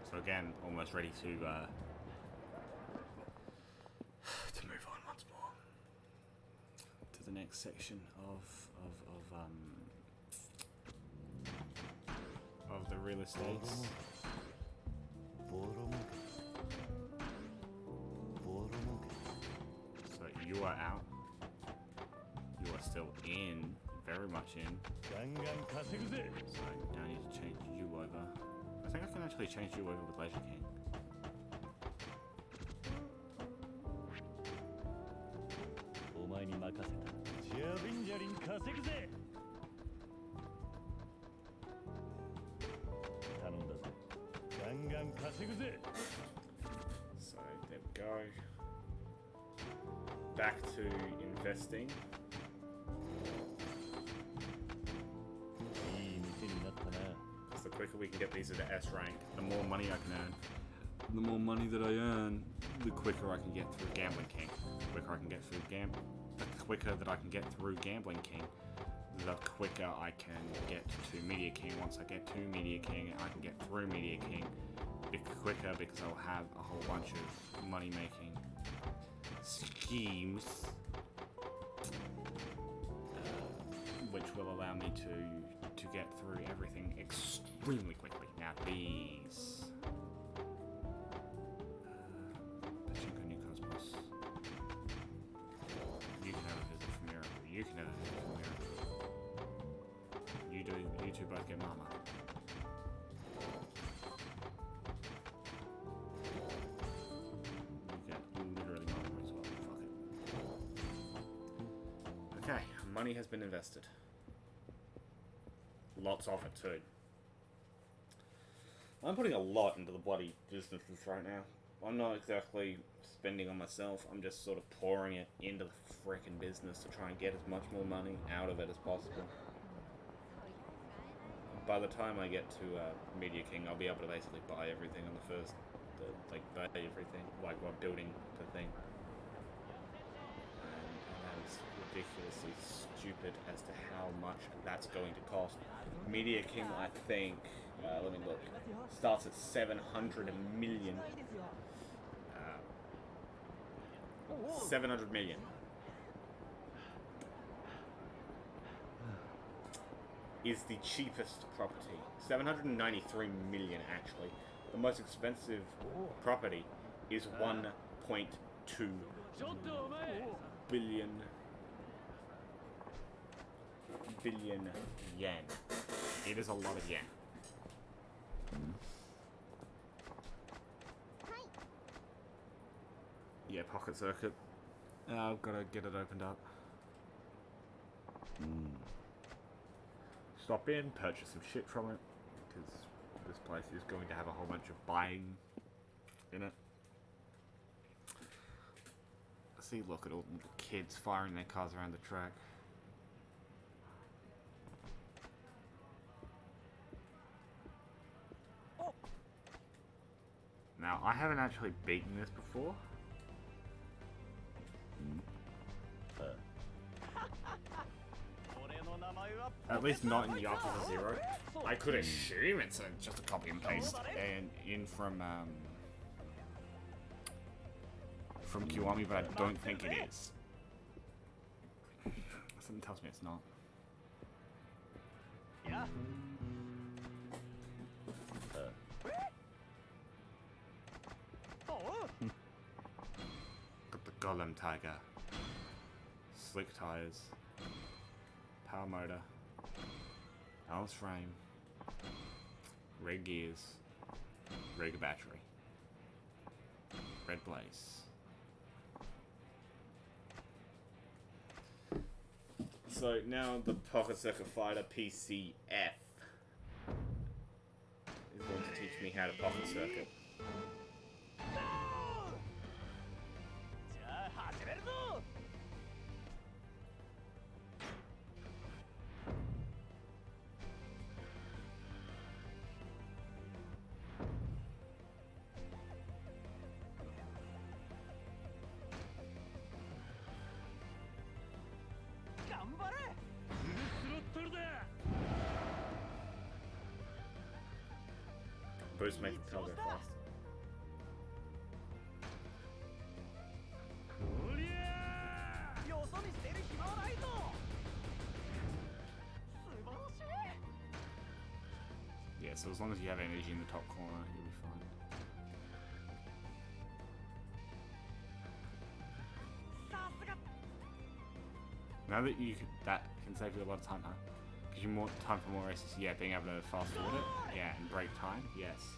So again, almost ready to move on once more. To the next section of the real estates. So you are out. You are still in. Very much in. So now I need to change you over. I think I can actually change you over with Leisure King. So there we go. Back to investing. Because the quicker we can get these at the S rank, the more money I can earn. The more money that I earn, the quicker I can get through Gambling King. The quicker I can get through the quicker that I can get through Gambling King, the quicker I can get to Media King. Once I get to Media King, I can get through Media King quicker because I'll have a whole bunch of money-making schemes, which will allow me to get through everything extremely quickly. Now these. Pachinko New Cosmos. You can Okay. You two both get mama. You get literally mama as well. Fuck it. Okay, money has been invested. Lots of it too. I'm putting a lot into the bloody businesses right now. I'm not exactly spending on myself, I'm just sort of pouring it into the frickin' business to try and get as much more money out of it as possible. By the time I get to Media King, I'll be able to basically buy everything on the first, like buy everything, like while building the thing. And that is ridiculously stupid as to how much that's going to cost. Media King, I think, let me look, starts at 700 million. 700 million. Is the cheapest property. 793 million actually. The most expensive property is 1.2 billion yen. It is a lot of yen. Yeah, pocket circuit. I've got to get it opened up. Stop in, purchase some shit from it, because this place is going to have a whole bunch of buying in it. See, look at all the kids firing their cars around the track. Now, I haven't actually beaten this before. At least not in Yakuza 0. I could assume it's just a copy and paste and in from Kiwami, but I don't think it is. Something tells me it's not. Yeah. Got the Golem Tiger. Slick tires. Power motor. Balance frame. Red gears. Red battery. Red blaze. So now the Pocket Circuit Fighter PCF is going to teach me how to pocket circuit. Boost make propel go fast. Yeah, so as long as you have energy in the top corner, you'll be fine. Now that that can save you a lot of time, huh? Gives you more time for more races. Yeah, being able to fast forward it. Yeah, and break time. Yes.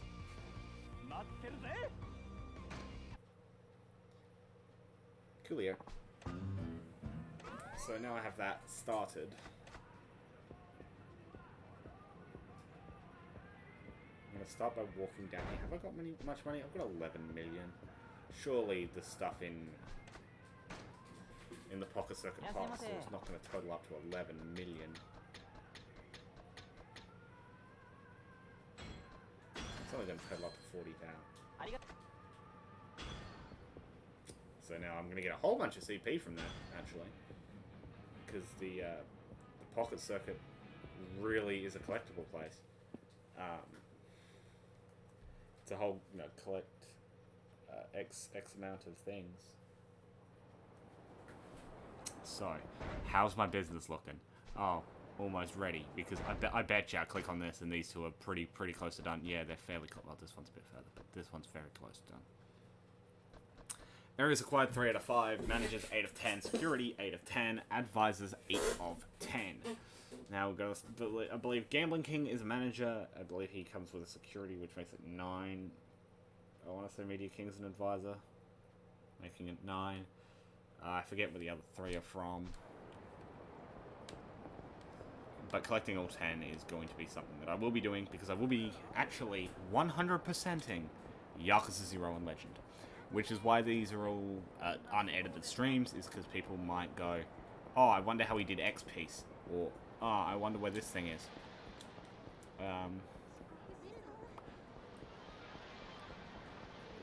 Coolio. So now I have that started. I'm gonna start by walking down here. Have I got much money? I've got 11 million. Surely the stuff in the Pocket Circuit parcel is not going to total up to 11 million. It's only going to total up to 40,000. So now I'm going to get a whole bunch of CP from that, actually, because the Pocket Circuit really is a collectible place. It's a whole, collect X amount of things. So, how's my business looking? Oh, almost ready, because I bet you I click on this and these two are pretty close to done. Yeah, they're fairly close. Well, this one's a bit further, but this one's very close to done. Areas acquired 3 out of 5, managers 8 of 10, security 8 of 10, advisors 8 of 10. Now we've got, I believe Gambling King is a manager. I believe he comes with a security, which makes it 9. I want to say Media King's an advisor, making it 9. I forget where the other 3 are from. But collecting all 10 is going to be something that I will be doing, because I will be actually 100%ing Yakuza 0 and Legend. Which is why these are all unedited streams, is because people might go, oh, I wonder how he did X piece, or, oh, I wonder where this thing is.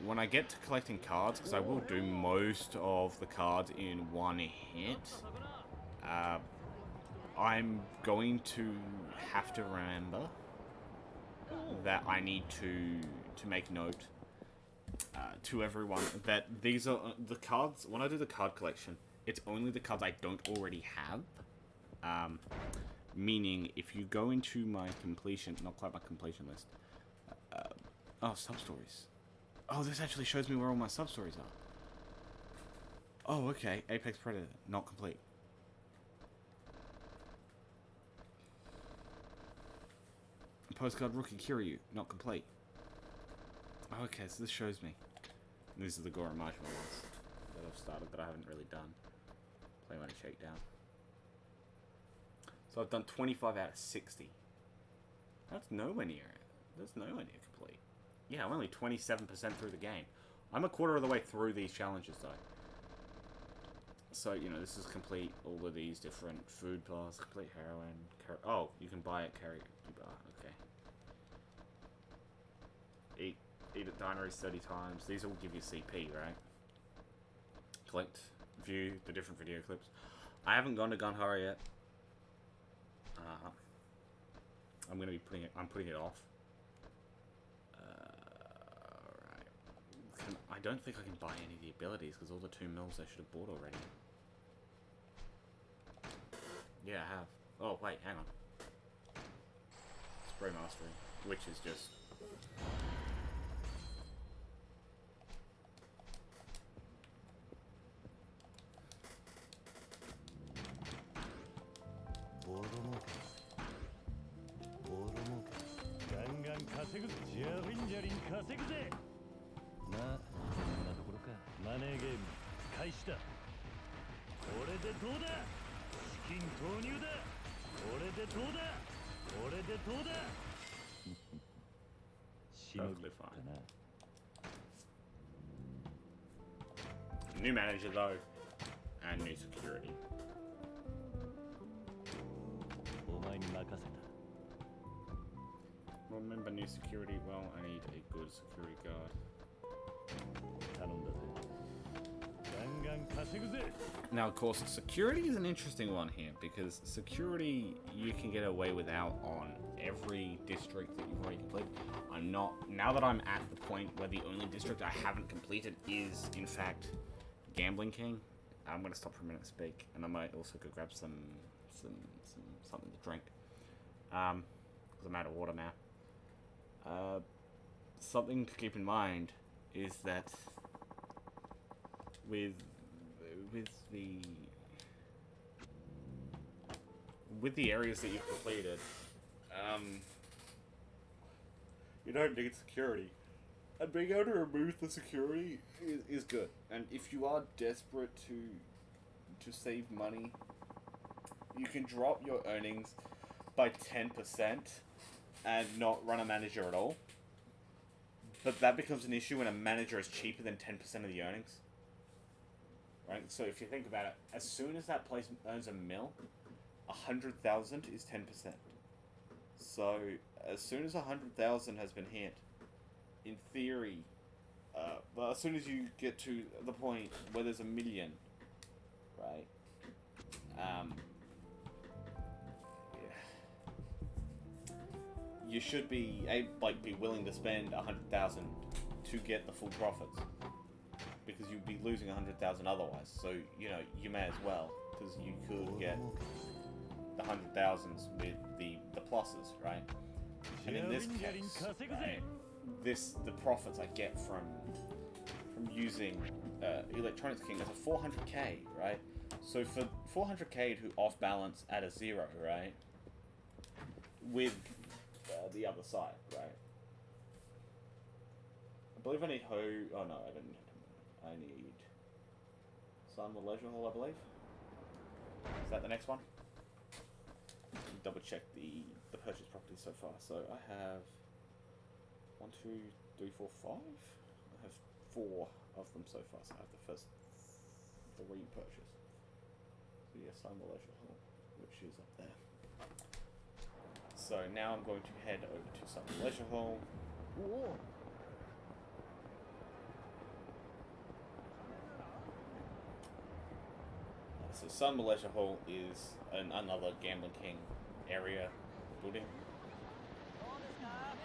When I get to collecting cards, because I will do most of the cards in one hit, I'm going to have to remember that I need to make note to everyone that these are the cards. When I do the card collection, it's only the cards I don't already have. Meaning, if you go into my completion, not quite my completion list. Oh, sub-stories. Oh, this actually shows me where all my sub-stories are. Oh, okay. Apex Predator, not complete. Postcard Rookie Kiryu, not complete. Okay, so this shows me. These are the Goro Majima ones that I've started that I haven't really done. Play money Shakedown. So I've done 25 out of 60. That's nowhere near it. That's nowhere near complete. Yeah, I'm only 27% through the game. I'm a quarter of the way through these challenges though. So, you know, this is complete all of these different food bars, complete heroin. Oh, you can buy it, carry bar, okay. Eat at dineries 30 times. These all give you CP, right? Collect, view the different video clips. I haven't gone to Gunhara yet. I'm gonna be putting it. I'm putting it off. Alright. I don't think I can buy any of the abilities because all the 2 mils I should have bought already. Yeah, I have. Oh wait, hang on. Spray mastery, which is just. Perfectly fine. New manager though, and new security. Remember new security? Well, I need a good security guard. Now, of course, security is an interesting one here, because security you can get away without on every district that you've already completed. I'm not, now that I'm at the point where the only district I haven't completed is, in fact, Gambling King, I'm going to stop for a minute and speak, and I might also go grab something to drink. Because I'm out of water now. Something to keep in mind is that with the areas that you've completed, you don't need security, and being able to remove the security is good. And if you are desperate to save money, you can drop your earnings by 10% and not run a manager at all. But that becomes an issue when a manager is cheaper than 10% of the earnings. Right? So if you think about it, as soon as that place earns $1 million, 100,000 is 10%. So as soon as 100,000 has been hit, in theory, well, as soon as you get to the point where there's $1 million, right? You should be willing to spend 100,000 to get the full profits, because you'd be losing 100,000 otherwise. So you know you may as well, because you could get the 100,000s with the pluses, right? And in this case, right, the profits I get from using Electronics King as a 400k, right? So for 400k to off balance at a 0, right? With the other side, right? I believe I need Ho. Oh no, I don't need him. I need Sun with Leisure Hall, I believe. Is that the next one? Double check the purchase property so far. So I have 1, 2, 3, 4, 5. I have 4 of them so far. So I have the first 3 purchased. So yes, I'm the Leisure Hall, which is up there. So now I'm going to head over to some Leisure Hall. Whoa. So Sun Militia Hall is another Gambling King area building.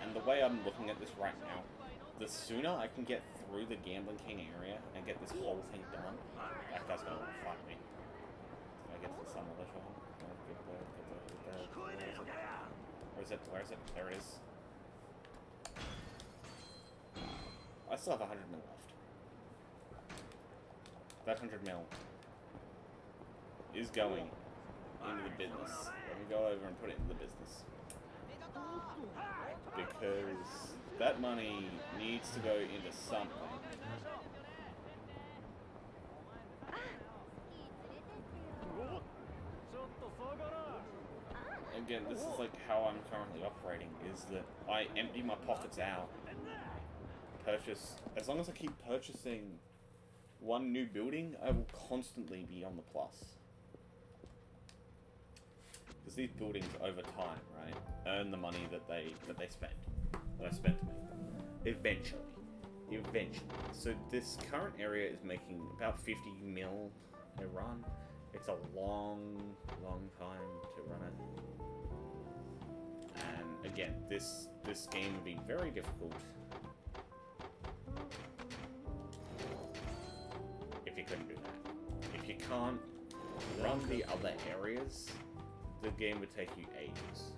And the way I'm looking at this right now, the sooner I can get through the Gambling King area and get this whole thing done, that guy's gonna want to fight me. Can I get to the Sun Militia Hall? Where is it? Where is it? There it is. I still have 100 mil left. That 100 mil is going into the business. Let me go over and put it into the business. Because that money needs to go into something. Again, this is like how I'm currently operating, is that I empty my pockets out. Purchase, as long as I keep purchasing one new building, I will constantly be on the plus. Because these buildings over time, right, earn the money that they spend, that I spent to make them. Eventually. So this current area is making about 50 mil a run. It's a long time to run it. And again, this game would be very difficult if you couldn't do that. If you can't run the other areas, the game would take you ages.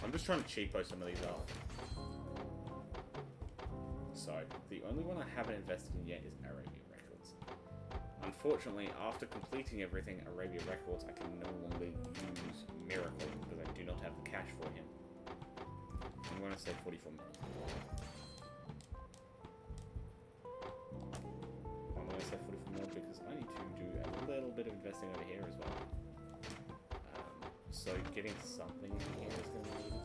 I'm just trying to cheapo some of these up. So, the only one I haven't invested in yet is Arabia Records. Unfortunately, after completing everything Arabia Records, I can no longer use Miracle because I do not have the cash for him. I'm going to say 44 minutes. I'm going to say 44 mil because I need to do a little bit of investing over here as well. So getting something in here is going to be needed.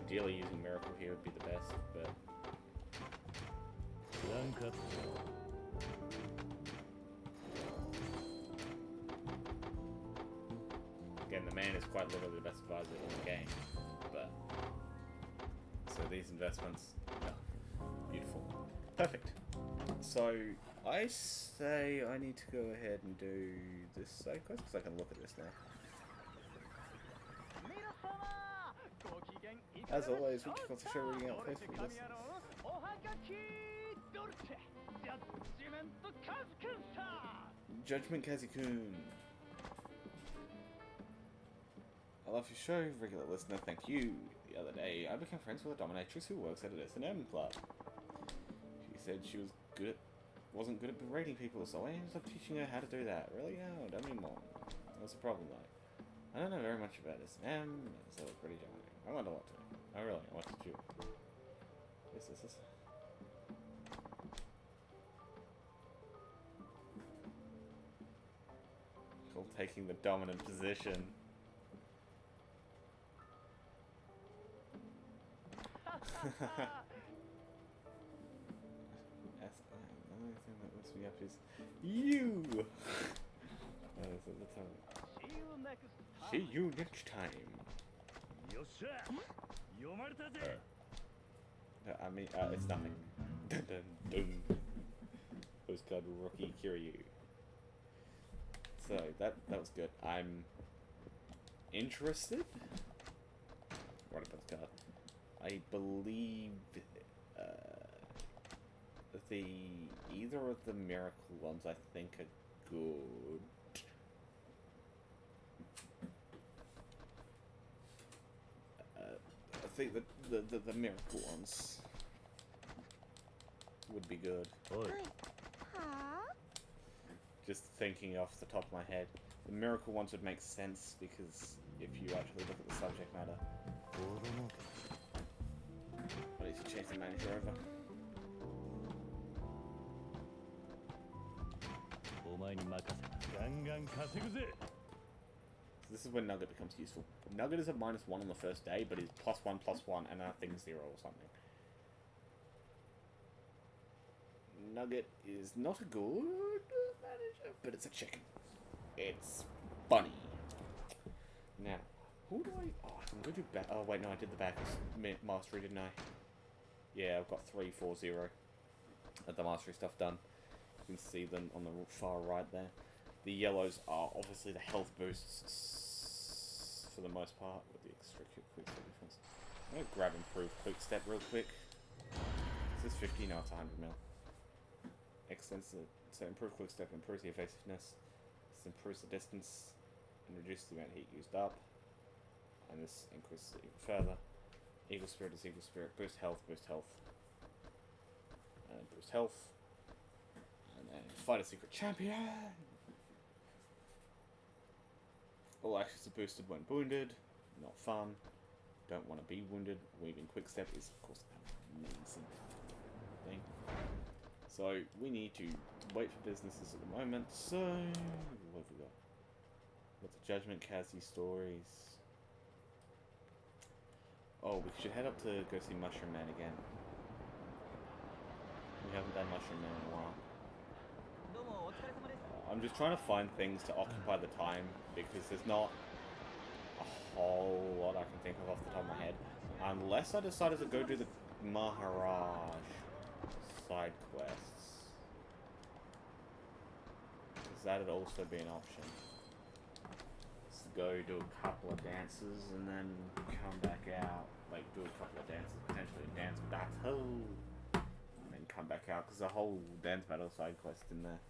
Ideally using Miracle here would be the best, but... Again, the man is quite literally the best advisor in the game, but... So these investments... Beautiful. Perfect. So, I say I need to go ahead and do this side quest, because I can look at this now. As always, we kick off the show reading out first for listeners. Judgment Kazi-kun. I love your show, regular listener, thank you. The other day, I became friends with a dominatrix who works at an S&M club. She said she wasn't good at berating people, so I ended up teaching her how to do that. Really? Oh, don't need more. What's the problem, though? I don't know very much about S&M, so it's pretty challenging. I wonder what to do. I really want to do. This. Called taking the dominant position. Another thing that lifts me up is you. See you next time. I mean, it's nothing. Dun dun dun. Postcard rookie Kiryu. So that was good. I'm interested. What about the card? I believe either of the miracle ones I think are good. I think the miracle ones would be good. Just thinking off the top of my head, the miracle ones would make sense because if you actually look at the subject matter. I need to change the manager over. So this is when Nugget becomes useful. Nugget is a -1 on the first day, but is +1/+1 and I think 0 or something. Nugget is not a good manager, but it's a chicken. It's funny. Now, who do I... Oh, I can go do back... Oh, wait, no, I did the back mastery, didn't I? Yeah, I've got 3, 4, 0 of the mastery stuff done. You can see them on the far right there. The yellows are obviously the health boosts for the most part, with the extra quick step difference. I'm going to grab improved quick step real quick. This is 50, now it's 100 mil. Excellent. So improved quick step improves the evasiveness. This improves the distance and reduces the amount of heat used up. And this increases it even further. Eagle Spirit is Eagle Spirit. Boost health, and boost health. And then fight a secret champion! All actions are boosted when wounded. Not fun. Don't want to be wounded. Weaving quick step is, of course, an amazing thing. So we need to wait for businesses at the moment. So what have we got? What's the Judgment Kazi stories? Oh, we should head up to go see Mushroom Man again. We haven't done Mushroom Man in a while. I'm just trying to find things to occupy the time because there's not a whole lot I can think of off the top of my head. Unless I decided to go do the Maharaj side quests. Because that would also be an option. Let's go do a couple of dances and then come back out. Like, do a couple of dances, potentially a dance battle. And then come back out, because the whole dance battle side quest in there.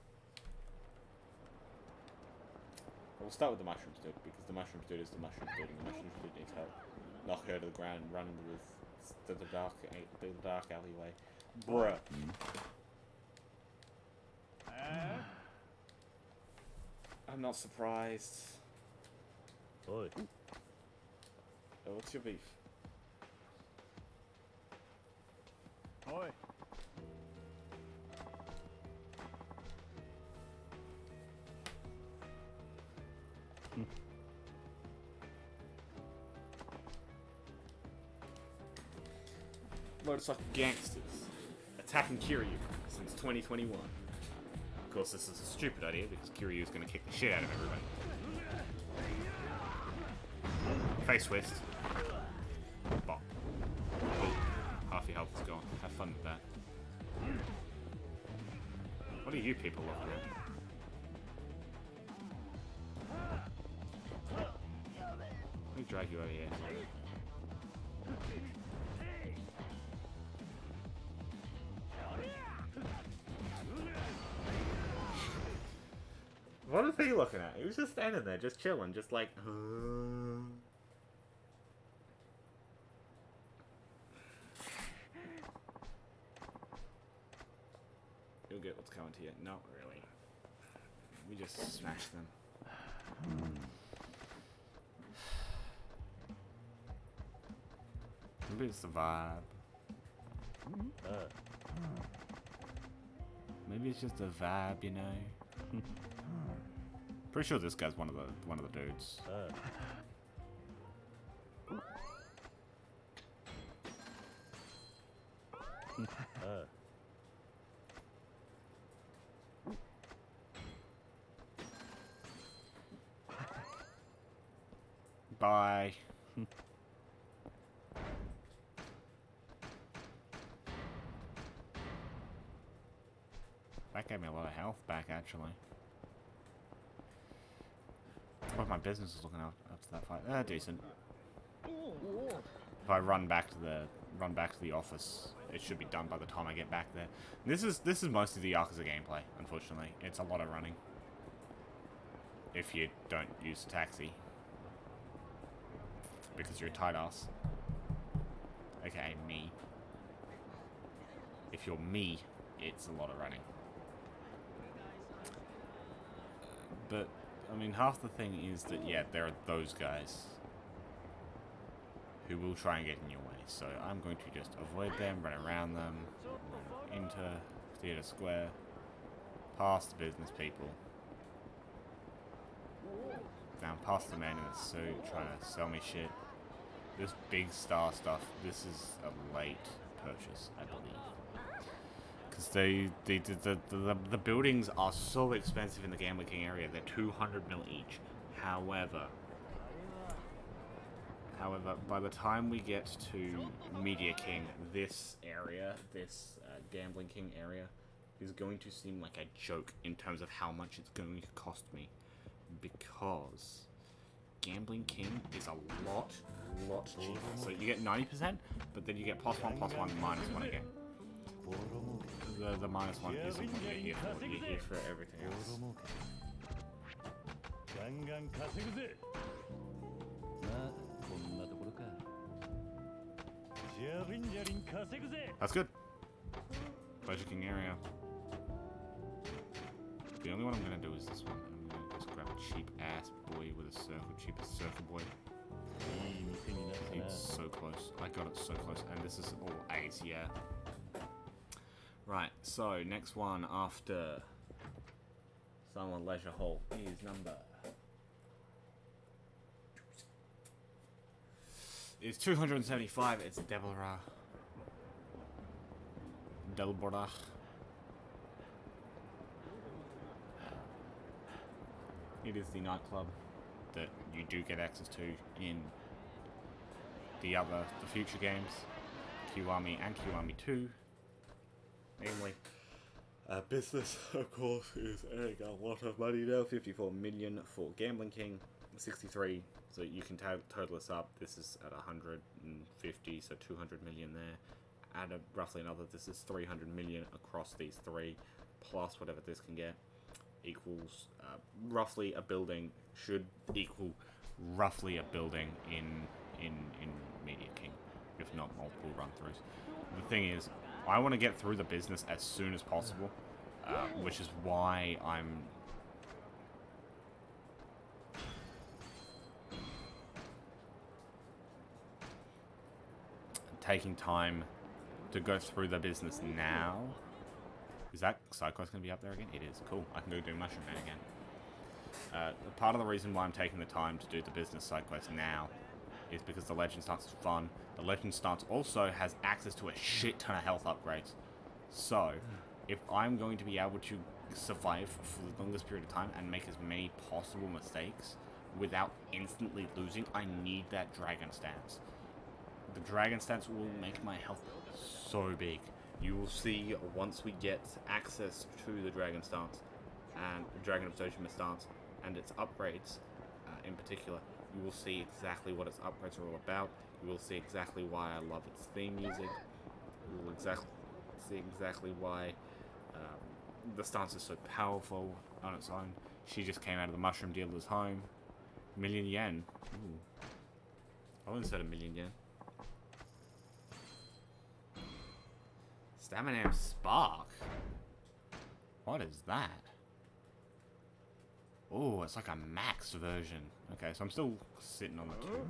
We'll start with the Mushrooms Dude, because the Mushrooms Dude is the Mushrooms Dude, and the Mushrooms Dude needs help. Knock her to the ground and run with the dark alleyway. Bruh. I'm not surprised. Oi. Oh, what's your beef? Oi. Motorcycle gangsters attacking Kiryu since 2021. Of course, this is a stupid idea because Kiryu is going to kick the shit out of everybody. Face twist. Bop. Oh, half your health is gone. Have fun with that. What are you people looking at? Let me drag you over here. What is he looking at? He was just standing there, just chilling, just like, You'll get what's coming to you. Not really. We just smash them. Maybe it's the vibe. Maybe it's just a vibe, you know. Pretty sure this guy's one of the dudes. Bye. That gave me a lot of health back, actually. my business is looking after that fight. Decent. If I run back to the office, it should be done by the time I get back there. This is mostly the Yakuza gameplay, unfortunately. It's a lot of running. If you don't use a taxi. Because you're a tight ass. AKA me. If you're me, it's a lot of running. But, I mean, half the thing is that, yeah, there are those guys who will try and get in your way. So I'm going to just avoid them, run around them, into Theatre Square, past the business people, down past the man in the suit trying to sell me shit. This big star stuff, this is a late purchase, I believe. Because the buildings are so expensive in the Gambling King area. They're 200 mil each. However, by the time we get to Media King, this area, this Gambling King area, is going to seem like a joke in terms of how much it's going to cost me. Because Gambling King is a lot cheaper. So you get 90%, but then you get +1, -1 again. The -1 isn't what you get for. You get for everything else. That's good. Pleasure King area. The only one I'm gonna do is this one. I'm gonna just grab a cheap ass boy with a circle, cheapest circle boy. It's so close. I got it so close, and this is all A's, yeah. Right, so next one after Silent Leisure Hall is number. It's 275. It's Deborah. It is the nightclub that you do get access to in the future games, Kiwami and Kiwami 2. Namely, business, of course, is earning a lot of money now. 54 million for Gambling King, 63. So you can total this up. This is at 150, so 200 million there. Add roughly another. This is 300 million across these three, plus whatever this can get, equals roughly a building. Should equal roughly a building in Media King, if not multiple run-throughs. The thing is, I want to get through the business as soon as possible, which is why I'm taking time to go through the business now. Is that side quest going to be up there again? It is. Cool. I can go do Mushroom Man again. Part of the reason why I'm taking the time to do the business side quest now is because the Legend Stance is fun. The Legend Stance also has access to a shit ton of health upgrades. So, if I'm going to be able to survive for the longest period of time and make as many possible mistakes without instantly losing, I need that Dragon Stance. The Dragon Stance will make my health so big. You will see once we get access to the Dragon Stance and Dragon of Dojima Stance and its upgrades in particular, you will see exactly what its upgrades are all about. You will see exactly why I love its theme music. You will see exactly why the stance is so powerful on its own. She just came out of the mushroom dealer's home. Million yen. Ooh. I wouldn't say a million yen. Stamina Spark? What is that? Oh, it's like a max version. Okay, so I'm still sitting on the 2.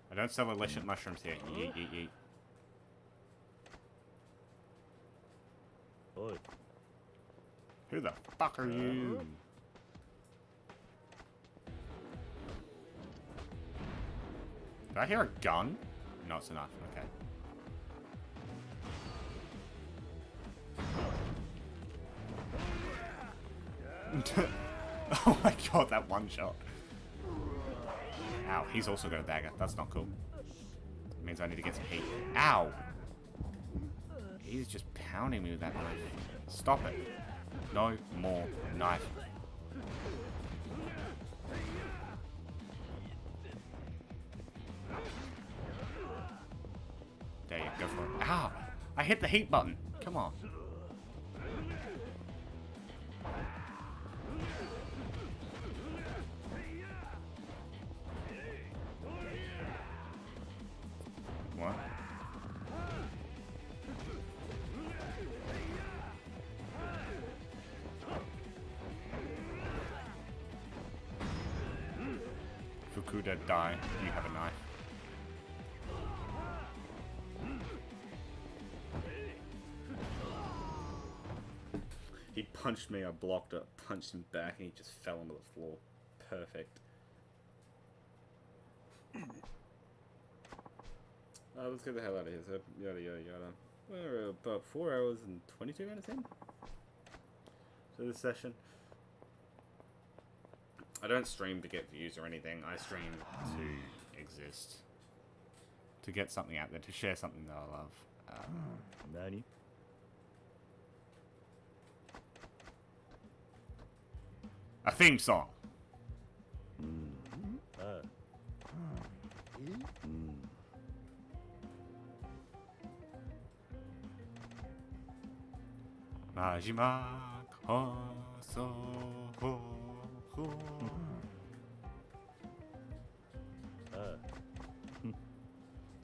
I don't sell illicit mushrooms here. Yeet, yeet, yeet. Oi. Who the fuck are you? Did I hear a gun? No, it's enough. Okay. Oh my god, that one shot. Ow, he's also got a dagger. That's not cool. It means I need to get some heat. Ow! He's just pounding me with that knife. Stop it. No more knife. hit the heat button. Come on. What? Fukuda, die. You have a knife. He punched me, I blocked it, punched him back, and he just fell onto the floor. Perfect. Let's get the hell out of here. So, yada yada yada. We're about 4 hours and 22 minutes in to this session. I don't stream to get views or anything. I stream to exist. To get something out there, to share something that I love. Nani? A theme song. Majima koso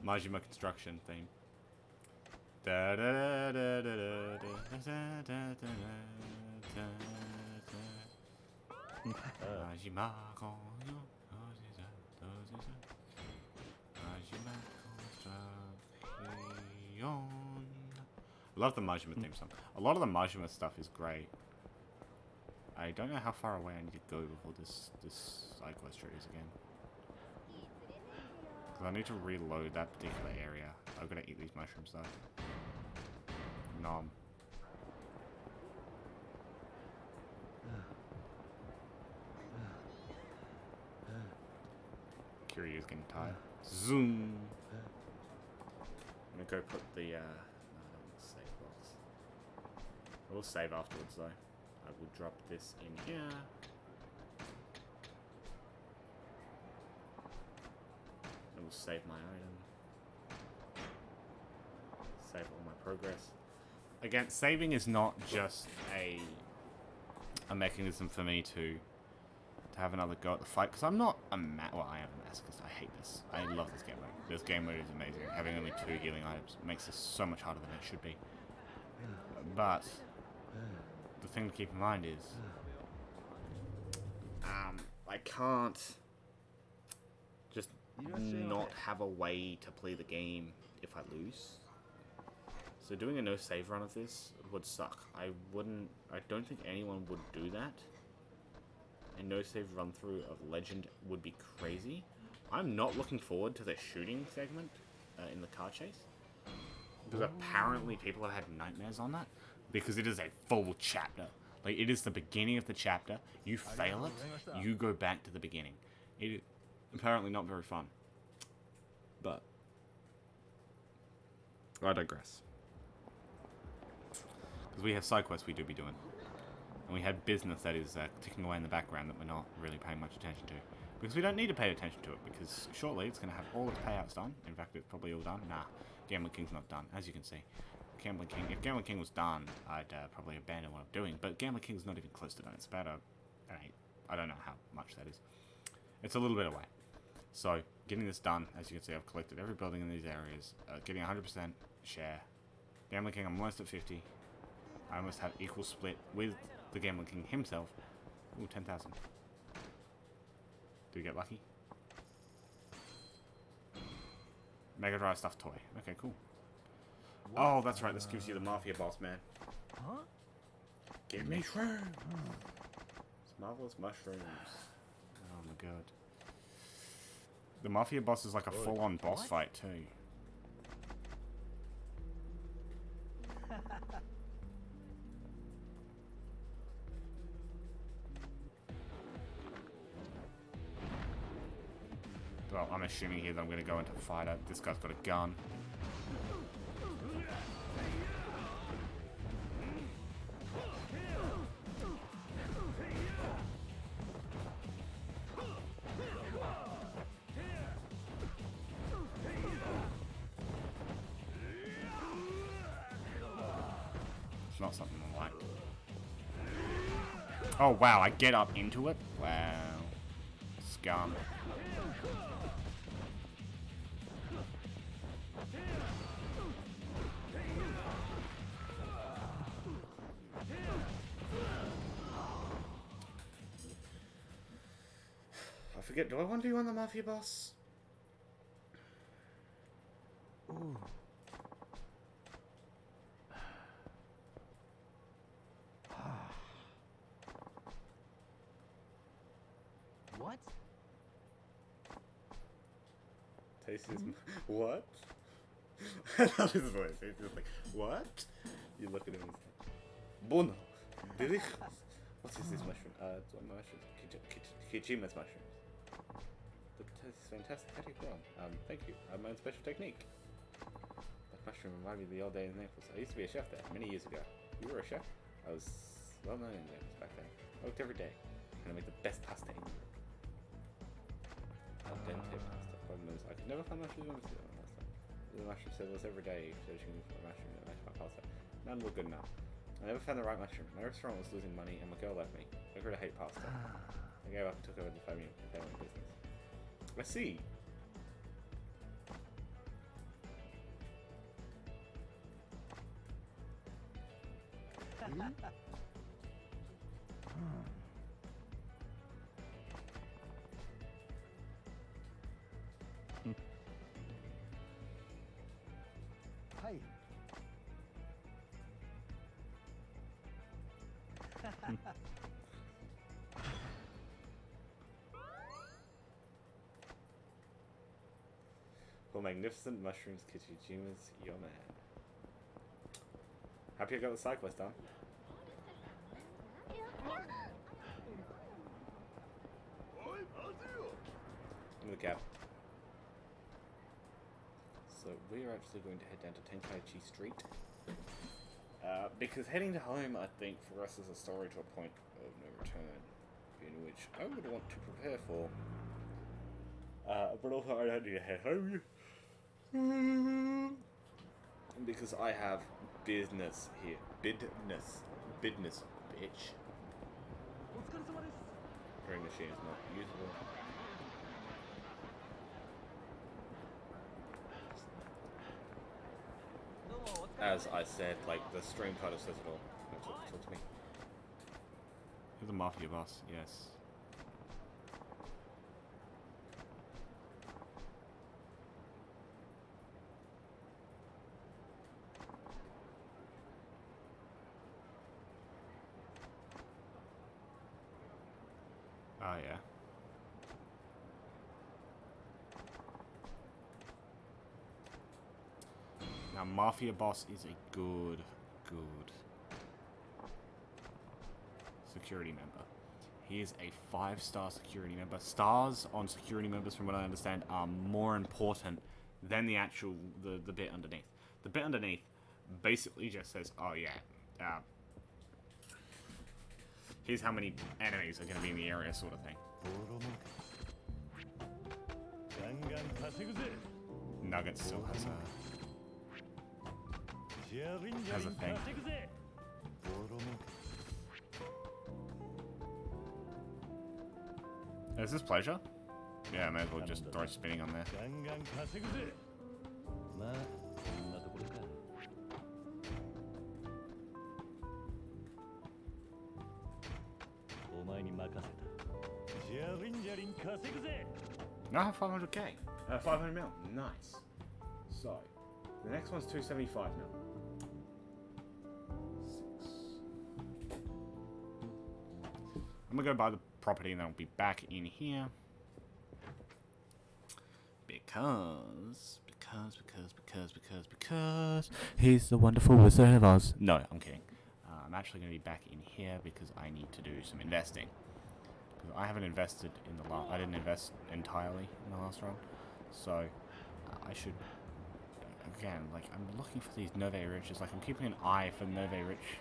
Majima construction theme. Da da da da da da da da da da. Majima koso Majima construction. Love the Majima theme song. A lot of the Majima stuff is great. I don't know how far away I need to go before this side quest tree is again. Because I need to reload that particular area. I've got to eat these mushrooms though. Nom. Kiryu is getting tired. Zoom! I'm gonna go put the, no, I don't want the save box. I will save afterwards though. I will drop this in here. I will save my item. Save all my progress. Again, saving is not just a mechanism for me to have another go at the fight, because I'm not a well, I am a masochist. I hate this. I love this game mode. This game mode is amazing. Having only 2 healing items makes this so much harder than it should be. But the thing to keep in mind is, I can't just not have a way to play the game if I lose. So doing a no save run of this would suck. I don't think anyone would do that. A no save run through of Legend would be crazy. I'm not looking forward to the shooting segment in the car chase. Because apparently people have had nightmares on that. Because it is a full chapter. Like, it is the beginning of the chapter. You fail it, you go back to the beginning. It is apparently not very fun. But I digress. Because we have side quests we do be doing. And we had business that is ticking away in the background that we're not really paying much attention to. Because we don't need to pay attention to it, because shortly it's going to have all its payouts done. In fact, it's probably all done. Nah, Gambling King's not done, as you can see. Gambling King, if Gambling King was done, I'd probably abandon what I'm doing, but Gambling King's not even close to done. It's about I don't know how much that is. It's a little bit away. So, getting this done, as you can see, I've collected every building in these areas, getting 100% share. Gambling King, I'm almost at 50. I almost have equal split with the Gambling King himself. Ooh, 10,000. Do we get lucky? Mega Drive stuffed toy. Okay, cool. Oh, that's right. This gives you the Mafia boss, man. Huh? Give me shrooms. It's marvelous mushrooms. Oh my god. The Mafia boss is like a full-on boss fight too. Well, I'm assuming here that I'm going to go into fighter. This guy's got a gun. not something I like. Oh wow, I get up into it? Wow. Scum. I forget, do I want to be on the Mafia boss? Ooh. What? Taste his what? I love his voice. He's just like, what? You look at him and he's like, Bono, delicious. What is this mushroom? It's one mushroom. Kichima's mushrooms. The taste is fantastic. How do you grow them? Thank you. I have my own special technique. That mushroom reminded me of the old days in Naples. I used to be a chef there many years ago. You were a chef? I was well known in Naples back then. I worked every day. And I make the best pasta in Europe. Al dente pasta. Problem is, I could never find mushrooms in the pasta. The mushroom sellers every day searching for a mushroom that matched my pasta. None were good enough. I never found the right mushroom. My restaurant was losing money and my girl left me. I grew to hate pasta. I gave up and took over the family business. I see. Hi. For magnificent mushrooms, Kichijima's your man. Happy I got the cyclist done. In the cab. So we are actually going to head down to Tenkaichi Street. Because heading to home, I think, for us is a story to a point of no return, in which I would want to prepare for. But also I don't need to head home. Because I have business here. Business, bitch. Hearing machine is not usable. As I said, like, the stream title says it all. Talk to me. You're the Mafia boss, yes. Oh, yeah. Now, Mafia boss is a good security member. He is a 5-star security member. Stars on security members, from what I understand, are more important than the actual, the bit underneath. The bit underneath basically just says, oh yeah, here's how many enemies are going to be in the area, sort of thing. Nugget still has a thing. Is this pleasure? Yeah, I may as well just throw spinning on there. Now I have 500k. 500 mil. Nice. So, the next one's 275 mil. 6. I'm gonna go buy the property and then I'll be back in here. Because he's the wonderful Wizard of Oz. No, I'm kidding. I'm actually going to be back in here because I need to do some investing. Because I haven't invested in the last... I didn't invest entirely in the last run. So, I should... Again, like, I'm looking for these Nove Riches. Like, I'm keeping an eye for Nove Rich.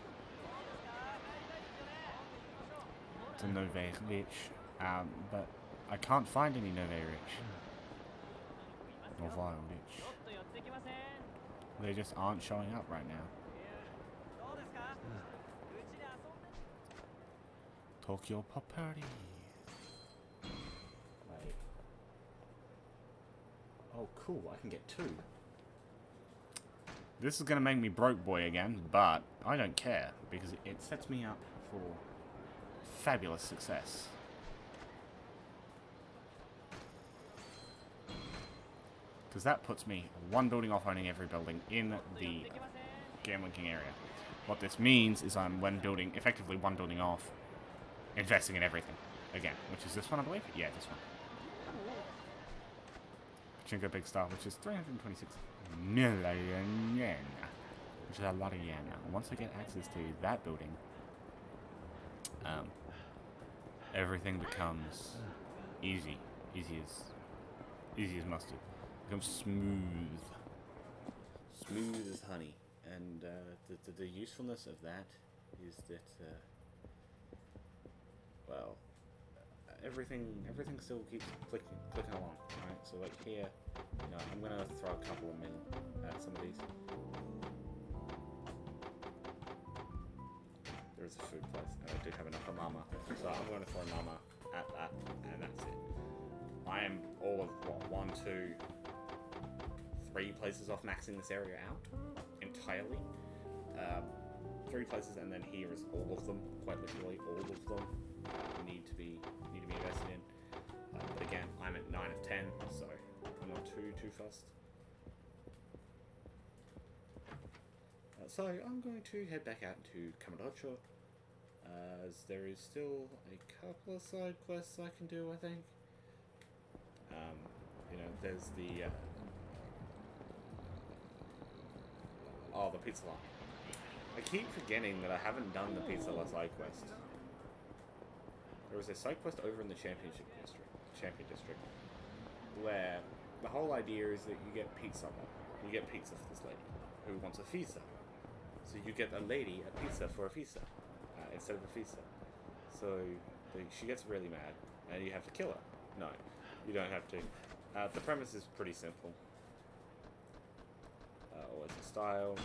It's a Nove Rich. But I can't find any Nove Rich. Novail Rich. They just aren't showing up right now. Tokyo Pop Party. Wait. Oh, cool. I can get 2. This is going to make me broke boy again, but I don't care because it sets me up for fabulous success. Because that puts me 1 building off owning every building in the Gambling King area. What this means is I'm, when building, effectively 1 building off, investing in everything again, which is this one, I believe? Yeah, this one. Chinko Big Star, which is 326 million yen, which is a lot of yen. Once I get access to that building, everything becomes easy as mustard. Becomes smooth as honey. And the usefulness of that is that, well, everything still keeps clicking along, right? So like here, you know, I'm gonna throw a couple of mil at some of these. There is a food place, and I do have enough for Mama, so I'm gonna throw Mama at that, and that's it. I am all of what, 1, 2, 3 places off maxing this area out entirely. 3 places, and then here is all of them, quite literally all of them need to be invested in. But again, I'm at 9 of 10, so I'm not too fussed. So I'm going to head back out to Kamurocho, as there is still a couple of side quests I can do, I think. You know, there's the the pizza line. I keep forgetting that I haven't done the pizza side quest. There was a side quest over in the Champion District, where the whole idea is that you get pizza. You get pizza for this lady who wants a fisa. So you get a lady a pizza for a fisa instead of a fisa. So she gets really mad, and you have to kill her. No, you don't have to. The premise is pretty simple. Always in style.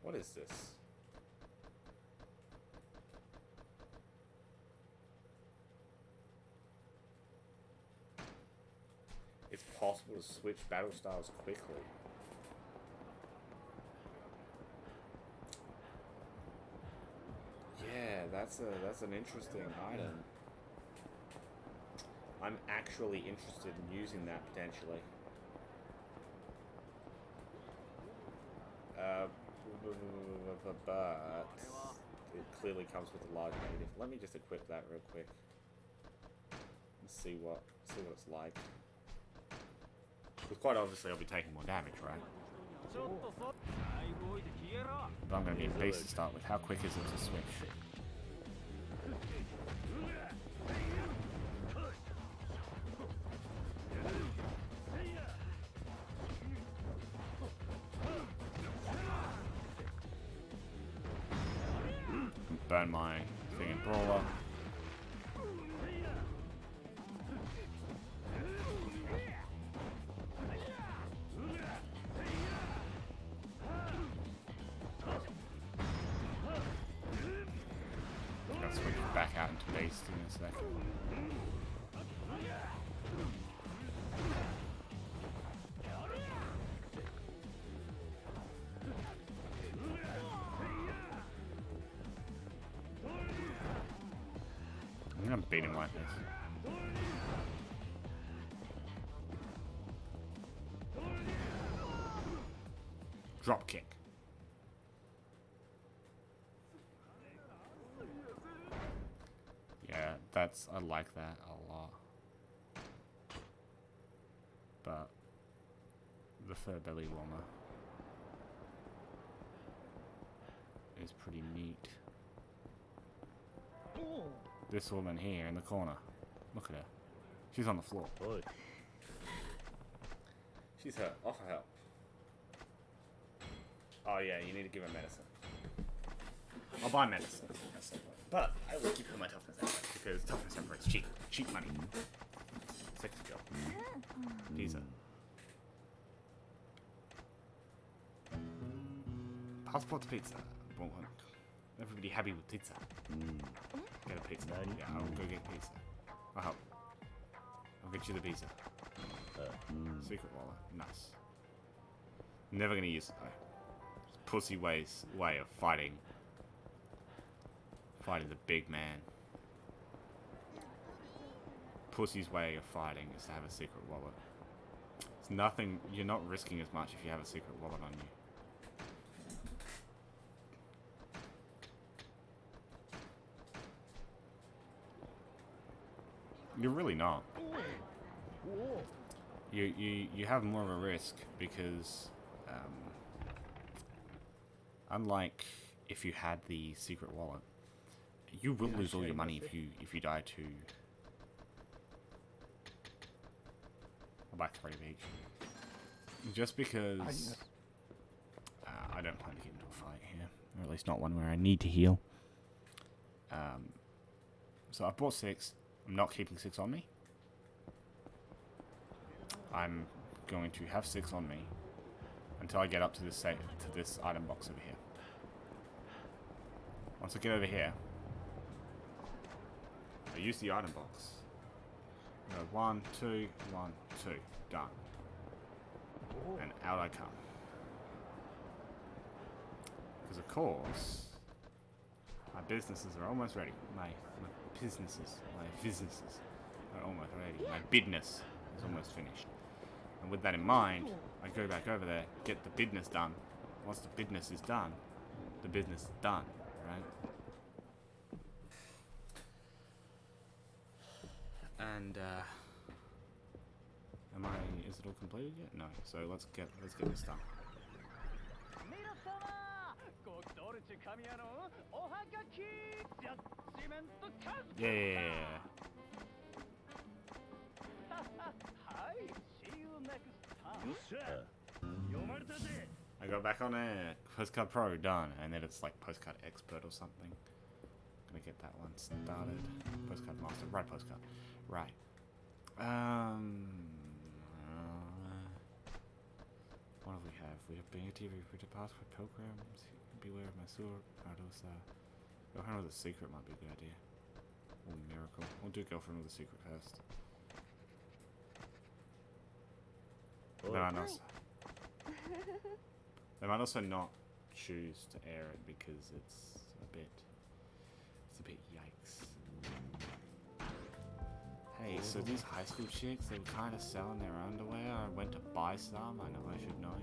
What is this? It's possible to switch battle styles quickly. Yeah, that's an interesting item. I'm actually interested in using that potentially. But it clearly comes with a large negative. Let me just equip that real quick and see what it's like. Because quite obviously I'll be taking more damage, right? But I'm going to be a beast to start with. How quick is it to switch? Burn my thing in Brawler. I'll switch back out into base in a second. I'm gonna beat him like this. Drop kick. Yeah, I like that a lot. But the fur belly warmer is pretty neat. This woman here in the corner. Look at her. She's on the floor. Oi. She's hurt. Offer help. Oh yeah, you need to give her medicine. I'll buy medicine. But I will keep her my toughness anyway, because toughness emperor is cheap. Cheap money. Sexy girl. Pizza. Passport to pizza. Well, everybody happy with pizza. Get a pizza. Yeah, I'll go get pizza. I'll get you the pizza. Secret wallet. Nice. Never gonna use it though. Pussy way of fighting the big man. Pussy's way of fighting is to have a secret wallet. It's nothing. You're not risking as much if you have a secret wallet on you. You're really not. You have more of a risk because unlike if you had the secret wallet, you will lose all your money if you die to. I'll buy 3 of each. Just because I don't plan to get into a fight here, or at least not one where I need to heal. So I bought 6. I'm not keeping 6 on me. I'm going to have 6 on me until I get up to this item box over here. Once I get over here, I use the item box. Go 1, 2, 1, 2, done. And out I come. Because of course, my businesses are almost ready. My businesses are almost ready. My business is almost finished. And with that in mind, I go back over there, get the business done. Once the business is done, the business is done, right? And is it all completed yet? No. So let's get this done. Yeah. I go back on air. Postcard Pro done, and then it's like Postcard Expert or something. Gonna get that one started. Postcard Master, right? Postcard, right. What do we have? We have Bang TV, Richard Passport programs. Beware of my sword. Cardosa. Girlfriend with a secret might be a good idea. Oh, miracle. We'll do girlfriend with a secret first. They might also not choose to air it because it's a bit yikes. Hey, so these high school chicks, they were kind of selling their underwear. I went to buy some. I know I should know.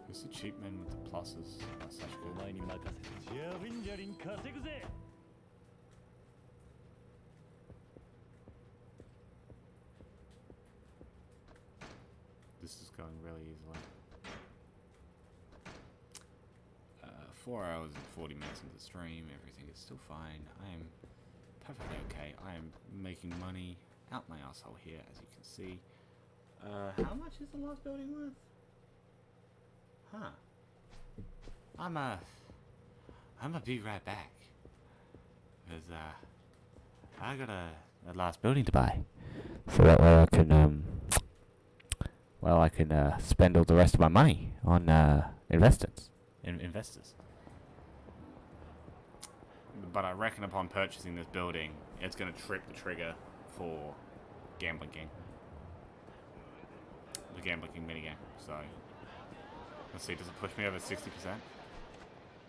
Who's the cheap men with the pluses? That's such good. This is going really easily. 4 hours and 40 minutes into the stream, everything is still fine. I am perfectly okay. I am making money out my asshole here, as you can see. How much is the last building worth? Huh. I'm gonna be right back. Because, I got a last building to buy. So that way I can, spend all the rest of my money on, investors. But I reckon upon purchasing this building, it's gonna trip the trigger for Gambling King. The Gambling King minigame, so... Let's see, does it push me over 60%?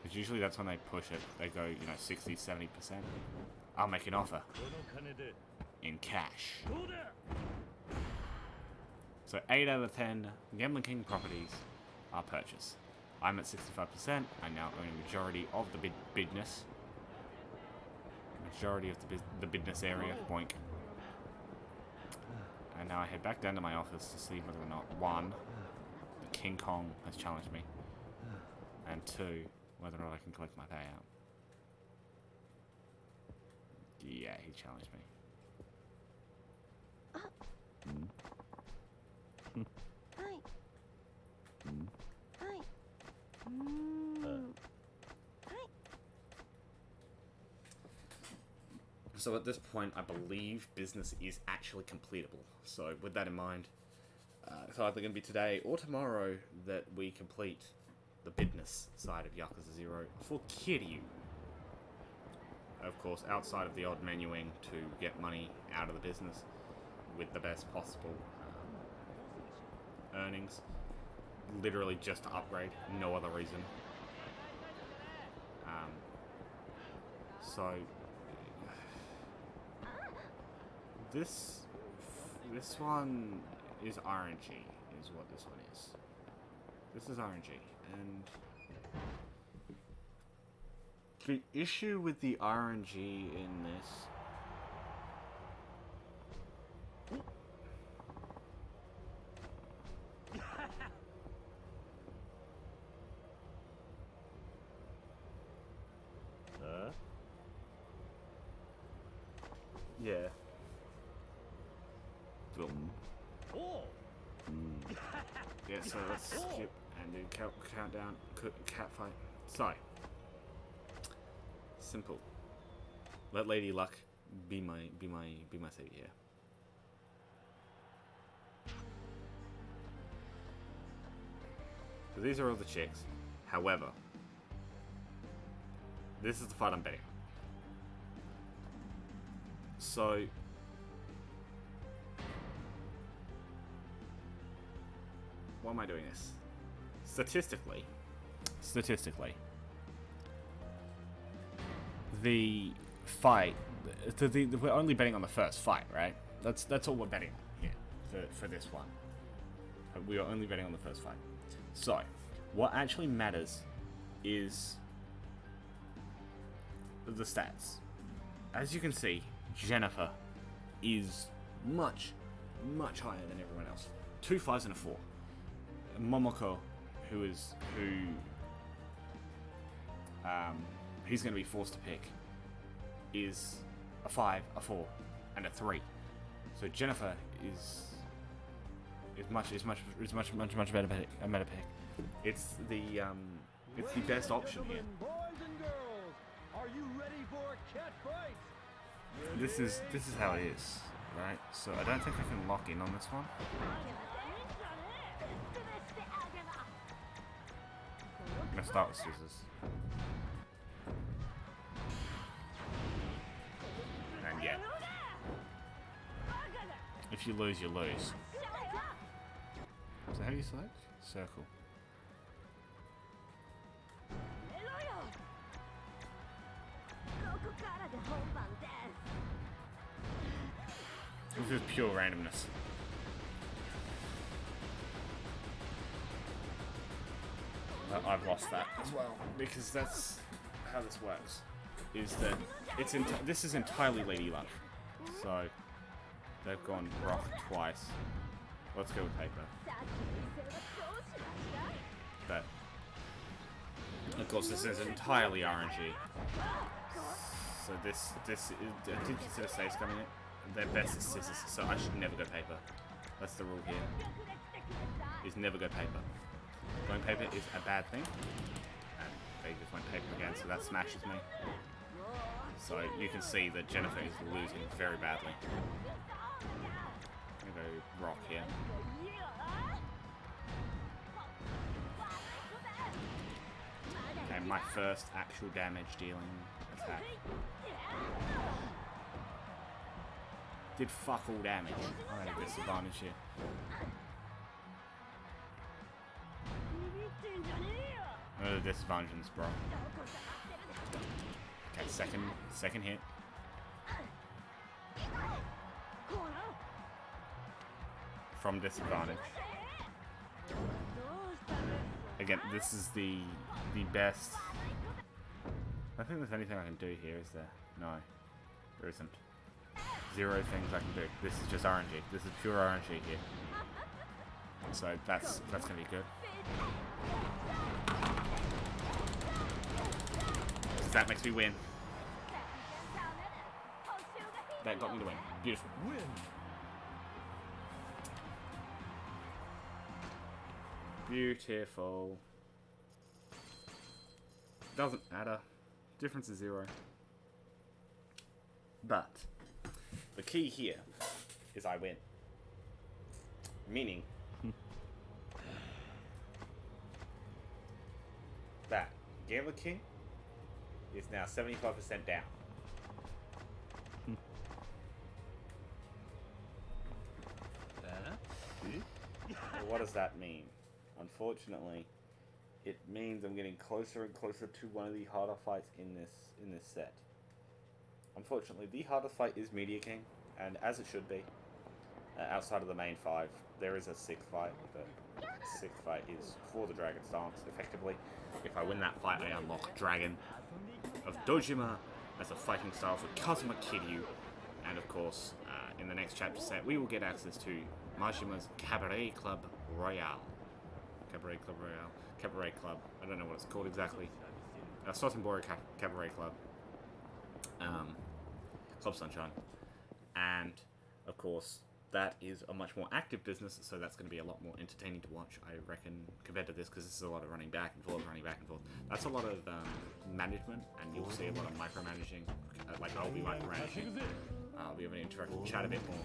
Because usually that's when they push it. They go, 60, 70%. I'll make an offer. In cash. So 8 out of 10 Gambling King properties are purchased. I'm at 65%. I now own a majority of the business. Majority of the business area. Boink. And now I head back down to my office to see whether or not, 1, King Kong has challenged me, and 2, whether or not I can collect my payout. Yeah, he challenged me. Hi. So at this point, I believe business is actually completable. So with that in mind, it's either going to be today or tomorrow that we complete the business side of Yakuza 0 for Kiryu. Of course, outside of the odd menuing to get money out of the business with the best possible earnings. Literally just to upgrade, no other reason. So this one is RNG, is what this one is. This is RNG, and the issue with the RNG in this yeah. Boom. Yeah, so let's skip and then countdown, cat fight. So simple. Let Lady Luck be my savior here. So these are all the chicks. However, this is the fight I'm betting. So why am I doing this? Statistically, the fight, we're only betting on the first fight, right? That's all we're betting on here for this one. We are only betting on the first fight. So, what actually matters is the stats. As you can see, Jennifer is much higher than everyone else. 2 5s and a 4. Momoko, he's going to be forced to pick, is a 5, a 4, and a 3. So Jennifer is much better pick. A meta pick. It's the best option here. Boys and girls, are you ready for a cat fight? This is how it is, right? So I don't think I can lock in on this one. I'm gonna start with scissors. And yeah. If you lose, you lose. So how do you select? Circle. This is pure randomness. I've lost that as well, because that's how this works. Is that this is entirely Lady Luck. So they've gone rock twice. Let's go with paper. But of course, this is entirely RNG. So this is, I did consider saves coming in. Their best is scissors, so I should never go paper. That's the rule here. Is never go paper. Going paper is a bad thing. And they just went paper again, so that smashes me. So you can see that Jennifer is losing very badly. I'm gonna go rock here. Okay, my first actual damage dealing attack. Did fuck all damage. I have a disadvantage here. Another disadvantage in this, bro. Okay, second hit. From disadvantage. Again, this is the best. I don't think there's anything I can do here, is there? No, there isn't. 0 things I can do. This is just RNG. This is pure RNG here. So that's gonna be good. That makes me win. That got me to win. Beautiful. Beautiful. Doesn't matter. Difference is 0. But the key here is I win. Meaning that Gambler King is now 75% down. Well, what does that mean? Unfortunately, it means I'm getting closer and closer to one of the harder fights in this set. Unfortunately, the hardest fight is Media King, and as it should be. Outside of the main 5, there is a 6th fight, but the 6th fight is for the Dragon's Dance, effectively. If I win that fight, I unlock Dragon of Dojima as a fighting style for Kazuma Kiryu, and of course, in the next chapter set, we will get access to Majima's Cabaret Club Royale. Cabaret Club Royale. Cabaret Club. I don't know what it's called exactly. Sotenbori Cabaret Club. Club Sunshine. And, of course, that is a much more active business, so that's going to be a lot more entertaining to watch, I reckon, compared to this, because this is a lot of running back and forth. That's a lot of management, and you'll see a lot of micromanaging. Like, I'll be micromanaging. I'll be able to interact with chat a bit more.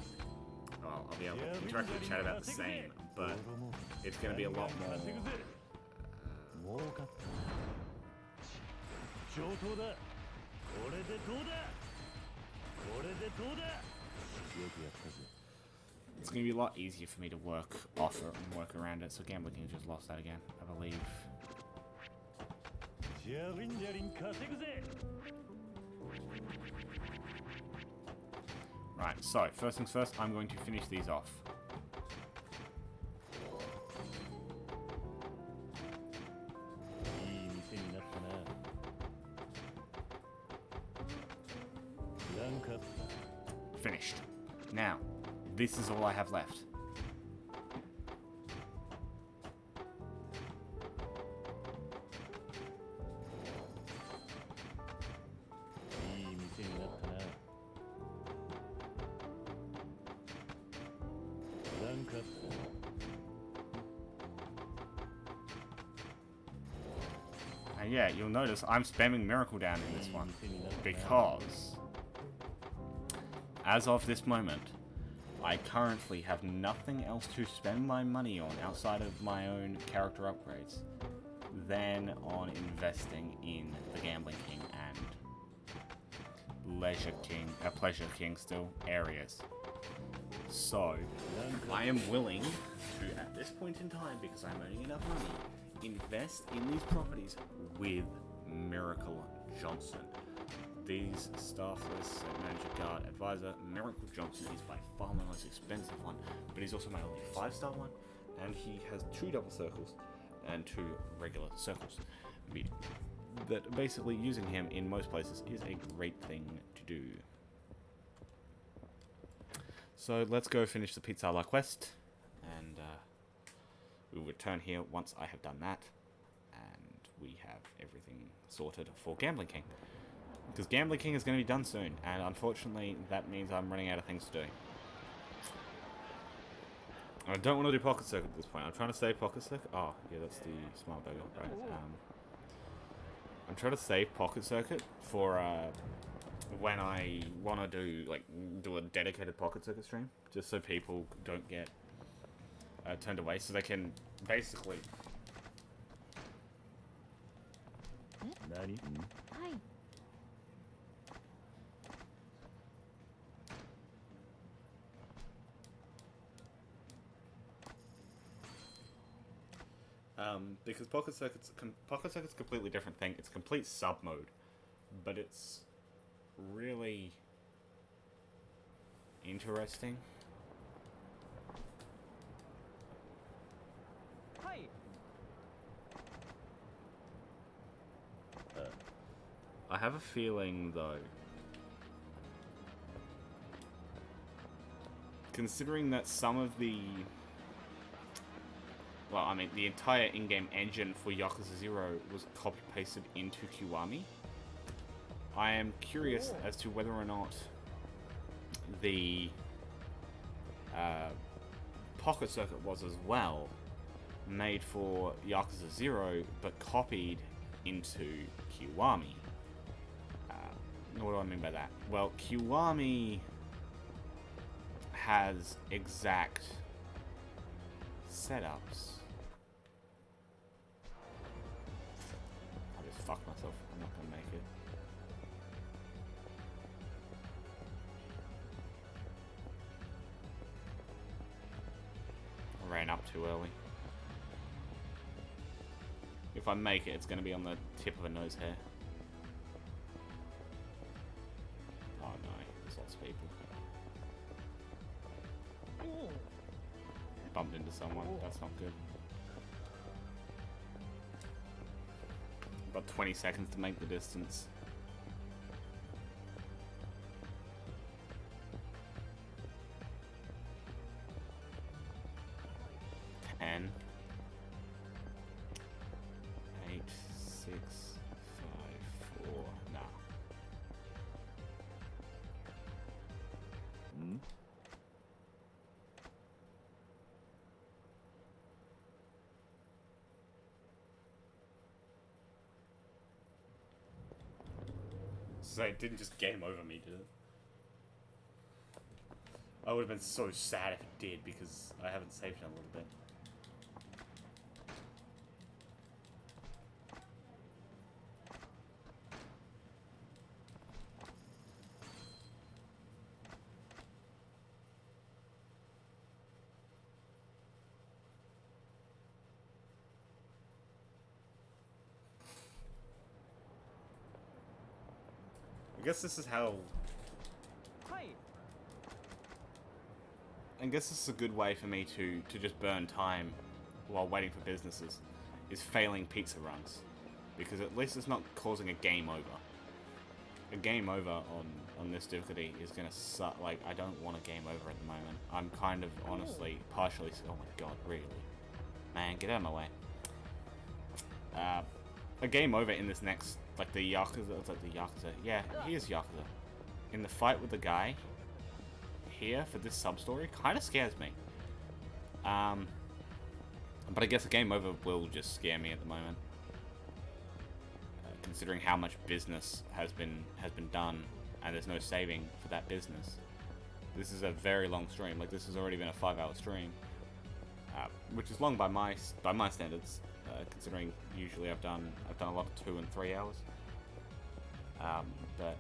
Well, I'll be able to interact with chat about the same, but it's going to be a lot more. It's going to be a lot easier for me to work off it and work around it, so Gambler King just lost that again, I believe. Right, so, first things first, I'm going to finish these off. Finished. Now, this is all I have left. And yeah, you'll notice I'm spamming Miracle Down in this one, because as of this moment, I currently have nothing else to spend my money on outside of my own character upgrades than on investing in the Gambling King and Pleasure King still areas. So, I am willing to, at this point in time, because I'm earning enough money, invest in these properties with Miracle Johnson. These staffless manager guard advisor, Miracle Johnson, is by far my most expensive one, but he's also my only 5-star one, and he has 2 double circles and 2 regular circles. That basically using him in most places is a great thing to do. So let's go finish the Pizza quest, and we will return here once I have done that, and we have everything sorted for Gambling King. Because Gambling King is going to be done soon, and unfortunately that means I'm running out of things to do. I don't want to do Pocket Circuit at this point. I'm trying to save Pocket Circuit. Oh, yeah, that's the Smart Burger, right? I'm trying to save Pocket Circuit for when I want to do a dedicated Pocket Circuit stream, just so people don't get turned away, so they can basically. Nani? Because Pocket Circuit's a completely different thing. It's a complete sub mode, but it's really interesting. Hi. I have a feeling, though, considering that some of the the entire in-game engine for Yakuza 0 was copy-pasted into Kiwami, I am curious as to whether or not the Pocket Circuit was as well made for Yakuza 0, but copied into Kiwami. What do I mean by that? Well, Kiwami has exact setups. I just fucked myself. I'm not gonna make it. I ran up too early. If I make it, it's gonna be on the tip of a nose hair. Oh no, there's lots of people. Bumped into someone, that's not good. Got 20 seconds to make the distance. Ten. 8, 6, 5, 4, nah. So it didn't just game over me, did it? I would have been so sad if it did, because I haven't saved it in a little bit. I guess this is how... I guess this is a good way for me to just burn time while waiting for businesses, is failing pizza runs. Because at least it's not causing a game over. A game over on this difficulty is gonna suck. Like, I don't want a game over at the moment. I'm kind of, honestly, partially... Oh my god, really? Man, get out of my way. A game over in this next... Like the Yakuza, it's like the Yakuza. Yeah, he is Yakuza. In the fight with the guy here for this sub-story kind of scares me. But I guess a game over will just scare me at the moment. Considering how much business has been done and there's no saving for that business. This is a very long stream. Like, this has already been a 5-hour stream. Which is long by my standards. Considering usually I've done a lot of 2 and 3 hours. But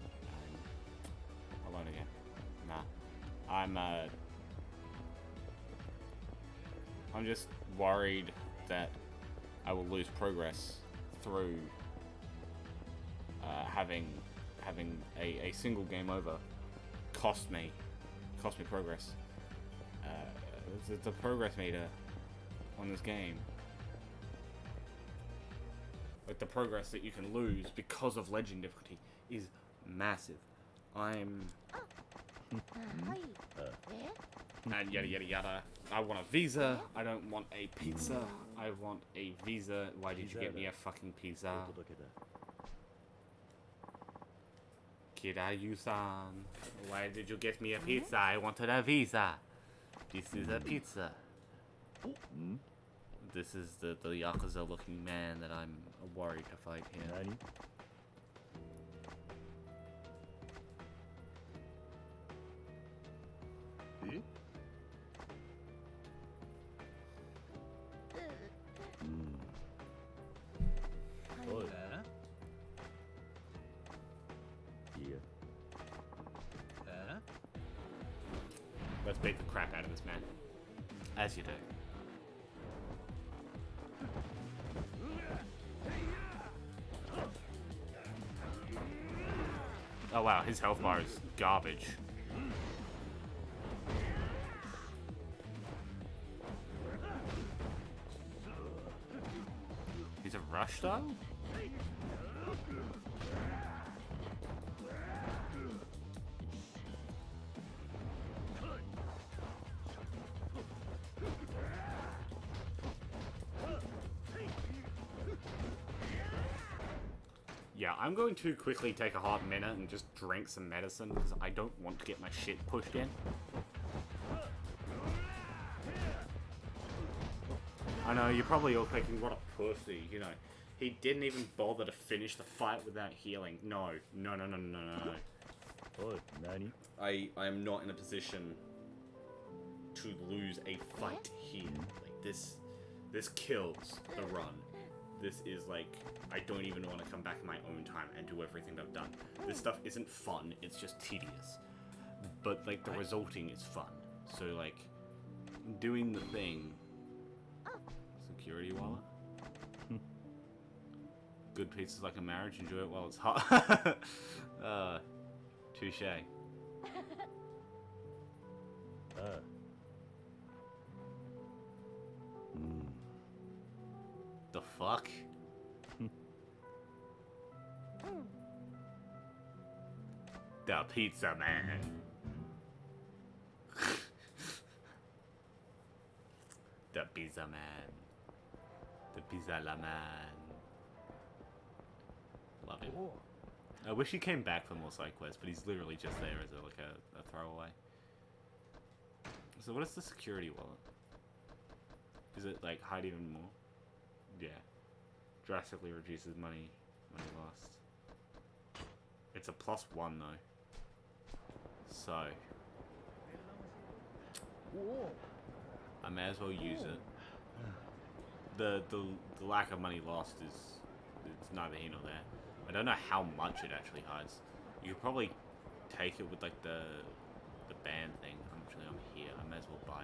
I'm alone again. Nah, I'm just worried that I will lose progress through having a single game over cost me progress. The progress meter on this game, like the progress that you can lose because of legend difficulty, is massive. And yada yada yada. I want a visa. I don't want a pizza. I want a visa. Why did you get me a fucking pizza? Kiryu-san, why did you get me a pizza? I wanted a visa. This is a pizza. This is the Yakuza looking man that I'm worried to fight here. Let's beat the crap out of this man. As you do. Oh wow, his health bar is garbage. He's a rush style? Yeah, I'm going to quickly take a hot minute and just drink some medicine because I don't want to get my shit pushed in. I know, you're probably all thinking, what a pussy, you know. He didn't even bother to finish the fight without healing. No. No, no, no, no, no, no. Oi, nani? I am not in a position to lose a fight here. Like, this kills the run. This is like, I don't even want to come back in my own time and do everything I've done. This stuff isn't fun, it's just tedious. But, like, the resulting is fun. So, like, doing the thing... Security wallet? Good pizza's like a marriage, enjoy it while it's hot. Touche. The fuck? The pizza man. The pizza man. The pizza la man. Love him. I wish he came back for more side quests, but he's literally just there as a throwaway. So what is the security wallet? Is it like hide even more? Yeah. Drastically reduces money lost. It's a +1 though. So I may as well use it. The lack of money lost is it's neither here nor there. I don't know how much it actually hides. You could probably take it with like the band thing. Actually, I'm here. I may as well buy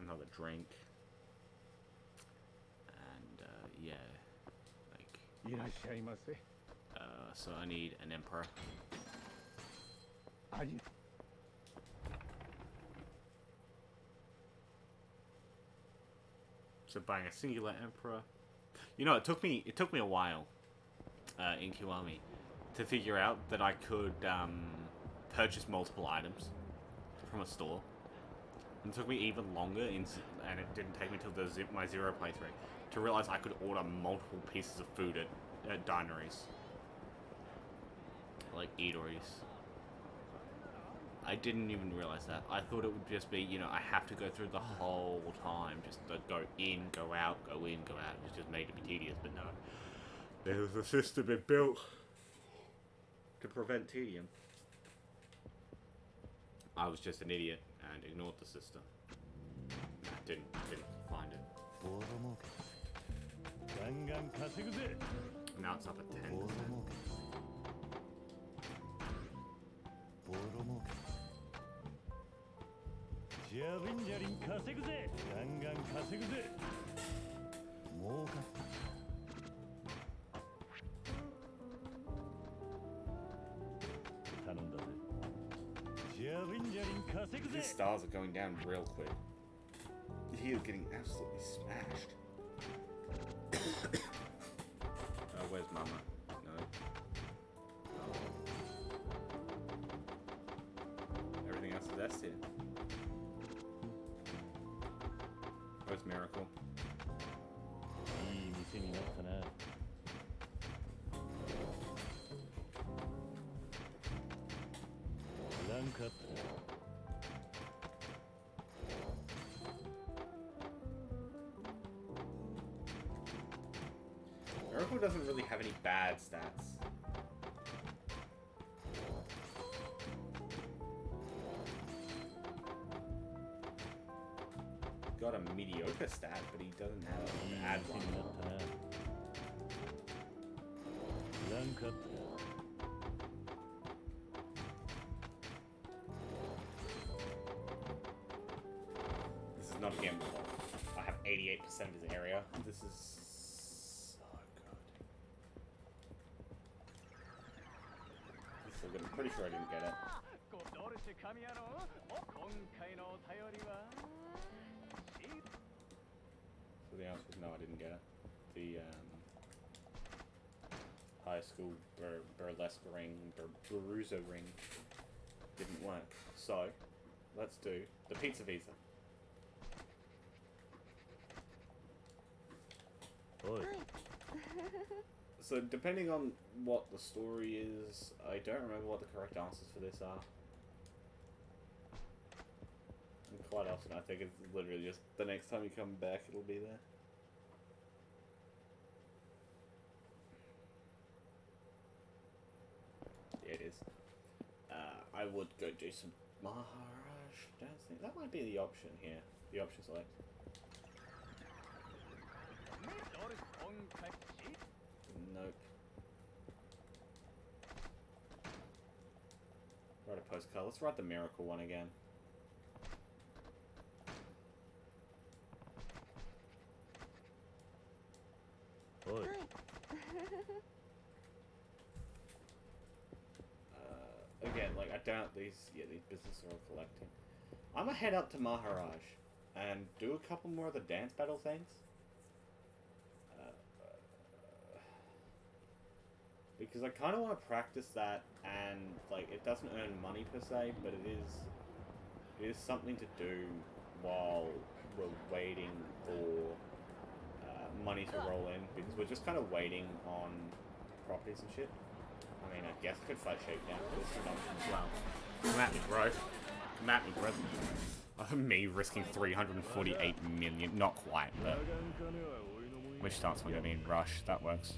another drink. And yeah, like. So I need an emperor. So buying a singular emperor. You know, it took me a while in Kiwami to figure out that I could purchase multiple items from a store. And it took me even longer, and it didn't take me till my zero playthrough to realize I could order multiple pieces of food at dineries, like eateries. I didn't even realize that. I thought it would just be, you know, I have to go through the whole time, just to go in, go out, go in, go out. It's just made to be tedious, but no. There was a system it built to prevent tedium. I was just an idiot and ignored the system. Didn't find it. Now it's up at 10%. These stars are going down real quick. He is getting absolutely smashed. Where's Mama? No. Everything else is S tier. Where's Miracle? Miracle doesn't really have any bad stats. Got a mediocre stat, but he doesn't have a bad one. This is not a gamble. I have 88% of his area. This is so good. I'm pretty sure I didn't get it. So the answer is no, I didn't get it. The high school burlesque ring, Baruza ring didn't work. So let's do the pizza visa. So depending on what the story is, I don't remember what the correct answers for this are. And quite often I think it's literally just the next time you come back it'll be there. is, I would go do some Maharaj dancing. That might be the option here. The option select. Nope. Write a postcard. Let's write the miracle one again. Oi. Again, like, I doubt these businesses are all collecting. I'm gonna head up to Maharaj and do a couple more of the dance battle things. Because I kind of want to practice that, and, like, it doesn't earn money per se, but it is something to do while we're waiting for money to roll in, because we're just kind of waiting on properties and shit. I mean, I guess I could fight Shakedown, but it's an option as well. Come at me, bro. Come at me, bro. Me risking 348 million. Not quite, but... Which starts when I mean rush. That works.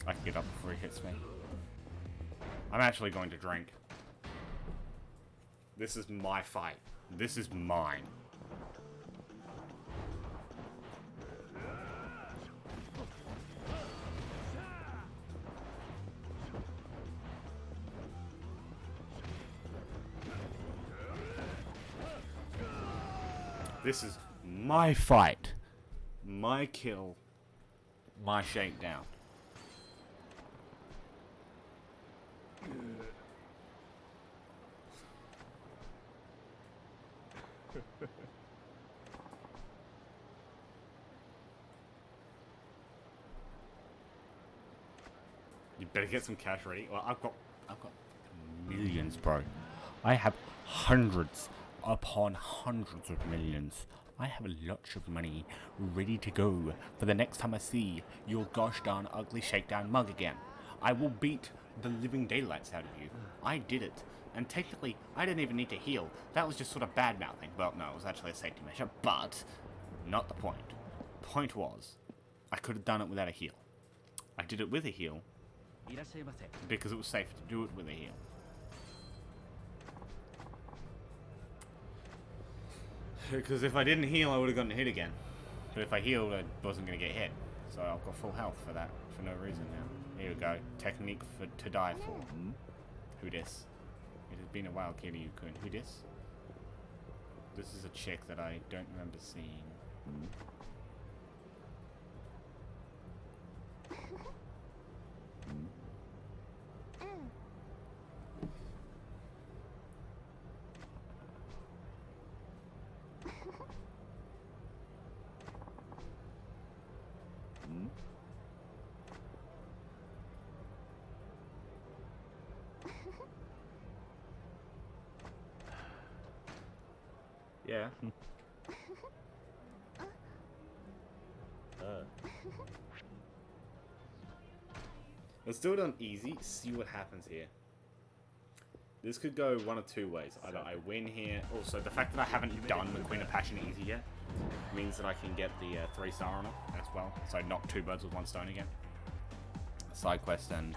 I can get up before he hits me. I'm actually going to drink. This is my fight. This is mine. This is my fight. My kill. My shakedown. You better get some cash ready. Well, I've got millions, bro. I have hundreds upon hundreds of millions. I have lots of money ready to go for the next time I see your gosh darn ugly shakedown mug again. I will beat the living daylights out of you. I did it. And technically, I didn't even need to heal. That was just sort of bad-mouthing. Well, no, it was actually a safety measure, but not the point. Point was, I could have done it without a heal. I did it with a heal because it was safe to do it with a heal. Because if I didn't heal, I would have gotten hit again. But if I healed, I wasn't going to get hit. So I've got full health for that, for no reason now. Here we go. Technique to die for. Who dis? It has been a while, Kiryu-kun. Who dis? This is a chick that I don't remember seeing. Yeah. Let's do it on easy, see what happens here. This could go one of two ways. Either I win here. Also, the fact that I haven't done the Queen of Passion easy yet means that I can get the 3-star on it as well. So knock 2 birds with 1 stone again. Side quest and...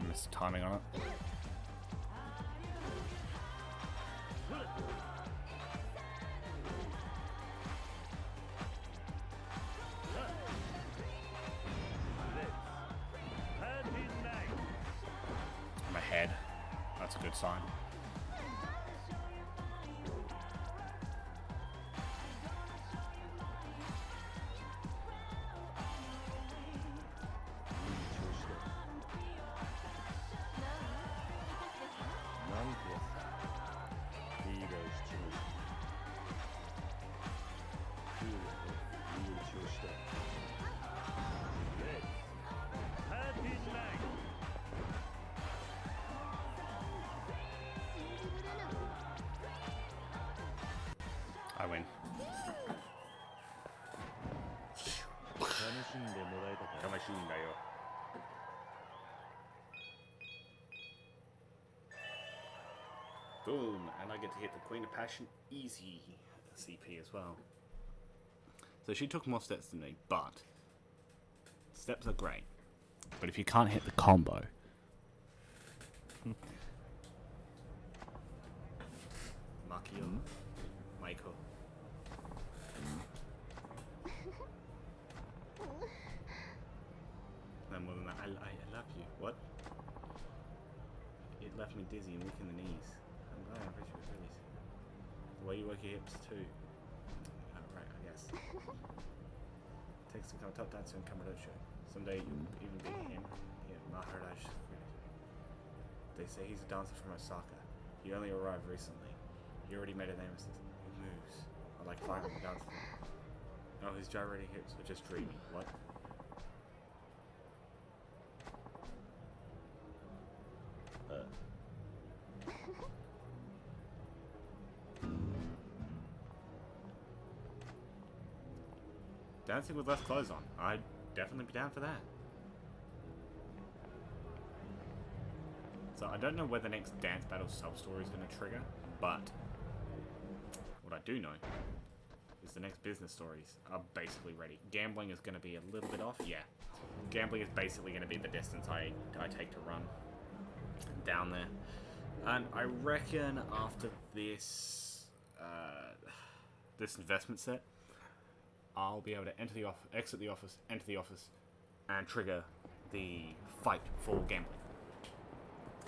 Missed timing on it. I'm ahead. I That's a good sign. I win. Boom, and I get to hit the Queen of Passion easy CP as well. So she took more steps than me, but steps are great. But if you can't hit the combo, Makio, Maiko. No more than that. I love you. What? It left me dizzy and weak in the knees. I'm glad I appreciate it, really. The way you work your hips too. Right, I guess. Takes to become a top dancer in Kamurocho. Someday you'll even be him. Yeah, Maharaj. They say he's a dancer from Osaka. He only arrived recently. He already made a name as he moves. I like finally dancing. Oh, his gyrating hips are just dreamy. What? Dancing with less clothes on. I'd definitely be down for that. So I don't know where the next dance battle sub-story is going to trigger, but what I do know is the next business stories are basically ready. Gambling is going to be a little bit off, yeah. Gambling is basically going to be the distance I take to run down there. And I reckon after this this investment set, I'll be able to enter the exit the office, enter the office, and trigger the fight for gambling.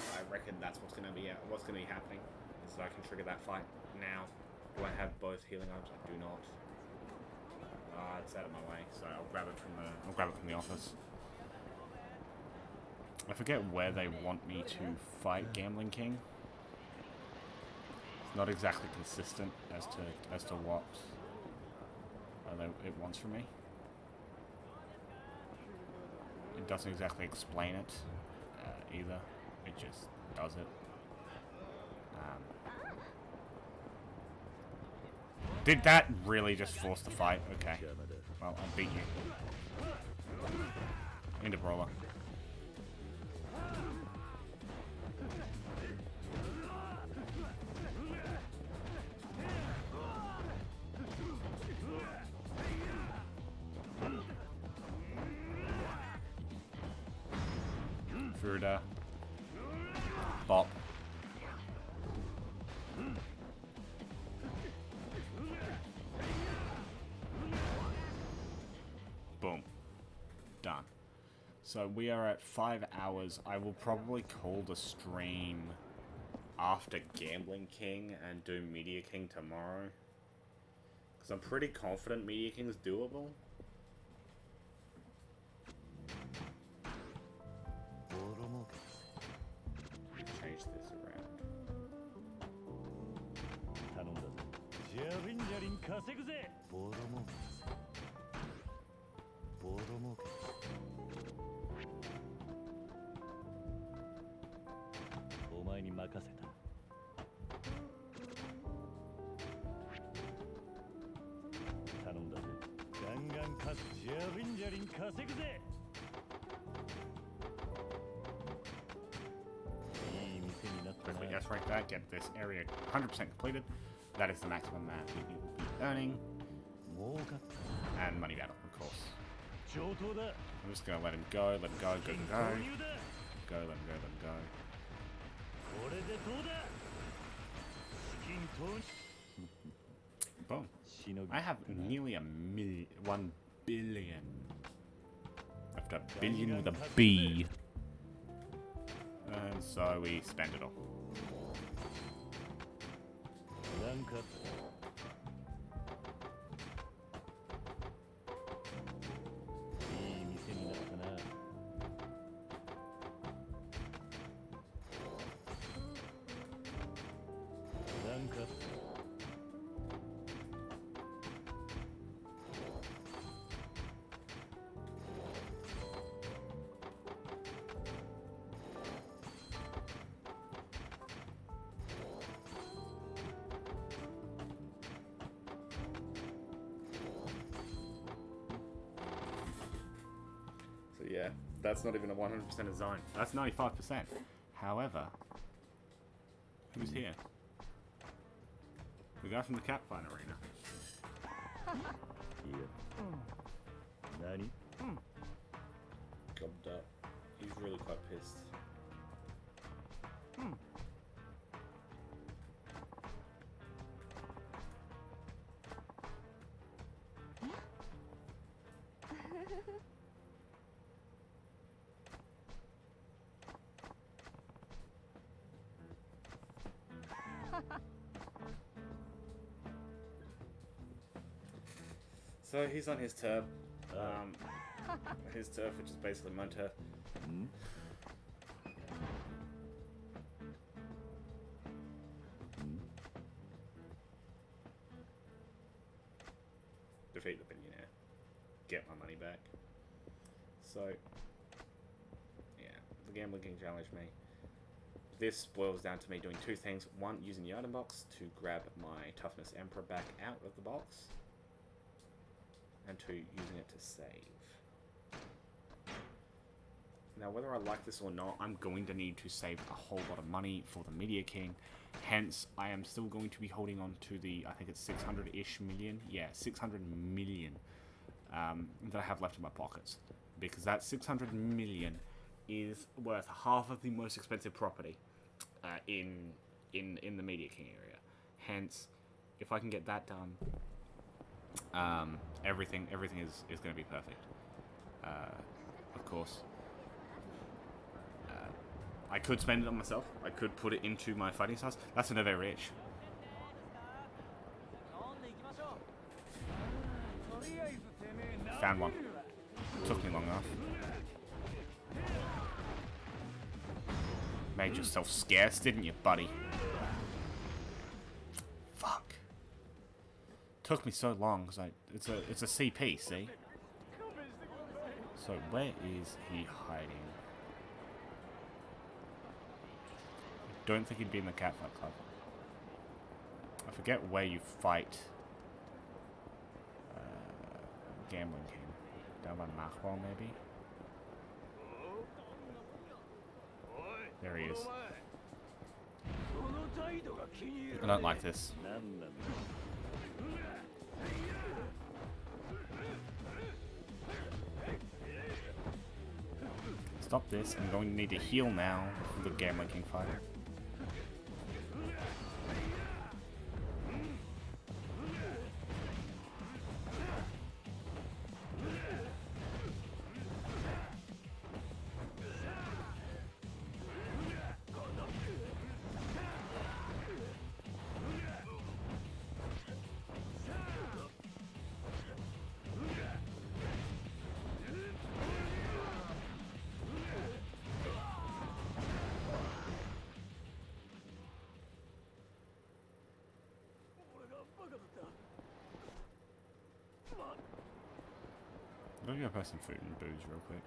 I reckon that's what's going to be happening. Is that I can trigger that fight now. Do I have both healing items? I do not. It's out of my way, so I'll grab it from the office. I forget where they want me to fight Gambling King. It's not exactly consistent as to what it wants from me. It doesn't exactly explain it either. It just does it. Did that really just force the fight? Okay. Well, I beat you. Into brawler. Furuda. Bop. Boom. Done. So we are at 5 hours. I will probably call the stream after Gambling King and do Media King tomorrow. Because I'm pretty confident Media King is doable. Change this around. Quickly S-rank that, get this area 100% completed. That is the maximum that we will be earning. And money battle, of course. I'm just gonna let him go, let him go, go, go, go. Go, let him go, let him go. Boom. I have nearly 1 billion. I've got a billion with a B. And so we spend it all. Yeah, that's not even a 100% of zone. That's 95%. However, who's here? The guy from the cat fight arena. Yeah. Nani? Gobbed up. He's really quite pissed. So he's on his turf. His turf, which is basically my turf. Defeat the billionaire. Get my money back. So, yeah, the Gambling King challenged me. This boils down to me doing two things. One, using the item box to grab my Toughness Emperor back out of the box. And two, using it to save. Now, whether I like this or not, I'm going to need to save a whole lot of money for the Media King. Hence, I am still going to be holding on to the, I think it's 600-ish million. Yeah, 600 million that I have left in my pockets. Because that 600 million is worth half of the most expensive property in the Media King area. Hence, if I can get that done, everything is going to be perfect. Of course. I could spend it on myself. I could put it into my fighting stars. That's another rich. Found one. Took me long enough. Made yourself scarce, didn't you, buddy? Fuck. Took me so long because it's a CP. See. So where is he hiding? Don't think he'd be in the Catfight Club. I forget where you fight Gambling King. Down by Machwell, maybe? There he is. I don't like this. Stop this. I'm going to need to heal now for the Gambling King fight. I'm gonna go buy some food and booze real quick.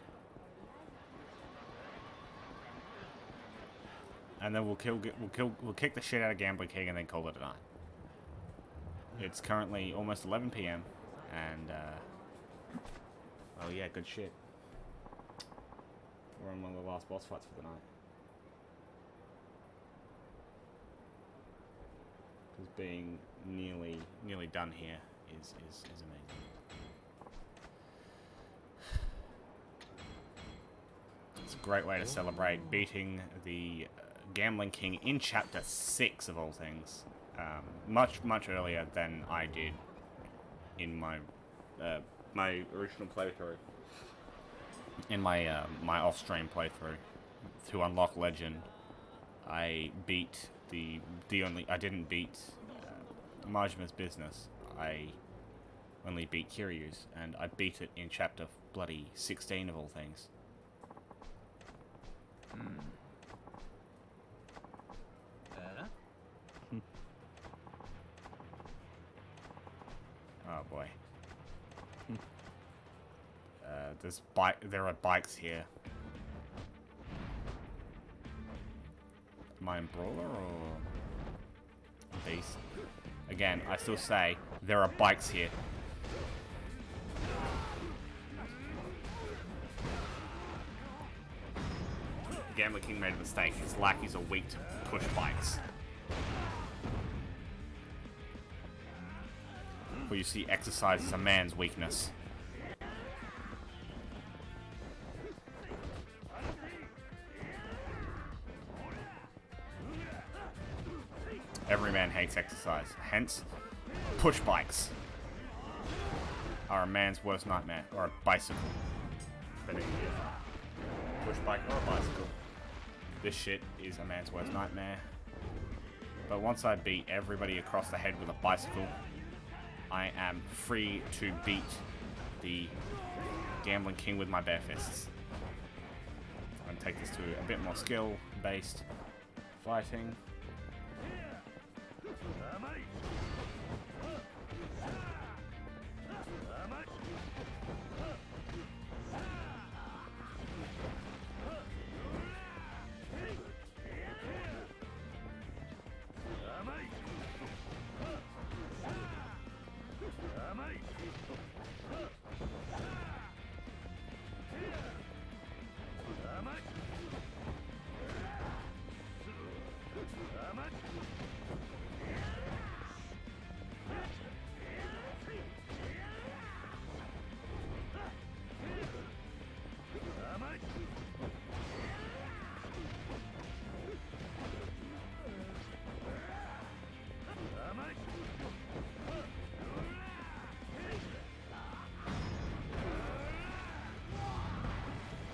And then we'll kick the shit out of Gambling King and then call it a night. It's currently almost 11 PM and oh yeah, good shit. We're on one of the last boss fights for the night. Because being nearly done here is amazing. It's a great way to celebrate beating the Gambling King in Chapter 6 of all things. Much earlier than I did in my my original playthrough. In my my off-stream playthrough to unlock Legend, I beat I didn't beat Majima's business. I only beat Kiryu's, and I beat it in Chapter bloody 16 of all things. Oh boy. There are bikes here. Am I in Brawler or Beast? Again, I still say there are bikes here. The Gambling King made a mistake. His lackeys are weak to push bikes. For you see, exercise is a man's weakness. Every man hates exercise. Hence, push bikes are a man's worst nightmare. Or a bicycle. Push bike or a bicycle. This shit is a man's worst nightmare. But once I beat everybody across the head with a bicycle, I am free to beat the Gambling King with my bare fists. I'm going to take this to a bit more skill-based fighting.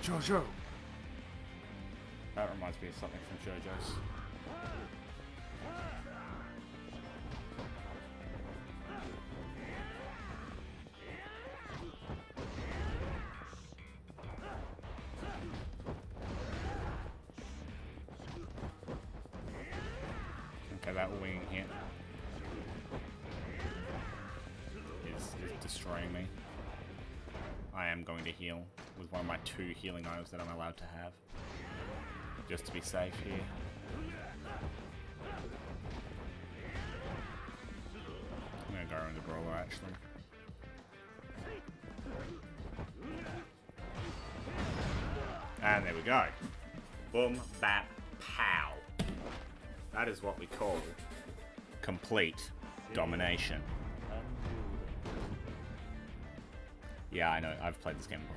Jojo! That reminds me of something from JoJo's. Okay, that wing hit is destroying me. I am going to heal with one of my 2 healing items that I'm allowed to have, just to be safe here. I'm gonna go around the brawler actually. And there we go. Boom, bap, pow. That is what we call complete domination. Yeah, I know. I've played this game before.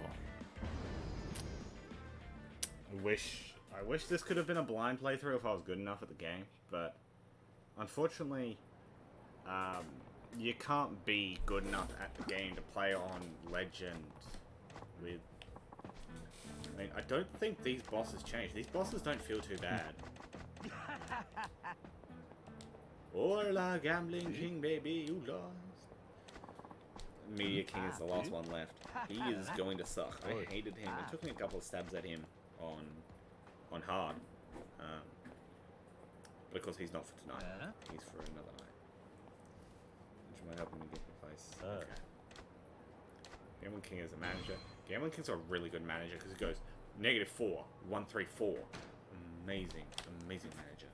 I wish this could have been a blind playthrough if I was good enough at the game, but unfortunately, you can't be good enough at the game to play on Legend with... I mean, I don't think these bosses changed. These bosses don't feel too bad. Hola, Gambling King, baby, you lost. Media King is the last one left. He is going to suck. I hated him. It took me a couple of stabs at him on hard. But of course he's not for tonight. He's for another night. Which might help him get the place. Okay. Gambling King is a manager. Gambling King's a really good manager because he goes -4, 1, 3, 4. Amazing, amazing manager.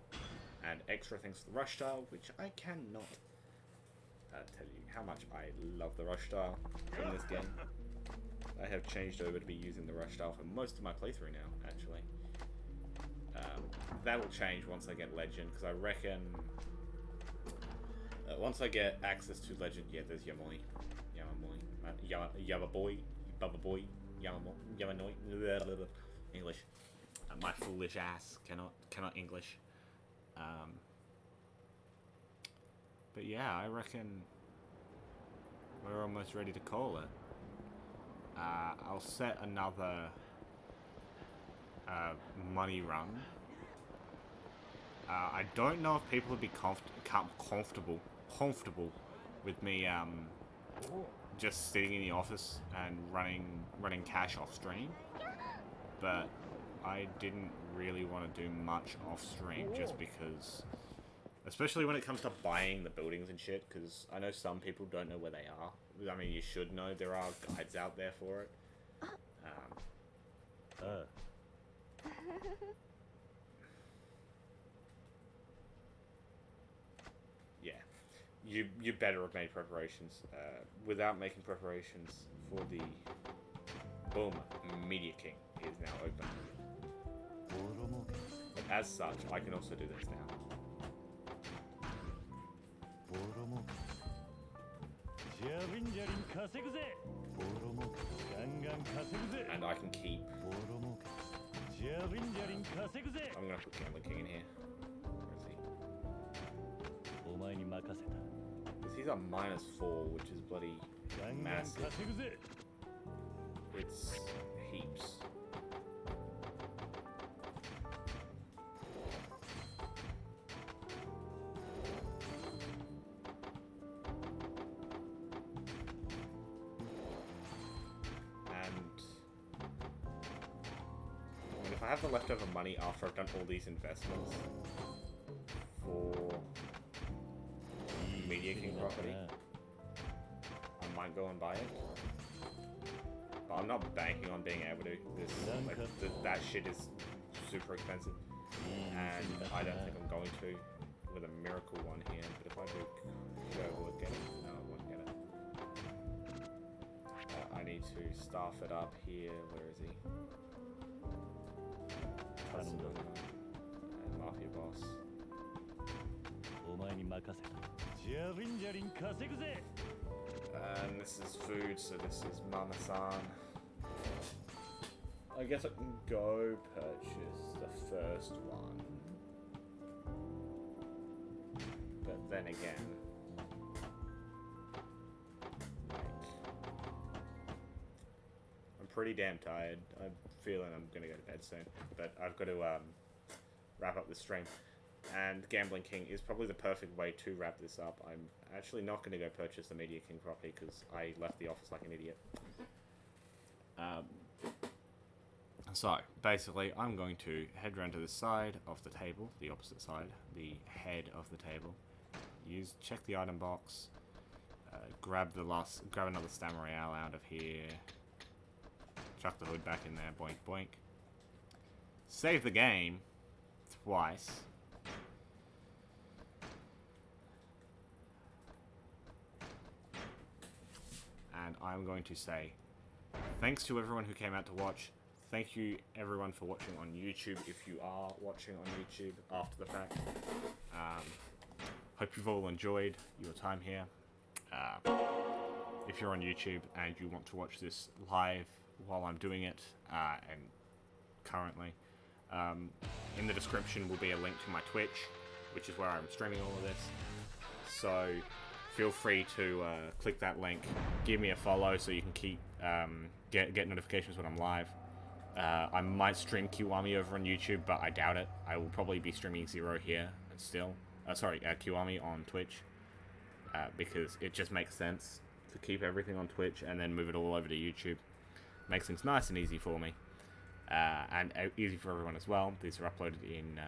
And extra things for the rush style, which I cannot tell you how much I love the rush style in this game. I have changed over to be using the rush style for most of my playthrough now, actually. That will change once I get Legend, because I reckon once I get access to Legend, yeah, there's Yamoy, Yamaboy, Bubba Boy, Yamanoi, English. My foolish ass cannot English. But yeah, I reckon we're almost ready to call it. I'll set another money run. I don't know if people would be comfortable with me just sitting in the office and running cash off stream, but I didn't really want to do much off stream just because, especially when it comes to buying the buildings and shit, because I know some people don't know where they are. I mean, you should know, there are guides out there for it. Yeah, you better have made preparations. Without making preparations for the boom, Media King is now open. But as such, I can also do this now. And I can keep... I'm gonna put Gambling King in here. Where is he? Because he's on -4, which is bloody massive. It's heaps. If I have the leftover money after I've done all these investments for Media King property, I might go and buy it. But I'm not banking on being able to. That shit is super expensive, and I don't think I'm going to with a miracle one here. But if I do, will it get it? No, I won't get it. I need to staff it up here. Where is he? And Mafia Boss. And this is food, so this is Mama-san. I guess I can go purchase the first one. But then again, I'm pretty damn tired. I'm feeling I'm gonna go to bed soon. But I've got to wrap up this stream. And Gambling King is probably the perfect way to wrap this up. I'm actually not going to go purchase the Media King property because I left the office like an idiot. So, basically, I'm going to head round to the side of the table, the opposite side, the head of the table. Check the item box, grab another Stam Royale out of here, chuck the hood back in there, boink boink. Save the game twice. And I'm going to say thanks to everyone who came out to watch. Thank you everyone for watching on YouTube if you are watching on YouTube after the fact. Hope you've all enjoyed your time here. If you're on YouTube and you want to watch this live while I'm doing it, and currently, in the description will be a link to my Twitch, which is where I'm streaming all of this. So feel free to click that link, give me a follow so you can keep get notifications when I'm live. I might stream Kiwami over on YouTube, but I doubt it. I will probably be streaming Zero here still. Kiwami on Twitch, because it just makes sense to keep everything on Twitch and then move it all over to YouTube. Makes things nice and easy for me, and easy for everyone as well. These are uploaded in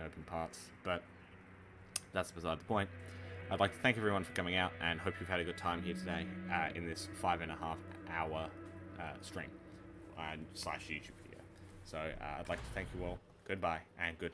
open parts, but that's beside the point. I'd like to thank everyone for coming out and hope you've had a good time here today in this 5.5 hour stream / YouTube video. So I'd like to thank you all. Goodbye and good.